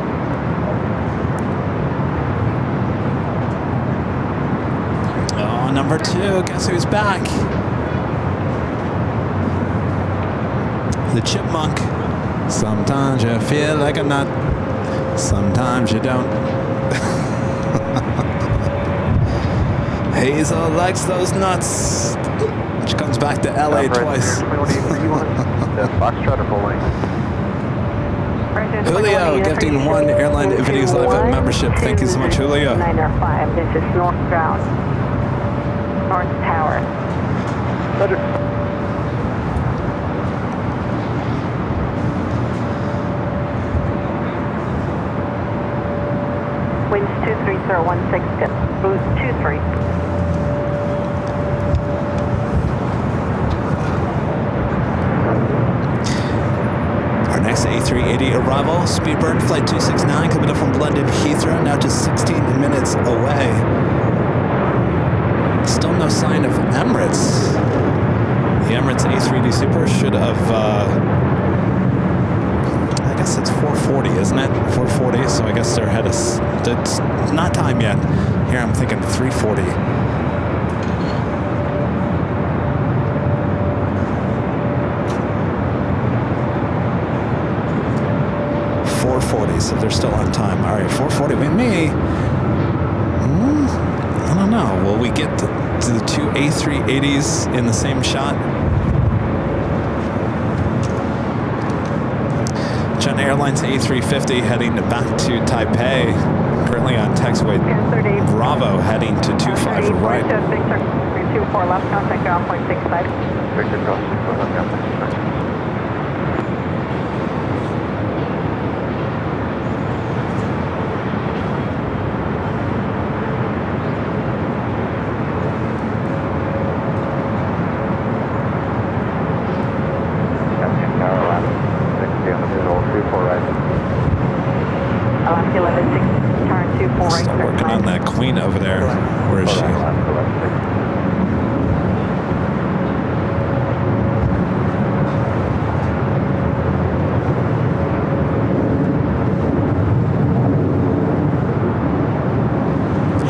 Oh, number 2, guess who's back? The chipmunk. Sometimes you feel like a nut, sometimes you don't. Hazel likes those nuts. She comes back to LA twice. Julio gifting 1 Airline Videos Live membership. Thank you so much, Julio. 905, this is northbound. North Tower. Winds 23016, boost 23. Our next A380 arrival, Speedbird Flight 269, coming up from London Heathrow, now just 16 minutes away. Still no sign of Emirates. The Emirates A380 Super should have, I guess it's 4:40, isn't it? 4:40, so I guess they're ahead of us. It's not time yet. Here I'm thinking 3:40. So they're still on time. All right, 4:40 with me. I don't know. Will we get to the 2 A380s in the same shot? China Airlines A350 heading back to Taipei. Currently on taxiway Bravo heading to 25 right. 24 left, contact ground point 65. Victor cross 24 left, contact 65. Still working on that queen over there. Where is she?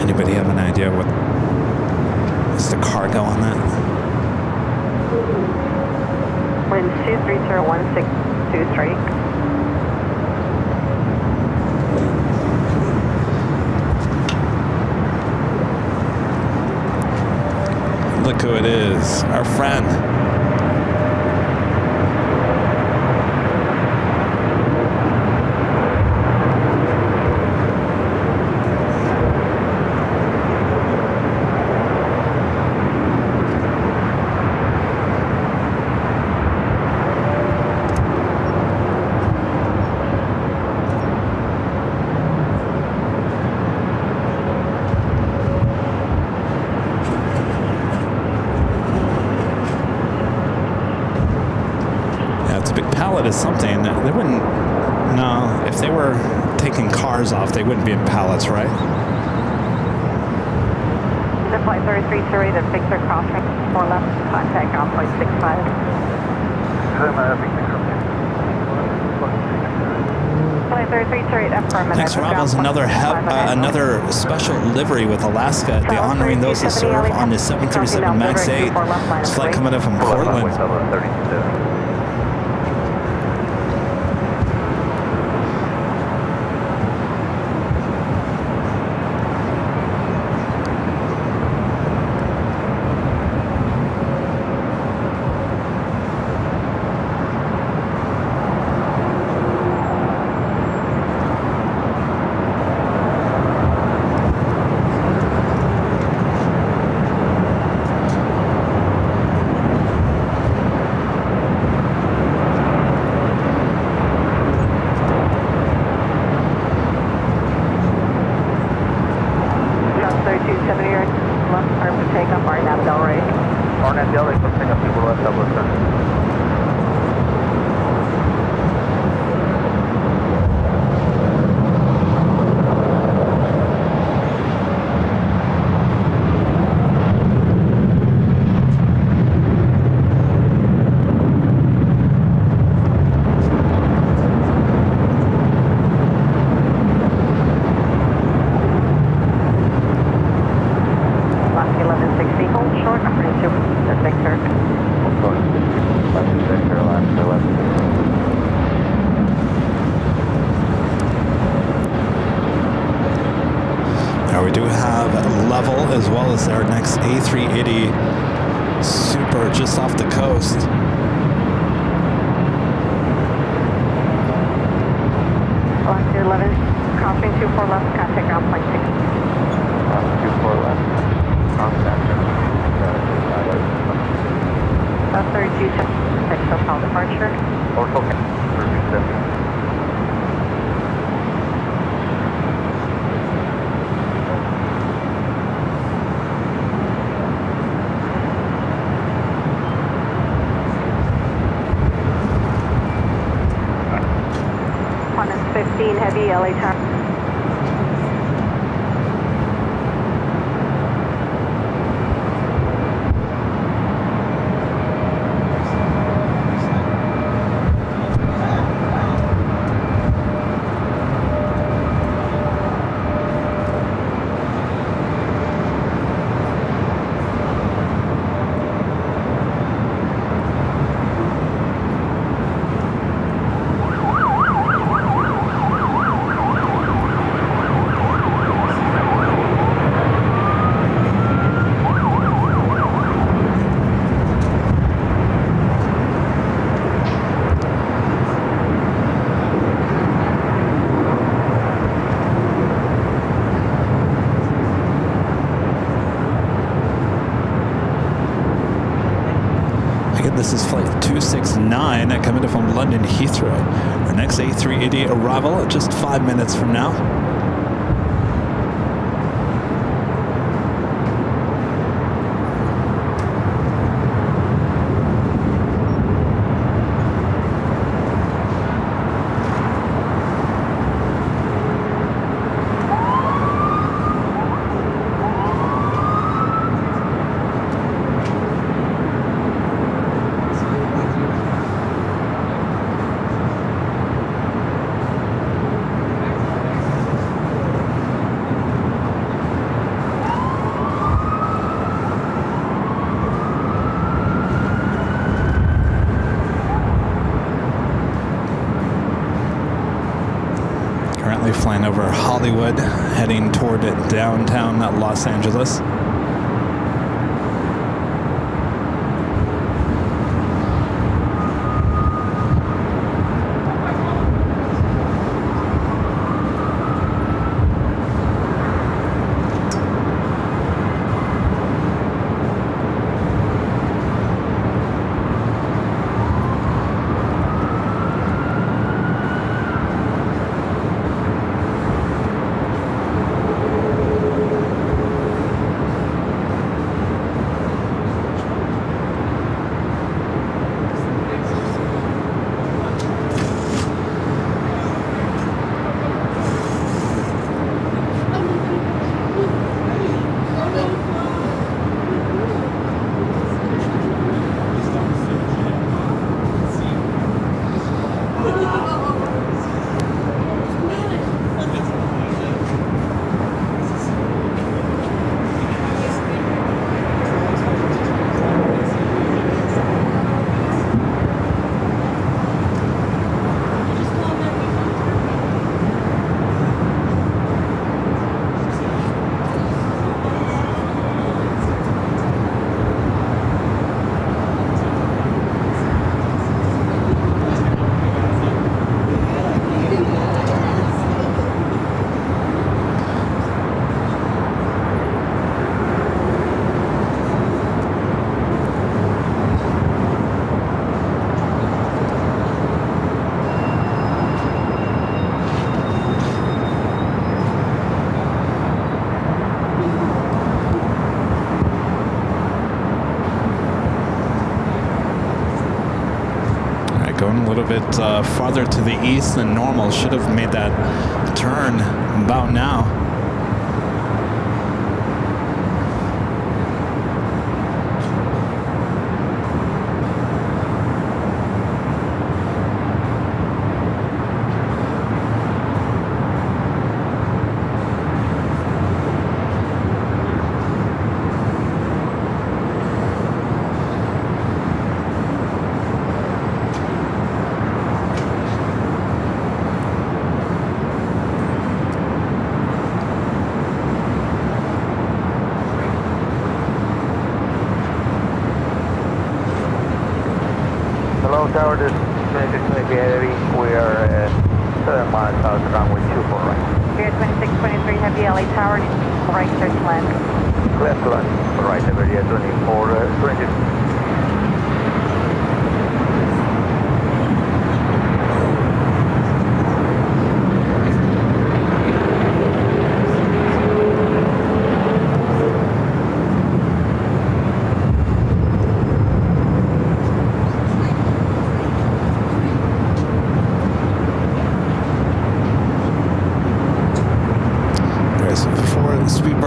Anybody have an idea what is the cargo on that? wind 2301623. Look who it is, our friend. Is something they wouldn't. No, if they were taking cars off, they wouldn't be in pallets, right? The flight 3328 at Victor crossing 4 left, contact on flight 65. Flight 3328 affirmative. Next arrival is another special livery with Alaska. They're honoring those who serve on the 737 MAX 8. This flight coming in from Portland. As well as our next A380 Super just off the coast. Alaska 11, crossing 24 left, contact ground point 6. 24 left, contact. 32, so call departure. Ortho 32. Heavy LA time. This is flight 269 coming in from London Heathrow. Our next A380 arrival just 5 minutes from now. flying over Hollywood, heading toward downtown Los Angeles. Going a little bit farther to the east than normal. Should have made that turn about now. Tower, this is 2623 Heavy. We are 7 miles south of runway 24 right. Spirit 2623 Heavy, LA Tower, right, clear to land. Clear to land, right, Iberia 24, 20.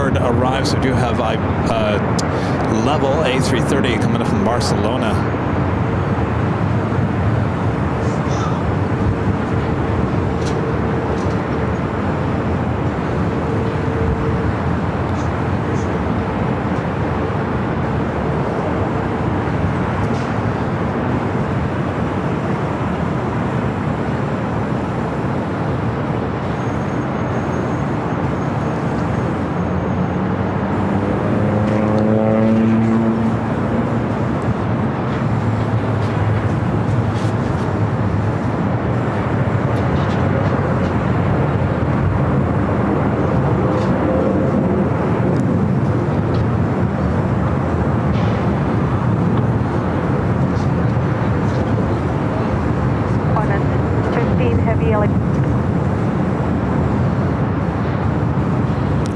Arrives, we do have level A330 coming up from Barcelona.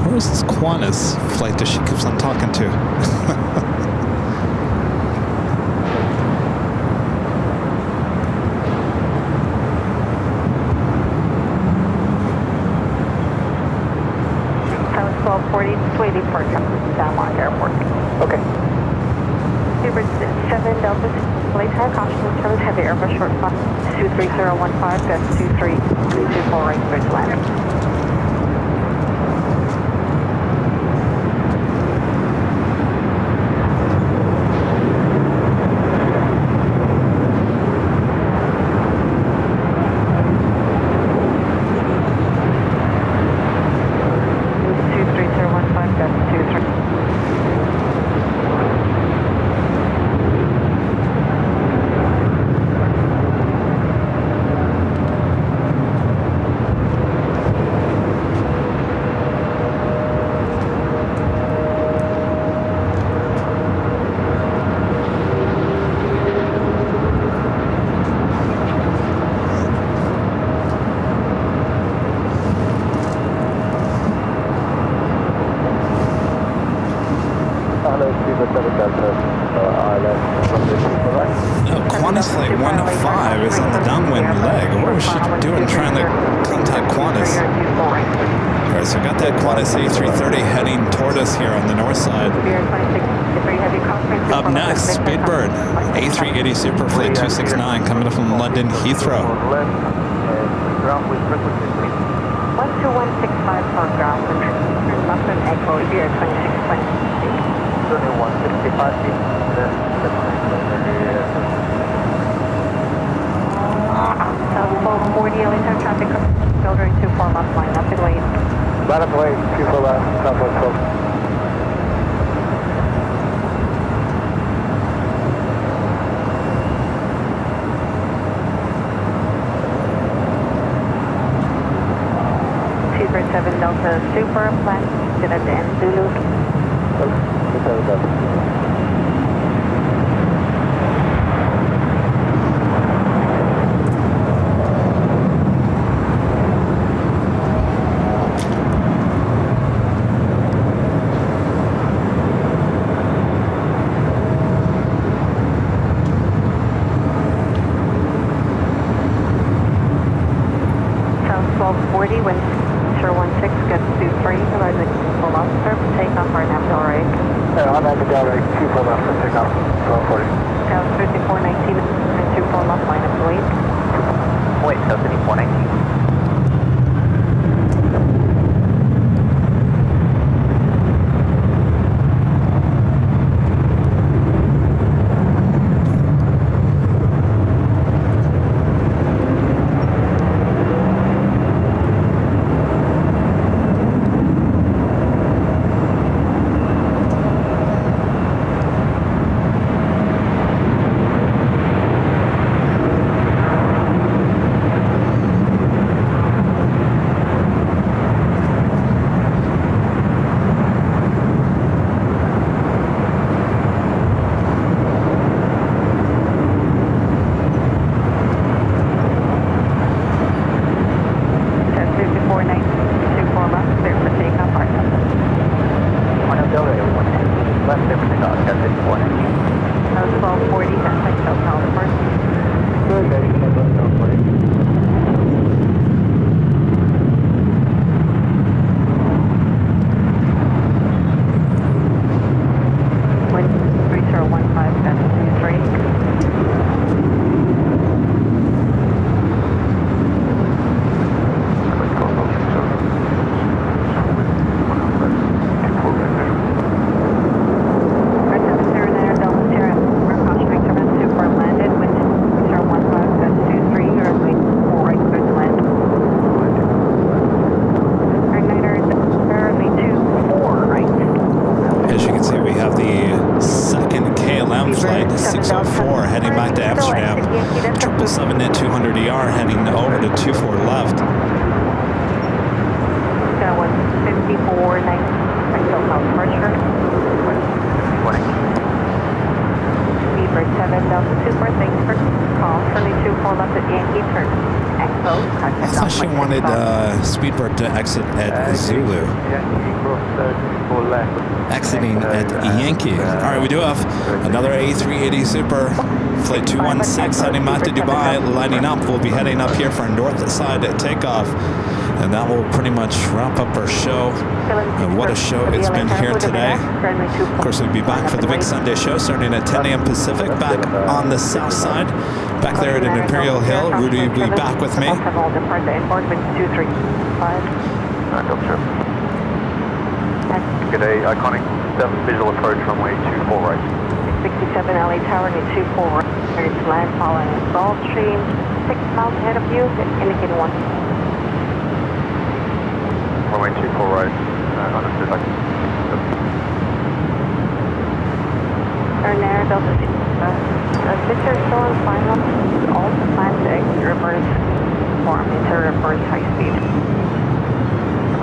Where's this Qantas flight that she keeps on talking to? South 1240, Sway departure, San Juan Airport. Okay. Emirates 7 Delta, late tower caution, service heavy Airbus short 23015, that's 23324 right, clear to land. Qantas Flight 15 is on the downwind leg. What was she doing trying to contact Qantas? Alright, so we got that Qantas A380 heading toward us here on the north side. Up next, Speedbird A380 Super Flight 269 coming up from London Heathrow. 12165 for ground control. London Echo, Iberia 2620. 165 feet. South 1240, LA traffic, filtering 24 left line, up and wait. Line up and wait, 24 left, southwest 12. Super 7 Delta Super, plan, sit at the end, Zulu. South 1240, wind 016, gets 23, arriving full officer, takeoff for Navigable right. On Navigable right, 24 left, takeoff, 1240. South 3419, 24 left line, up and wait. Wait, South 3419. Flight 604 heading back to Amsterdam. 777 at 200ER heading over to 24 left. That was 54, 9, until South Pressure. Speedbird 7 Delta Super, thanks for call. 22 left at Yankee, turn Expo. I thought she wanted Speedbird to exit at Zulu. Exiting at Yankee. All right, we do have another A380 Super, Flight 216 heading back to Dubai, lining up. We'll be heading up here for a north side takeoff. And that will pretty much wrap up our show. And what a show it's been here today. Of course, we'll be back for the big Sunday show starting at 10 a.m. Pacific, back on the south side, back there at Imperial Hill. Rudy will be back with me. G'day, iconic 7 visual approach runway 24 right. 67 LA Tower, need 24 right. There's landfall and Gulfstream, 6 miles ahead of you, indicating 1. Runway 24 right, understood. Air Delta Victor is still on final. All the plans to exit reverse form into reverse high speed.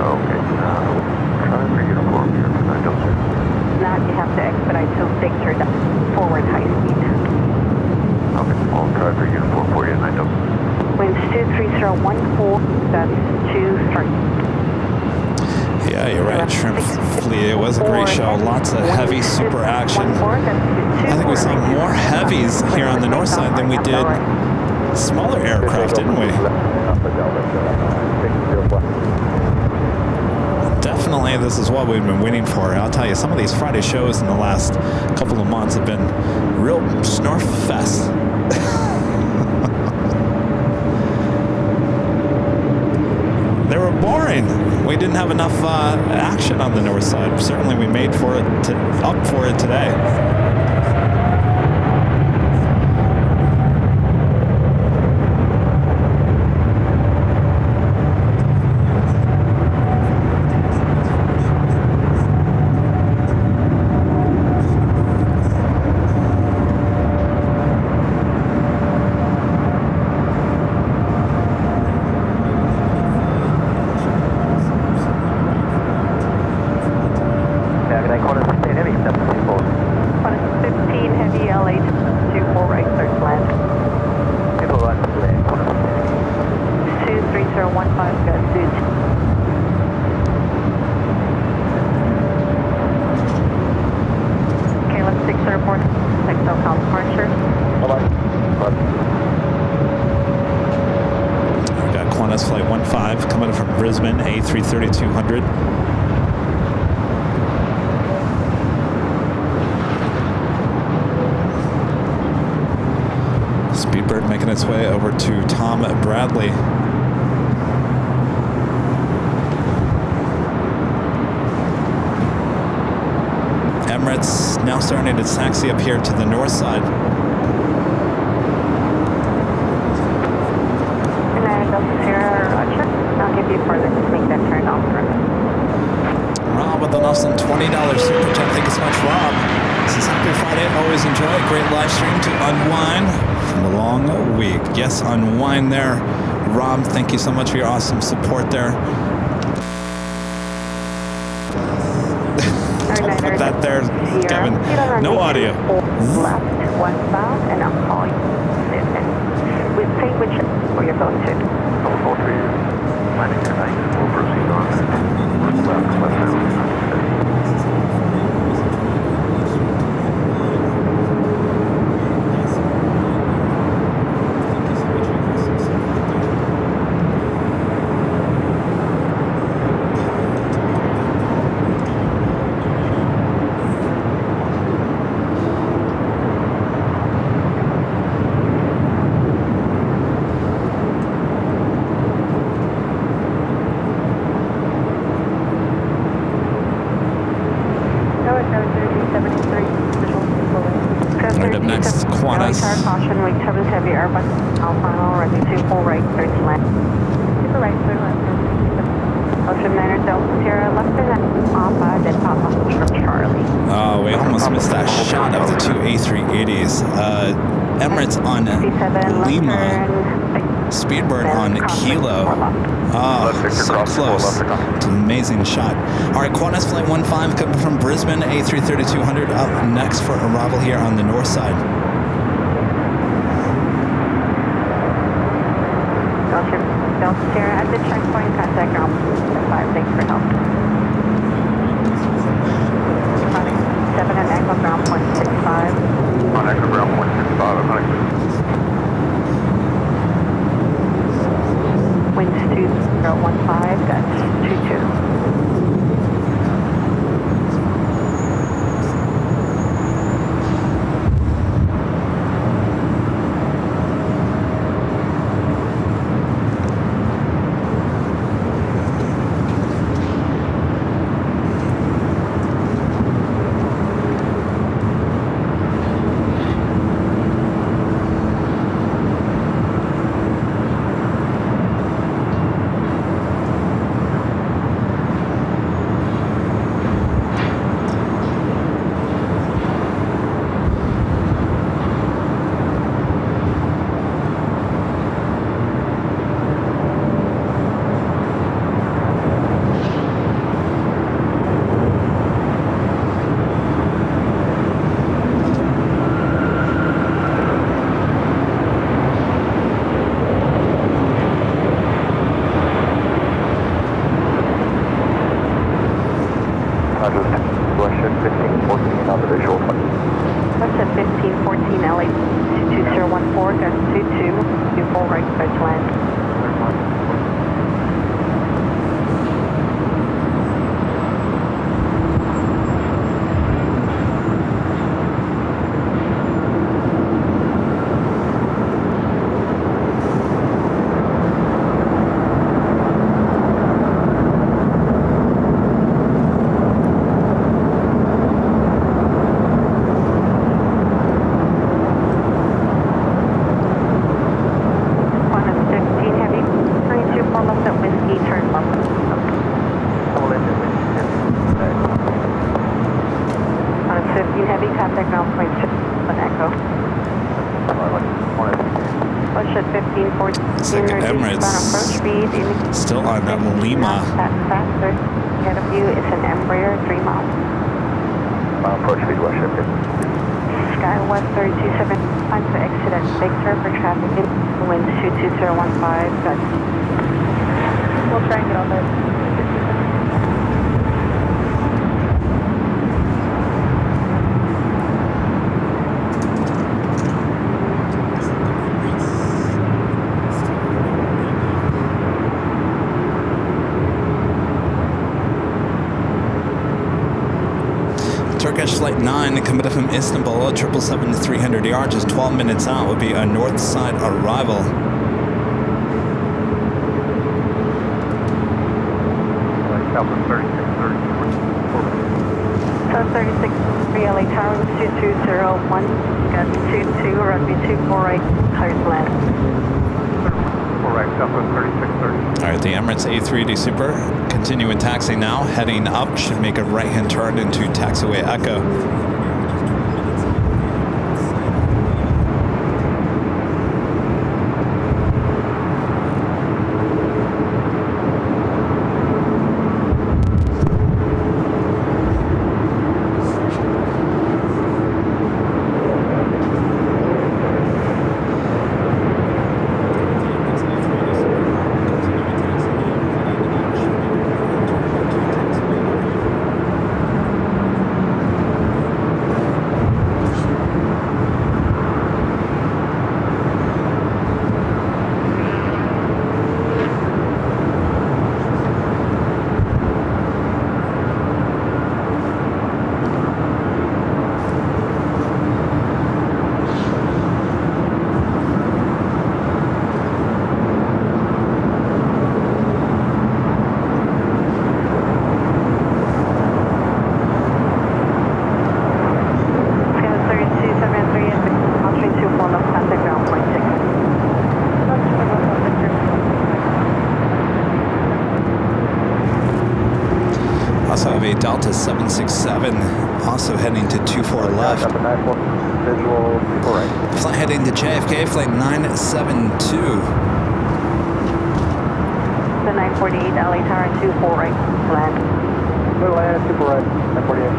Okay, try for uniform here for 9 Delta. Now you have to expedite to Victor forward high speed. Okay, I'll try for uniform for you 9 Delta. Winds 23014, that's 23. Yeah, you're right. Shrimp flew was a great show. Lots of heavy super action. I think we saw more heavies here on the north side than we did smaller aircraft, didn't we? Definitely, this is what we've been waiting for. I'll tell you, some of these Friday shows in the last couple of months have been real snarf fest. They were boring. We didn't have enough action on the north side. Certainly, we made for it up for it today. Flight 15 coming from Brisbane, A380-200. Speedbird making its way over to Tom Bradley. Emirates now starting to taxi up here to the north side. I'll give you further to make that turn off for me. Rob with an awesome $20 super chat. Thank you so much, Rob. This is Happy Friday. Always enjoy a great live stream to unwind from a long week. Yes, unwind there. Rob, thank you so much for your awesome support there. Don't put that there, Kevin. No audio. Left, westbound, and I'll call you. We'll say which where you're going to. All three, landing tonight. We'll proceed on left. Right up next, Qantas. Caution, wing 7 heavy Airbus Alpha, ready to full right, 30 land. Super right, 30 left. Ocean Manor, Delta Sierra, left and off, then pop off from Charlie. Oh, we almost missed that shot of the two A380s. Emirates on Lima. Speedbird on Kilo. Oh, so close. It's an amazing shot. All right, Qantas Flight 15 coming from Brisbane, A380-200 up next for arrival here on the north side. Delta Sierra at the checkpoint, contact ground 5, thanks for help. 7 at Echo ground point 65. On Echo ground point 65, Winds 2015, that's 22. Watch at 1514. It's like Emirates still on Lima. Faster. Ahead of you is an Embraer Dreamliner. Approach speed, watch at 15. Sky West 327. Time to exit at Victor for traffic. Winds 22015. Good. We'll try and get on there. Turkish Flight 9 coming from Istanbul, 777-300ER, just 12 minutes out, would be a north side arrival. Southwest 3630. South 36, LA Tower 2201, got 22, runway 24 right, cleared to land. 4 right, Southwest 3630. All right, the Emirates A380 Super, continuing taxi now, heading up, should make a right-hand turn into taxiway Echo. Also have a Delta 767, also heading to 24 left. Visual, 24 right. Flight heading to JFK, flight 972. The 948, LA Tower 24 right, land. Little land, 24 right, 948.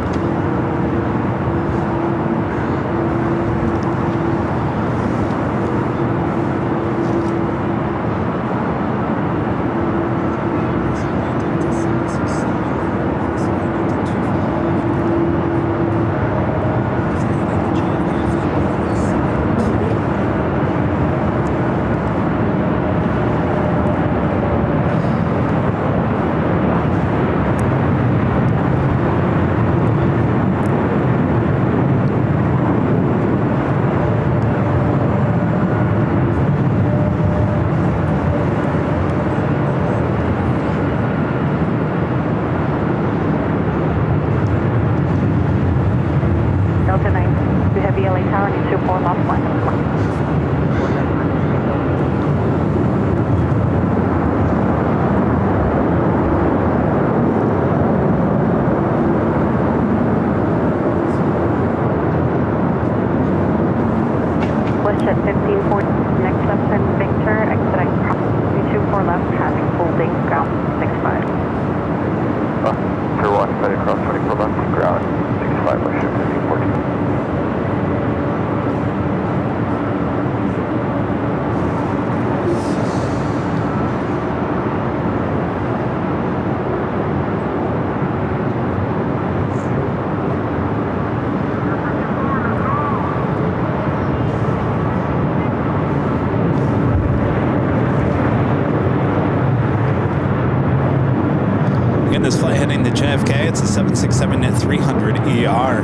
This flight heading to JFK, it's a 767-300ER.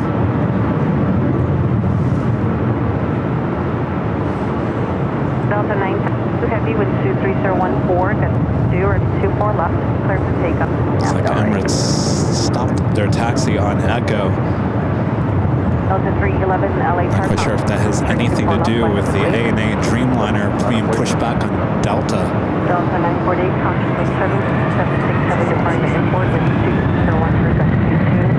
Delta 9, too heavy with 23014, got 024 left, clear for takeoff. Looks like Emirates stopped their taxi on Echo. Delta 311, LA Not quite sure if that has anything to do with the ANA Dreamliner being pushed back on Delta. Delta 948, consciously 767 departing the airport with 201 for 722.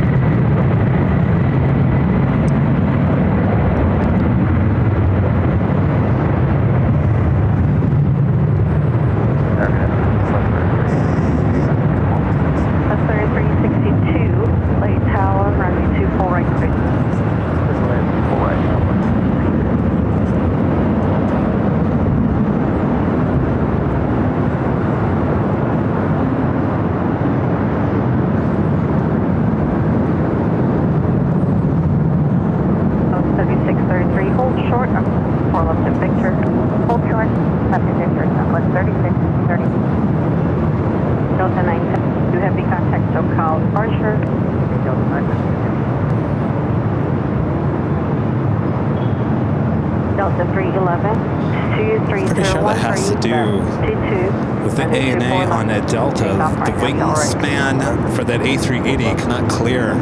that has to do with the ANA on a Delta. The wingspan for that A380 cannot clear.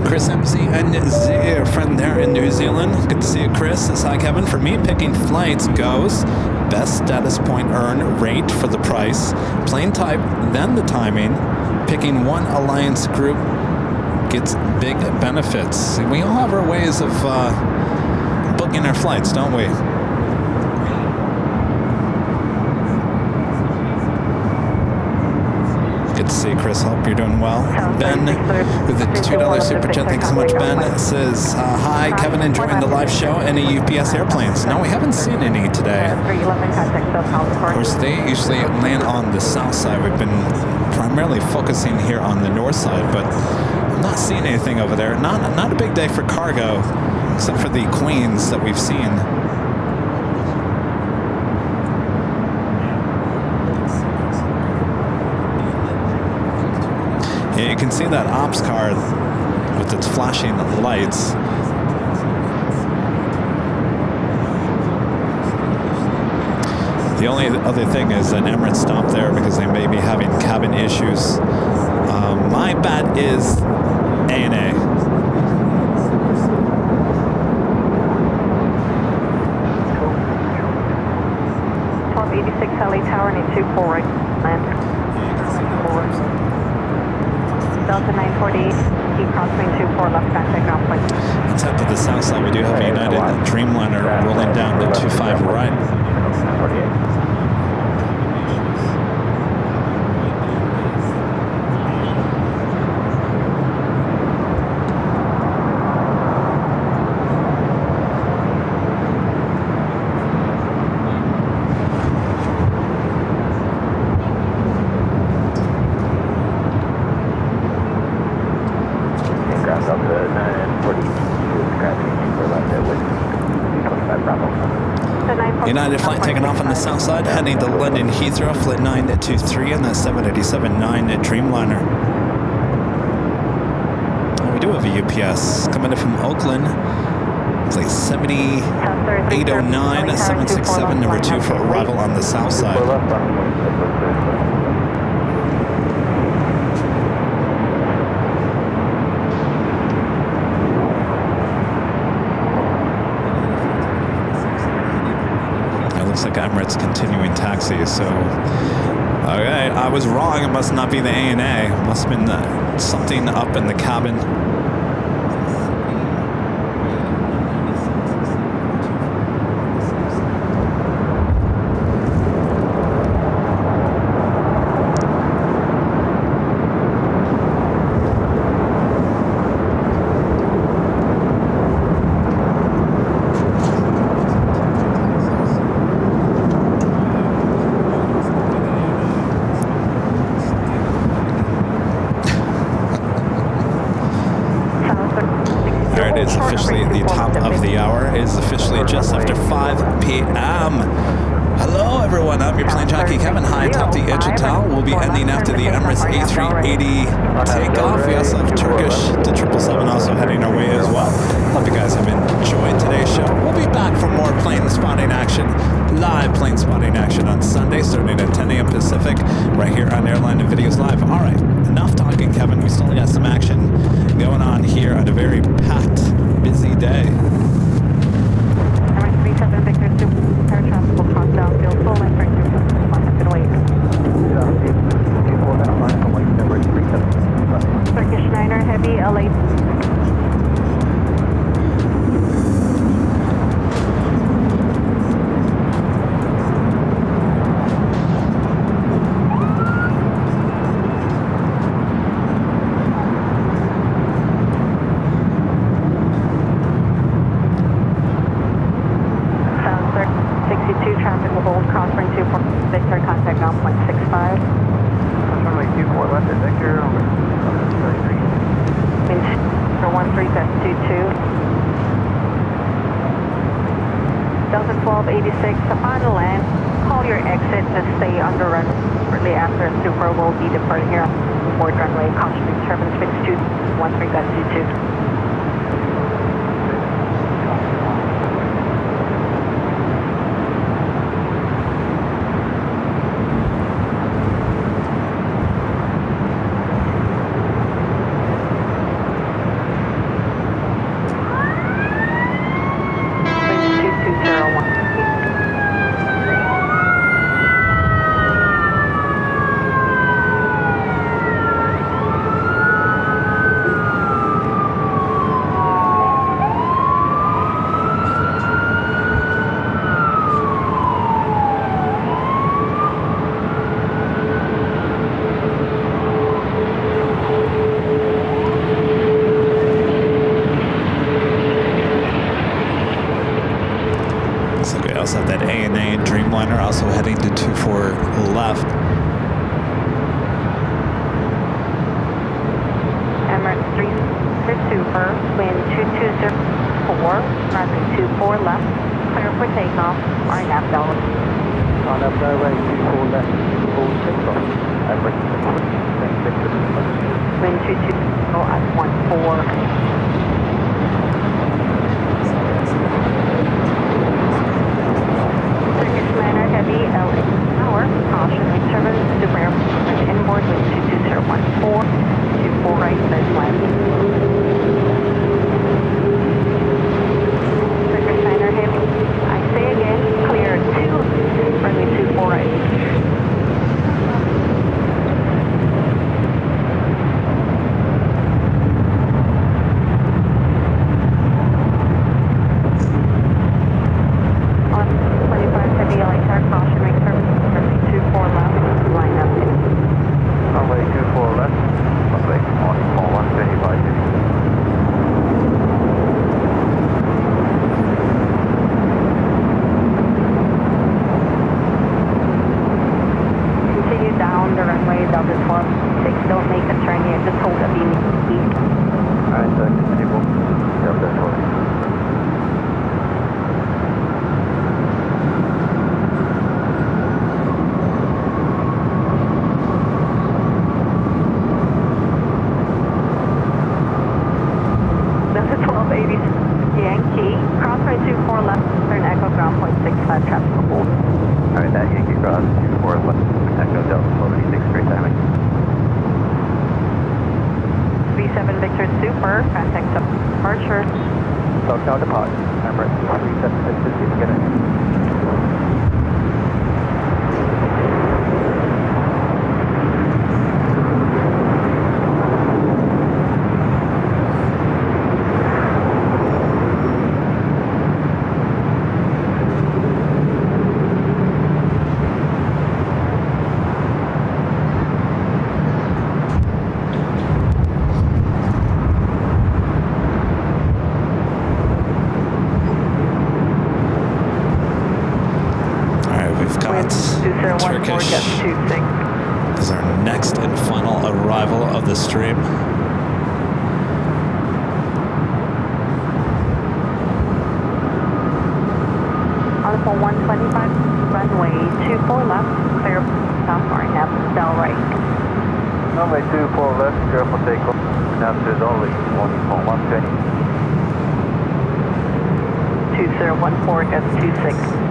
Chris MZ and Z, friend there in New Zealand. Good to see you, Chris. Says hi, Kevin. For me, picking flights goes best status point earn rate for the price, plane type, then the timing. Picking one alliance group gets big benefits. We all have our ways of booking our flights, don't we? Good to see you, Chris. Hope you're doing well. Ben with the $2 super chat. Thanks so much, Ben. Says, hi, Kevin, enjoying the live show. Any UPS airplanes? No, we haven't seen any today. Of course, they usually land on the south side. We've been primarily focusing here on the north side, but I'm not seeing anything over there. Not a big day for cargo, except for the Queens that we've seen. Yeah, you can see that ops car with its flashing lights. The only other thing is that Emirates stopped there because they may be having cabin issues. My bet is ANA. 1286 LA Tower, need 24 right, land. Delta 948, keep crossing 24 left contact ground point. Let's head to the south side. We do have a United Dreamliner rolling down to 25 right. United flight taking off on the south side, heading to London Heathrow, flight 923 on that 787-9 Dreamliner. And we do have a UPS coming in from Oakland. It's like 7809, 767, number 2 for arrival on the south side. Looks like Emirates continuing taxi, so okay, I was wrong. It must not be the ANA. It must have been something up in the cabin. It is officially the top of the hour. It is officially just after 5 p.m. Hello, everyone. I'm your plane jockey, Kevin, high atop the edge of town. We'll be ending after the Emirates A380 takeoff. We also have Turkish to 777 also heading our way as well. Hope you guys have enjoyed today's show. We'll be back for more plane spotting action, live plane spotting action on Sunday, starting at 10 a.m. Pacific, right here on Airline and Videos Live. All right, enough talking, Kevin. We still got some action going on here on a very packed, busy day. Emirates 37 Victor 2, air traffic will cross downfield, full left right through 1 wait. Turkish Niner Heavy, LA. 1286, upon land, call your exit to stay on the run. Shortly after, Super will be departing here. Board runway, caution, turbines, winds 213, got 22. also have that ANA Dreamliner also heading to 24 left. Emirates A380 Super, wind 2204, runway 24 left, clear for takeoff, RNAV Delta. RNAV Delta, 24 left, full takeoff, Emirates Wind 22 at 14. Heavy LA power, caution, wind turbines, super airport, inboard, wind 22014, 24 right, third landing. Circuit Shiner heavy, I say again, clear 2, runway 24 right. Is our next and final arrival of the stream. On for 125, runway 24 left, clear south RNAV, Bell right. Runway 24 left, clear for takeoff. Nav is only 120. 2014 F26.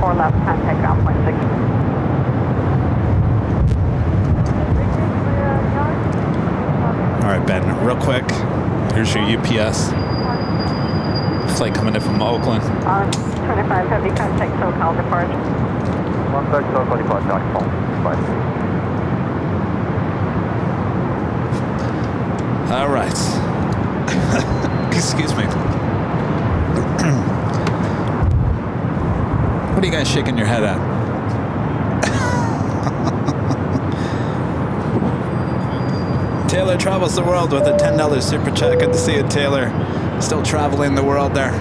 24 left, contact ground point 6. All right, Ben, real quick. Here's your UPS. Flight coming in from Oakland. 25 heavy, contact SoCal departure. Contact SoCal departure, phone. Bye. All right. Excuse me. What are you guys shaking your head at? Taylor travels the world with a $10 super chat. Good to see you, Taylor. Still traveling the world there.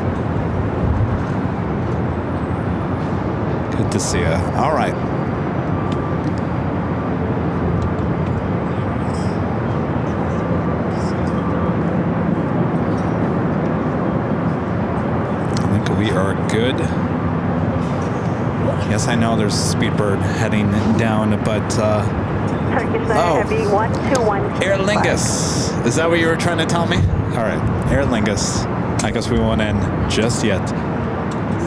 Good to see you. All right. I think we are good. Yes, I know there's a Speedbird heading down, but Turkish Heavy 121. Aer Lingus. Is that what you were trying to tell me? All right, Aer Lingus. I guess we won't end just yet.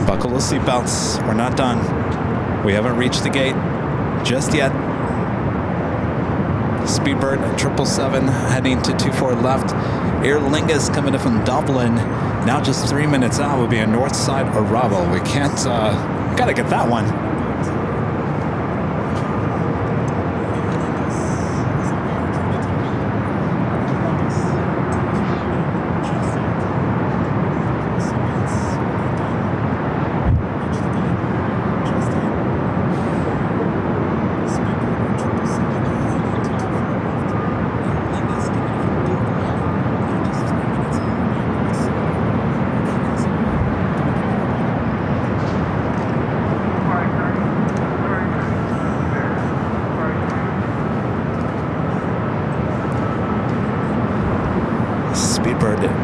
Buckle the seatbelts. We're not done. We haven't reached the gate just yet. Speedbird 777 heading to 24 left. Aer Lingus coming in from Dublin. Now just 3 minutes out will be a north side arrival. We can't, gotta get that one.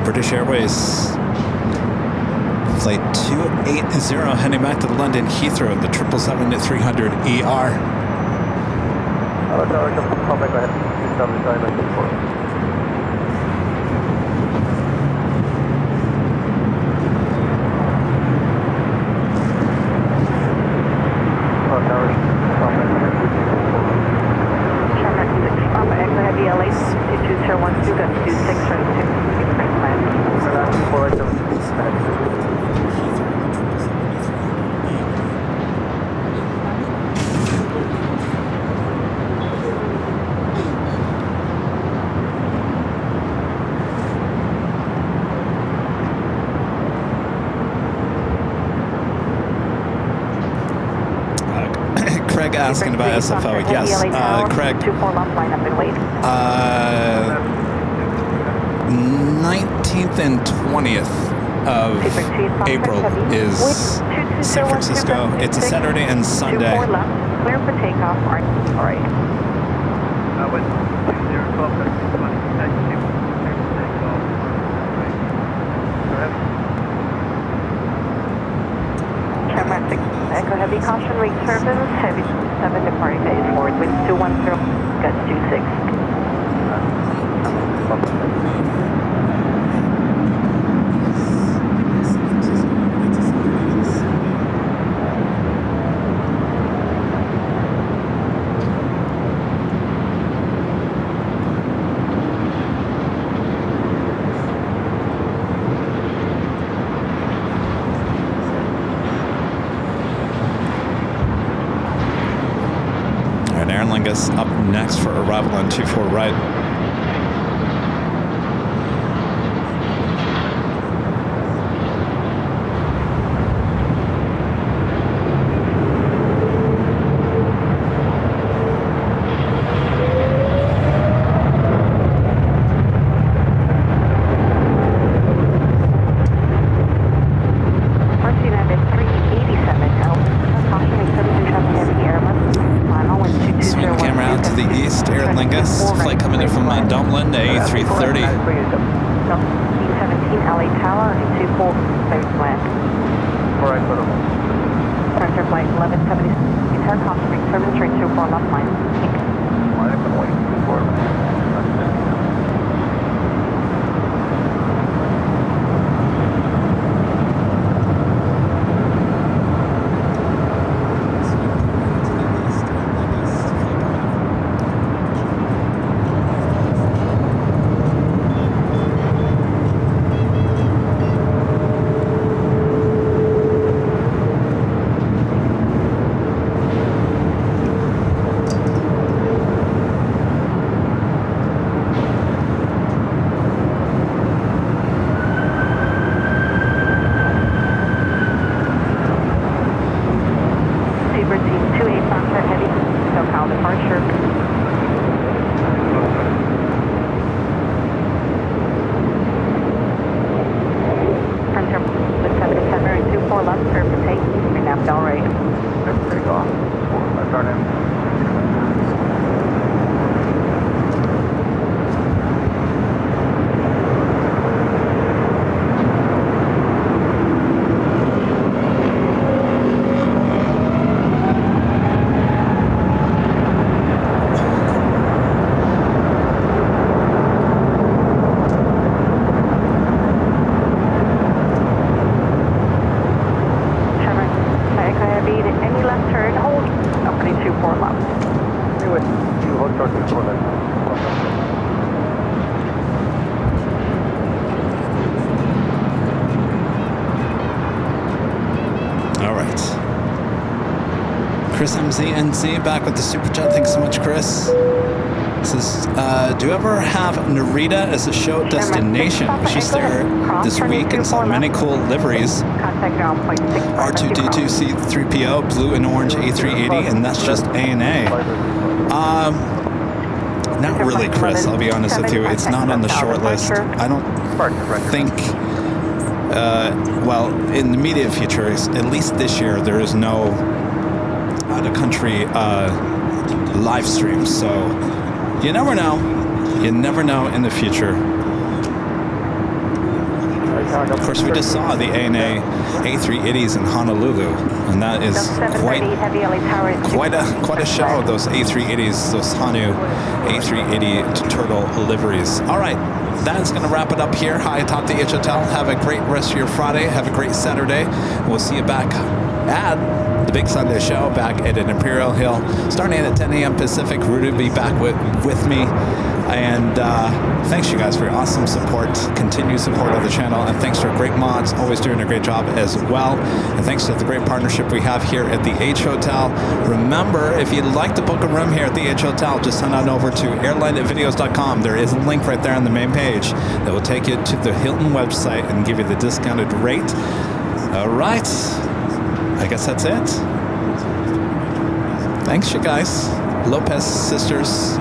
British Airways flight 280 heading back to London Heathrow, the 777-300ER. Hello, Tower, come back ahead. Asking about SFO. Yes, Craig. 19th and 20th of April is San Francisco. It's a Saturday and Sunday. Clear for takeoff. All right. Echo Heavy caution, wake turbines, Heavy 7 departing phase forward, winds 210, guts 26. Up next for arrival on 24 right. Flight coming in from Chris MZNZ back with the super chat. Thanks so much, Chris. Says, do you ever have Narita as a show destination? She's there this week and saw many cool liveries. R2D2 C3PO, blue and orange A380, and that's just ANA. Not really, Chris, I'll be honest with you. It's not on the short list. I don't think, well, in the immediate future, at least this year, there is no out-of-country live stream, so you never know. You never know in the future. Of course, we just saw the ANA A380s in Honolulu, and that is quite a show. Those A380s, those Honu A380 Turtle liveries. All right, that is going to wrap it up here. High atop the H Hotel. Have a great rest of your Friday. Have a great Saturday. We'll see you back at the Big Sunday Show back at Imperial Hill, starting at 10 a.m. Pacific. Rudy will be back with me. And thanks, you guys, for your awesome support, continued support of the channel. And thanks to our great mods, always doing a great job as well. And thanks to the great partnership we have here at the H Hotel. Remember, if you'd like to book a room here at the H Hotel, just head on over to airlinevideos.com. There is a link right there on the main page that will take you to the Hilton website and give you the discounted rate. All right. I guess that's it. Thanks, you guys. Lopez sisters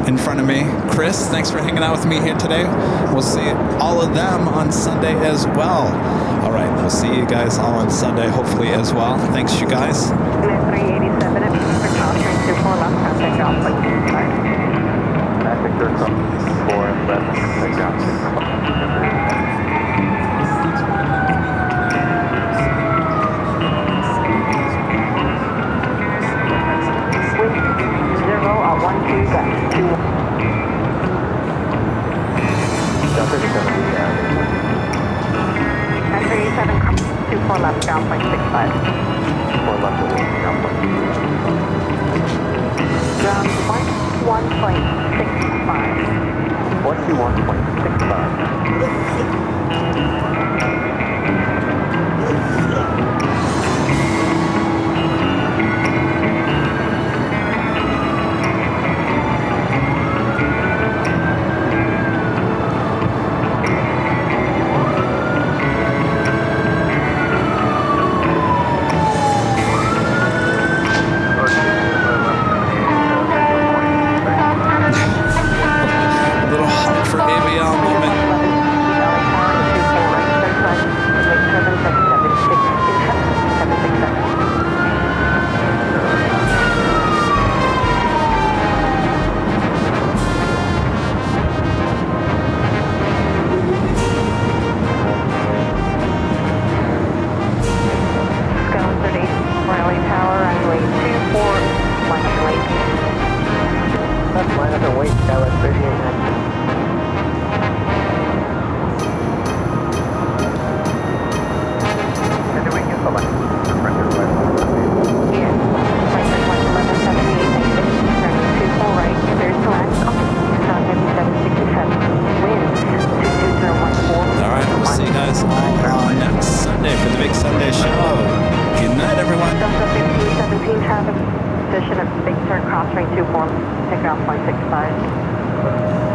in front of me. Chris, thanks for hanging out with me here today. We'll see all of them on Sunday as well. All right, we'll see you guys all on Sunday, hopefully, as well. Thanks, you guys. 387 at for cross-train 24 left, contact off, like 25. Traffic, they're crossing 4 left, contact down 6. And 37, 24 left, down 0.65. 4 left, down 0.65. Ground 121.65. Position at Big Sur, cross train 24, take off 165.